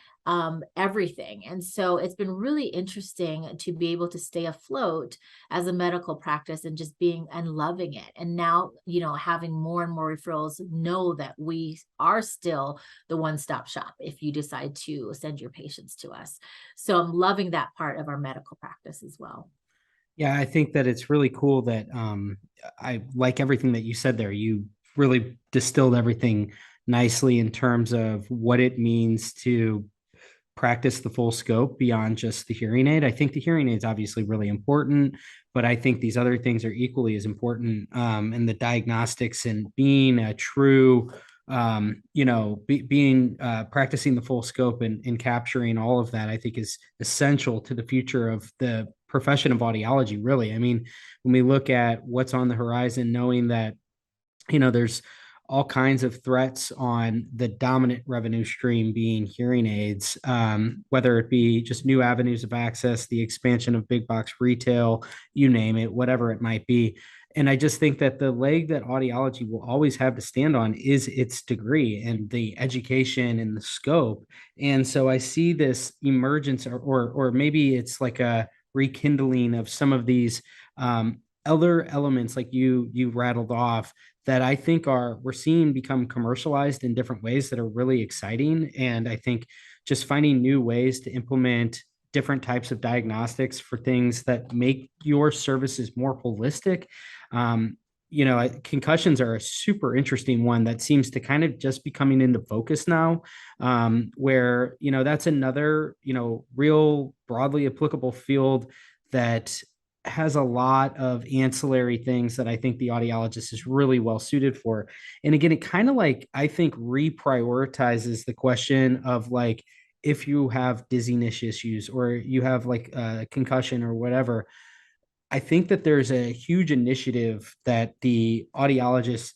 everything. And so it's been really interesting to be able to stay afloat as a medical practice and just being and loving it. And now, having more and more referrals, know that we are still the one-stop shop if you decide to send your patients to us. So I'm loving that part of our medical practice as well. Yeah, I think that it's really cool that I like everything that you said there. You really distilled everything nicely in terms of what it means to practice the full scope beyond just the hearing aid. I think the hearing aid is obviously really important, but I think these other things are equally as important. And the diagnostics and being a true, practicing the full scope and capturing all of that, I think is essential to the future of the profession of audiology, really. I mean, when we look at what's on the horizon, knowing that, there's all kinds of threats on the dominant revenue stream being hearing aids, whether it be just new avenues of access, the expansion of big box retail, you name it, whatever it might be. And I just think that the leg that audiology will always have to stand on is its degree and the education and the scope. And so I see this emergence, or maybe it's like a rekindling of some of these other elements like you rattled off that I think we're seeing become commercialized in different ways that are really exciting. And I think just finding new ways to implement different types of diagnostics for things that make your services more holistic. Concussions are a super interesting one that seems to kind of just be coming into focus now, where, that's another, real broadly applicable field that has a lot of ancillary things that I think the audiologist is really well suited for. And again, it kind of I think reprioritizes the question of if you have dizziness issues or you have a concussion or whatever. I think that there's a huge initiative that the audiologist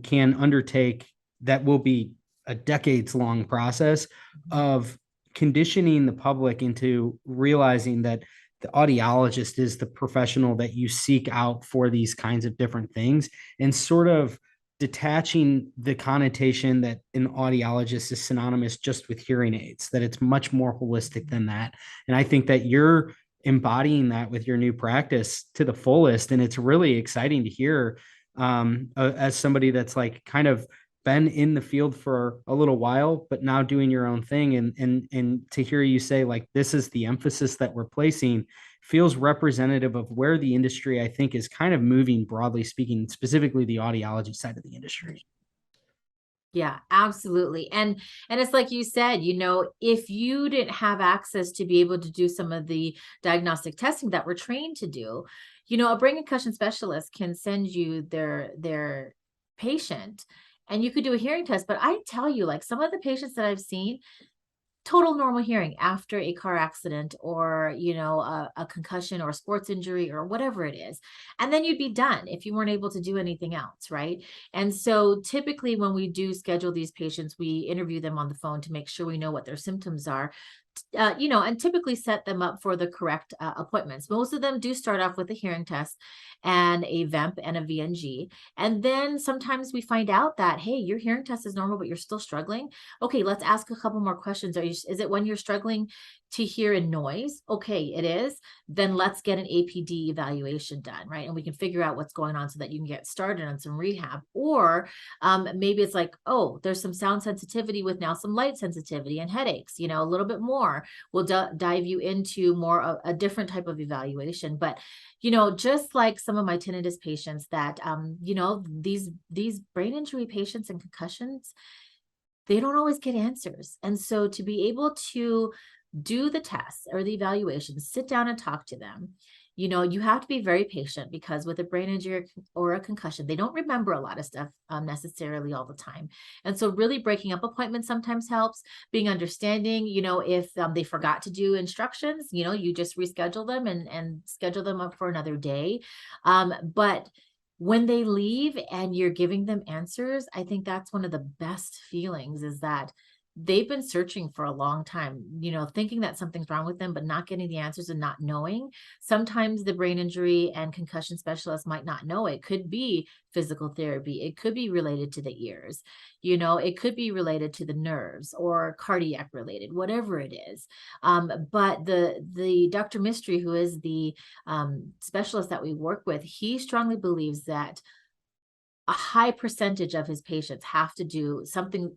can undertake that will be a decades-long process of conditioning the public into realizing that the audiologist is the professional that you seek out for these kinds of different things, and sort of detaching the connotation that an audiologist is synonymous just with hearing aids, that it's much more holistic than that. And I think that you're embodying that with your new practice to the fullest. And it's really exciting to hear as somebody that's kind of been in the field for a little while, but now doing your own thing. And to hear you say this is the emphasis that we're placing feels representative of where the industry, I think, is kind of moving, broadly speaking, specifically the audiology side of the industry. Yeah, absolutely. And it's like you said, if you didn't have access to be able to do some of the diagnostic testing that we're trained to do, a brain concussion specialist can send you their patient and you could do a hearing test. But I tell you, some of the patients that I've seen, total normal hearing after a car accident or, you know, a concussion or a sports injury or whatever it is. And then you'd be done if you weren't able to do anything else, right? And so typically when we do schedule these patients, we interview them on the phone to make sure we know what their symptoms are. You know, and typically set them up for the correct appointments. Most of them do start off with a hearing test and a VEMP and a VNG. And then sometimes we find out that, hey, your hearing test is normal, but you're still struggling. Okay, let's ask a couple more questions. Is it when you're struggling to hear in noise? Okay, it is. Then let's get an APD evaluation done, right? And we can figure out what's going on so that you can get started on some rehab. Or maybe it's like, oh, there's some sound sensitivity with now some light sensitivity and headaches, you know, a little bit more. We'll dive you into more a different type of evaluation. But, you know, just like some of my tinnitus patients that, you know, these brain injury patients and concussions, they don't always get answers. And so to be able to do the tests or the evaluations, sit down and talk to them, you know, you have to be very patient because with a brain injury or a concussion, they don't remember a lot of stuff necessarily all the time. And so really breaking up appointments sometimes helps, being understanding, you know, if they forgot to do instructions, you know, you just reschedule them and schedule them up for another day. But when they leave and you're giving them answers, I think that's one of the best feelings, is that they've been searching for a long time, you know, thinking that something's wrong with them, but not getting the answers and not knowing. Sometimes the brain injury and concussion specialist might not know. It could be physical therapy. It could be related to the ears. You know, it could be related to the nerves or cardiac related, whatever it is. But the Dr. Mystery, who is the specialist that we work with, he strongly believes that a high percentage of his patients have to do something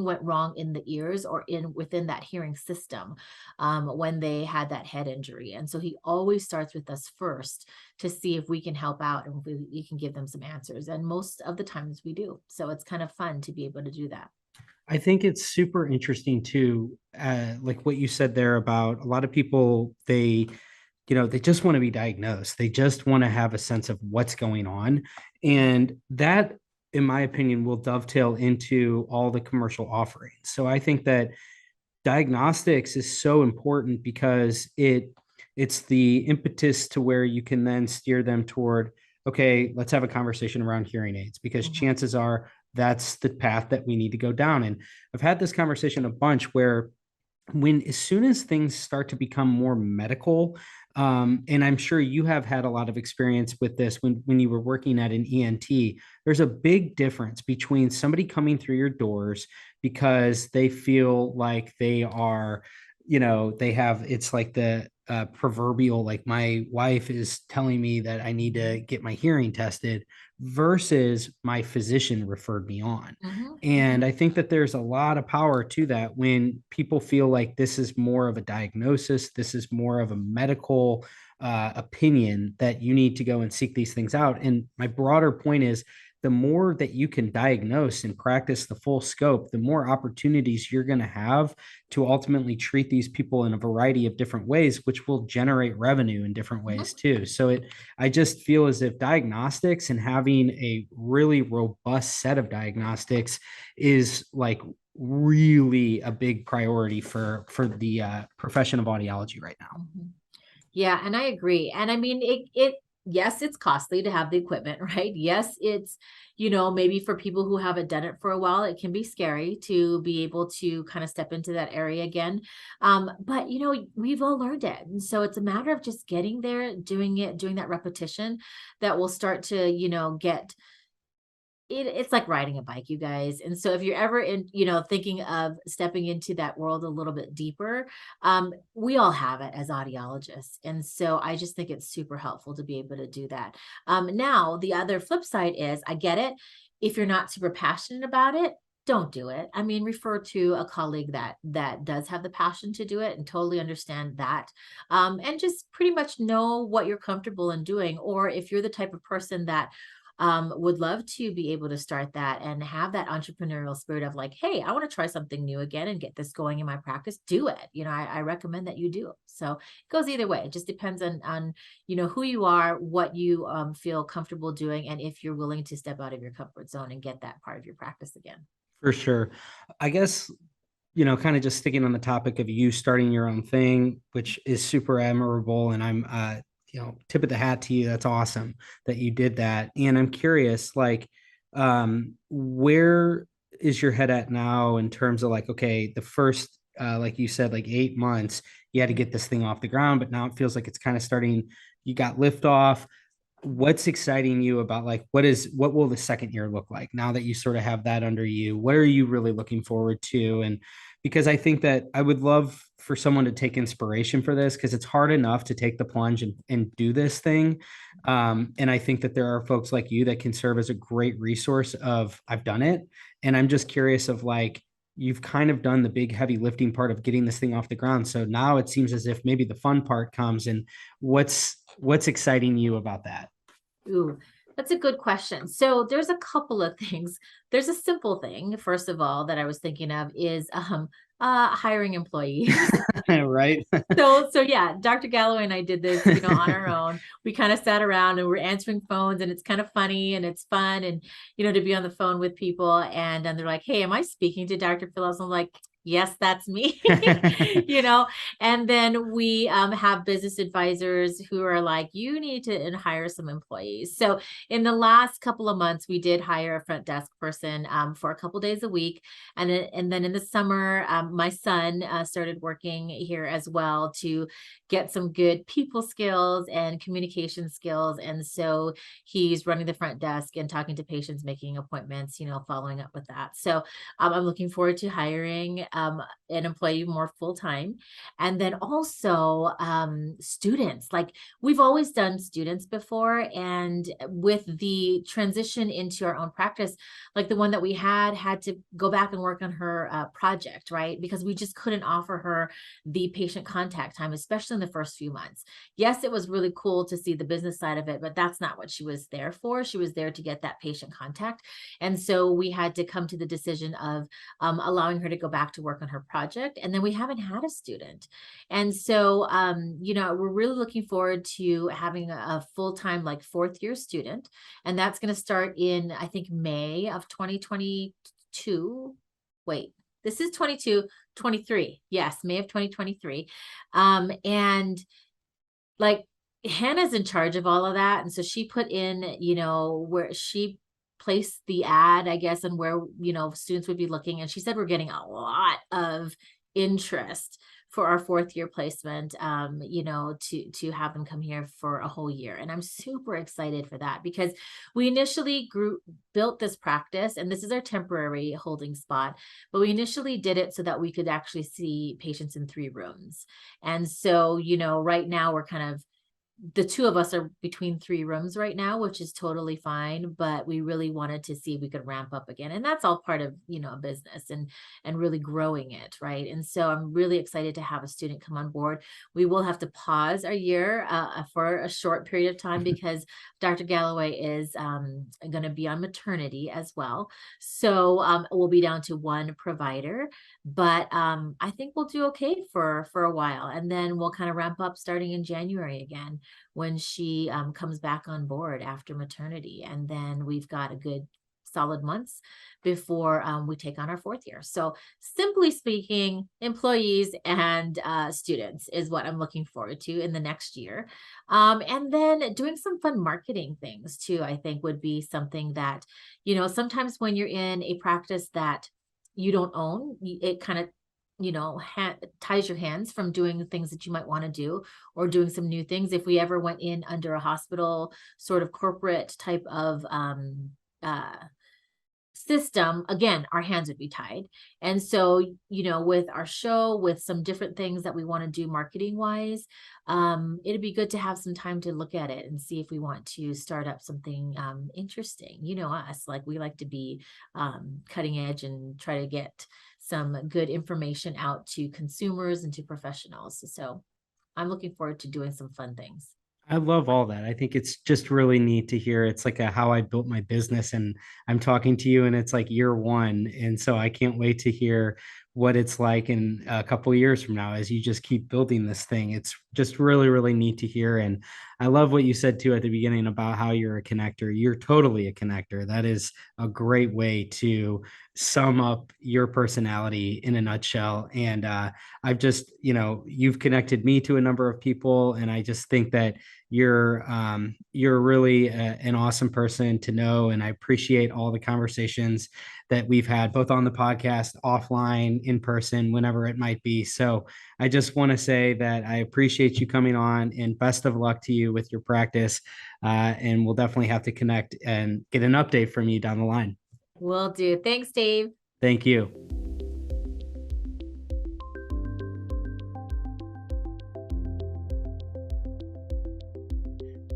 went wrong in the ears or within that hearing system when they had that head injury. And so he always starts with us first to see if we can help out and we can give them some answers. And most of the times we do. So it's kind of fun to be able to do that. I think it's super interesting too, like what you said there about a lot of people, they just want to be diagnosed. They just want to have a sense of what's going on. And that, in my opinion, will dovetail into all the commercial offerings. So I think that diagnostics is so important because it's the impetus to where you can then steer them toward, okay, let's have a conversation around hearing aids, because chances are that's the path that we need to go down. And I've had this conversation a bunch where as soon as things start to become more medical, and I'm sure you have had a lot of experience with this when you were working at an ENT, there's a big difference between somebody coming through your doors because they feel like they are, it's like the proverbial, like my wife is telling me that I need to get my hearing tested versus my physician referred me on. And I think that there's a lot of power to that when people feel like this is more of a diagnosis, this is more of a medical opinion, that you need to go and seek these things out. And my broader point is, the more that you can diagnose and practice the full scope, the more opportunities you're going to have to ultimately treat these people in a variety of different ways, which will generate revenue in different ways too. So I just feel as if diagnostics and having a really robust set of diagnostics is like really a big priority for the profession of audiology right now. Yeah, and I agree. And I mean, yes, it's costly to have the equipment, right? Yes, it's, maybe for people who haven't done it for a while, it can be scary to be able to kind of step into that area again. But, we've all learned it. And so it's a matter of just getting there, doing that repetition that will start to, get it's like riding a bike, you guys. And so if you're ever thinking of stepping into that world a little bit deeper, we all have it as audiologists. And so I just think it's super helpful to be able to do that. Now, the other flip side is, I get it. If you're not super passionate about it, don't do it. I mean, refer to a colleague that does have the passion to do it and totally understand that. And just pretty much know what you're comfortable in doing. Or if you're the type of person that would love to be able to start that and have that entrepreneurial spirit of like, hey, I want to try something new again and get this going in my practice, do it. I recommend that you do it. So it goes either way. It just depends on who you are, what you feel comfortable doing, and if you're willing to step out of your comfort zone and get that part of your practice again. For sure. I guess kind of just sticking on the topic of you starting your own thing, which is super admirable. And I'm, tip of the hat to you. That's awesome that you did that. And I'm curious, like, where is your head at now in terms of like, okay, the first, like you said, like 8 months, you had to get this thing off the ground, but now it feels like it's kind of starting, you got lift off. What's exciting you about like, what will the second year look like now that you sort of have that under you? What are you really looking forward to? And because I think that I would love for someone to take inspiration for this, because it's hard enough to take the plunge and do this thing. And I think that there are folks like you that can serve as a great resource of I've done it. And I'm just curious of like, you've kind of done the big heavy lifting part of getting this thing off the ground. So now it seems as if maybe the fun part comes, and what's exciting you about that? Ooh, that's a good question. So there's a couple of things. There's a simple thing, first of all, that I was thinking of is hiring employees. Right. So yeah, Dr. Galloway and I did this, on our own. We kind of sat around and we're answering phones, and it's kind of funny and it's fun, and to be on the phone with people, and they're like, "Hey, am I speaking to Dr. Phillips?" I'm like, yes, that's me. And then we have business advisors who are like, you need to hire some employees. So in the last couple of months, we did hire a front desk person for a couple days a week. And then in the summer, my son started working here as well to get some good people skills and communication skills. And so he's running the front desk and talking to patients, making appointments, following up with that. So I'm looking forward to hiring an employee more full-time. And then also students, like we've always done students before. And with the transition into our own practice, like the one that we had to go back and work on her project, right? Because we just couldn't offer her the patient contact time, especially in the first few months. Yes, it was really cool to see the business side of it, but that's not what she was there for. She was there to get that patient contact. And so we had to come to the decision of allowing her to go back to work on her project. And then we haven't had a student. And so, we're really looking forward to having a full-time, like 4th-year student. And that's going to start in, I think, May of 2022. Wait, this is 23. Yes, May of 2023. And like Hannah's in charge of all of that. And so she put in, where she placed the ad, I guess, and where, students would be looking. And she said, we're getting a lot of interest for our 4th-year placement, to have them come here for a whole year. And I'm super excited for that because we initially built this practice, and this is our temporary holding spot, but we initially did it so that we could actually see patients in 3 rooms. And so, right now we're kind of, the 2 of us are between 3 rooms right now, which is totally fine, but we really wanted to see if we could ramp up again. And that's all part of, a business and really growing it. Right. And so I'm really excited to have a student come on board. We will have to pause our year for a short period of time because Dr. Galloway is going to be on maternity as well. So we'll be down to 1 provider, but I think we'll do okay for a while. And then we'll kind of ramp up starting in January again, when she comes back on board after maternity. And then we've got a good solid months before we take on our 4th year. So simply speaking, employees and students is what I'm looking forward to in the next year. And then doing some fun marketing things too, I think would be something that, sometimes when you're in a practice that you don't own, it kind of ties your hands from doing the things that you might want to do or doing some new things. If we ever went in under a hospital sort of corporate type of system, again, our hands would be tied. And so, with our show, with some different things that we want to do marketing wise, it'd be good to have some time to look at it and see if we want to start up something interesting. Us, like we like to be cutting edge and try to get some good information out to consumers and to professionals. So I'm looking forward to doing some fun things. I love all that. I think it's just really neat to hear. It's like how I built my business, and I'm talking to you and it's like year 1. And so I can't wait to hear what it's like in a couple of years from now as you just keep building this thing. It's just really, really neat to hear. And I love what you said too at the beginning about how you're a connector. You're totally a connector. That is a great way to sum up your personality in a nutshell. And I've just, you've connected me to a number of people, and I just think that you're really an awesome person to know. And I appreciate all the conversations that we've had, both on the podcast, offline, in person, whenever it might be. So I just want to say that I appreciate you coming on, and best of luck to you with your practice. And we'll definitely have to connect and get an update from you down the line. Will do. Thanks, Dave. Thank you.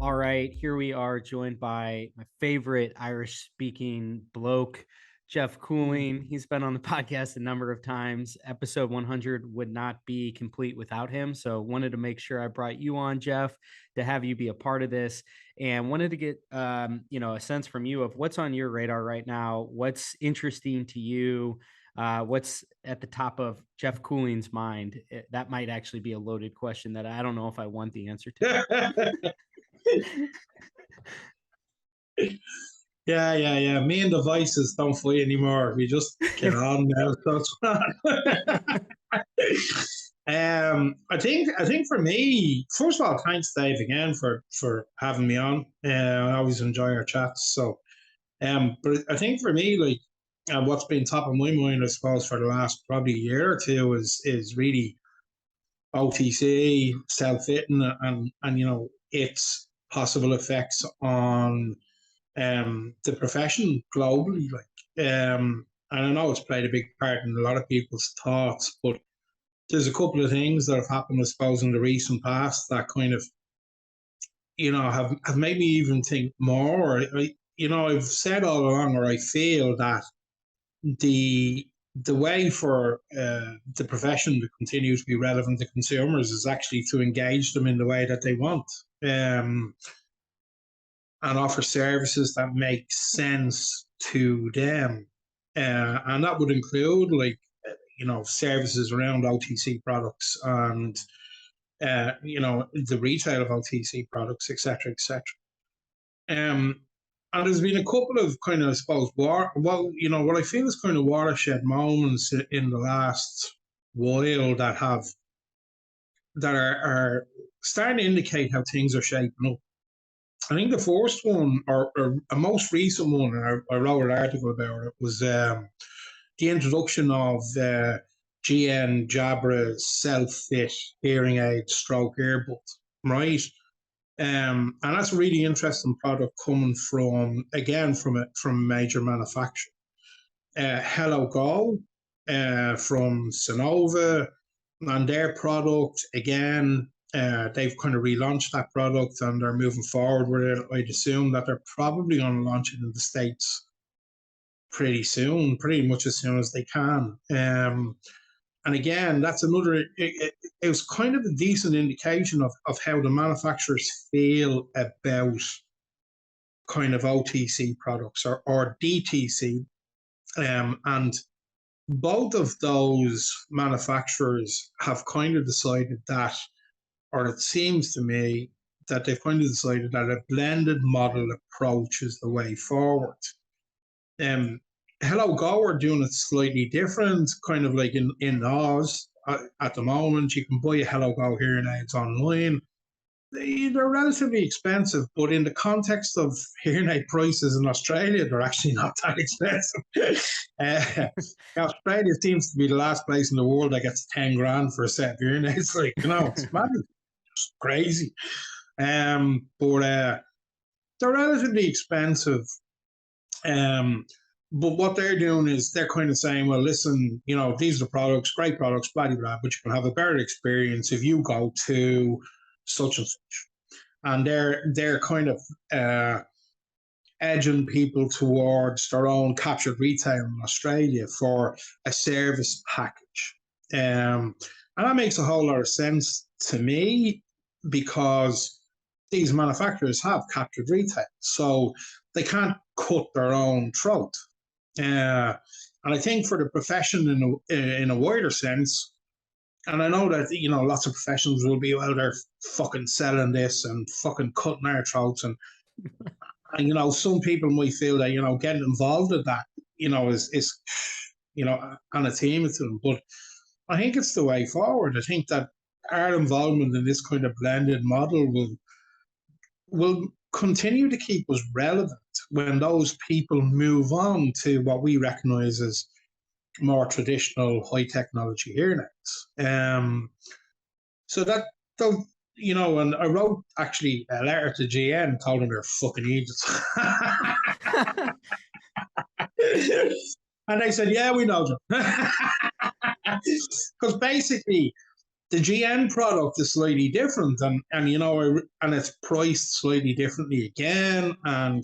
All right, here we are, joined by my favorite Irish-speaking bloke, Geoff Cooling. He's been on the podcast a number of times. Episode 100 would not be complete without him. So wanted to make sure I brought you on, Geoff, to have you be a part of this, and wanted to get, a sense from you of what's on your radar right now, what's interesting to you, what's at the top of Geoff Cooling's mind. That might actually be a loaded question that I don't know if I want the answer to. Yeah. Me and the voices don't fight anymore. We just get on now. I think for me, first of all, thanks Dave again for having me on. I always enjoy our chats. So, but I think for me, like, what's been top of my mind, I suppose, for the last probably year or two is really OTC, self-fitting, and its possible effects on the profession globally. And I know it's played a big part in a lot of people's thoughts, but there's a couple of things that have happened, I suppose, in the recent past that kind of, have made me even think more. I've said all along, or I feel that the way for the profession to continue to be relevant to consumers is actually to engage them in the way that they want, and offer services that make sense to them. And that would include, services around OTC products and, the retail of OTC products, etc., etc. And there's been a couple of kind of, I suppose, what I feel is kind of watershed moments in the last while that are starting to indicate how things are shaping up. I think the first one, or a most recent one, and I wrote an article about it, was the introduction of GN Jabra self-fit hearing aid stroke earbud, right? And that's a really interesting product coming from a major manufacturer. Hello Go from Sonova, and their product, again, they've kind of relaunched that product and they're moving forward with it. I'd assume that they're probably going to launch it in the States pretty soon, pretty much as soon as they can. And again, that's another, it was kind of a decent indication of how the manufacturers feel about kind of OTC products or DTC. And both of those manufacturers have kind of decided that, or it seems to me that they've kind of decided that a blended model approach is the way forward. Hello Go are doing it slightly different, kind of like in Oz at the moment. You can buy a Hello Go hearing aids online. They're relatively expensive, but in the context of hearing aid prices in Australia, they're actually not that expensive. Australia seems to be the last place in the world that gets 10 grand for a set of hearing aids. It's mad. It's crazy. But they're relatively expensive. But what they're doing is they're kind of saying, well, listen, these are the products, great products, blah, blah, blah, but you can have a better experience if you go to such and such. And they're kind of edging people towards their own captured retail in Australia for a service package. And that makes a whole lot of sense to me, because these manufacturers have captured retail, so they can't cut their own throat. And I think for the profession in a wider sense, And I know that, you know, lots of professionals will be out there fucking selling this and fucking cutting our throats. And you know, some people might feel that, you know, getting involved in that, you know, is you know, anathema to them. But I think it's the way forward. I think that our involvement in this kind of blended model will continue to keep us relevant when those people move on to what we recognize as more traditional high technology hearing aids. So that, you know, and I wrote actually a letter to GN told them they're fucking idiots. And they said, yeah, we know them. Because basically, the GN product is slightly different, and you know, and it's priced slightly differently again, and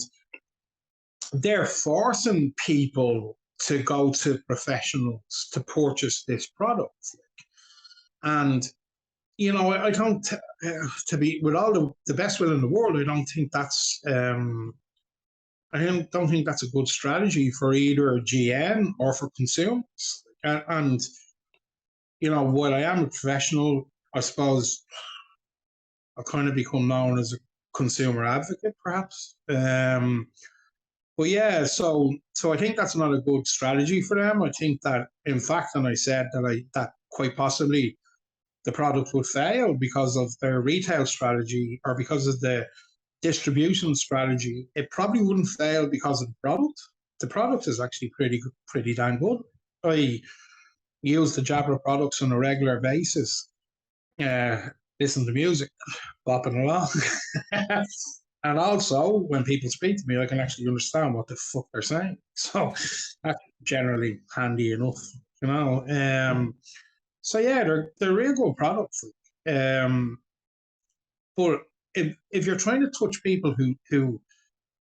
they're forcing people to go to professionals to purchase this product. And you know, I don't, to be with all the best will in the world, I don't think that's don't think that's a good strategy for either GN or for consumers. And you know, while I am a professional, I suppose I've kind of become known as a consumer advocate, perhaps. But yeah, so I think that's not a good strategy for them. I think that, in fact, and I said that quite possibly the product would fail because of their retail strategy or because of the distribution strategy. It probably wouldn't fail because of the product. The product is actually pretty damn good. I use the Jabra products on a regular basis. Listen to music, bopping along. And also, when people speak to me, I can actually understand what the fuck they're saying. So that's generally handy enough, you know. So yeah, they're real good products. But if you're trying to touch people who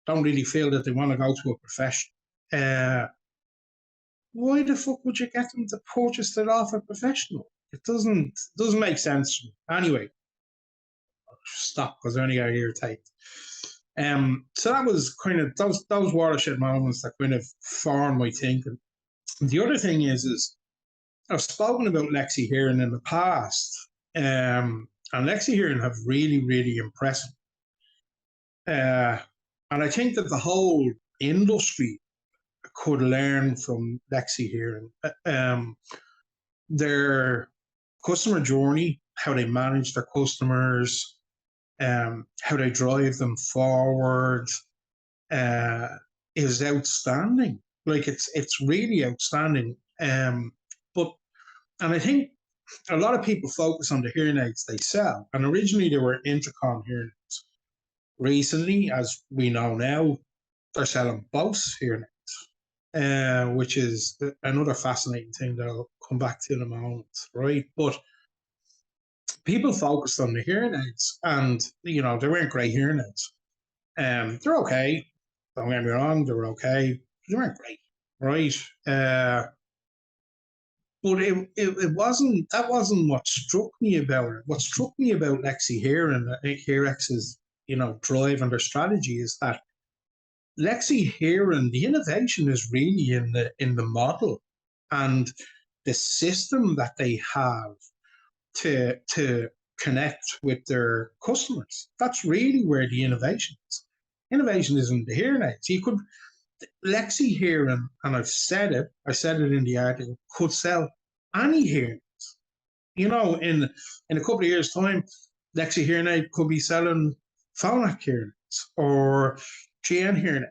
don't really feel that they want to go to a profession, why the fuck would you get them to purchase it off a professional? It doesn't make sense to me. Anyway, I'll stop because I only got irritated. So that was kind of those watershed moments that kind of formed my thinking. The other thing is I've spoken about Lexi Hearing in the past, and Lexi Hearing have really, really impressed me. And I think that the whole industry could learn from Lexi Hearing. Their customer journey, how they manage their customers, how they drive them forward, is outstanding. Like it's really outstanding. And I think a lot of people focus on the hearing aids they sell. And originally they were intercom hearing aids. Recently, as we know now, they're selling Bose hearing aids, which is another fascinating thing that I'll come back to in a moment, right? But people focused on the hearing aids, and you know, they weren't great hearing aids. They're okay. Don't get me wrong, they were okay. They weren't great, right? But it wasn't. That wasn't what struck me about it. What struck me about Lexi Hearing, HearX's, you know, drive and their strategy is that Lexi Hearing, the innovation is really in the model and the system that they have to connect with their customers. That's really where the innovation is. Innovation isn't the hearing aids. You could Lexi Hearing, and I said it in the article, could sell any hearing aids. You know, in a couple of years' time, Lexi Hearing aid could be selling Phonak hearing aids or GN hearing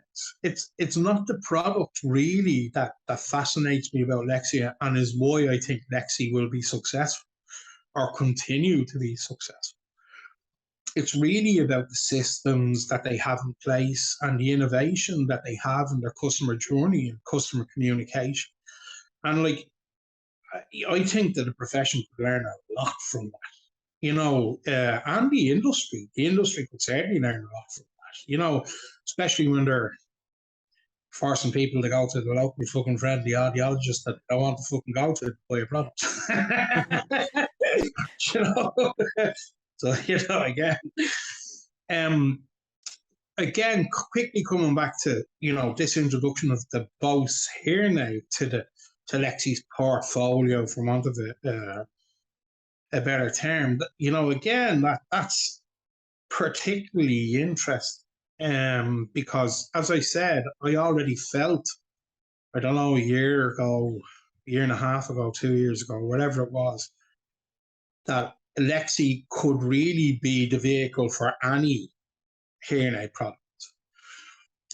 aids. It's not the product really that fascinates me about Lexi, and is why I think Lexi will be successful or continue to be successful. It's really about the systems that they have in place and the innovation that they have in their customer journey and customer communication. And like, I think that the profession could learn a lot from that, you know, and the industry could certainly learn a lot from that, you know, especially when they're forcing people to go to the local fucking friendly audiologist that they don't want to fucking go to buy a product. You know? So, you know, again, quickly coming back to, you know, this introduction of the Bose hearing aid to Lexi's portfolio, for want of a better term. Again, that's particularly interesting. Because as I said, I already felt, I don't know, a year and a half ago, 2 years ago, whatever it was, that Lexi could really be the vehicle for any hearing aid product.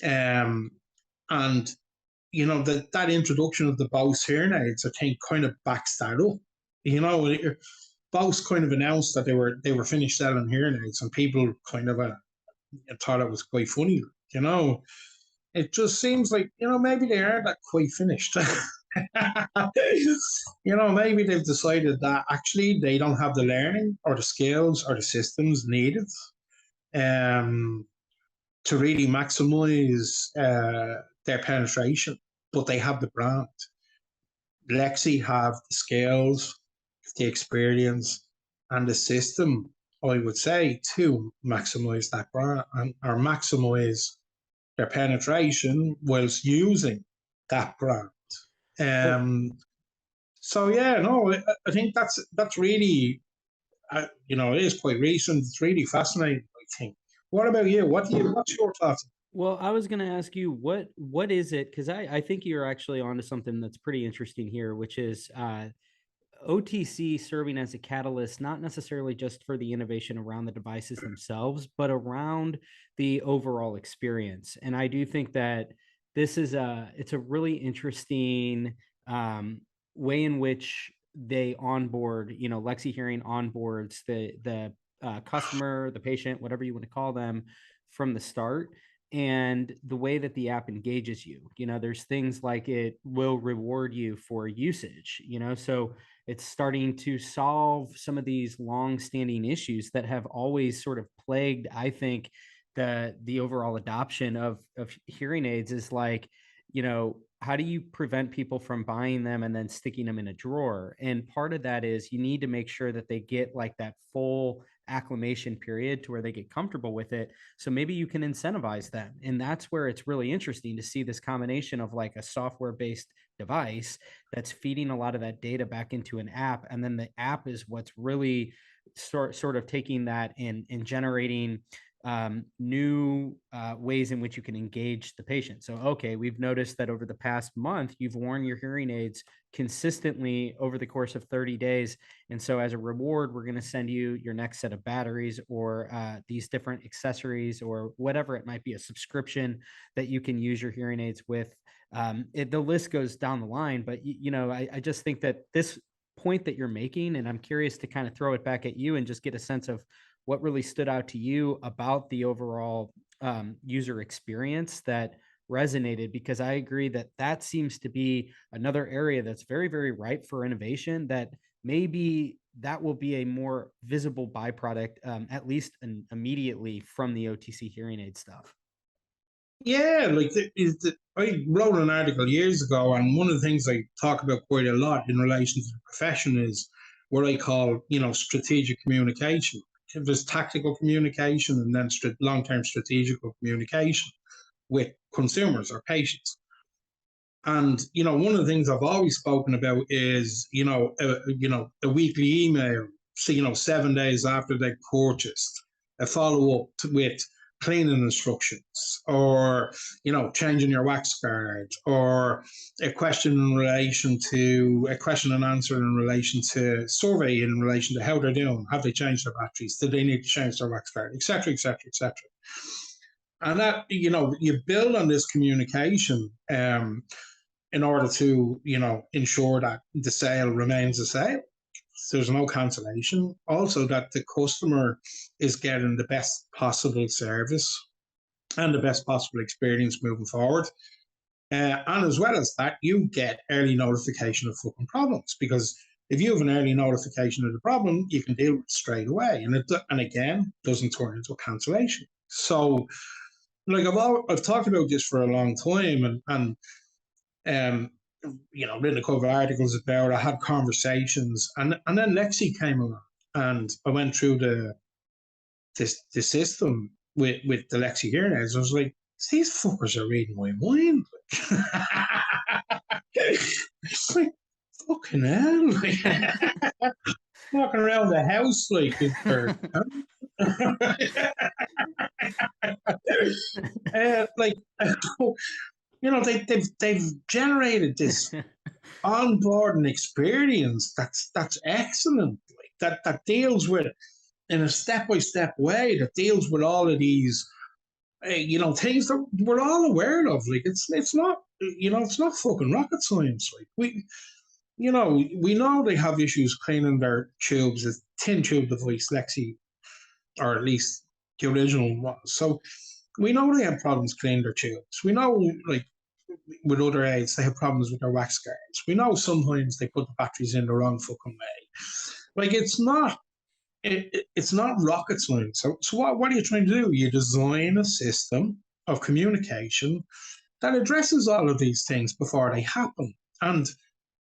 And that introduction of the Bose hearing aids, I think, kind of backs that up. Bose kind of announced that they were finished selling hearing aids, and people kind of thought it was quite funny. It just seems like maybe they aren't that quite finished. Maybe they've decided that actually they don't have the learning or the skills or the systems needed to really maximize their penetration, but they have the brand. Lexi have the skills, the experience, and the system, I would say, to maximize that brand or maximize their penetration whilst using that brand. So yeah, no, I think that's really, it is quite recent. It's really fascinating, I think. What about you? What's your thoughts? Well, I was going to ask you, what is it? Because I think you're actually onto something that's pretty interesting here, which is OTC serving as a catalyst, not necessarily just for the innovation around the devices themselves, but around the overall experience. And I do think that this is it's a really interesting way in which they onboard, Lexi Hearing onboards the customer, the patient, whatever you want to call them, from the start. And the way that the app engages you, there's things like it will reward you for usage, so it's starting to solve some of these long-standing issues that have always sort of plagued, I think, the overall adoption of hearing aids is like, how do you prevent people from buying them and then sticking them in a drawer? And part of that is you need to make sure that they get like that full acclimation period to where they get comfortable with it. So maybe you can incentivize them. And that's where it's really interesting to see this combination of like a software-based device that's feeding a lot of that data back into an app. And then the app is what's really sort of taking that and generating new ways in which you can engage the patient. So, okay, we've noticed that over the past month, you've worn your hearing aids consistently over the course of 30 days. And so as a reward, we're going to send you your next set of batteries or these different accessories or whatever it might be, a subscription that you can use your hearing aids with. The list goes down the line, but I just think that this point that you're making, and I'm curious to kind of throw it back at you and just get a sense of what really stood out to you about the overall user experience that resonated, because I agree that seems to be another area that's very, very ripe for innovation, that maybe that will be a more visible byproduct, at least immediately, from the OTC hearing aid stuff. Yeah, I wrote an article years ago, and one of the things I talk about quite a lot in relation to the profession is what I call, strategic communication. There's tactical communication and then long-term strategical communication with consumers or patients. And one of the things I've always spoken about is a weekly email, 7 days after they purchased, a follow-up with cleaning instructions, or changing your wax guard, or a question and answer in relation to survey in relation to how they're doing, have they changed their batteries, do they need to change their wax guard, etc., etc., etc. And that you build on this communication in order to ensure that the sale remains a sale. So there's no cancellation. Also, that the customer is getting the best possible service and the best possible experience moving forward. And as well as that, you get early notification of fucking problems, because if you have an early notification of the problem, you can deal with it straight away. And again, doesn't turn into a cancellation. So, I've talked about this for a long time, and written a couple of articles about it. I had conversations, and then Lexi came along, and I went through the system with the Lexi hearing aids. I was like, these fuckers are reading my mind. It's like, fucking hell. walking around the house like they're like they've generated this onboarding experience that's excellent, like that deals with in a step-by-step way, that deals with all of these things that we're all aware of. Like it's not it's not fucking rocket science. Like we know they have issues cleaning their tubes, a tin tube device, Lexi, or at least the original was. So we know they have problems cleaning their tubes. We know, like, with other aids, they have problems with their wax guards. We know sometimes they put the batteries in the wrong fucking way. Like, it's not rocket science. So what are you trying to do? You design a system of communication that addresses all of these things before they happen. And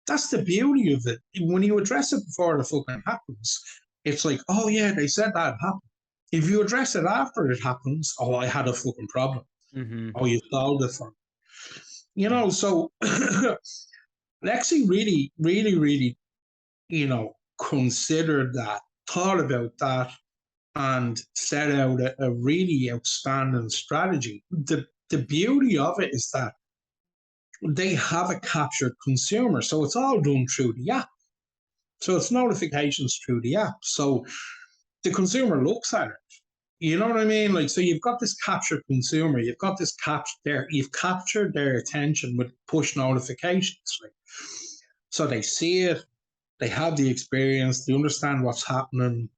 that's the beauty of it. When you address it before it fucking happens, it's like, oh yeah, they said that happened. If you address it after it happens, oh, I had a fucking problem. Mm-hmm. Oh, you solved it for me. So Lexi really, really, really, considered that, thought about that, and set out a really outstanding strategy. The beauty of it is that they have a captured consumer. So it's all done through the app. So it's notifications through the app. So the consumer looks at it. You know what I mean? Like, so you've got this captured consumer, you've captured their attention with push notifications. Right? So they see it, they have the experience, they understand what's happening.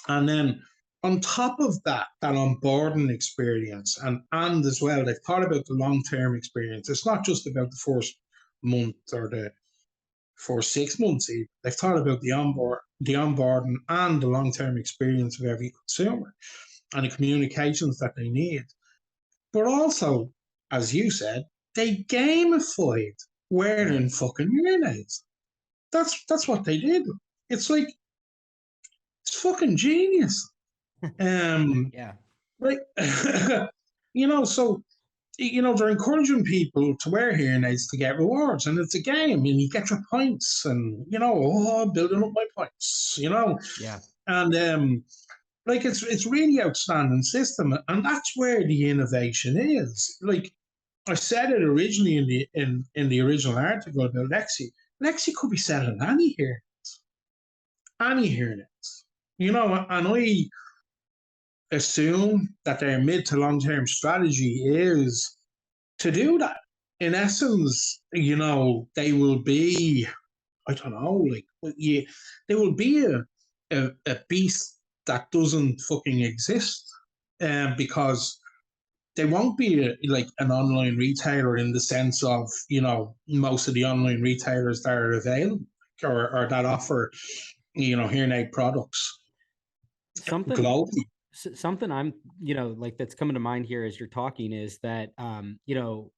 And then on top of that onboarding experience, and as well, they've thought about the long-term experience. It's not just about the first month or the first 6 months even. They've thought about the onboarding and the long-term experience of every consumer and the communications that they need. But also, as you said, they gamified wearing fucking hearing aids. That's what they did. It's like, it's fucking genius. Yeah. Right. So, they're encouraging people to wear hearing aids to get rewards, and it's a game, and you get your points, and building up my points. Yeah. And like it's really outstanding system, and that's where the innovation is. Like I said it originally in the original article about Lexi. Lexi could be selling any hearing aids. And I assume that their mid to long term strategy is to do that. In essence, they will be, I don't know, they will be a beast that doesn't fucking exist, because they won't be like an online retailer in the sense of most of the online retailers that are available or that offer hearing aid products globally. Something I'm, like that's coming to mind here as you're talking is that,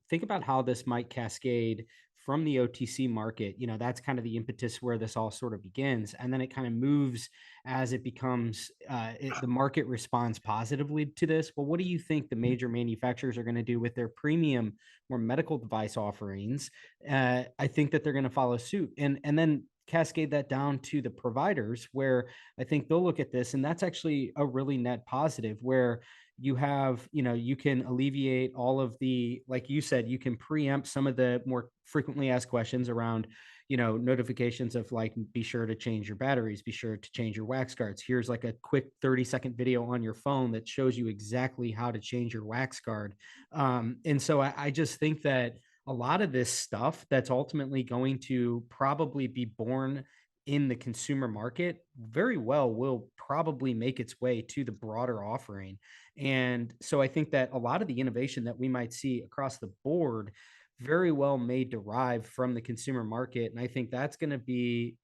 think about how this might cascade from the OTC market. That's kind of the impetus where this all sort of begins. And then it kind of moves as it becomes, the market responds positively to this. Well, what do you think the major manufacturers are going to do with their premium, more medical device offerings? I think that they're going to follow suit and then cascade that down to the providers, where I think they'll look at this, and that's actually a really net positive, where you have, you can alleviate all of the, like you said, you can preempt some of the more frequently asked questions around, notifications of like, be sure to change your batteries, be sure to change your wax guards. Here's like a quick 30-second video on your phone that shows you exactly how to change your wax guard. And so I just think that a lot of this stuff that's ultimately going to probably be born in the consumer market very well will probably make its way to the broader offering. And so I think that a lot of the innovation that we might see across the board very well may derive from the consumer market. And I think it's going to be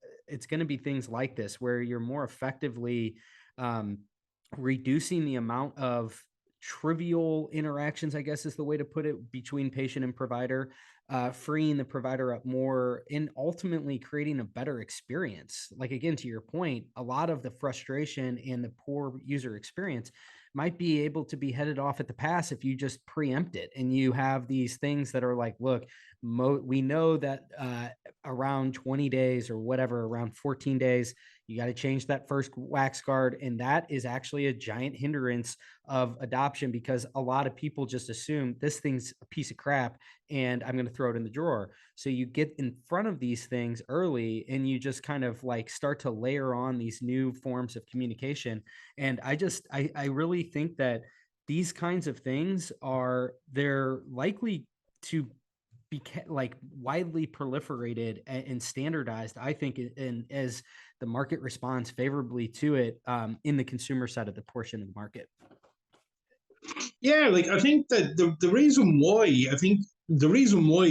things like this, where you're more effectively reducing the amount of trivial interactions, I guess is the way to put it, between patient and provider, freeing the provider up more and ultimately creating a better experience. Like, again, to your point, a lot of the frustration and the poor user experience might be able to be headed off at the pass if you just preempt it. And you have these things that are like, look, we know that around 20 days or whatever, around 14 days, You got to change that first wax guard. And that is actually a giant hindrance of adoption, because a lot of people just assume this thing's a piece of crap and I'm going to throw it in the drawer. So you get in front of these things early and you just kind of like start to layer on these new forms of communication. And I really think that these kinds of things they're likely to be like widely proliferated and standardized, I think, and as the market responds favorably to it, in the consumer side of the portion of the market. Yeah, like I think that the reason why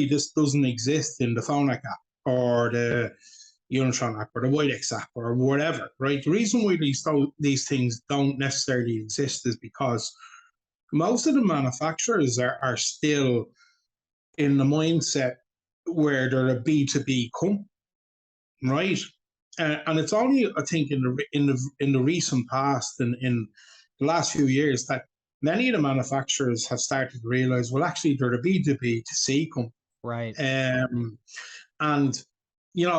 this doesn't exist in the Phonak app or the Unitron app or the Widex app or whatever, right? The reason why these things don't necessarily exist is because most of the manufacturers are still in the mindset where they're a B2B company, right? And it's only, I think, in the recent past and in the last few years that many of the manufacturers have started to realize, well, actually, they're a B2B to C company. Right. And, I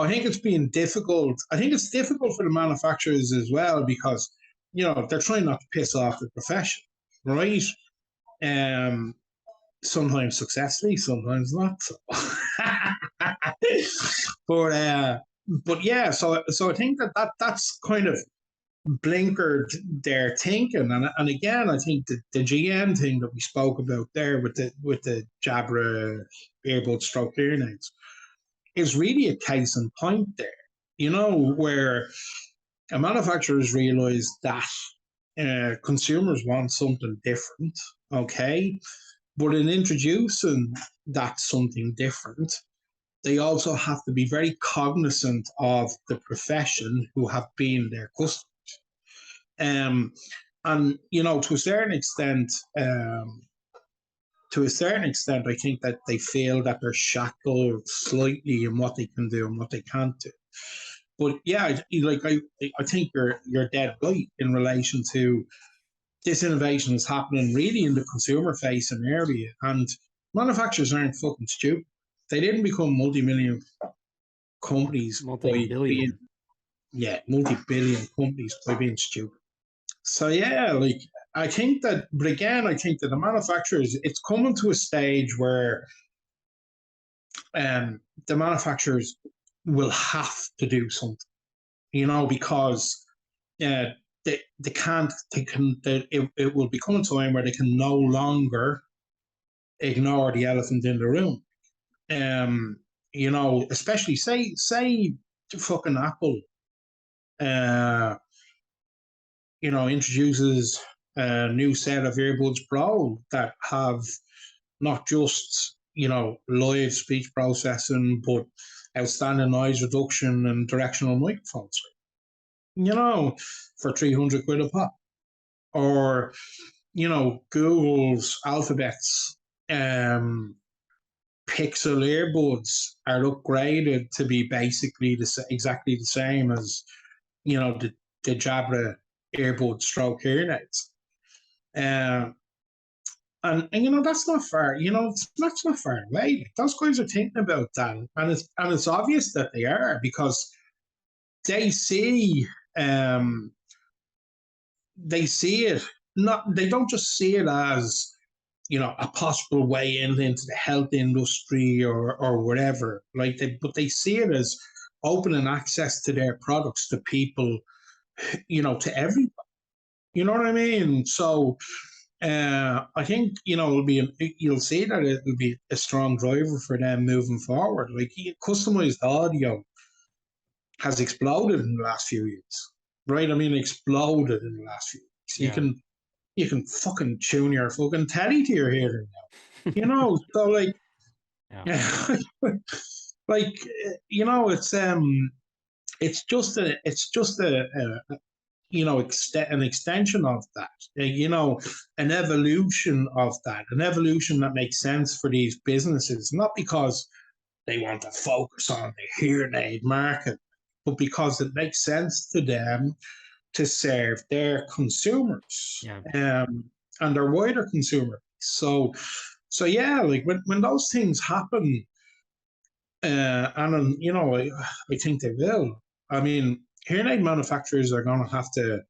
think it's been difficult. I think it's difficult for the manufacturers as well because, they're trying not to piss off the profession, right? Sometimes successfully, sometimes not. So. But yeah, so I think that's kind of blinkered their thinking, and again, I think the GM thing that we spoke about there with the Jabra earbud stroke hearing aids is really a case in point there. Where a manufacturers realize that consumers want something different, okay, but in introducing that something different, they also have to be very cognizant of the profession who have been their customers. And to a certain extent, I think that they feel that they're shackled slightly in what they can do and what they can't do. But yeah, I think you're dead right in relation to this innovation is happening really in the consumer-facing area, and manufacturers aren't fucking stupid. They didn't become multi-million companies multi-billion companies by being stupid. So yeah, I think that the manufacturers, it's coming to a stage where the manufacturers will have to do something, because it will become a time where they can no longer ignore the elephant in the room. Especially say fucking Apple introduces a new set of earbuds Pro that have not just live speech processing, but outstanding noise reduction and directional microphones, for 300 quid a pop. Or Google's Alphabet's Pixel earbuds are upgraded to be basically exactly the same as the Jabra earbud stroke hearing aids. And that's not fair. That's not far away. Those guys are thinking about that, and it's obvious that they are, because they see it. They don't just see it as a possible way into the health industry or whatever. But they see it as opening access to their products to people, to everybody. You know what I mean? So I think you'll see that it will be a strong driver for them moving forward. Customized audio has exploded in the last few years, right? I mean, exploded in the last few years. Yeah. You can fucking tune your fucking telly to your hearing now, So it's just an extension of that, an evolution of that, an evolution that makes sense for these businesses, not because they want to focus on the hearing aid market, but because it makes sense to them to serve their consumers, and their wider consumer. So yeah, when those things happen, and I think they will. I mean, hearing aid manufacturers are going to have to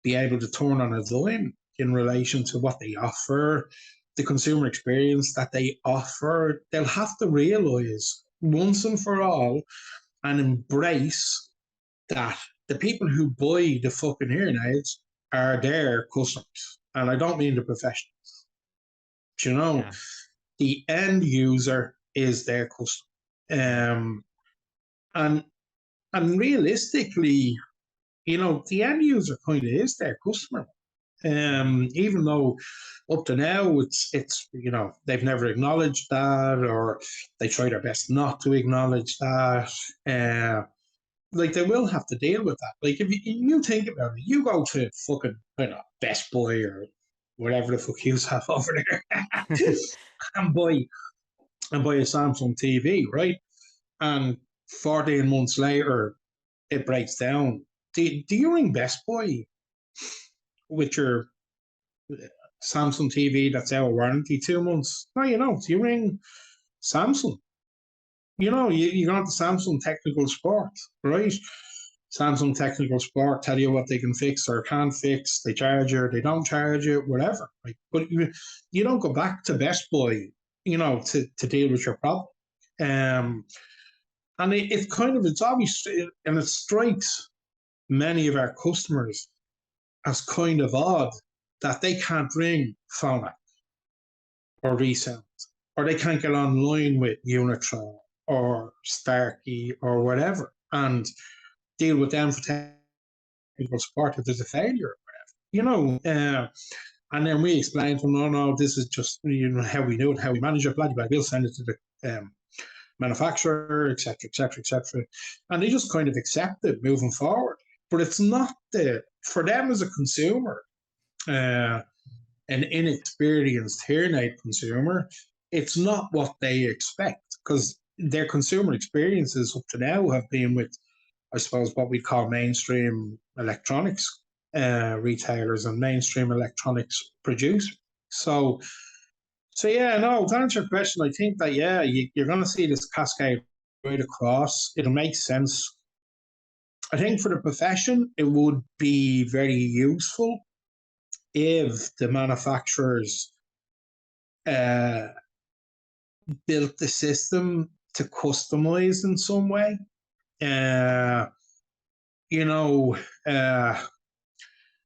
be able to turn on a dime in relation to what they offer, the consumer experience that they offer. They'll have to realize once and for all and embrace that the people who buy the fucking hearing aids are their customers. And I don't mean the professionals. You know, yeah. The end user is their customer. And realistically, you know, the end user kind of is their customer. Even though up to now it's you know, they've never acknowledged that, or they try their best not to acknowledge that. Like, they will have to deal with that. Like, if you think about it, you go to fucking, I don't know, Best Buy or whatever the fuck you have over there and buy a Samsung TV, right? And 14 months later, it breaks down. Do you ring Best Buy with your Samsung TV that's out of warranty 2 months? No, you don't. You ring Samsung. You know, you got the Samsung Technical Support, right? Samsung Technical Support tell you what they can fix or can't fix. They charge you, they don't charge you, whatever. Right? But you don't go back to Best Buy, you know, to deal with your problem. And it's kind of, it's obvious, and it strikes many of our customers as kind of odd that they can't ring Phonak or Resound, or they can't get online with Unitron or Starkey or whatever and deal with them for technical support if there's a failure or whatever, you know. And then we explain to them, no, this is just, you know, how we do it, how we manage it, blah, blah, we'll send it to the manufacturer, etc., etc., etc. And they just kind of accept it moving forward. But it's not for them as a consumer, an inexperienced hearing aid consumer, it's not what they expect, because their consumer experiences up to now have been with, I suppose, what we call mainstream electronics retailers and mainstream electronics producers. So yeah, no, to answer your question, I think that, yeah, you're going to see this cascade right across. It'll make sense. I think for the profession, it would be very useful if the manufacturers built the system to customize in some way. You know,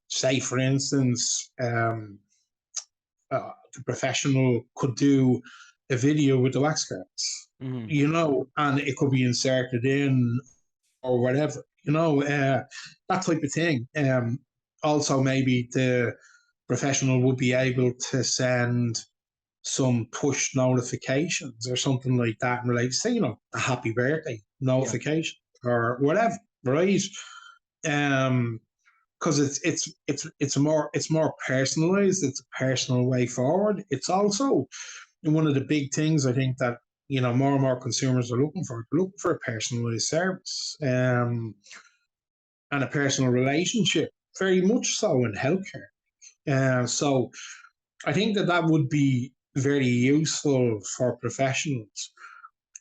say for instance, the professional could do a video with the wax guards, you know, and it could be inserted in or whatever, you know, that type of thing. Also, maybe the professional would be able to send some push notifications or something like that in relation to, you know, a happy birthday notification or whatever, right? Because it's more personalized. It's a personal way forward. It's also one of the big things I think that, you know, more and more consumers are looking for. They're looking for a personalized service and a personal relationship, very much so in healthcare. So I think that would be very useful for professionals.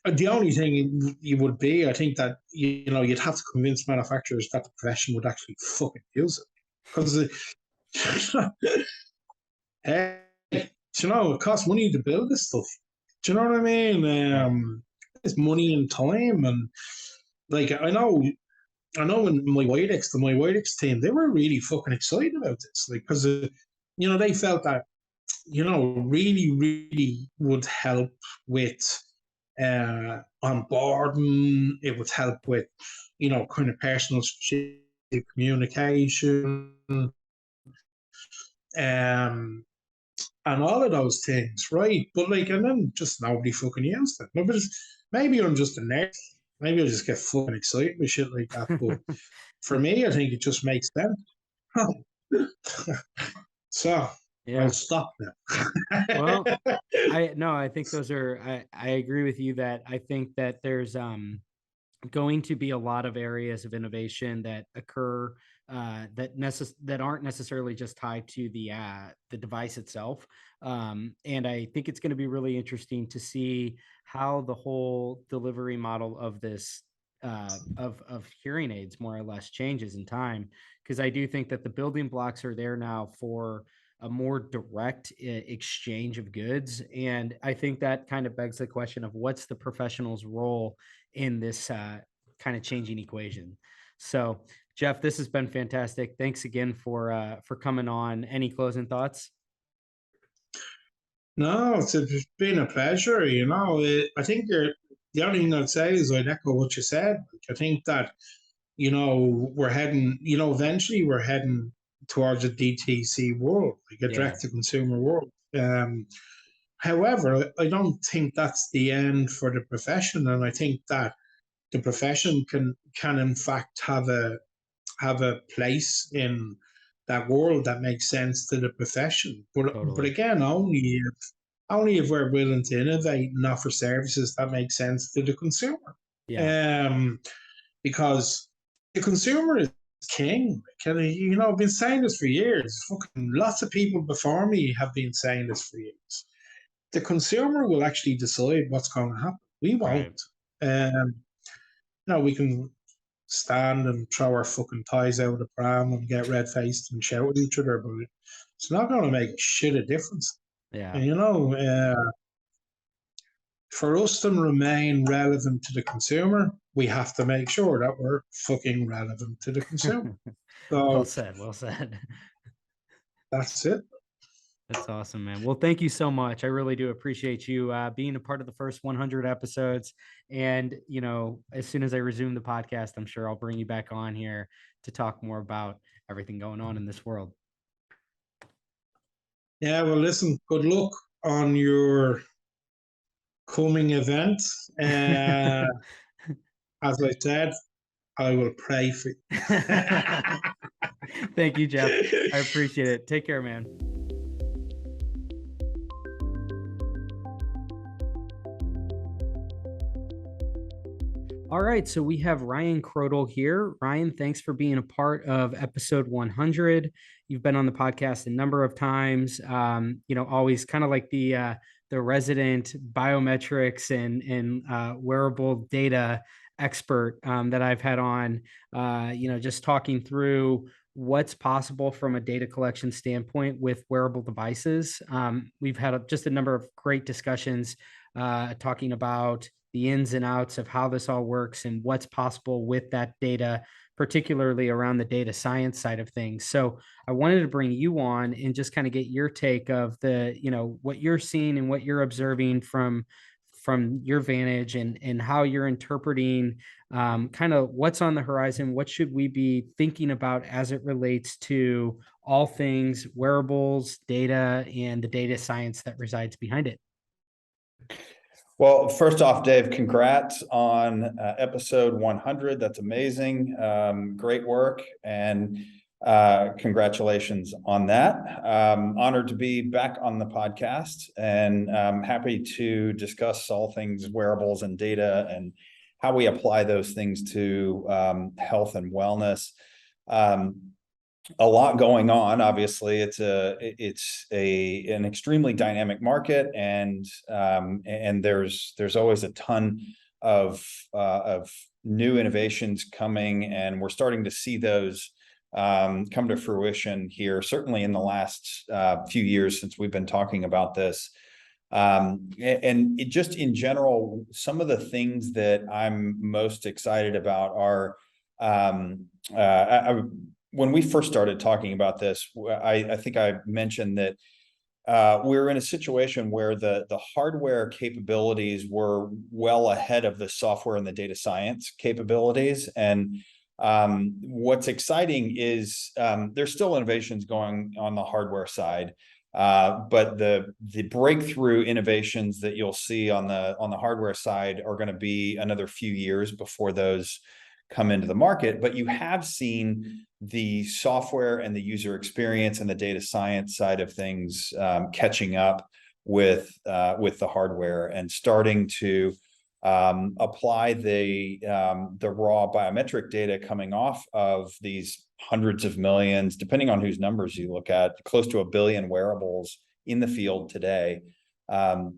The only thing it would be, I think that, you know, you'd have to convince manufacturers that the profession would actually fucking use it. Because, hey, you know, it costs money to build this stuff. Do you know what I mean? It's money and time. And, like, I know in my Widex team, they were really fucking excited about this. Like, because, you know, they felt that, you know, really, really would help with onboarding. It would help with, you know, kind of personal communication, and all of those things, right? But like, and then just nobody fucking used it. But maybe I'm just a nerd. Maybe I just get fucking excited with shit like that. But for me, I think it just makes sense. So yeah. I'll stop now. Well, I think those are, I agree with you that I think that there's going to be a lot of areas of innovation that occur that aren't necessarily just tied to the device itself. And I think it's going to be really interesting to see how the whole delivery model of this of hearing aids more or less changes in time, because I do think that the building blocks are there now for a more direct exchange of goods. And I think that kind of begs the question of what's the professional's role in this kind of changing equation. So, Geoff, this has been fantastic. Thanks again for coming on. Any closing thoughts? No, it's been a pleasure. I think the only thing I'd say is I'd echo what you said. I think that, we're heading, eventually we're heading towards a DTC world, like a direct to consumer world. However, I don't think that's the end for the profession. And I think that the profession can in fact have a place in that world that makes sense to the profession. But again, only if we're willing to innovate and offer services that make sense to the consumer. Because the consumer is king. I've been saying this for years. Fucking lots of people before me have been saying this for years. The consumer will actually decide what's going to happen. We won't. We can stand and throw our fucking ties out of the pram and get red-faced and shout at each other, but it's not going to make shit a difference. For us to remain relevant to the consumer, we have to make sure that we're fucking relevant to the consumer. So, well said. That's it. That's awesome, man. Well, thank you so much. I really do appreciate you being a part of the first 100 episodes. And, as soon as I resume the podcast, I'm sure I'll bring you back on here to talk more about everything going on in this world. Yeah, well, listen, good luck on your coming event. As I said, I will pray for you. Thank you, Geoff. I appreciate it. Take care, man. All right, so we have Ryan Kraudel here. Ryan, thanks for being a part of episode 100. You've been on the podcast a number of times. Always kind of like the resident biometrics and wearable data expert that I've had on. Just talking through what's possible from a data collection standpoint with wearable devices. We've had just a number of great discussions talking about the ins and outs of how this all works and what's possible with that data, particularly around the data science side of things. So I wanted to bring you on and just kind of get your take of what you're seeing and what you're observing from your vantage and how you're interpreting kind of what's on the horizon. What should we be thinking about as it relates to all things wearables, data, and the data science that resides behind it? Well, first off, Dave, congrats on episode 100. That's amazing. Great work. And congratulations on that. Honored to be back on the podcast and happy to discuss all things wearables and data and how we apply those things to health and wellness. A lot going on. Obviously, it's an extremely dynamic market, and there's always a ton of new innovations coming, and we're starting to see those come to fruition here. Certainly in the last few years since we've been talking about this, and it just in general, some of the things that I'm most excited about are. When we first started talking about this, I think I mentioned that we're in a situation where the hardware capabilities were well ahead of the software and the data science capabilities. And what's exciting is there's still innovations going on the hardware side, but the breakthrough innovations that you'll see on the hardware side are going to be another few years before those come into the market. But you have seen the software and the user experience and the data science side of things catching up with the hardware and starting to apply the raw biometric data coming off of these hundreds of millions, depending on whose numbers you look at, close to 1 billion wearables in the field today, and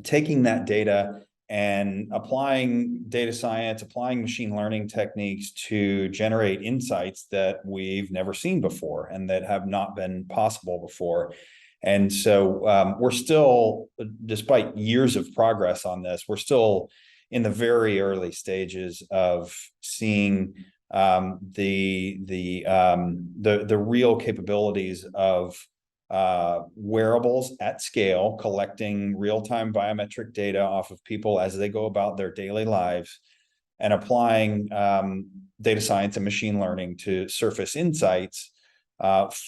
taking that data and applying data science, applying machine learning techniques to generate insights that we've never seen before and that have not been possible before. And so we're still, despite years of progress on this, we're still in the very early stages of seeing the real capabilities of wearables at scale, collecting real-time biometric data off of people as they go about their daily lives, and applying data science and machine learning to surface insights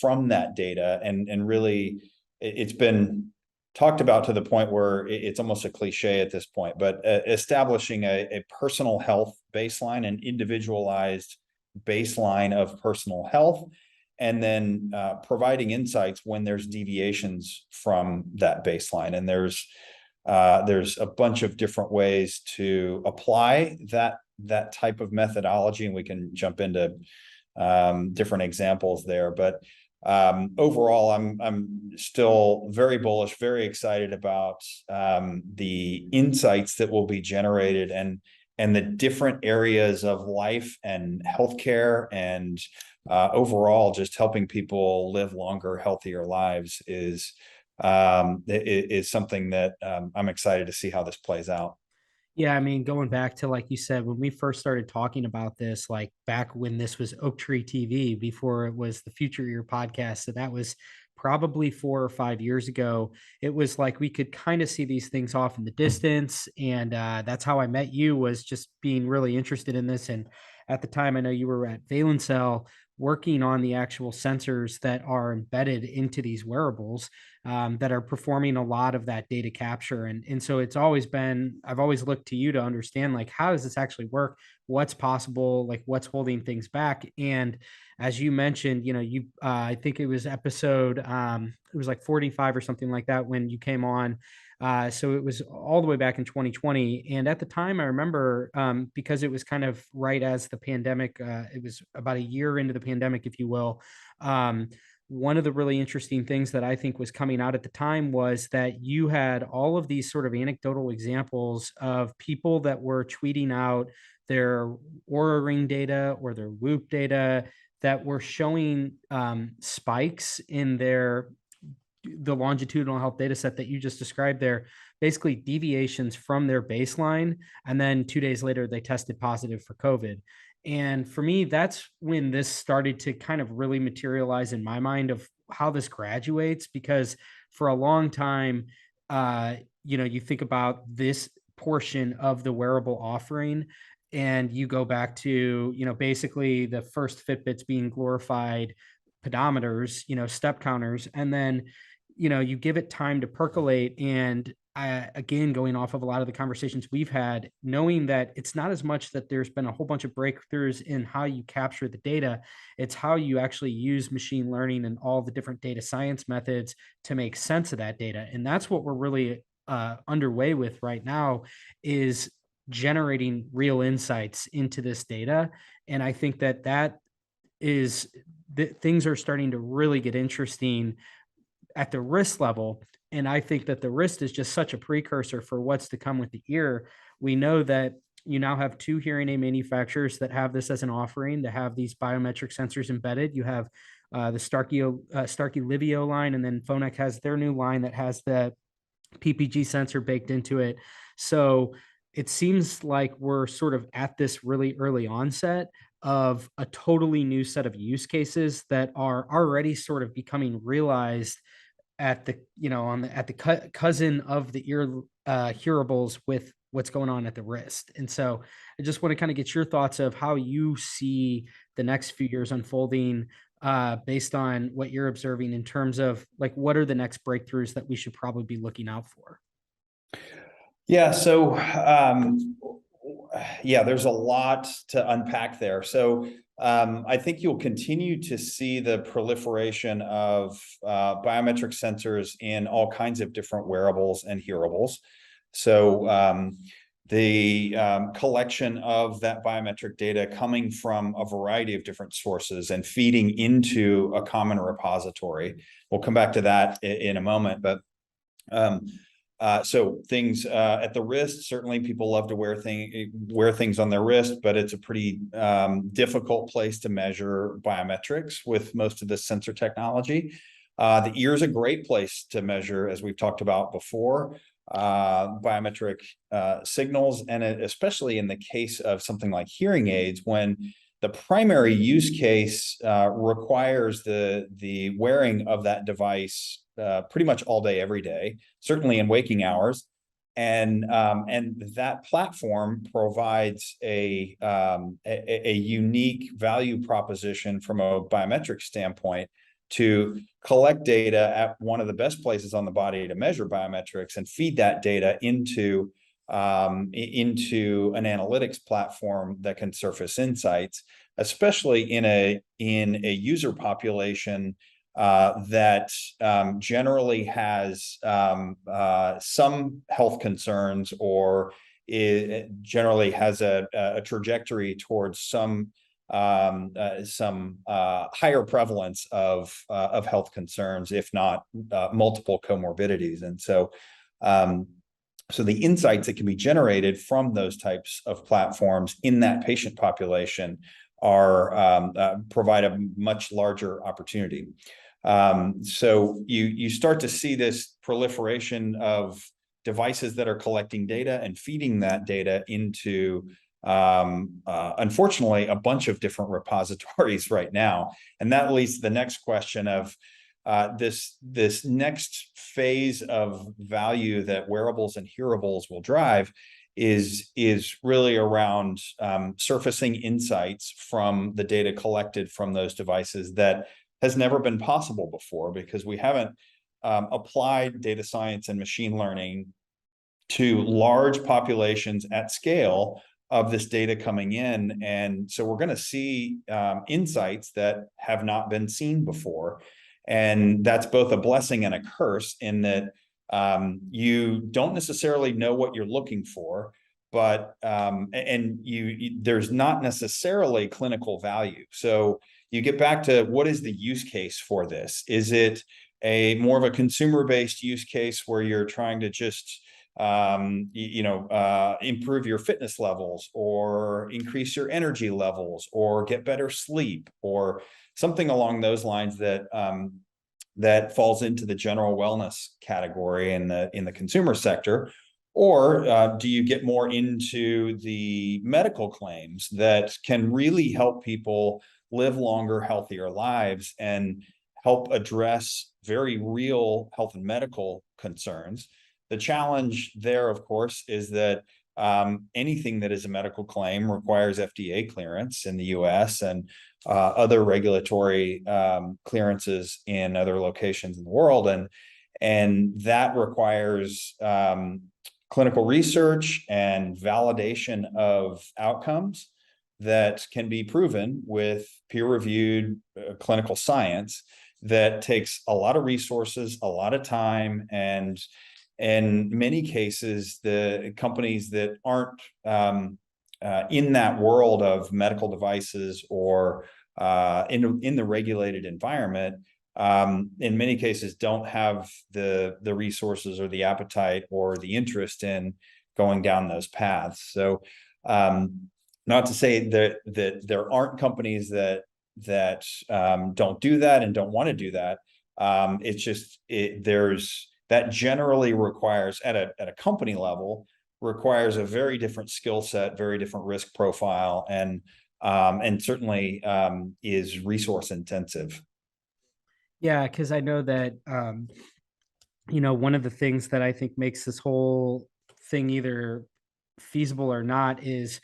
from that data. And really, it's been talked about to the point where it's almost a cliche at this point, but establishing a personal health baseline, an individualized baseline of personal health, and then providing insights when there's deviations from that baseline. And there's a bunch of different ways to apply that type of methodology, and we can jump into different examples there. But overall, I'm still very bullish, very excited about the insights that will be generated, and the different areas of life and healthcare, and overall just helping people live longer, healthier lives is something that I'm excited to see how this plays out. Yeah, I mean, going back to, like you said, when we first started talking about this, like back when this was Oak Tree TV, before it was the Future Year podcast, so that was probably 4 or 5 years ago. It was like we could kind of see these things off in the distance, and that's how I met you, was just being really interested in this. And at the time, I know you were at Valencell working on the actual sensors that are embedded into these wearables that are performing a lot of that data capture. And so it's always been, I've always looked to you to understand, like, how does this actually work? What's possible? Like, what's holding things back? And as you mentioned, you, I think it was episode, it was like 45 or something like that when you came on. So it was all the way back in 2020. And at the time, I remember, because it was kind of right as the pandemic, it was about a year into the pandemic, if you will. One of the really interesting things that I think was coming out at the time was that you had all of these sort of anecdotal examples of people that were tweeting out their Oura Ring data or their Whoop data that were showing spikes in the longitudinal health data set that you just described there, basically deviations from their baseline. And then 2 days later, they tested positive for COVID. And for me, that's when this started to kind of really materialize in my mind of how this graduates, because for a long time, you think about this portion of the wearable offering, and you go back to, basically the first Fitbits being glorified pedometers, step counters, and then, you give it time to percolate. And again, going off of a lot of the conversations we've had, knowing that it's not as much that there's been a whole bunch of breakthroughs in how you capture the data, it's how you actually use machine learning and all the different data science methods to make sense of that data. And that's what we're really underway with right now, is generating real insights into this data. And I think that is things are starting to really get interesting at the wrist level. And I think that the wrist is just such a precursor for what's to come with the ear. We know that you now have 2 hearing aid manufacturers that have this as an offering, to have these biometric sensors embedded. You have the Starkey Livio line, and then Phonak has their new line that has the PPG sensor baked into it. So it seems like we're sort of at this really early onset of a totally new set of use cases that are already sort of becoming realized at the, at the cousin of the ear hearables with what's going on at the wrist. And so I just want to kind of get your thoughts of how you see the next few years unfolding based on what you're observing in terms of, like, what are the next breakthroughs that we should probably be looking out for? Yeah. So, there's a lot to unpack there. So, I think you'll continue to see the proliferation of biometric sensors in all kinds of different wearables and hearables. So, the collection of that biometric data coming from a variety of different sources and feeding into a common repository. We'll come back to that in a moment, but So things at the wrist, certainly people love to wear things on their wrist, but it's a pretty difficult place to measure biometrics with most of the sensor technology. The ear is a great place to measure, as we've talked about before, biometric signals, and especially in the case of something like hearing aids, when the primary use case requires the wearing of that device pretty much all day, every day, certainly in waking hours. And that platform provides a unique value proposition from a biometric standpoint to collect data at one of the best places on the body to measure biometrics and feed that data into an analytics platform that can surface insights, especially in a user population that generally has some health concerns, or it generally has a trajectory towards some higher prevalence of health concerns, if not multiple comorbidities. And so the insights that can be generated from those types of platforms in that patient population provide a much larger opportunity. So you start to see this proliferation of devices that are collecting data and feeding that data into, unfortunately, a bunch of different repositories right now. And that leads to the next question of this next phase of value that wearables and hearables will drive is really around surfacing insights from the data collected from those devices that has never been possible before, because we haven't applied data science and machine learning to large populations at scale of this data coming in. And so we're going to see insights that have not been seen before. And that's both a blessing and a curse, in that you don't necessarily know what you're looking for, but there's not necessarily clinical value. So you get back to, what is the use case for this? Is it a more of a consumer-based use case where you're trying to just improve your fitness levels, or increase your energy levels, or get better sleep, or something along those lines that falls into the general wellness category in the consumer sector? Or do you get more into the medical claims that can really help people live longer, healthier lives and help address very real health and medical concerns? The challenge there, of course, is that anything that is a medical claim requires FDA clearance in the US and other regulatory clearances in other locations in the world. And that requires clinical research and validation of outcomes that can be proven with peer-reviewed clinical science that takes a lot of resources, a lot of time, and in many cases, the companies that aren't in that world of medical devices or in the regulated environment, in many cases don't have the resources or the appetite or the interest in going down those paths. So not to say that there aren't companies that don't do that and don't want to do that. It's just that generally requires, at a company level, requires a very different skill set, very different risk profile, and certainly is resource intensive. Yeah, because I know that one of the things that I think makes this whole thing either feasible or not is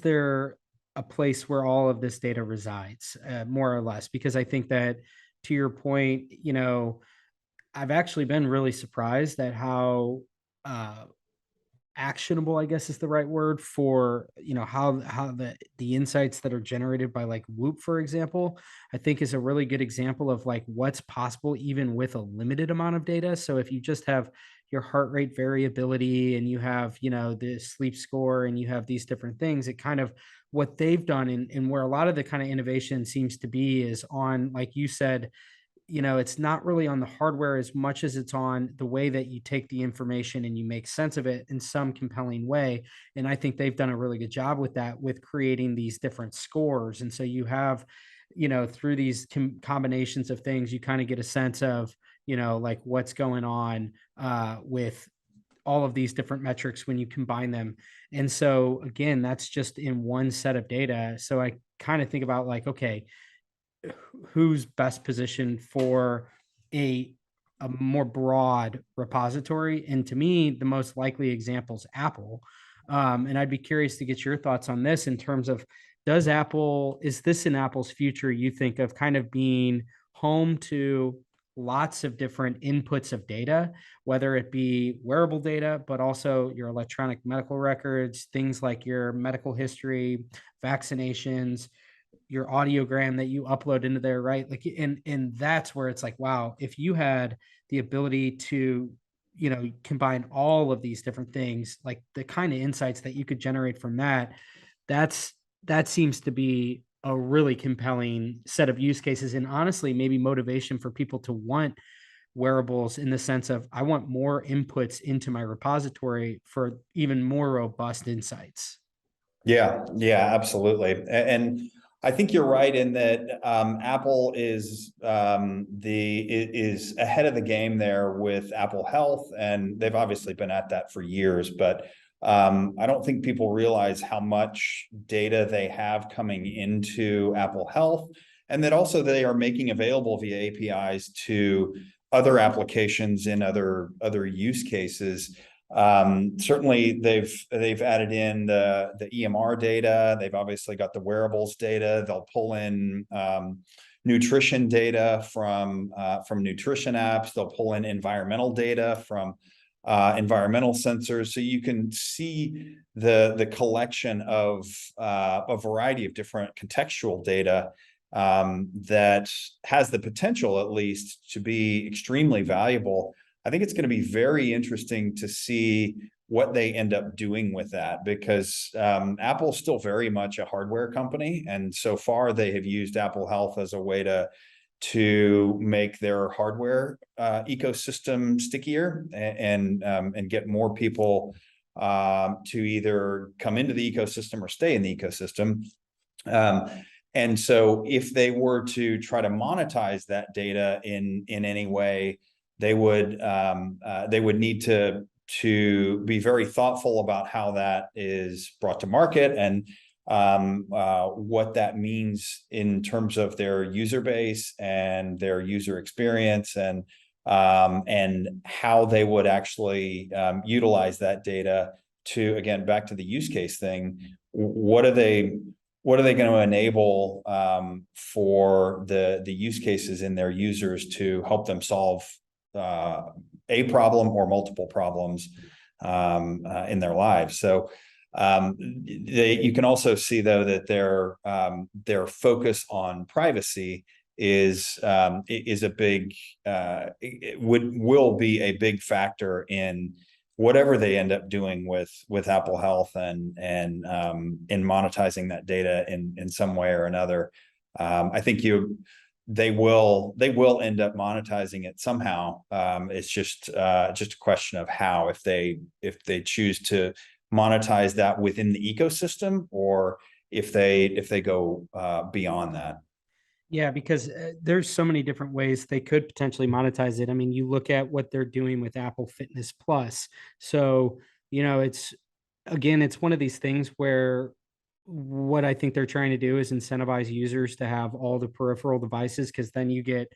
there a place where all of this data resides, more or less? Because I think that, to your point, I've actually been really surprised at how actionable, I guess is the right word, for how the insights that are generated by like Whoop, for example, I think is a really good example of like what's possible even with a limited amount of data. So if you just have your heart rate variability and you have the sleep score and you have these different things, it kind of, what they've done and where a lot of the kind of innovation seems to be is on, like you said, it's not really on the hardware as much as it's on the way that you take the information and you make sense of it in some compelling way. And I think they've done a really good job with that, with creating these different scores. And so you have, through these combinations of things, you kind of get a sense of, like what's going on with all of these different metrics when you combine them. And so again, that's just in one set of data. So I kind of think about like, okay, who's best positioned for a more broad repository? And to me, the most likely example is Apple. And I'd be curious to get your thoughts on this in terms of, is this in Apple's future, you think, of kind of being home to lots of different inputs of data, whether it be wearable data, but also your electronic medical records, things like your medical history, vaccinations, your audiogram that you upload into there, right? Like, and that's where it's like, wow, if you had the ability to, combine all of these different things, like the kind of insights that you could generate from that, that seems to be a really compelling set of use cases. And honestly, maybe motivation for people to want wearables, in the sense of, I want more inputs into my repository for even more robust insights. Yeah, absolutely. And I think you're right in that Apple is ahead of the game there with Apple Health, and they've obviously been at that for years. But I don't think people realize how much data they have coming into Apple Health, and that also they are making available via APIs to other applications in other use cases. Certainly they've added in the EMR data. They've obviously got the wearables data. They'll pull in nutrition data from nutrition apps. They'll pull in environmental data from environmental sensors. So you can see the collection of a variety of different contextual data that has the potential, at least, to be extremely valuable. I think it's going to be very interesting to see what they end up doing with that, because Apple's still very much a hardware company, and so far they have used Apple Health as a way to make their hardware ecosystem stickier and get more people to either come into the ecosystem or stay in the ecosystem. And so if they were to try to monetize that data in any way, they would need to be very thoughtful about how that is brought to market, and what that means in terms of their user base and their user experience, and how they would actually utilize that data to, again, back to the use case thing. What are they going to enable for the use cases in their users to help them solve a problem or multiple problems in their lives? So you can also see, though, that their focus on privacy is a big will be a big factor in whatever they end up doing with Apple Health and in monetizing that data in some way or another. I think they will end up monetizing it somehow. It's just a question of how, if they choose to monetize that within the ecosystem, or if they go beyond that. Yeah, because there's so many different ways they could potentially monetize it. I mean, you look at what they're doing with Apple Fitness Plus. So, it's one of these things where what I think they're trying to do is incentivize users to have all the peripheral devices, because then you get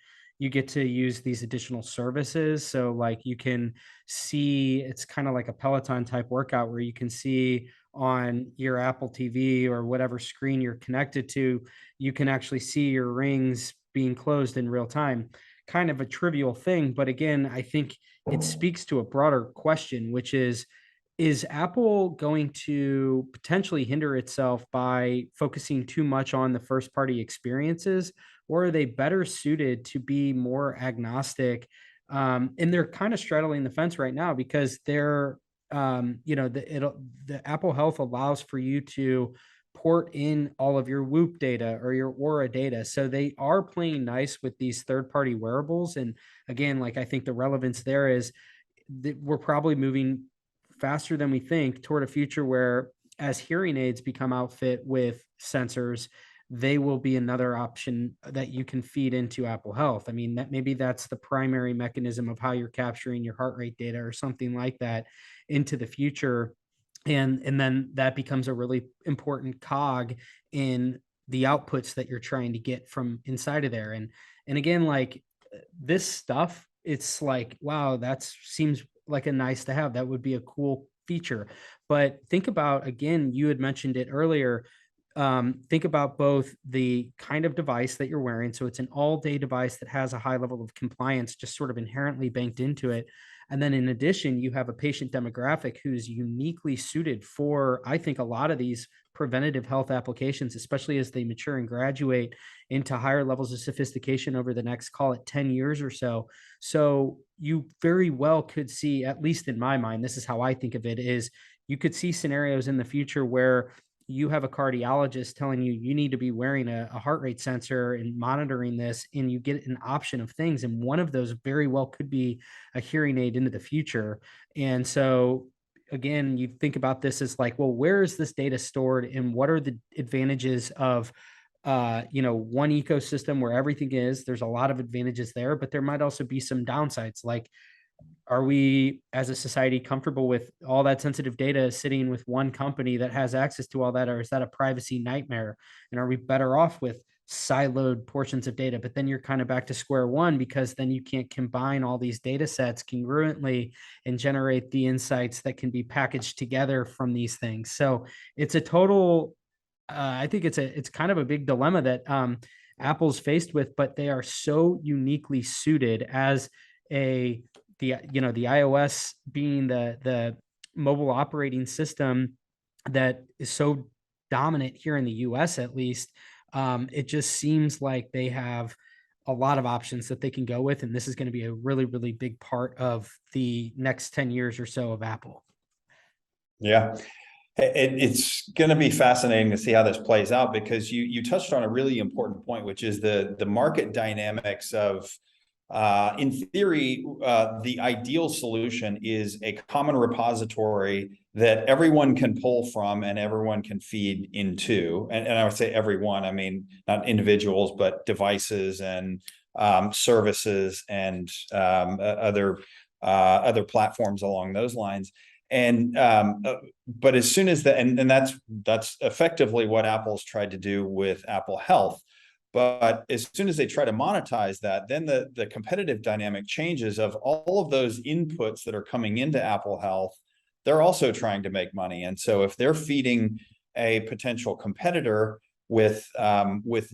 to use these additional services. So like you can see, it's kind of like a Peloton type workout where you can see on your Apple TV or whatever screen you're connected to, you can actually see your rings being closed in real time. Kind of a trivial thing, but again, I think it speaks to a broader question, which is Apple going to potentially hinder itself by focusing too much on the first party experiences, or are they better suited to be more agnostic? And they're kind of straddling the fence right now, because they're, the Apple Health allows for you to port in all of your Whoop data or your Aura data. So they are playing nice with these third-party wearables. And again, like I think the relevance there is that we're probably moving faster than we think toward a future where as hearing aids become outfit with sensors, they will be another option that you can feed into Apple Health. I mean, that maybe that's the primary mechanism of how you're capturing your heart rate data or something like that into the future. And then that becomes a really important cog in the outputs that you're trying to get from inside of there. And again, like this stuff, it's like, wow, that seems like a nice to have. That would be a cool feature. But think about, again, you had mentioned it earlier. Think about both the kind of device that you're wearing. So it's an all-day device that has a high level of compliance just sort of inherently banked into it. And then in addition, you have a patient demographic who's uniquely suited for, I think, a lot of these preventative health applications, especially as they mature and graduate into higher levels of sophistication over the next, call it 10 years or so. So you very well could see, at least in my mind, this is how I think of it, is you could see scenarios in the future where you have a cardiologist telling you you need to be wearing a heart rate sensor and monitoring this, and you get an option of things. And one of those very well could be a hearing aid into the future. And so again, you think about this as like, well, where is this data stored and what are the advantages of one ecosystem where everything is? There's a lot of advantages there, but there might also be some downsides. Like, are we as a society comfortable with all that sensitive data sitting with one company that has access to all that, or is that a privacy nightmare? And are we better off with siloed portions of data? But then you're kind of back to square one, because then you can't combine all these data sets congruently and generate the insights that can be packaged together from these things. So it's a total, I think it's kind of a big dilemma that Apple's faced with, but they are so uniquely suited as the iOS being the mobile operating system that is so dominant here in the US, at least. It just seems like they have a lot of options that they can go with. And this is going to be a really, really big part of the next 10 years or so of Apple. Yeah. It's going to be fascinating to see how this plays out, because you touched on a really important point, which is the market dynamics of, in theory, the ideal solution is a common repository that everyone can pull from and everyone can feed into. And I would say everyone, I mean, not individuals, but devices and services and other platforms along those lines. And but as soon as that's effectively what Apple's tried to do with Apple Health. But as soon as they try to monetize that, then the competitive dynamic changes of all of those inputs that are coming into Apple Health. They're also trying to make money. And so if they're feeding a potential competitor with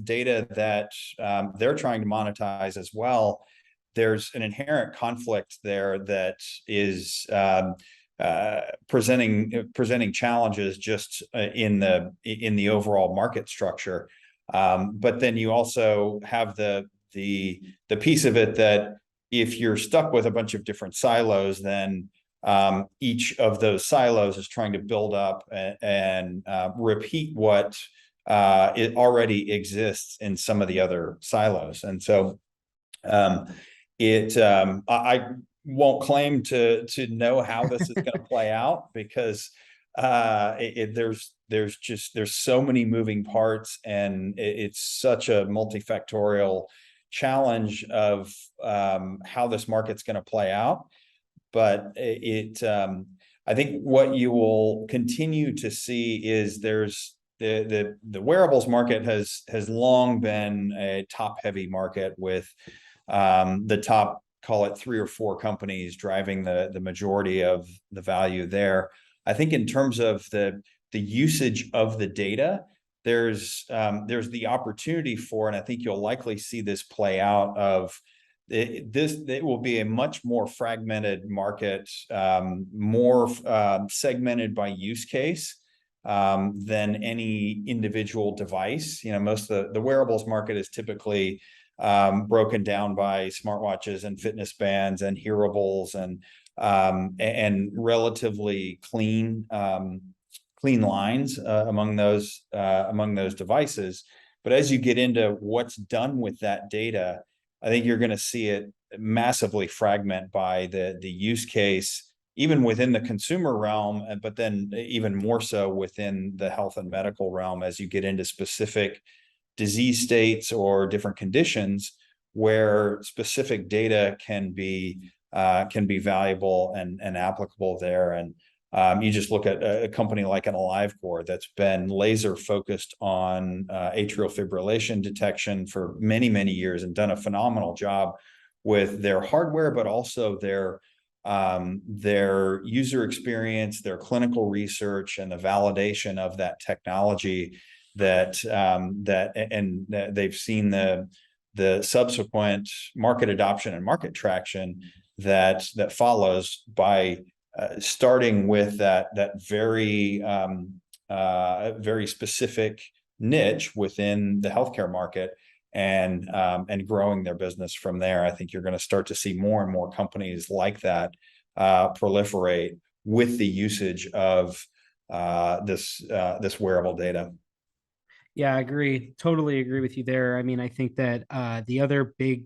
data that they're trying to monetize as well, there's an inherent conflict there that is presenting challenges just in the overall market structure. But then you also have the piece of it that if you're stuck with a bunch of different silos, then each of those silos is trying to build up and repeat what it already exists in some of the other silos. And so I won't claim to know how this is going to play out, because there's so many moving parts, and it's such a multifactorial challenge of how this market's going to play out. But I think what you will continue to see is there's the wearables market has long been a top heavy market with the top, call it 3 or 4 companies driving the majority of the value there. I think in terms of the usage of the data, there's the opportunity for, and I think you'll likely see this play out, of it will be a much more fragmented market, more segmented by use case than any individual device. Most of the wearables market is typically broken down by smartwatches and fitness bands and hearables and relatively clean clean lines among those devices. But as you get into what's done with that data, I think you're going to see it massively fragment by the use case, even within the consumer realm, but then even more so within the health and medical realm as you get into specific disease states or different conditions where specific data can be valuable and applicable there. And you just look at a company like an AliveCor that's been laser focused on atrial fibrillation detection for many, many years and done a phenomenal job with their hardware, but also their user experience, their clinical research, and the validation of that technology that they've seen the subsequent market adoption and market traction that follows by starting with that very very specific niche within the healthcare market and growing their business from there. I think you're going to start to see more and more companies like that proliferate with the usage of this wearable data. Yeah, I agree. Totally agree with you there. I mean, I think that the other big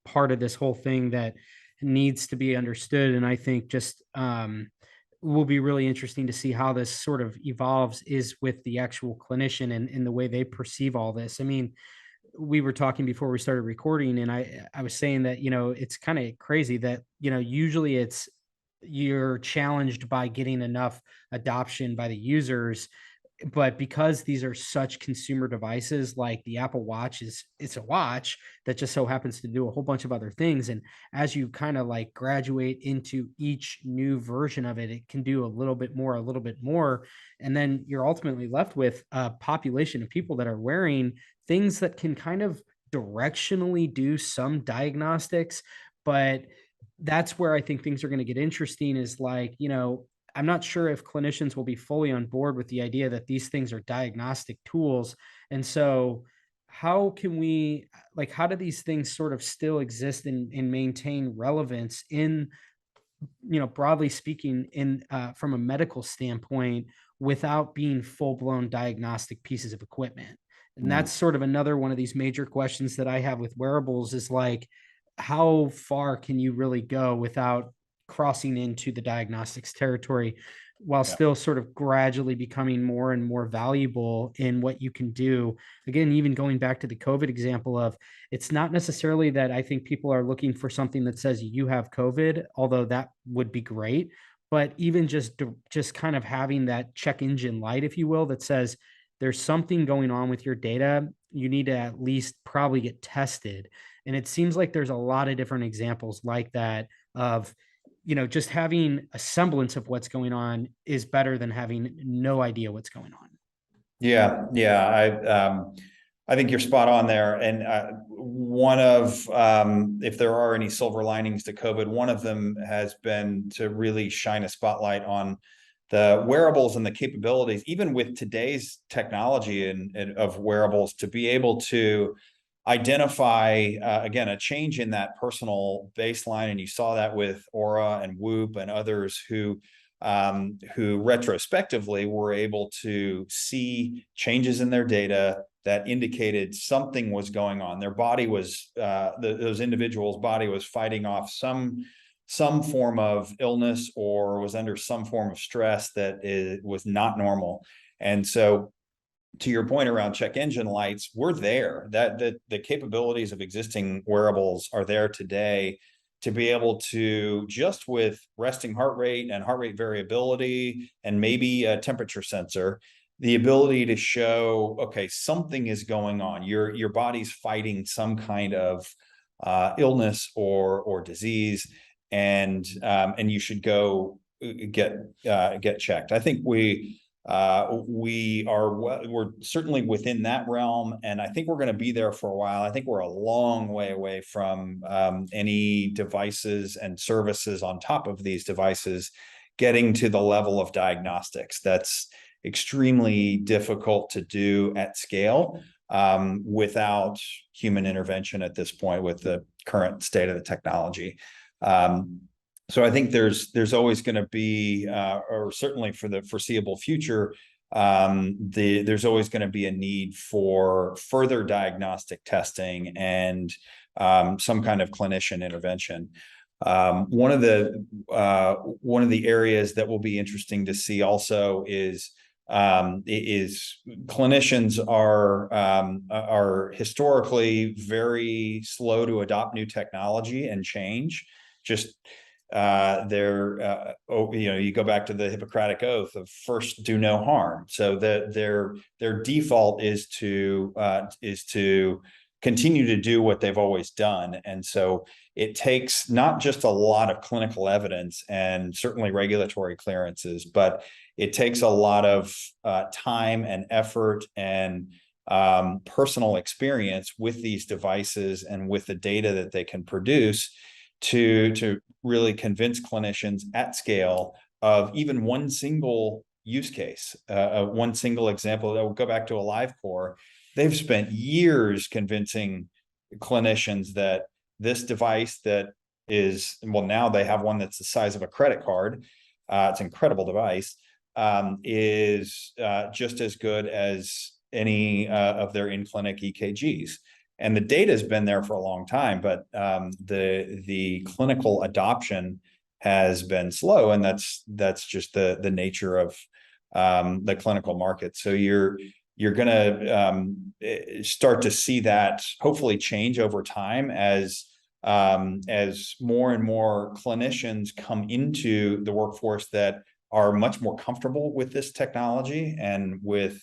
part of this whole thing that needs to be understood, and I think just will be really interesting to see how this sort of evolves, is with the actual clinician and the way they perceive all this. I mean, we were talking before we started recording, and I was saying that, it's kind of crazy that, usually you're challenged by getting enough adoption by the users. But because these are such consumer devices, like the Apple Watch it's a watch that just so happens to do a whole bunch of other things. And as you kind of like graduate into each new version of it, it can do a little bit more. And then you're ultimately left with a population of people that are wearing things that can kind of directionally do some diagnostics. But that's where I think things are going to get interesting, is like, I'm not sure if clinicians will be fully on board with the idea that these things are diagnostic tools. And so how can we, how do these things sort of still exist and maintain relevance in, broadly speaking, in from a medical standpoint, without being full-blown diagnostic pieces of equipment? And that's sort of another one of these major questions that I have with wearables, is like, how far can you really go without crossing into the diagnostics territory, while still sort of gradually becoming more and more valuable in what you can do? Again, even going back to the COVID example of, it's not necessarily that I think people are looking for something that says you have COVID, although that would be great, but even just kind of having that check engine light, if you will, that says there's something going on with your data, you need to at least probably get tested. And it seems like there's a lot of different examples like that of, just having a semblance of what's going on is better than having no idea what's going on. Yeah. I think you're spot on there. And one of, if there are any silver linings to COVID, one of them has been to really shine a spotlight on the wearables and the capabilities, even with today's technology and of wearables, to be able to identify, again, a change in that personal baseline. And you saw that with Aura and Whoop and others who retrospectively were able to see changes in their data that indicated something was going on. Their body was, those individuals' body was fighting off some form of illness or was under some form of stress that was not normal. And so, to your point around check engine lights, we're there. That the capabilities of existing wearables are there today to be able to, just with resting heart rate and heart rate variability and maybe a temperature sensor, the ability to show, okay, something is going on. Your body's fighting some kind of illness or disease, and you should go get checked. I think we're certainly within that realm, and I think we're going to be there for a while. I think we're a long way away from any devices and services on top of these devices getting to the level of diagnostics. That's extremely difficult to do at scale without human intervention at this point with the current state of the technology. So I think there's always going to be, or certainly for the foreseeable future, there's always going to be a need for further diagnostic testing and some kind of clinician intervention. One of the areas that will be interesting to see also is clinicians are historically very slow to adopt new technology and change. Just you go back to the Hippocratic Oath of first do no harm. So that their default is to continue to do what they've always done. And so it takes not just a lot of clinical evidence and certainly regulatory clearances, but it takes a lot of time and effort and personal experience with these devices and with the data that they can produce to really convince clinicians at scale of even one single use case, one single example. That will go back to AliveCor. They've spent years convincing clinicians that this device that is, well, now they have one that's the size of a credit card. It's an incredible device, is just as good as any of their in-clinic EKGs. And the data has been there for a long time, but the clinical adoption has been slow, and that's just the nature of the clinical market. So you're going to start to see that hopefully change over time as more and more clinicians come into the workforce that are much more comfortable with this technology and with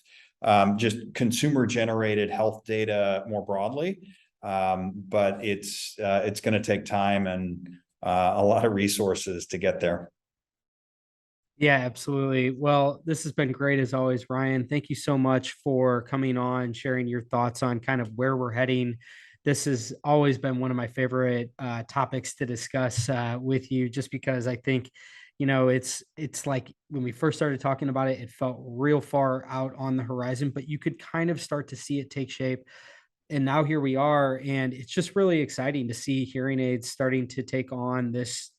just consumer-generated health data more broadly. But it's going to take time and a lot of resources to get there. Yeah, absolutely. Well, this has been great as always, Ryan. Thank you so much for coming on, sharing your thoughts on kind of where we're heading. This has always been one of my favorite topics to discuss with you, just because I think, it's like when we first started talking about it, it felt real far out on the horizon, but you could kind of start to see it take shape. And now here we are, and it's just really exciting to see hearing aids starting to take on this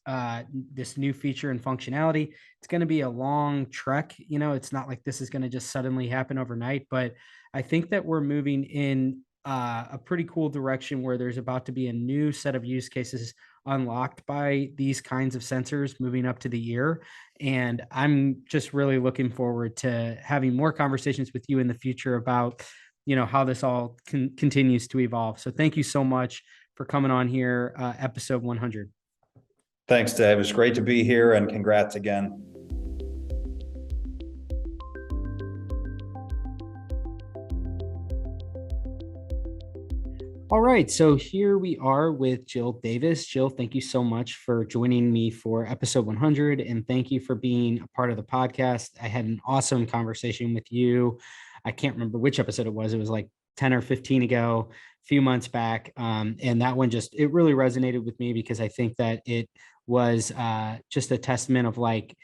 new feature and functionality. It's going to be a long trek. It's not like this is going to just suddenly happen overnight, but I think that we're moving in a pretty cool direction where there's about to be a new set of use cases unlocked by these kinds of sensors moving up to the ear. And I'm just really looking forward to having more conversations with you in the future about how this all continues to evolve. So thank you so much for coming on here, episode 100. Thanks, Dave. It's great to be here, and congrats again. All right, so here we are with Jill Davis. Jill, thank you so much for joining me for episode 100, and thank you for being a part of the podcast. I had an awesome conversation with you. I can't remember which episode it was. It was like 10 or 15 ago, a few months back. And that one it really resonated with me because I think that it was just a testament of like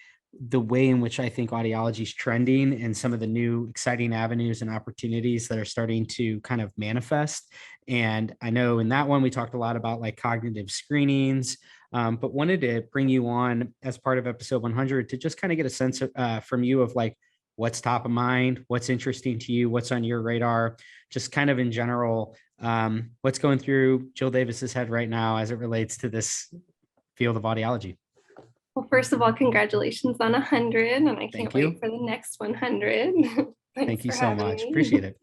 the way in which I think audiology is trending and some of the new exciting avenues and opportunities that are starting to kind of manifest. And I know in that one, we talked a lot about like cognitive screenings, but wanted to bring you on as part of episode 100 to just kind of get a sense from you of like, what's top of mind, what's interesting to you, what's on your radar, just kind of in general, what's going through Jill Davis's head right now as it relates to this field of audiology. Well, first of all, congratulations on 100, and I can't wait for the next 100. Thank you so much. Appreciate it.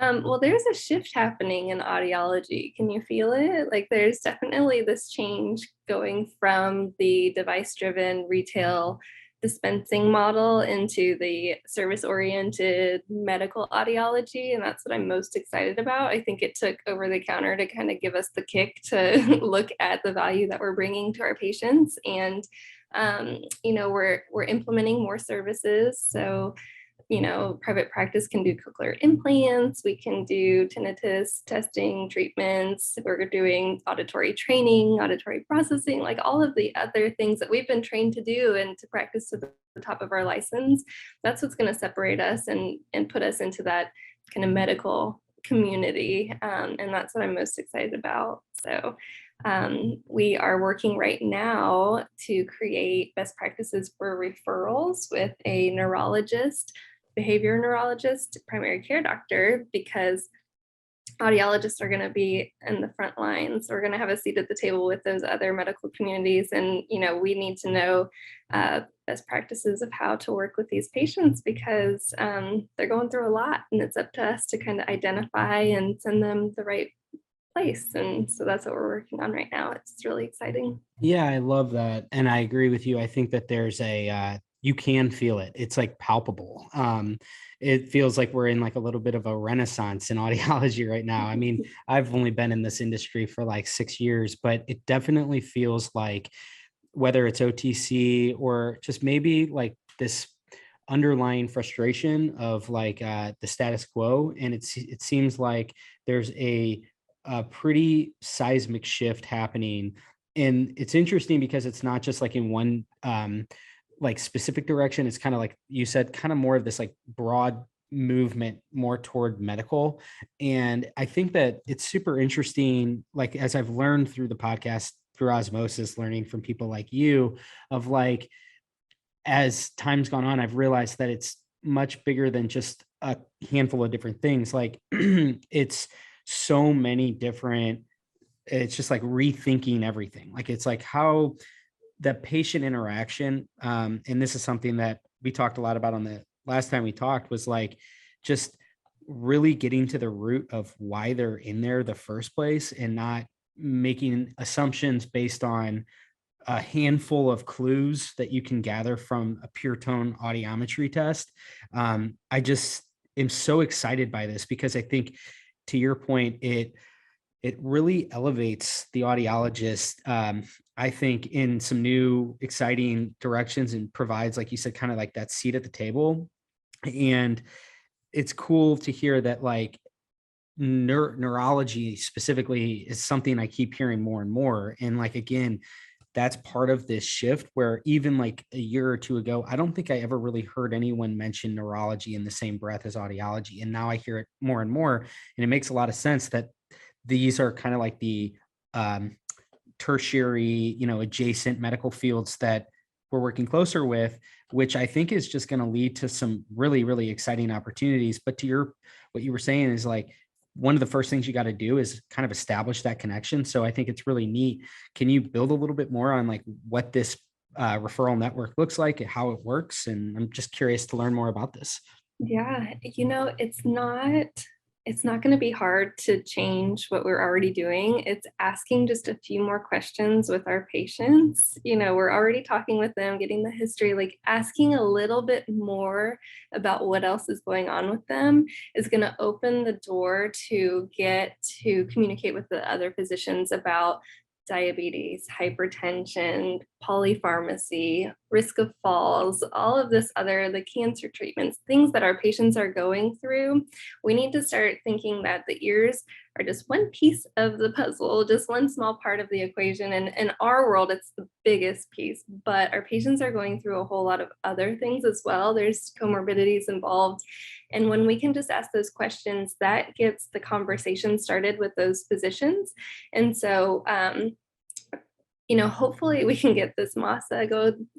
Well, there's a shift happening in audiology. Can you feel it? Like there's definitely this change going from the device-driven retail dispensing model into the service-oriented medical audiology, and that's what I'm most excited about. I think it took over the counter to kind of give us the kick to look at the value that we're bringing to our patients, and we're implementing more services. So private practice can do cochlear implants, we can do tinnitus testing, treatments, we're doing auditory training, auditory processing, like all of the other things that we've been trained to do and to practice to the top of our license. That's what's going to separate us and put us into that kind of medical community. And that's what I'm most excited about. So we are working right now to create best practices for referrals with a neurologist behavior neurologist, primary care doctor, because audiologists are going to be in the front lines. We're going to have a seat at the table with those other medical communities. And, we need to know best practices of how to work with these patients, because they're going through a lot, and it's up to us to kind of identify and send them the right place. And so that's what we're working on right now. It's really exciting. Yeah, I love that. And I agree with you. I think that there's you can feel it. It's like palpable. It feels like we're in like a little bit of a renaissance in audiology right now. I mean, I've only been in this industry for like 6 years, but it definitely feels like, whether it's OTC or just maybe like this underlying frustration of like the status quo. And it seems like there's a pretty seismic shift happening. And it's interesting because it's not just like in one like specific direction. It's kind of like you said, kind of more of this like broad movement more toward medical. And I think that it's super interesting, like as I've learned through the podcast, through osmosis, learning from people like you, of like, as time's gone on, I've realized that it's much bigger than just a handful of different things. Like it's so many different, it's just like rethinking everything. Like it's like how the patient interaction, and this is something that we talked a lot about on the last time we talked, was like just really getting to the root of why they're in there the first place, and not making assumptions based on a handful of clues that you can gather from a pure tone audiometry test. I just am so excited by this, because I think, to your point, it really elevates the audiologist, I think, in some new exciting directions, and provides, like you said, kind of like that seat at the table. And it's cool to hear that like neurology specifically is something I keep hearing more and more. And like, again, that's part of this shift, where even like a year or two ago, I don't think I ever really heard anyone mention neurology in the same breath as audiology. And now I hear it more and more. And it makes a lot of sense that these are kind of like the tertiary, adjacent medical fields that we're working closer with, which I think is just going to lead to some really, really exciting opportunities. But to what you were saying is like, one of the first things you got to do is kind of establish that connection. So I think it's really neat. Can you build a little bit more on like what this referral network looks like, and how it works? And I'm just curious to learn more about this. Yeah, it's not going to be hard to change what we're already doing. It's asking just a few more questions with our patients. We're already talking with them, getting the history, like asking a little bit more about what else is going on with them is going to open the door to get to communicate with the other physicians about diabetes, hypertension, polypharmacy, risk of falls, all of the cancer treatments, things that our patients are going through. We need to start thinking that the ears are just one piece of the puzzle, just one small part of the equation. And in our world, it's the biggest piece, but our patients are going through a whole lot of other things as well. There's comorbidities involved. And when we can just ask those questions, that gets the conversation started with those physicians. And so, hopefully we can get this MASA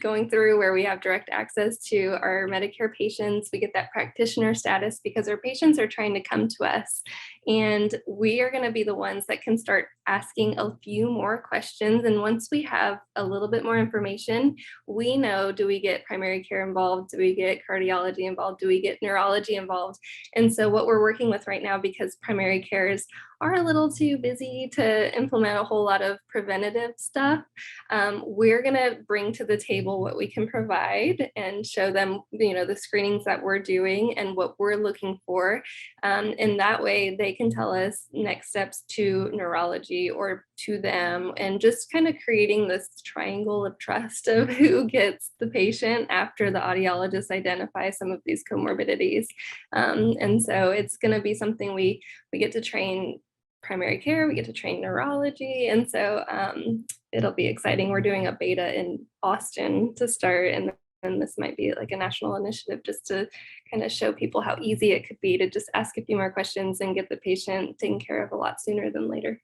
going through, where we have direct access to our Medicare patients. We get that practitioner status because our patients are trying to come to us, and we are going to be the ones that can start asking a few more questions. And once we have a little bit more information, we know, do we get primary care involved? Do we get cardiology involved? Do we get neurology involved? And so what we're working with right now, because primary cares are a little too busy to implement a whole lot of preventative stuff, we're going to bring to the table what we can provide and show them, the screenings that we're doing and what we're looking for. And that way they can tell us next steps to neurology or to them, and just kind of creating this triangle of trust of who gets the patient after the audiologist identifies some of these comorbidities. And so it's going to be something we get to train primary care, we get to train neurology. And so it'll be exciting. We're doing a beta in Austin to start, and this might be like a national initiative just to kind of show people how easy it could be to just ask a few more questions and get the patient taken care of a lot sooner than later.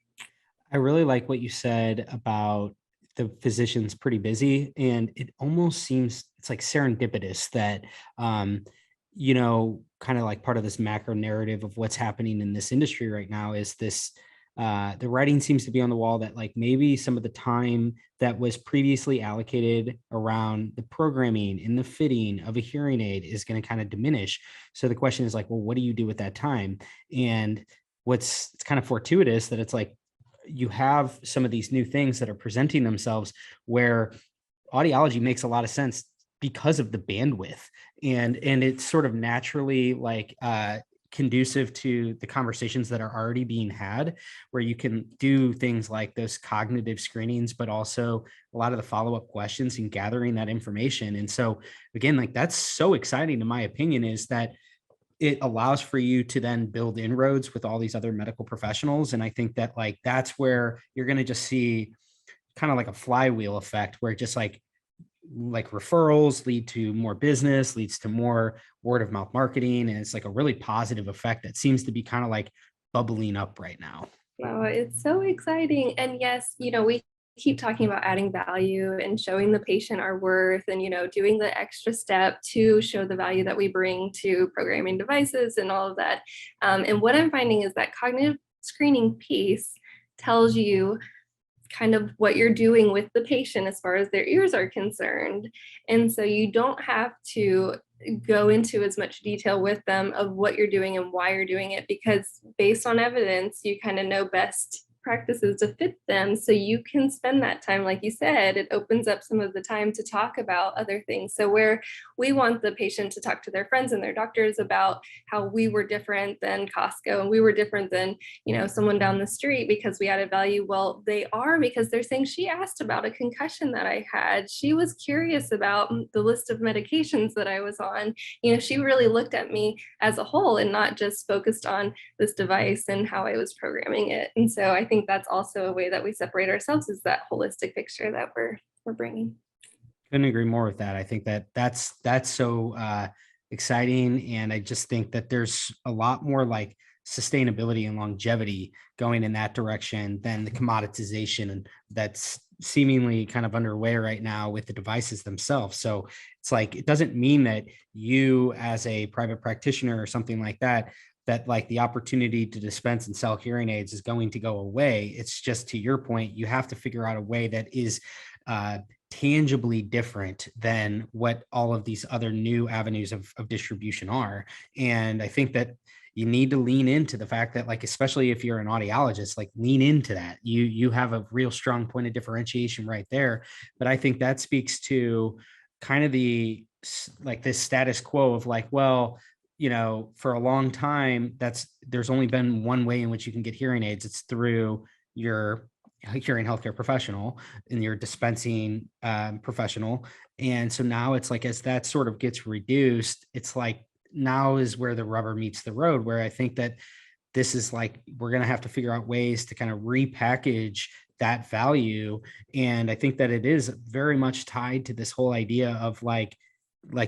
I really like what you said about the physician's pretty busy, and it almost seems it's like serendipitous that kind of like part of this macro narrative of what's happening in this industry right now is this, the writing seems to be on the wall that like maybe some of the time that was previously allocated around the programming and the fitting of a hearing aid is going to kind of diminish. So the question is like, well, what do you do with that time? And it's kind of fortuitous that it's like, you have some of these new things that are presenting themselves where audiology makes a lot of sense because of the bandwidth, and it's sort of naturally like conducive to the conversations that are already being had, where you can do things like those cognitive screenings, but also a lot of the follow-up questions and gathering that information. And so again, like that's so exciting in my opinion, is that it allows for you to then build inroads with all these other medical professionals. And I think that like that's where you're going to just see kind of like a flywheel effect, where it just like referrals lead to more business, leads to more word of mouth marketing. And it's like a really positive effect that seems to be kind of like bubbling up right now. Wow, it's so exciting. And yes, we keep talking about adding value and showing the patient our worth and, doing the extra step to show the value that we bring to programming devices and all of that. And what I'm finding is that cognitive screening piece tells you kind of what you're doing with the patient as far as their ears are concerned. And so you don't have to go into as much detail with them of what you're doing and why you're doing it, because based on evidence, you kind of know best practices to fit them. So you can spend that time, like you said, it opens up some of the time to talk about other things. So where we want the patient to talk to their friends and their doctors about how we were different than Costco and we were different than, someone down the street because we added value. Well, they are, because they're saying she asked about a concussion that I had. She was curious about the list of medications that I was on. She really looked at me as a whole and not just focused on this device and how I was programming it. And so I think that's also a way that we separate ourselves, is that holistic picture that we're bringing. Couldn't agree more with that. I think that's so exciting. And I just think that there's a lot more like sustainability and longevity going in that direction than the commoditization that's seemingly kind of underway right now with the devices themselves. So it's like, it doesn't mean that you as a private practitioner or something like that like the opportunity to dispense and sell hearing aids is going to go away. It's just, to your point, you have to figure out a way that is tangibly different than what all of these other new avenues of distribution are. And I think that you need to lean into the fact that, like, especially if you're an audiologist, like lean into that. You have a real strong point of differentiation right there. But I think that speaks to kind of the, like, this status quo of like, well, for a long time, there's only been one way in which you can get hearing aids. It's through your hearing healthcare professional and your dispensing professional. And so now it's like, as that sort of gets reduced, it's like, now is where the rubber meets the road, where I think that this is like, we're going to have to figure out ways to kind of repackage that value. And I think that it is very much tied to this whole idea of like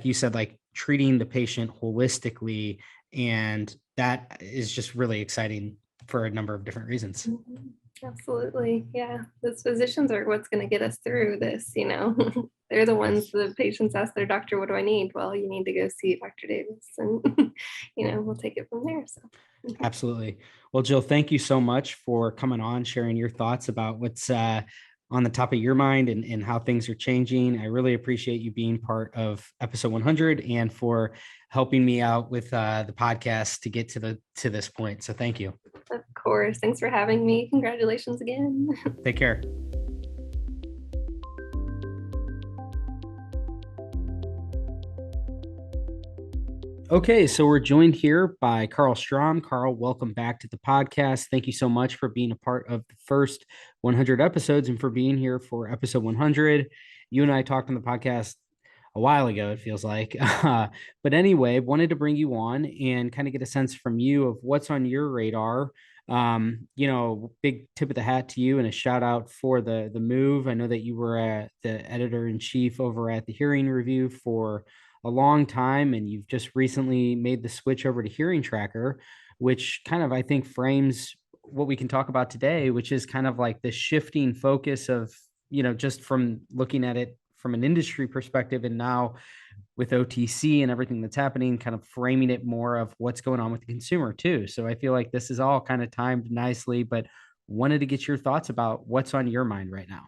you said, like treating the patient holistically. And that is just really exciting for a number of different reasons. Mm-hmm. Absolutely. Yeah. Those physicians are what's going to get us through this, They're the ones, the patients ask their doctor, what do I need? Well, you need to go see Dr. Davis, and, we'll take it from there. So. Absolutely. Well, Jill, thank you so much for coming on, sharing your thoughts about what's on the top of your mind and how things are changing. I really appreciate you being part of episode 100 and for helping me out with the podcast to get to this point. So thank you. Of course. Thanks for having me. Congratulations again. Take care. Okay, so we're joined here by Karl Strom. Karl, welcome back to the podcast. Thank you so much for being a part of the first 100 episodes and for being here for episode 100. You and I talked on the podcast a while ago, it feels like. But anyway, wanted to bring you on and kind of get a sense from you of what's on your radar. Big tip of the hat to you and a shout out for the move. I know that you were the editor-in-chief over at the Hearing Review for a long time, and you've just recently made the switch over to Hearing Tracker, which kind of, I think, frames what we can talk about today, which is kind of like the shifting focus of, just from looking at it from an industry perspective and now with OTC and everything that's happening, kind of framing it more of what's going on with the consumer too. So I feel like this is all kind of timed nicely, but wanted to get your thoughts about what's on your mind right now.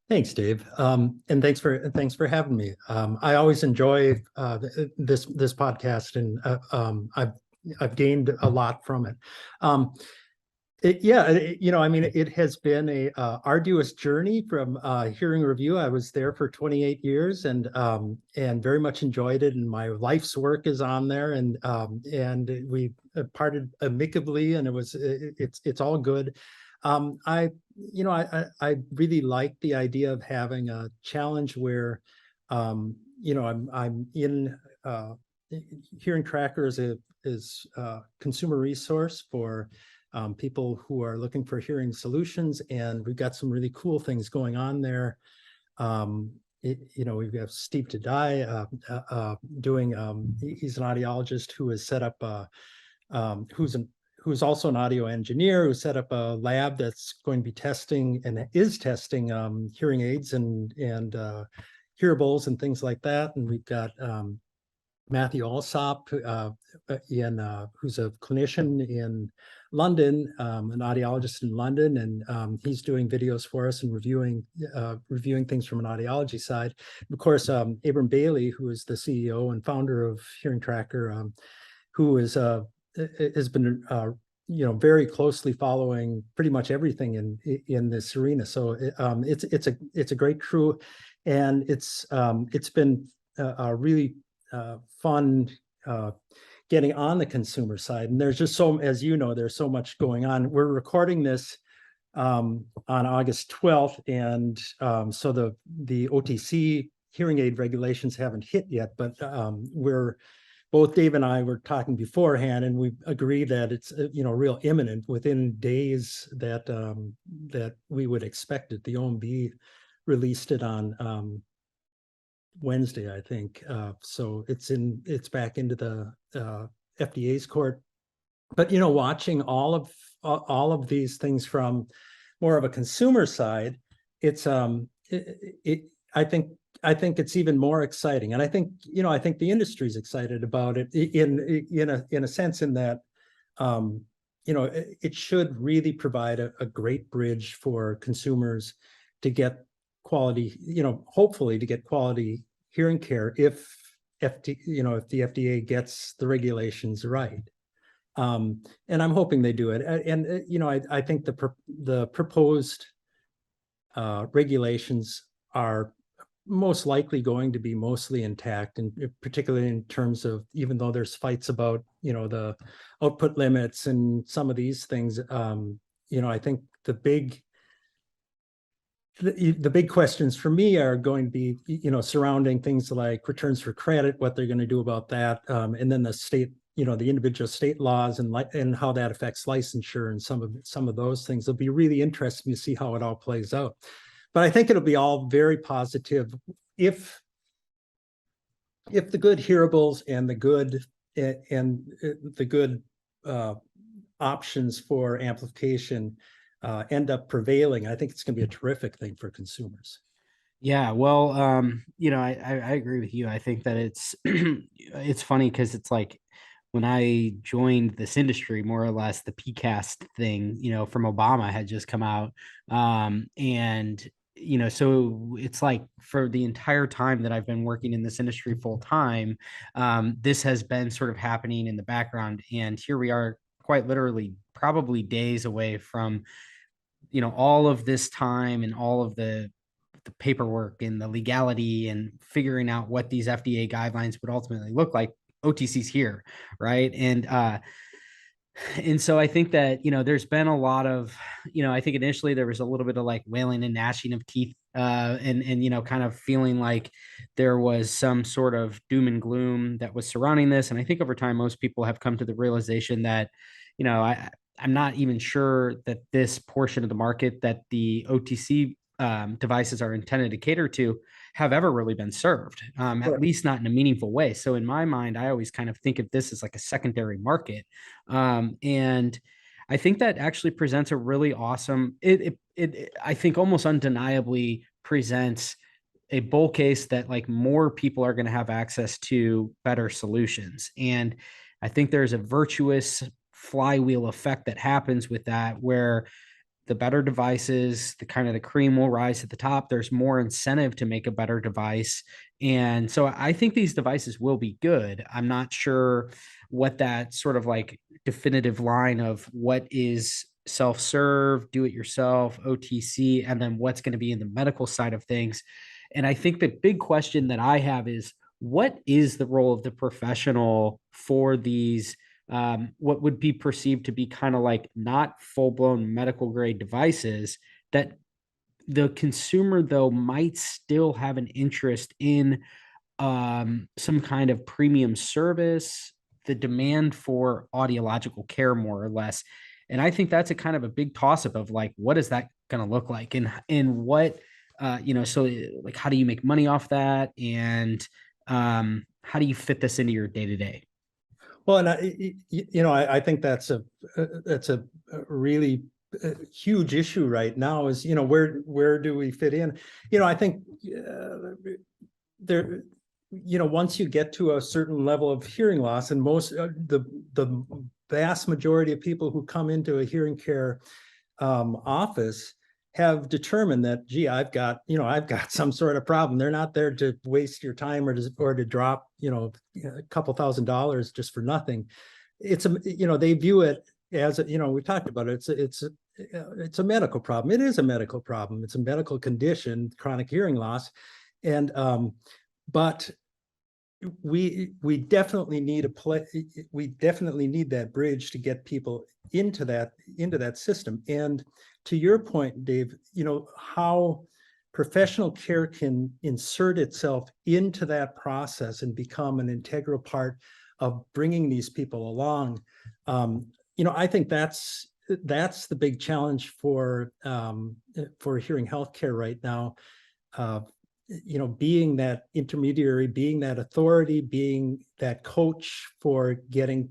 Thanks, Dave, and thanks for having me. I always enjoy this podcast, and I've gained a lot from it. It has been a arduous journey from hearing review. I was there for 28 years and very much enjoyed it. And my life's work is on there, and we parted amicably, and it's all good. I really like the idea of having a challenge where, I'm in Hearing Tracker is a consumer resource for people who are looking for hearing solutions, and we've got some really cool things going on there. We've got Steve Tadai doing. He's an audiologist who has set up who's also an audio engineer, who set up a lab that's going to be testing and is testing hearing aids and hearables and things like that. And we've got Matthew Alsop, who's a clinician in London, an audiologist in London, and he's doing videos for us and reviewing things from an audiology side. Of course, Abram Bailey, who is the CEO and founder of Hearing Tracker, who has been very closely following pretty much everything in this arena. So it's a great crew, and it's been a really fun getting on the consumer side. And there's just as there's so much going on. We're recording this on August 12th, and so the OTC hearing aid regulations haven't hit yet, but both Dave and I were talking beforehand, and we agree that it's real imminent, within days that we would expect it. The OMB released it on Wednesday, I think. So it's back into the FDA's court. But watching all of these things from more of a consumer side, it's I think it's even more exciting, and I think the industry's excited about it in a sense, in that it should really provide a great bridge for consumers to get quality, hopefully to get quality hearing care if the FDA gets the regulations right. And I'm hoping they do it. And I think the proposed regulations are most likely going to be mostly intact, and particularly in terms of, even though there's fights about the output limits and some of these things, I think the big questions for me are going to be surrounding things like returns for credit, what they're going to do about that, and then the state, the individual state laws and how that affects licensure, and some of those things. It'll be really interesting to see how it all plays out. But I think it'll be all very positive if the good hearables and the good options for amplification end up prevailing. I think it's going to be a terrific thing for consumers. Yeah, well, I agree with you. I think that it's funny because it's like, when I joined this industry, more or less, the PCAST thing, from Obama had just come out, and so it's like, for the entire time that I've been working in this industry full time, this has been sort of happening in the background. And here we are, quite literally, probably days away from, all of this time and all of the paperwork and the legality and figuring out what these FDA guidelines would ultimately look like. OTC's here, right? And so I think that, there's been a lot of, I think initially there was a little bit of like wailing and gnashing of teeth, and kind of feeling like there was some sort of doom and gloom that was surrounding this. And I think over time, most people have come to the realization that, I'm not even sure that this portion of the market that the OTC devices are intended to cater to have ever really been served, at least not in a meaningful way. So in my mind, I always kind of think of this as like a secondary market. And I think that actually presents a really awesome, I think almost undeniably presents a bull case that like more people are going to have access to better solutions. And I think there's a virtuous flywheel effect that happens with that, where the better devices, the kind of the cream will rise at the top. There's more incentive to make a better device. And so I think these devices will be good. I'm not sure what that sort of like definitive line of what is self-serve, do it yourself, OTC, and then what's going to be in the medical side of things. And I think the big question that I have is, what is the role of the professional for these what would be perceived to be kind of like not full-blown medical grade devices that the consumer though might still have an interest in some kind of premium service, the demand for audiological care more or less. And I think that's a kind of a big toss-up of like, what is that going to look like, and what so like, how do you make money off that, and how do you fit this into your day-to-day? Well, and I think that's a really huge issue right now. Is where do we fit in? I think there, once you get to a certain level of hearing loss, and most the vast majority of people who come into a hearing care office have determined that, gee, I've got some sort of problem. They're not there to waste your time or to drop, a couple $1,000s just for nothing. It's they view it as we talked about it. It's a medical problem. It is a medical problem. It's a medical condition, chronic hearing loss. And, but we definitely need that bridge to get people into that system. And to your point, Dave, how professional care can insert itself into that process and become an integral part of bringing these people along. I think that's the big challenge for hearing healthcare right now. Being that intermediary, being that authority, being that coach for getting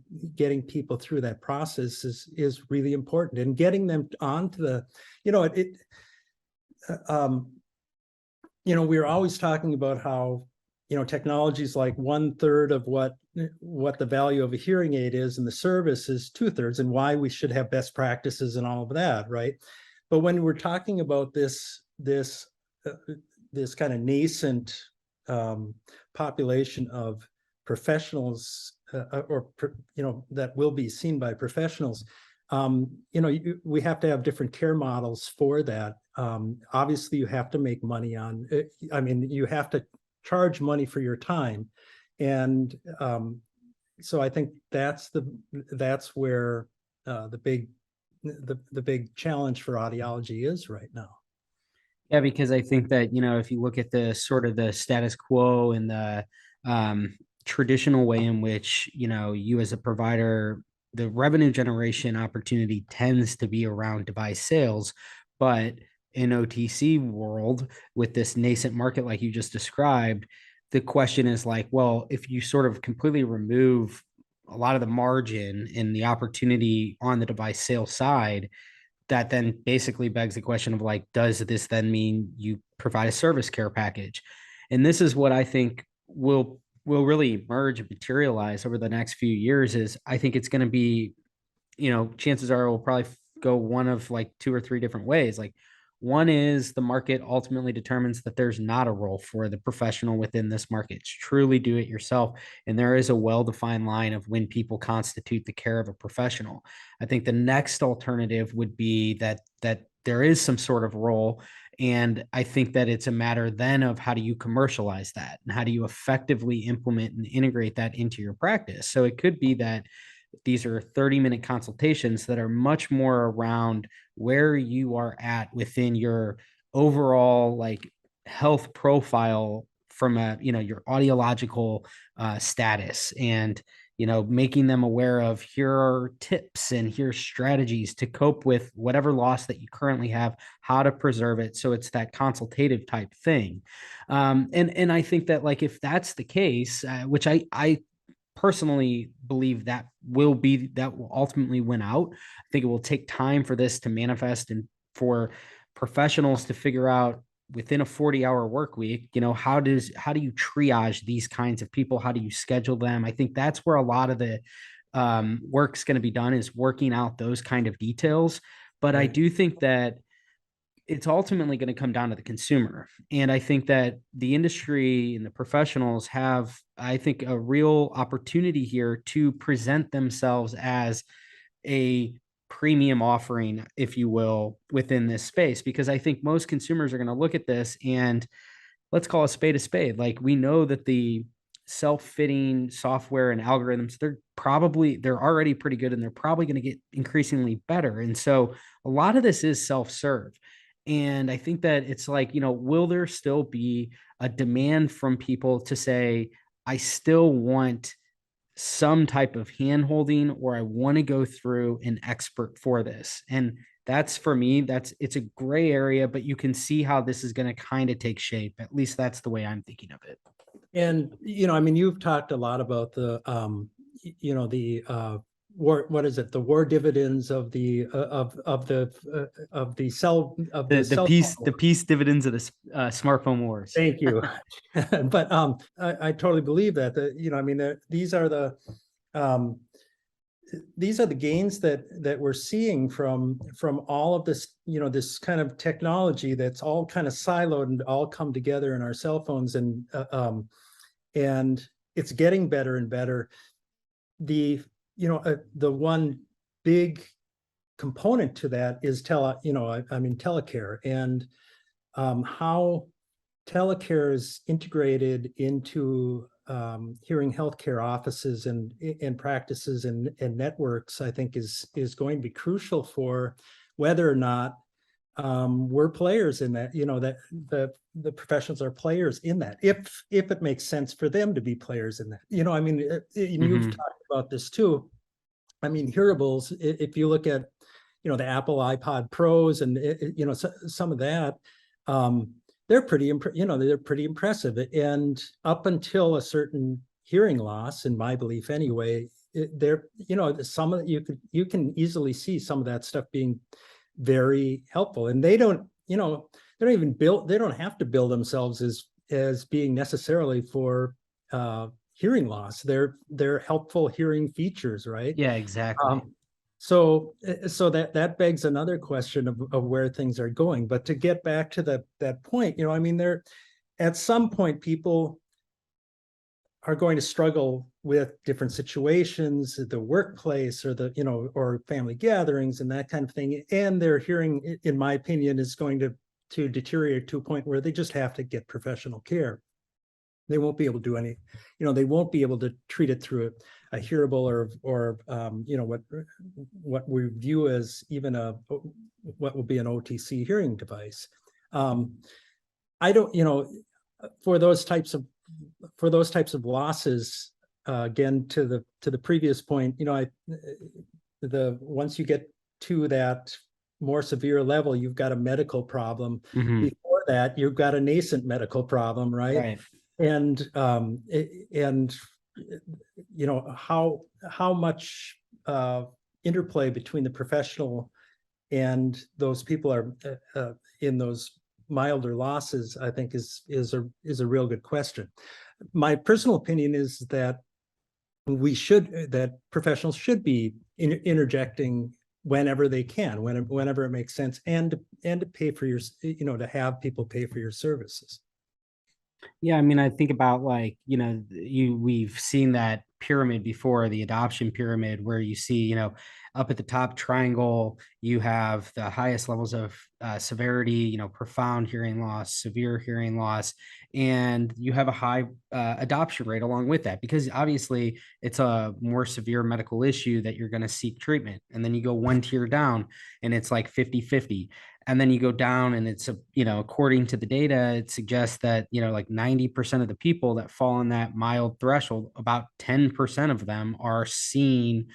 people through that process is really important, and getting them onto the, we're always talking about how, technology is like 1/3 of what the value of a hearing aid is, and the service is 2/3, and why we should have best practices and all of that, right? But when we're talking about this kind of nascent population of professionals, that will be seen by professionals, we have to have different care models for that. Obviously, you have to make money on it. I mean, you have to charge money for your time, and so I think that's where the big challenge for audiology is right now. Yeah, because I think that, if you look at the sort of the status quo and the traditional way in which, you as a provider, the revenue generation opportunity tends to be around device sales. But in OTC world, with this nascent market like you just described, the question is like, well, if you sort of completely remove a lot of the margin and the opportunity on the device sales side, that then basically begs the question of like, does this then mean you provide a service care package? And this is what I think will really emerge and materialize over the next few years. Is I think it's going to be, chances are it will probably go one of like 2 or 3 different ways. Like, one is the market ultimately determines that there's not a role for the professional within this market. It's truly do it yourself. And there is a well-defined line of when people constitute the care of a professional. I think the next alternative would be that there is some sort of role. And I think that it's a matter then of how do you commercialize that, and how do you effectively implement and integrate that into your practice? So it could be that these are 30-minute consultations that are much more around where you are at within your overall like health profile from a, your audiological status, and, making them aware of here are tips and here's strategies to cope with whatever loss that you currently have, how to preserve it. So it's that consultative type thing. And I think that like, if that's the case, which I personally believe that will ultimately win out. I think it will take time for this to manifest and for professionals to figure out within a 40-hour work week, how do you triage these kinds of people? How do you schedule them? I think that's where a lot of the work's going to be done, is working out those kind of details. But I do think that it's ultimately going to come down to the consumer. And I think that the industry and the professionals have, I think, a real opportunity here to present themselves as a premium offering, if you will, within this space, because I think most consumers are going to look at this and let's call a spade a spade. Like, we know that the self-fitting software and algorithms, they're already pretty good, and they're probably going to get increasingly better. And so a lot of this is self-serve. And I think that it's like, will there still be a demand from people to say, I still want some type of hand-holding, or I want to go through an expert for this? And that's, for me, it's a gray area, but you can see how this is going to kind of take shape. At least that's the way I'm thinking of it. And, you've talked a lot about the, war, what is it? The war dividends of the peace dividends of the smartphone wars. Thank you. But I totally believe that. These are the gains that we're seeing from all of this, this kind of technology that's all kind of siloed and all come together in our cell phones, and it's getting better and better. The one big component to that is telecare, and how telecare is integrated into hearing healthcare offices and practices and networks, I think is going to be crucial for whether or not we're players in that, that the professionals are players in that, if it makes sense for them to be players in that. You've talked about this too. Hearables, if you look at, the Apple iPod Pros and, some of that, they're pretty impressive. And up until a certain hearing loss, in my belief anyway, some of you can easily see some of that stuff being very helpful. And they don't have to build themselves as being necessarily for hearing loss. They're helpful hearing features, right? Yeah, exactly. So that begs another question of where things are going. But to get back to that point, there, at some point, people are going to struggle with different situations, the workplace, or or family gatherings and that kind of thing. And their hearing, in my opinion, is going to deteriorate to a point where they just have to get professional care. They won't be able to do they won't be able to treat it through a hearable or what we view as even what will be an OTC hearing device. I don't, for those types of losses, again, to the previous point, once you get to that more severe level, you've got a medical problem. Before that, you've got a nascent medical problem, right? And how much interplay between the professional and those people are in those milder losses, I think is a real good question. My personal opinion is that professionals should be interjecting whenever they can, whenever it makes sense, and to pay for your, to have people pay for your services. Yeah, I think about, like, we've seen that pyramid before, the adoption pyramid, where you see, up at the top triangle, you have the highest levels of severity, profound hearing loss, severe hearing loss, and you have a high adoption rate along with that, because obviously it's a more severe medical issue that you're going to seek treatment. And then you go one tier down and it's like 50-50. And then you go down and it's, according to the data, it suggests that, like 90% of the people that fall in that mild threshold, about 10% of them are seeing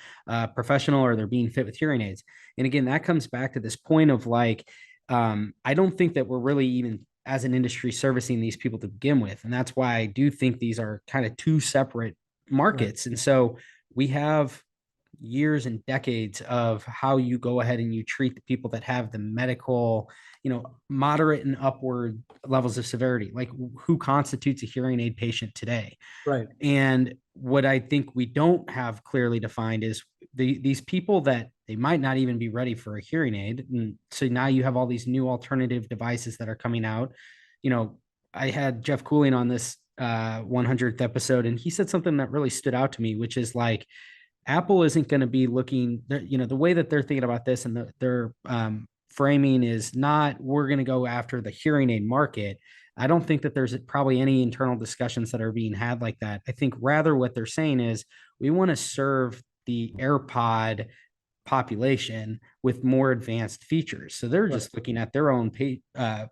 professional, or they're being fit with hearing aids. And again, that comes back to this point of, like, I don't think that we're really even, as an industry, servicing these people to begin with. And that's why I do think these are kind of two separate markets. Right. And so we have years and decades of how you go ahead and you treat the people that have the medical, moderate and upward levels of severity, like who constitutes a hearing aid patient today. Right. And what I think we don't have clearly defined is these people that they might not even be ready for a hearing aid. And so now you have all these new alternative devices that are coming out. I had Geoff Cooling on this 100th episode, and he said something that really stood out to me, which is like, Apple isn't going to be looking, the way that they're thinking about this and their framing is not, we're going to go after the hearing aid market. I don't think that there's probably any internal discussions that are being had like that. I think rather what they're saying is we want to serve the AirPod population with more advanced features. So they're just looking at their own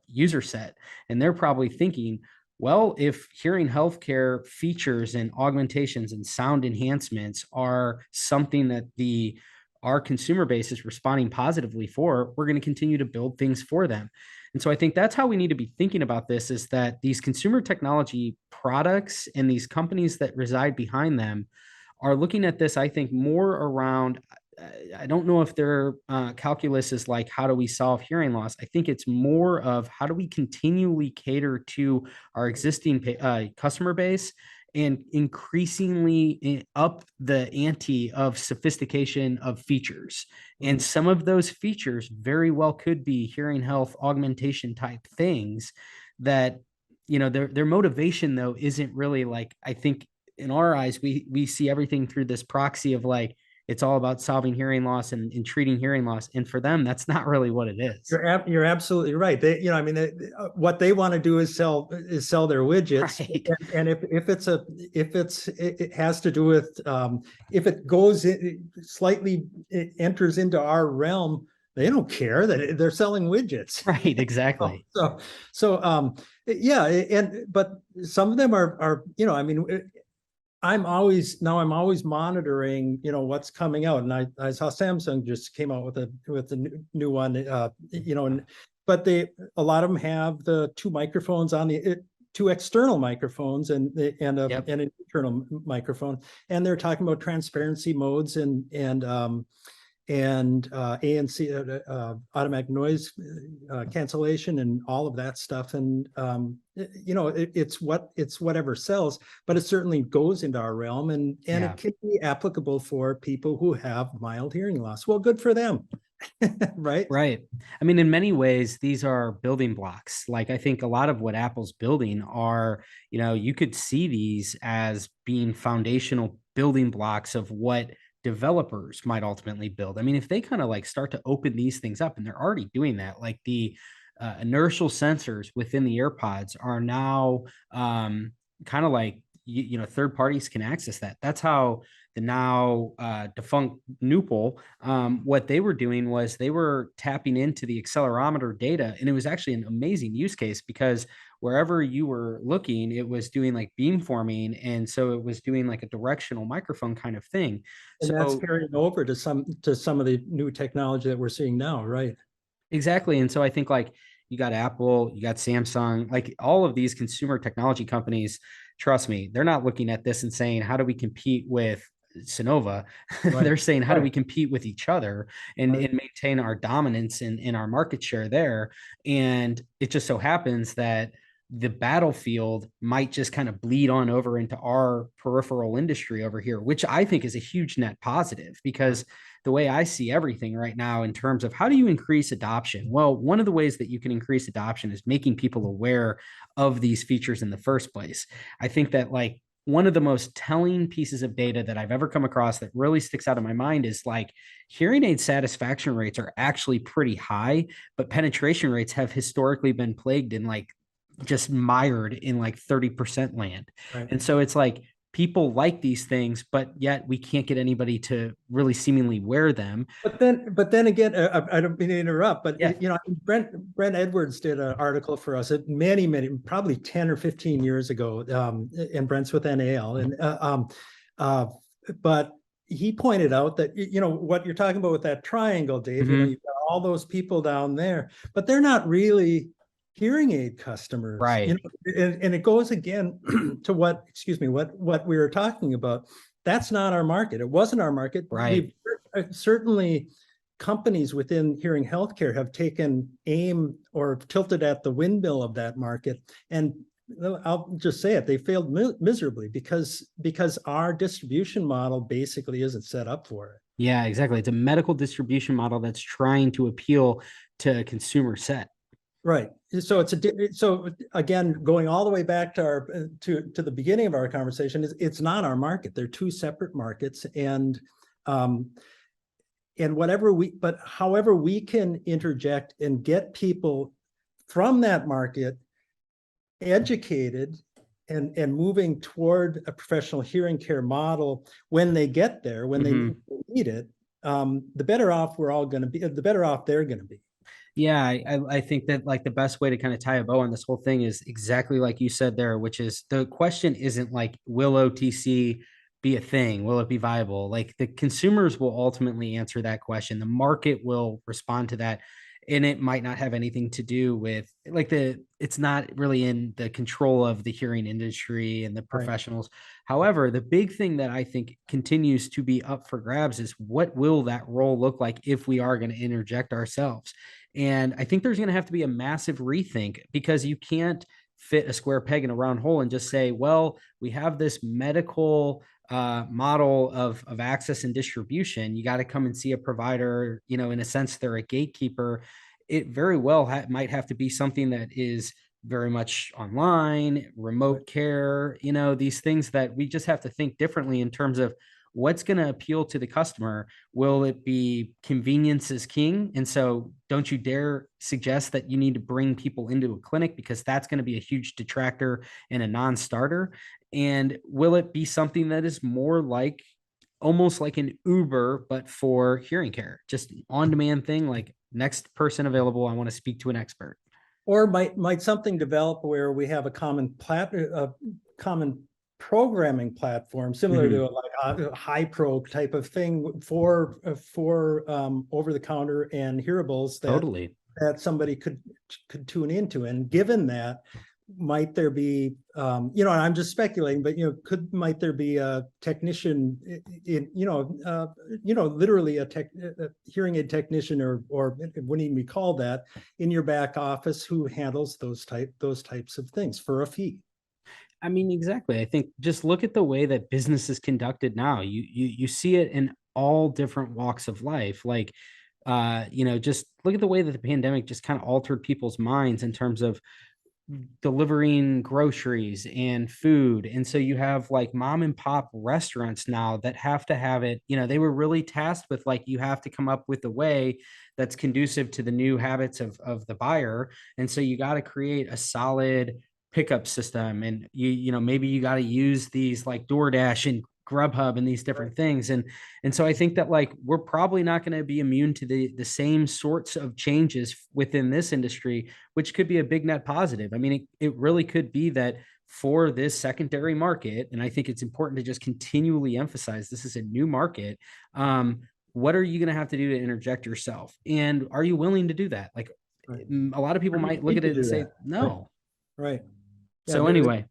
user set, and they're probably thinking, well, if hearing healthcare features and augmentations and sound enhancements are something that our consumer base is responding positively for, we're going to continue to build things for them. And so I think that's how we need to be thinking about this, is that these consumer technology products and these companies that reside behind them are looking at this, I think, more around, I don't know if their calculus is like, how do we solve hearing loss? I think it's more of how do we continually cater to our existing customer base and increasingly up the ante of sophistication of features. And some of those features very well could be hearing health augmentation type things that, their motivation though isn't really like, I think in our eyes, we see everything through this proxy of like, it's all about solving hearing loss and treating hearing loss. And for them, that's not really what it is. You're absolutely right. They, what they want to do is sell their widgets. Right. And it has to do with, if it goes it enters into our realm, they don't care that they're selling widgets. Right. Exactly. But some of them are, I'm always monitoring, what's coming out, and I saw Samsung just came out with a new one, but a lot of them have the two microphones on two external microphones and an internal microphone, and they're talking about transparency modes and ANC, automatic noise cancellation and all of that stuff. And, it's whatever sells, but it certainly goes into our realm, and it can be applicable for people who have mild hearing loss. Well, good for them. Right. Right. I mean, in many ways, these are building blocks. Like, I think a lot of what Apple's building are, you could see these as being foundational building blocks of what developers might ultimately build. I mean, if they kind of like start to open these things up, and they're already doing that, like the inertial sensors within the AirPods are now kind of like, third parties can access that. That's how the now defunct Nupal, what they were doing was they were tapping into the accelerometer data. And it was actually an amazing use case, because wherever you were looking, it was doing like beamforming. And so it was doing like a directional microphone kind of thing. And that's carrying over to some of the new technology that we're seeing now, right? Exactly. And so I think like you got Apple, you got Samsung, like all of these consumer technology companies, trust me, they're not looking at this and saying, how do we compete with Sonova? Right. They're saying, how do we compete with each other and maintain our dominance in our market share there? And it just so happens that the battlefield might just kind of bleed on over into our peripheral industry over here, which I think is a huge net positive, because the way I see everything right now in terms of how do you increase adoption? Well, one of the ways that you can increase adoption is making people aware of these features in the first place. I think that like one of the most telling pieces of data that I've ever come across that really sticks out in my mind is like hearing aid satisfaction rates are actually pretty high, but penetration rates have historically been plagued in like just mired in like 30% land. Right. And so it's like people like these things, but yet we can't get anybody to really seemingly wear them. But then again, I don't mean to interrupt, but Brent Edwards did an article for us many, probably 10 or 15 years ago, and Brent's with NAL, and but he pointed out that what you're talking about with that triangle, Dave. Mm-hmm. You've got all those people down there, but they're not really hearing aid customers, right? And it goes again to what we were talking about. That's not our market. It wasn't our market. Right. certainly companies within hearing healthcare have taken aim or tilted at the windmill of that market. And I'll just say it, they failed miserably because our distribution model basically isn't set up for it. Yeah, exactly. It's a medical distribution model that's trying to appeal to a consumer set. Right. So so again, going all the way back to our to the beginning of our conversation, it's not our market. They're two separate markets, and however we can interject and get people from that market educated and moving toward a professional hearing care model when they get there, when they need it, the better off we're all going to be, the better off they're going to be. Yeah, I think that like the best way to kind of tie a bow on this whole thing is exactly like you said there, which is the question isn't like, will OTC be a thing? Will it be viable? Like the consumers will ultimately answer that question. The market will respond to that. And it might not have anything to do with like it's not really in the control of the hearing industry and the professionals. Right. However, the big thing that I think continues to be up for grabs is what will that role look like if we are going to interject ourselves? And I think there's going to have to be a massive rethink because you can't fit a square peg in a round hole and just say, well, we have this medical model of access and distribution. You got to come and see a provider, in a sense, they're a gatekeeper. It very well might have to be something that is very much online, remote care, these things that we just have to think differently in terms of what's going to appeal to the customer. Will it be convenience is king? And so don't you dare suggest that you need to bring people into a clinic because that's going to be a huge detractor and a non-starter. And will it be something that is more like almost like an Uber, but for hearing care, just on-demand thing, like next person available, I want to speak to an expert? Or might something develop where we have a common common programming platform similar to like a Hi-Pro type of thing for over-the-counter and hearables that somebody could tune into. And given that, might there be and I'm just speculating, but might there be a technician in literally a hearing aid technician or wouldn't even be called that in your back office who handles those types of things for a fee? I mean, exactly. I think just look at the way that business is conducted now. You see it in all different walks of life. Like, just look at the way that the pandemic just kind of altered people's minds in terms of delivering groceries and food. And so you have like mom and pop restaurants now that have to have it, they were really tasked with like, you have to come up with a way that's conducive to the new habits of the buyer. And so you got to create a solid pickup system. And maybe you got to use these like DoorDash and Grubhub and these different things. And so I think that like, we're probably not going to be immune to the same sorts of changes within this industry, which could be a big net positive. I mean, it really could be that for this secondary market, and I think it's important to just continually emphasize, this is a new market. What are you going to have to do to interject yourself? And are you willing to do that? Like a lot of people might look at it and say, no. Right. Yeah, so anyway,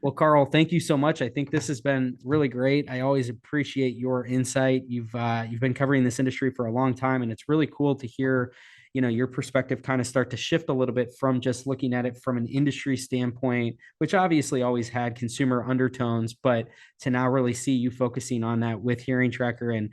well, Karl, thank you so much. I think this has been really great. I always appreciate your insight. You've been covering this industry for a long time, and it's really cool to hear, your perspective kind of start to shift a little bit from just looking at it from an industry standpoint, which obviously always had consumer undertones, but to now really see you focusing on that with Hearing Tracker. And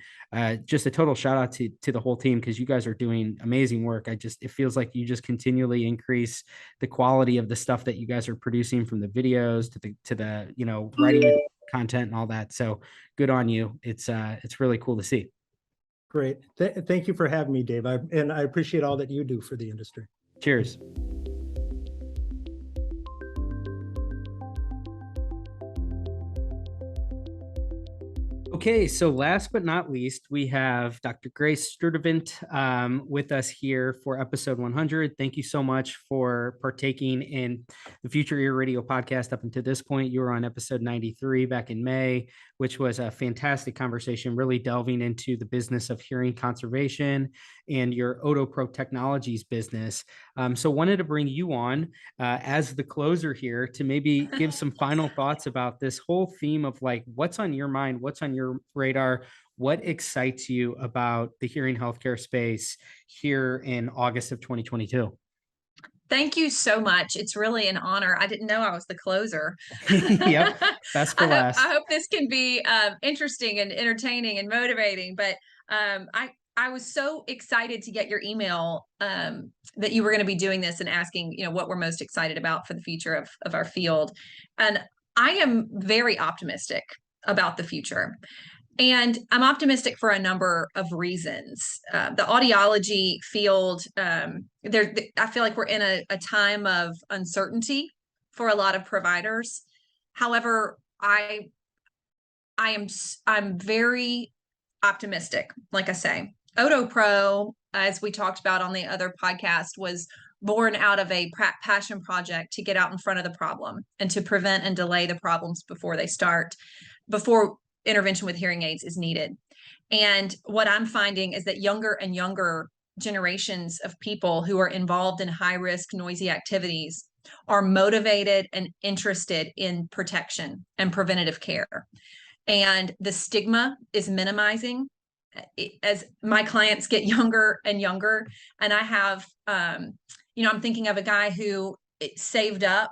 just a total shout out to the whole team, because you guys are doing amazing work. It feels like you just continually increase the quality of the stuff that you guys are producing, from the videos to the writing content and all that. So good on you. It's really cool to see. Great. Thank you for having me, Dave. And I appreciate all that you do for the industry. Cheers. Okay, so last but not least, we have Dr. Grace Sturdivant with us here for episode 100. Thank you so much for partaking in the Future Ear Radio podcast up until this point. You were on episode 93 back in May, which was a fantastic conversation, really delving into the business of hearing conservation and your OtoPro Technologies business. So wanted to bring you on as the closer here to maybe give some final thoughts about this whole theme of like, what's on your mind, what's on your radar, what excites you about the hearing healthcare space here in August of 2022? Thank you so much. It's really an honor. I didn't know I was the closer. Yep, best for last. I hope this can be interesting and entertaining and motivating. But I was so excited to get your email that you were going to be doing this and asking, what we're most excited about for the future of our field. And I am very optimistic about the future. And I'm optimistic for a number of reasons. The audiology field, I feel like we're in a time of uncertainty for a lot of providers. However, I'm very optimistic. Like I say, Odo Pro, as we talked about on the other podcast, was born out of a passion project to get out in front of the problem and to prevent and delay the problems before they start, before intervention with hearing aids is needed. And what I'm finding is that younger and younger generations of people who are involved in high risk, noisy activities are motivated and interested in protection and preventative care. And the stigma is minimizing as my clients get younger and younger. And I have, I'm thinking of a guy who saved up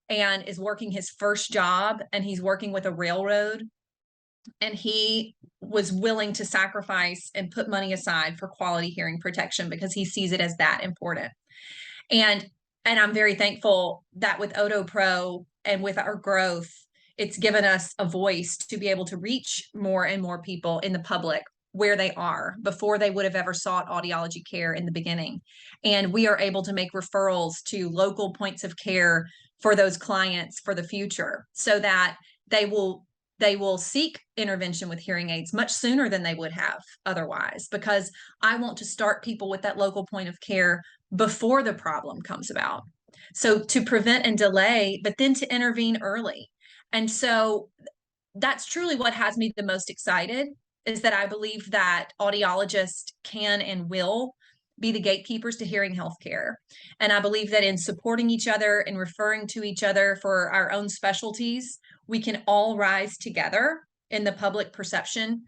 and is working his first job, and he's working with a railroad. And he was willing to sacrifice and put money aside for quality hearing protection because he sees it as that important. And I'm very thankful that with Odo Pro and with our growth, it's given us a voice to be able to reach more and more people in the public where they are before they would have ever sought audiology care in the beginning. And we are able to make referrals to local points of care for those clients for the future, so that they will seek intervention with hearing aids much sooner than they would have otherwise, because I want to start people with that local point of care before the problem comes about. So to prevent and delay, but then to intervene early. And so that's truly what has me the most excited, is that I believe that audiologists can and will be the gatekeepers to hearing healthcare. And I believe that in supporting each other and referring to each other for our own specialties, we can all rise together in the public perception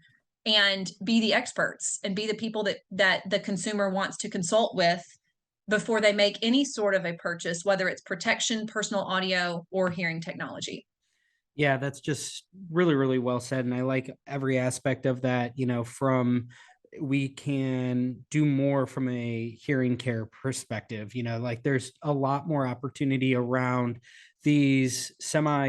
and be the experts and be the people that the consumer wants to consult with before they make any sort of a purchase, whether it's protection, personal audio, or hearing technology. Yeah, that's just really, really well said. And I like every aspect of that, from we can do more from a hearing care perspective, like there's a lot more opportunity around these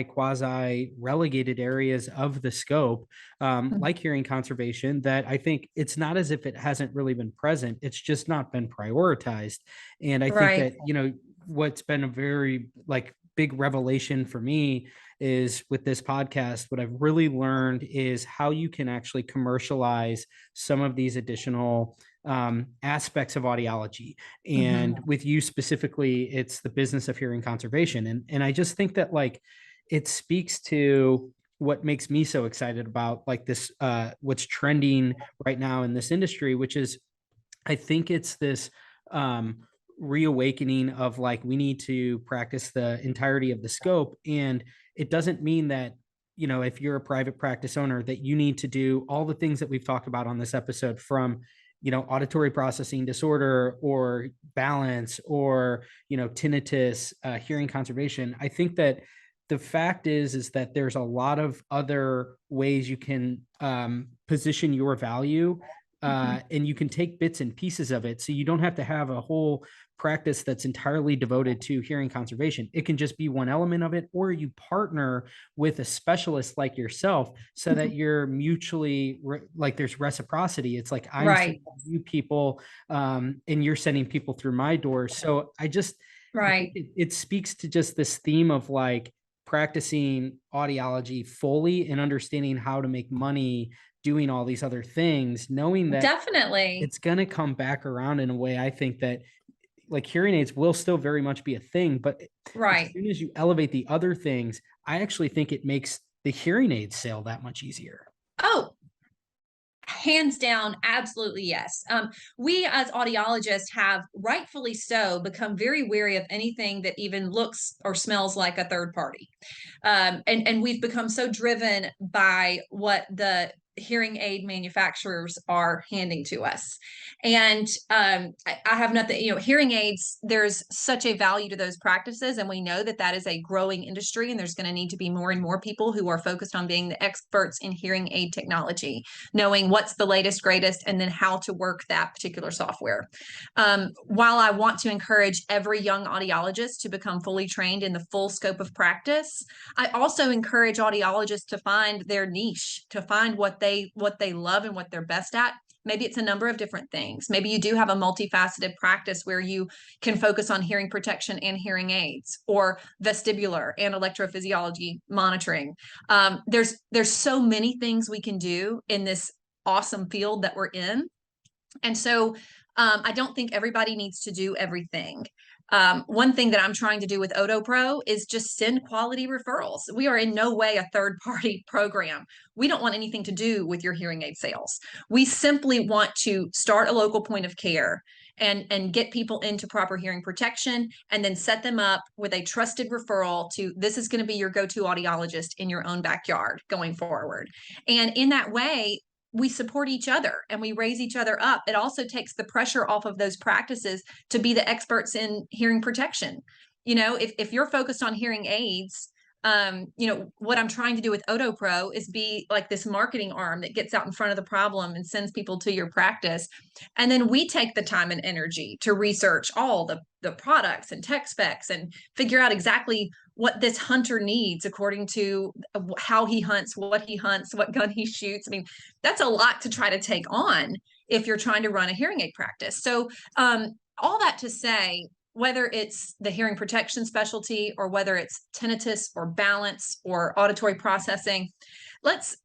quasi relegated areas of the scope, like hearing conservation, that I think it's not as if it hasn't really been present. It's just not been prioritized. And I think that, what's been a very big revelation for me is with this podcast, what I've really learned is how you can actually commercialize some of these additional aspects of audiology. And with you specifically, it's the business of hearing conservation. And I just think that it speaks to what makes me so excited about this, what's trending right now in this industry, which is, I think it's this reawakening of we need to practice the entirety of the scope. And it doesn't mean that, if you're a private practice owner, that you need to do all the things that we've talked about on this episode, from, auditory processing disorder or balance or, tinnitus, hearing conservation. I think that the fact is that there's a lot of other ways you can position your value. And you can take bits and pieces of it. So you don't have to have a whole practice that's entirely devoted to hearing conservation. It can just be one element of it, or you partner with a specialist like yourself so that you're mutually there's reciprocity. It's like I'm sending you people and you're sending people through my doors. So I just, it speaks to just this theme of practicing audiology fully and understanding how to make money doing all these other things, knowing that definitely it's going to come back around in a way. I think that hearing aids will still very much be a thing, but as soon as you elevate the other things, I actually think it makes the hearing aid sale that much easier. Oh, hands down, absolutely yes. We as audiologists have, rightfully so, become very wary of anything that even looks or smells like a third party. And we've become so driven by what the hearing aid manufacturers are handing to us. And I have nothing, hearing aids, there's such a value to those practices. And we know that that is a growing industry, and there's going to need to be more and more people who are focused on being the experts in hearing aid technology, knowing what's the latest, greatest, and then how to work that particular software. While I want to encourage every young audiologist to become fully trained in the full scope of practice, I also encourage audiologists to find their niche, to find what they love and what they're best at. Maybe it's a number of different things. Maybe you do have a multifaceted practice where you can focus on hearing protection and hearing aids, or vestibular and electrophysiology monitoring. There's so many things we can do in this awesome field that we're in. And so I don't think everybody needs to do everything. One thing that I'm trying to do with OdoPro is just send quality referrals. We are in no way a third-party program. We don't want anything to do with your hearing aid sales. We simply want to start a local point of care and get people into proper hearing protection, and then set them up with a trusted referral to, this is going to be your go-to audiologist in your own backyard going forward. And in that way, we support each other and we raise each other up. It also takes the pressure off of those practices to be the experts in hearing protection. If you're focused on hearing aids, what I'm trying to do with OdoPro is be like this marketing arm that gets out in front of the problem and sends people to your practice. And then we take the time and energy to research all the products and tech specs and figure out exactly what this hunter needs according to how he hunts, what gun he shoots. I mean, that's a lot to try to take on if you're trying to run a hearing aid practice. So all that to say, whether it's the hearing protection specialty or whether it's tinnitus or balance or auditory processing, let's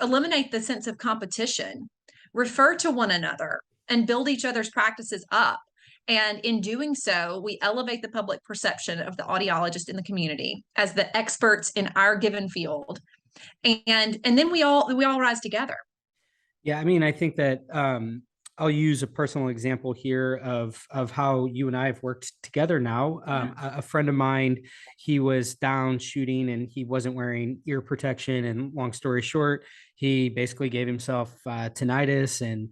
eliminate the sense of competition, refer to one another, and build each other's practices up. And in doing so, we elevate the public perception of the audiologist in the community as the experts in our given field. And then we all rise together. Yeah, I mean, I think that I'll use a personal example here of how you and I have worked together now. A friend of mine, he was down shooting and he wasn't wearing ear protection. And long story short, he basically gave himself tinnitus and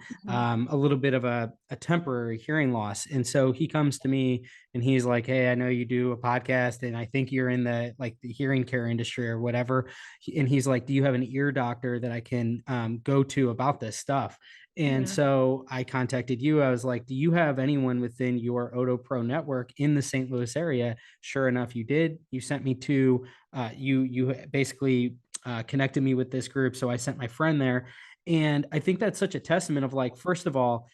a little bit of a temporary hearing loss. And so he comes to me and he's like, "Hey, I know you do a podcast and I think you're in the hearing care industry or whatever." And he's like, "Do you have an ear doctor that I can go to about this stuff?" And so I contacted you. I was like, "Do you have anyone within your OdoPro network in the St. Louis area?" Sure enough, you did. You sent me to, you basically connected me with this group. So I sent my friend there. And I think that's such a testament of first of all,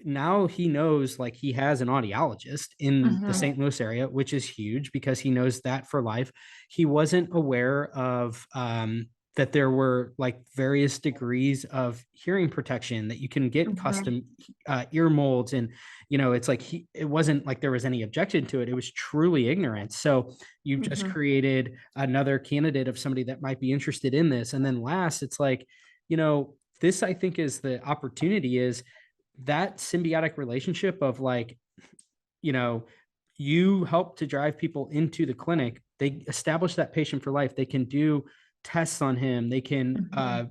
now he knows he has an audiologist in the St. Louis area, which is huge because he knows that for life. He wasn't aware of, that there were various degrees of hearing protection that you can get custom ear molds. And, it's it wasn't like there was any objection to it. It was truly ignorance. So you just created another candidate of somebody that might be interested in this. And then last, it's this, I think, is the opportunity, is that symbiotic relationship of you help to drive people into the clinic. They establish that patient for life. They can do tests on him. They can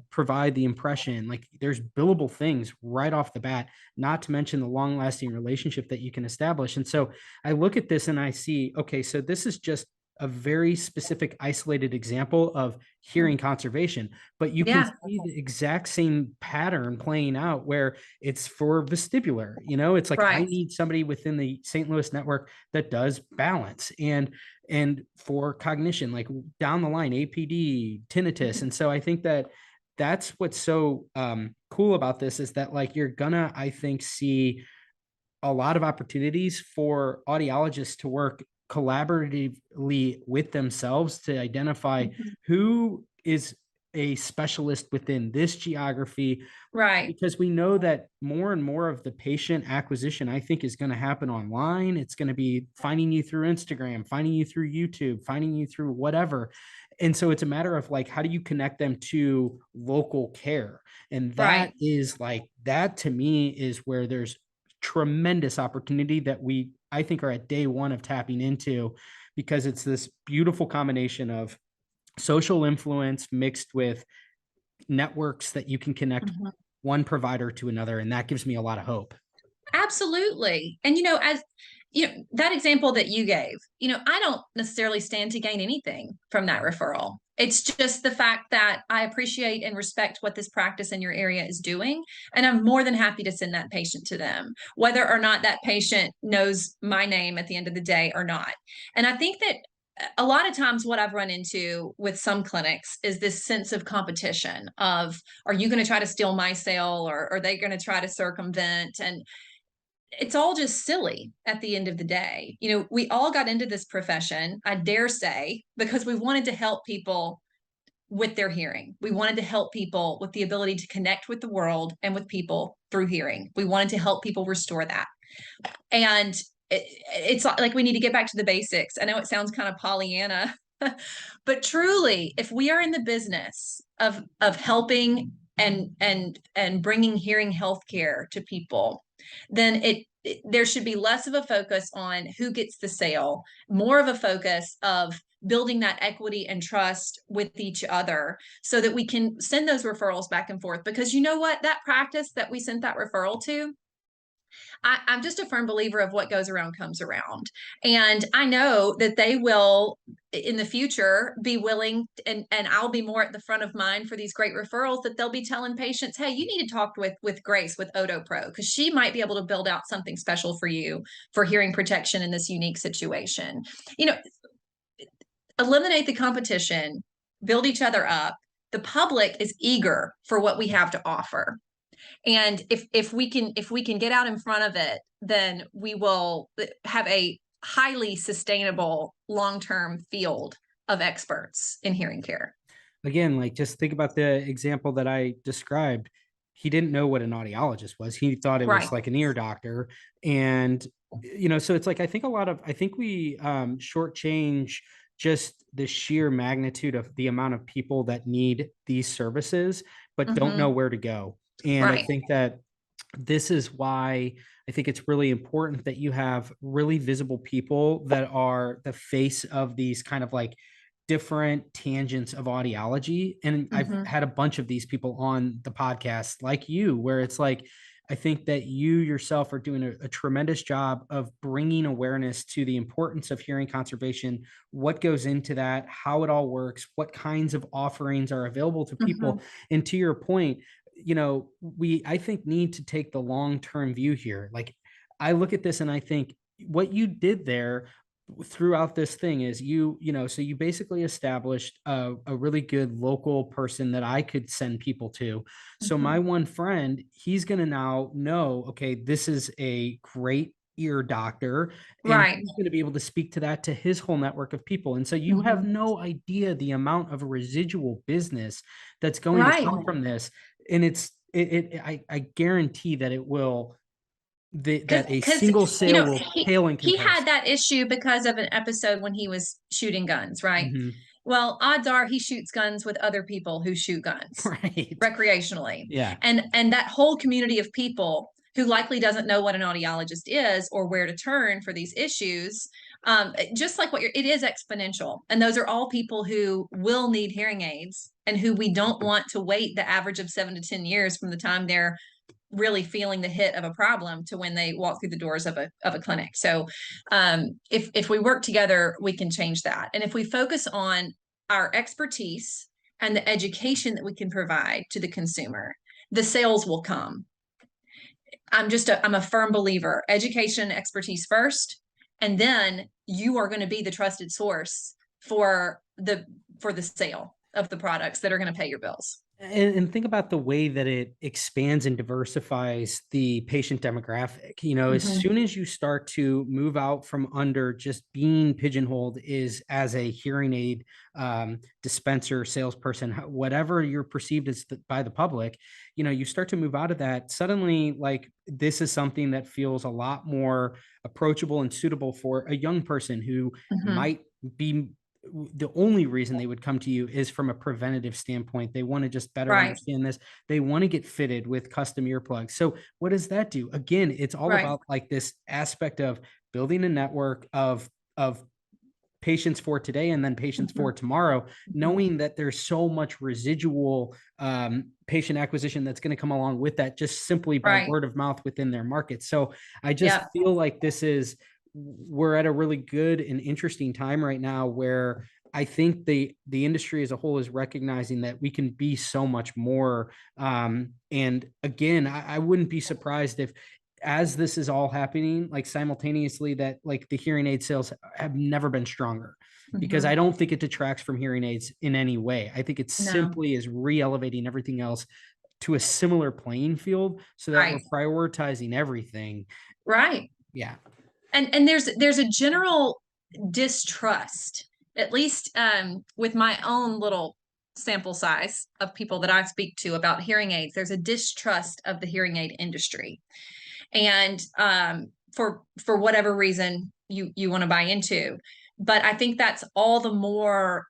provide the impression. There's billable things right off the bat, not to mention the long lasting relationship that you can establish. And so I look at this and I see, okay, so this is just a very specific isolated example of hearing conservation, but you can see the exact same pattern playing out where it's for vestibular. It's I need somebody within the St. Louis network that does balance and for cognition, down the line, APD, tinnitus. And so I think that that's what's so cool about this, is that you're gonna, I think, see a lot of opportunities for audiologists to work collaboratively with themselves to identify who is a specialist within this geography. Right. Because we know that more and more of the patient acquisition, I think, is going to happen online. It's going to be finding you through Instagram, finding you through YouTube, finding you through whatever. And so it's a matter of how do you connect them to local care? And that is that to me is where there's tremendous opportunity that I think are at day one of tapping into, because it's this beautiful combination of social influence mixed with networks that you can connect one provider to another. And that gives me a lot of hope. Absolutely. And, as that example that you gave, I don't necessarily stand to gain anything from that referral. It's just the fact that I appreciate and respect what this practice in your area is doing. And I'm more than happy to send that patient to them, whether or not that patient knows my name at the end of the day or not. And I think that a lot of times what I've run into with some clinics is this sense of competition of, are you going to try to steal my sale, or are they going to try to circumvent? And it's all just silly at the end of the day. We all got into this profession, I dare say, because we wanted to help people with their hearing. We wanted to help people with the ability to connect with the world and with people through hearing. We wanted to help people restore that. And it's like we need to get back to the basics. I know it sounds kind of Pollyanna, but truly, if we are in the business of helping and bringing hearing healthcare to people, then there should be less of a focus on who gets the sale, more of a focus of building that equity and trust with each other so that we can send those referrals back and forth. Because you know what, that practice that we sent that referral to, I'm just a firm believer of what goes around comes around. And I know that they will in the future be willing, and I'll be more at the front of mind for these great referrals, that they'll be telling patients, hey, you need to talk with Grace with Odo Pro, because she might be able to build out something special for you for hearing protection in this unique situation. Eliminate the competition, build each other up. The public is eager for what we have to offer. And if we can get out in front of it, then we will have a highly sustainable long-term field of experts in hearing care. Again, like, just think about the example that I described. He didn't know what an audiologist was. He thought it was like an ear doctor. And, so it's like, I think we shortchange just the sheer magnitude of the amount of people that need these services, but don't know where to go. And I think that this is why I think it's really important that you have really visible people that are the face of these kind of like different tangents of audiology. And I've had a bunch of these people on the podcast like you, where it's like, I think that you yourself are doing a tremendous job of bringing awareness to the importance of hearing conservation, what goes into that, how it all works, what kinds of offerings are available to people. And to your point, we, I think, need to take the long-term view here. Like, I look at this and I think what you did there throughout this thing is so you basically established a really good local person that I could send people to. So my one friend, he's going to now know, okay, this is a great ear doctor, and he's going to be able to speak to that, to his whole network of people. And so you have no idea the amount of residual business that's going to come from this. And I guarantee that it will, that a single sale will pale in comparison. He had that issue because of an episode when he was shooting guns, right? Well, odds are he shoots guns with other people who shoot guns recreationally. Yeah. And that whole community of people who likely doesn't know what an audiologist is or where to turn for these issues, just like it is exponential. And those are all people who will need hearing aids and who we don't want to wait the average of 7 to 10 years from the time they're really feeling the hit of a problem to when they walk through the doors of a clinic. So if we work together, we can change that. And if we focus on our expertise and the education that we can provide to the consumer, the sales will come. I'm a firm believer, education, expertise first, and then you are going to be the trusted source for the sale of the products that are going to pay your bills. And think about the way that it expands and diversifies the patient demographic. As soon as you start to move out from under just being pigeonholed as a hearing aid dispenser, salesperson, whatever you're perceived as by the public, you start to move out of that. Suddenly, like, this is something that feels a lot more approachable and suitable for a young person who might be, the only reason they would come to you is from a preventative standpoint. They want to just better understand this. They want to get fitted with custom earplugs. So what does that do? Again, it's all about like this aspect of building a network of patients for today and then patients for tomorrow, knowing that there's so much residual patient acquisition that's going to come along with that, just simply by word of mouth within their market. So I just feel like we're at a really good and interesting time right now where I think the industry as a whole is recognizing that we can be so much more. And again, I wouldn't be surprised if, as this is all happening, like simultaneously, that like the hearing aid sales have never been stronger, because I don't think it detracts from hearing aids in any way. I think it simply is re-elevating everything else to a similar playing field so that we're prioritizing everything. Right. Yeah. And there's a general distrust, at least with my own little sample size of people that I speak to about hearing aids. There's a distrust of the hearing aid industry. And for whatever reason you want to buy into. But I think that's all the more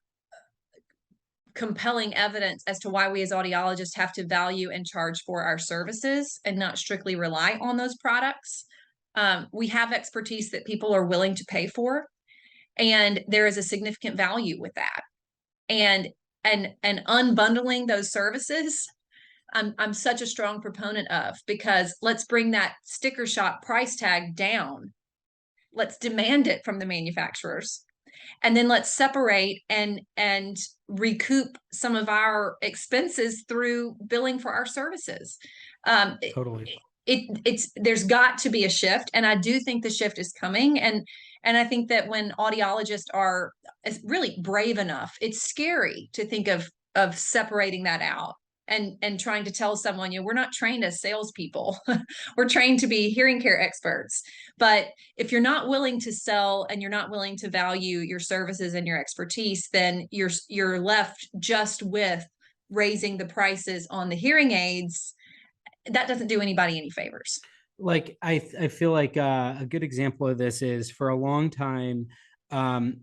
compelling evidence as to why we as audiologists have to value and charge for our services and not strictly rely on those products. We have expertise that people are willing to pay for, and there is a significant value with that. And unbundling those services, I'm such a strong proponent of, because let's bring that sticker shock price tag down. Let's demand it from the manufacturers, and then let's separate and recoup some of our expenses through billing for our services. Totally. There's got to be a shift, and I do think the shift is coming. And I think that when audiologists are really brave enough, it's scary to think of separating that out and trying to tell someone, we're not trained as salespeople. We're trained to be hearing care experts. But if you're not willing to sell and you're not willing to value your services and your expertise, then you're left just with raising the prices on the hearing aids. That doesn't do anybody any favors. Like, I feel like a good example of this is, for a long time,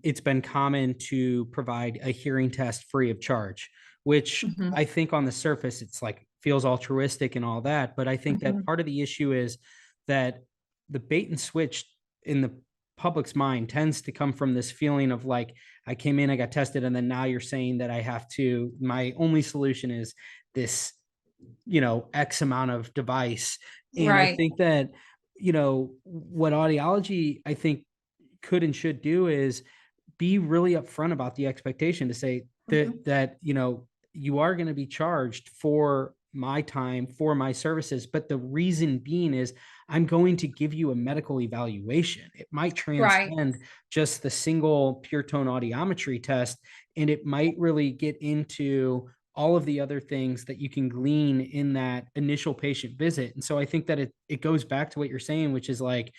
it's been common to provide a hearing test free of charge, which I think on the surface, it's like feels altruistic and all that. But I think that part of the issue is that the bait and switch in the public's mind tends to come from this feeling of like, I came in, I got tested, and then now you're saying that my only solution is this, X amount of device. And I think that, what audiology, I think, could and should do is be really upfront about the expectation to say that you are going to be charged for my time, for my services. But the reason being is I'm going to give you a medical evaluation. It might transcend just the single pure tone audiometry test, and it might really get into all of the other things that you can glean in that initial patient visit. And so I think that it goes back to what you're saying, which is like,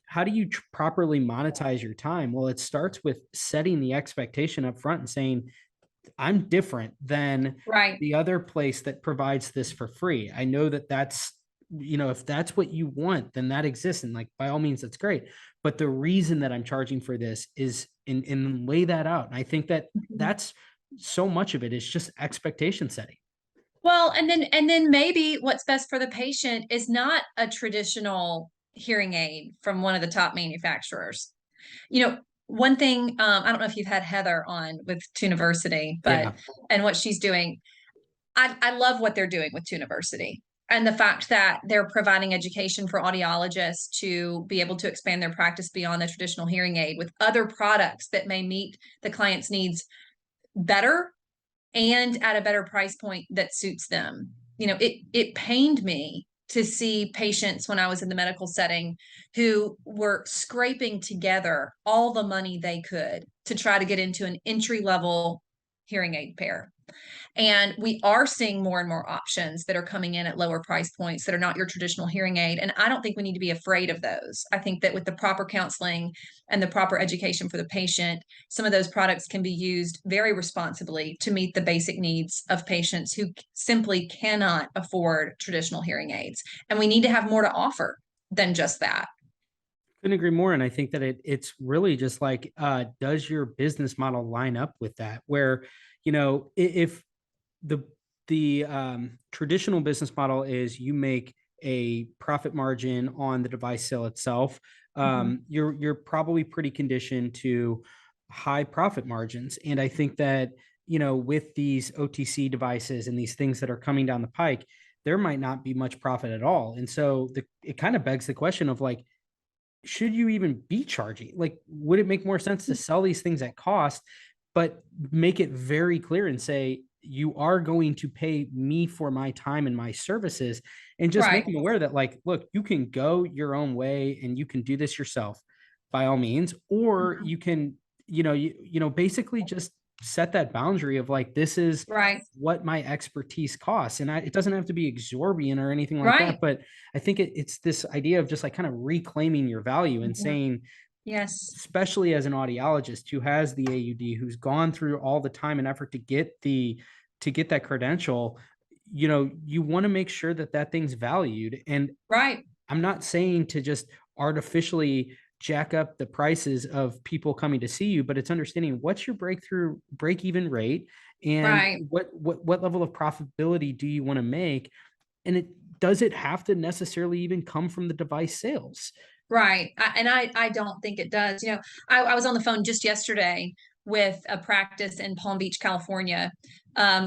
how do you properly monetize your time? Well, it starts with setting the expectation up front and saying, I'm different than the other place that provides this for free. I know that's, if that's what you want, then that exists. And like, by all means, that's great. But the reason that I'm charging for this is and lay that out. And I think that that's so much of it is just expectation setting. Well, and then maybe what's best for the patient is not a traditional hearing aid from one of the top manufacturers. One thing, I don't know if you've had Heather on with Tuniversity, but and what she's doing. I love what they're doing with Tuniversity, and the fact that they're providing education for audiologists to be able to expand their practice beyond the traditional hearing aid with other products that may meet the client's needs better and at a better price point that suits them. It pained me to see patients when I was in the medical setting who were scraping together all the money they could to try to get into an entry-level hearing aid pair. And we are seeing more and more options that are coming in at lower price points that are not your traditional hearing aid. And I don't think we need to be afraid of those. I think that with the proper counseling and the proper education for the patient, some of those products can be used very responsibly to meet the basic needs of patients who simply cannot afford traditional hearing aids. And we need to have more to offer than just that. Couldn't agree more. And I think that it's really just like, does your business model line up with that? Where, if the traditional business model is you make a profit margin on the device sale itself, you're probably pretty conditioned to high profit margins. And I think that, with these OTC devices and these things that are coming down the pike, there might not be much profit at all. And so it kind of begs the question of like, should you even be charging? Like, would it make more sense to sell these things at cost, but make it very clear and say, you are going to pay me for my time and my services, and just make them aware that like, look, you can go your own way and you can do this yourself by all means, or you can, basically just set that boundary of like, this is what my expertise costs. And it doesn't have to be exorbitant or anything like that, but I think it's this idea of just like kind of reclaiming your value and saying, yes, especially as an audiologist who has the AUD, who's gone through all the time and effort to get that credential, you want to make sure that thing's valued. And I'm not saying to just artificially jack up the prices of people coming to see you, but it's understanding what's your break-even rate, and what level of profitability do you want to make, and does it have to necessarily even come from the device sales? Right. I don't think it does. I was on the phone just yesterday with a practice in Palm Beach, California,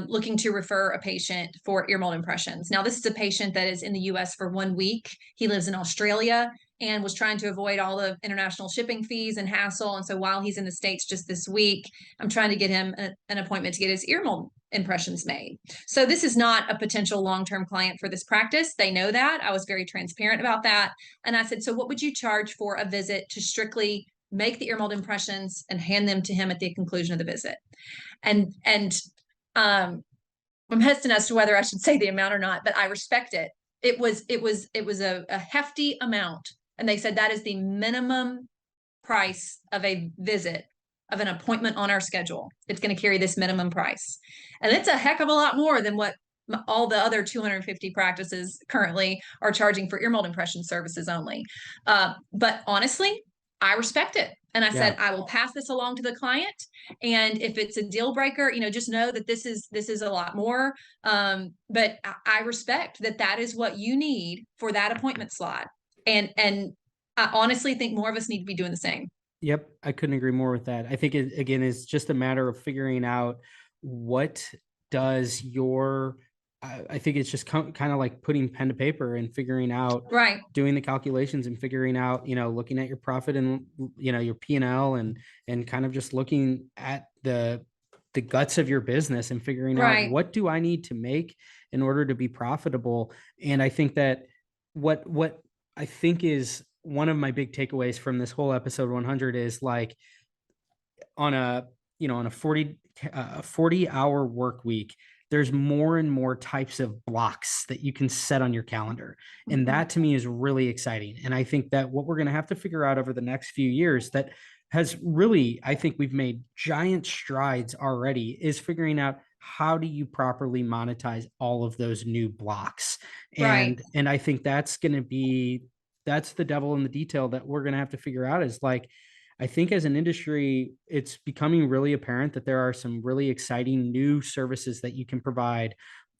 looking to refer a patient for ear mold impressions. Now, this is a patient that is in the US for 1 week. He lives in Australia and was trying to avoid all the international shipping fees and hassle. And so while he's in the States just this week, I'm trying to get him an appointment to get his ear mold impressions made. So this is not a potential long-term client for this practice. They know that. I was very transparent about that. And I said, so what would you charge for a visit to strictly make the ear mold impressions and hand them to him at the conclusion of the visit? And I'm hesitant as to whether I should say the amount or not, but I respect it. It was a hefty amount. And they said that is the minimum price of a visit, of an appointment on our schedule. It's going to carry this minimum price. And it's a heck of a lot more than what all the other 250 practices currently are charging for ear mold impression services only. But honestly, I respect it. And I said, I will pass this along to the client. And if it's a deal breaker, just know that this is a lot more. But I respect that is what you need for that appointment slot. And I honestly think more of us need to be doing the same. Yep. I couldn't agree more with that. I think it, again, is just a matter of figuring out what does I think it's just kind of like putting pen to paper and figuring out, doing the calculations and figuring out, looking at your profit and, your P&L and kind of just looking at the guts of your business and figuring out what do I need to make in order to be profitable. And I think that what I think is one of my big takeaways from this whole episode 100 is like on a 40-hour work week, there's more and more types of blocks that you can set on your calendar. And that to me is really exciting. And I think that what we're going to have to figure out over the next few years that has really, I think we've made giant strides already, is figuring out how do you properly monetize all of those new blocks. And I think that's the devil in the detail that we're going to have to figure out is like, I think as an industry, it's becoming really apparent that there are some really exciting new services that you can provide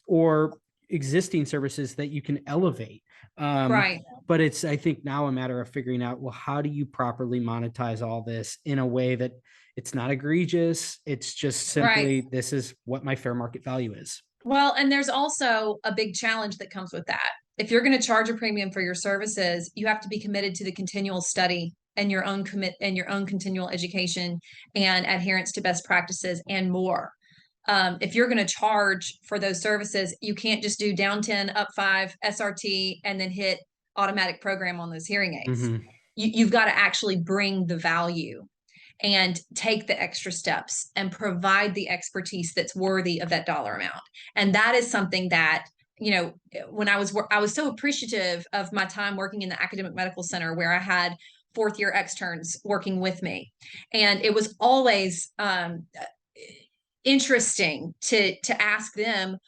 or existing services that you can elevate. But it's, I think now a matter of figuring out, well, how do you properly monetize all this in a way that it's not egregious? It's just simply, this is what my fair market value is. Well, and there's also a big challenge that comes with that. If you're going to charge a premium for your services, you have to be committed to the continual study and your own continual education and adherence to best practices and more. If you're going to charge for those services, you can't just do down 10, up 5, SRT, and then hit automatic program on those hearing aids. You've got to actually bring the value and take the extra steps and provide the expertise that's worthy of that dollar amount. And that is something that, when I was so appreciative of my time working in the academic medical center where I had fourth-year externs working with me. And it was always interesting to ask them,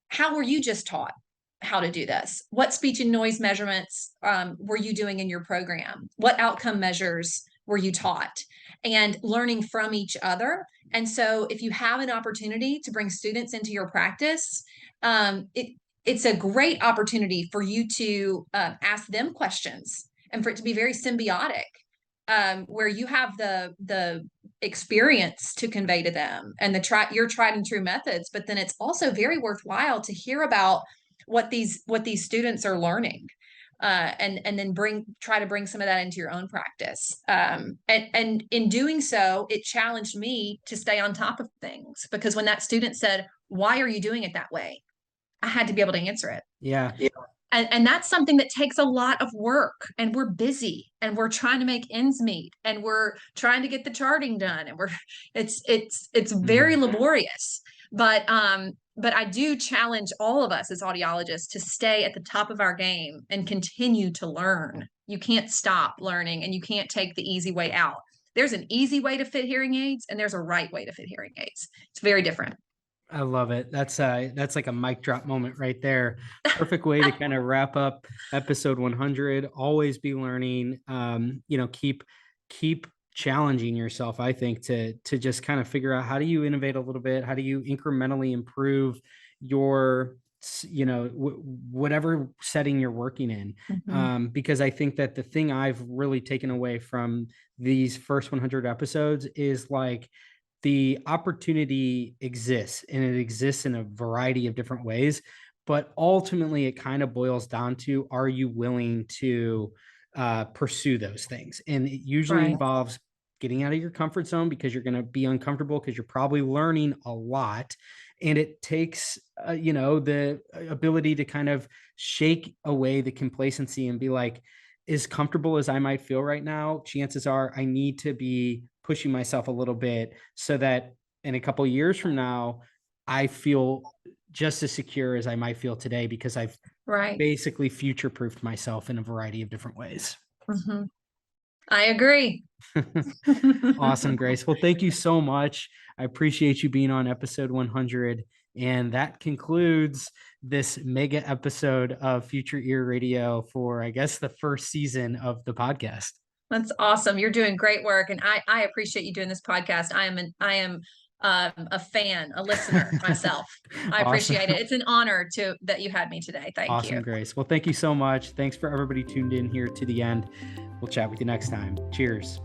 how were you just taught how to do this? What speech and noise measurements were you doing in your program? What outcome measures were you taught? And learning from each other. And so if you have an opportunity to bring students into your practice, it's a great opportunity for you to ask them questions and for it to be very symbiotic. where you have the experience to convey to them and your tried and true methods, but then it's also very worthwhile to hear about what these students are learning, and then try to bring some of that into your own practice. And in doing so, it challenged me to stay on top of things, because when that student said, "Why are you doing it that way?" I had to be able to answer it. Yeah. And that's something that takes a lot of work, and we're busy, and we're trying to make ends meet, and we're trying to get the charting done, and it's very laborious, but I do challenge all of us as audiologists to stay at the top of our game and continue to learn. You can't stop learning, and you can't take the easy way out. There's an easy way to fit hearing aids, and there's a right way to fit hearing aids. It's very different. I love it. That's like a mic drop moment right there. Perfect way to kind of wrap up episode 100. Always be learning. Keep challenging yourself, I think, to just kind of figure out, how do you innovate a little bit? How do you incrementally improve your, whatever setting you're working in? Mm-hmm. Because I think that the thing I've really taken away from these first 100 episodes is like, the opportunity exists, and it exists in a variety of different ways, but ultimately it kind of boils down to, are you willing to pursue those things? And it usually involves getting out of your comfort zone, because you're going to be uncomfortable, because you're probably learning a lot. And it takes, the ability to kind of shake away the complacency and be like, as comfortable as I might feel right now, chances are I need to be pushing myself a little bit, so that in a couple of years from now, I feel just as secure as I might feel today, because I've basically future-proofed myself in a variety of different ways. Mm-hmm. I agree. Awesome, Grace. Well, thank you so much. I appreciate you being on episode 100. And that concludes this mega episode of Future Ear Radio for, I guess, the first season of the podcast. That's awesome. You're doing great work. And I appreciate you doing this podcast. I am a fan, a listener myself. I appreciate it. It's an honor that you had me today. Thank you. Awesome, Grace. Well, thank you so much. Thanks for everybody tuned in here to the end. We'll chat with you next time. Cheers.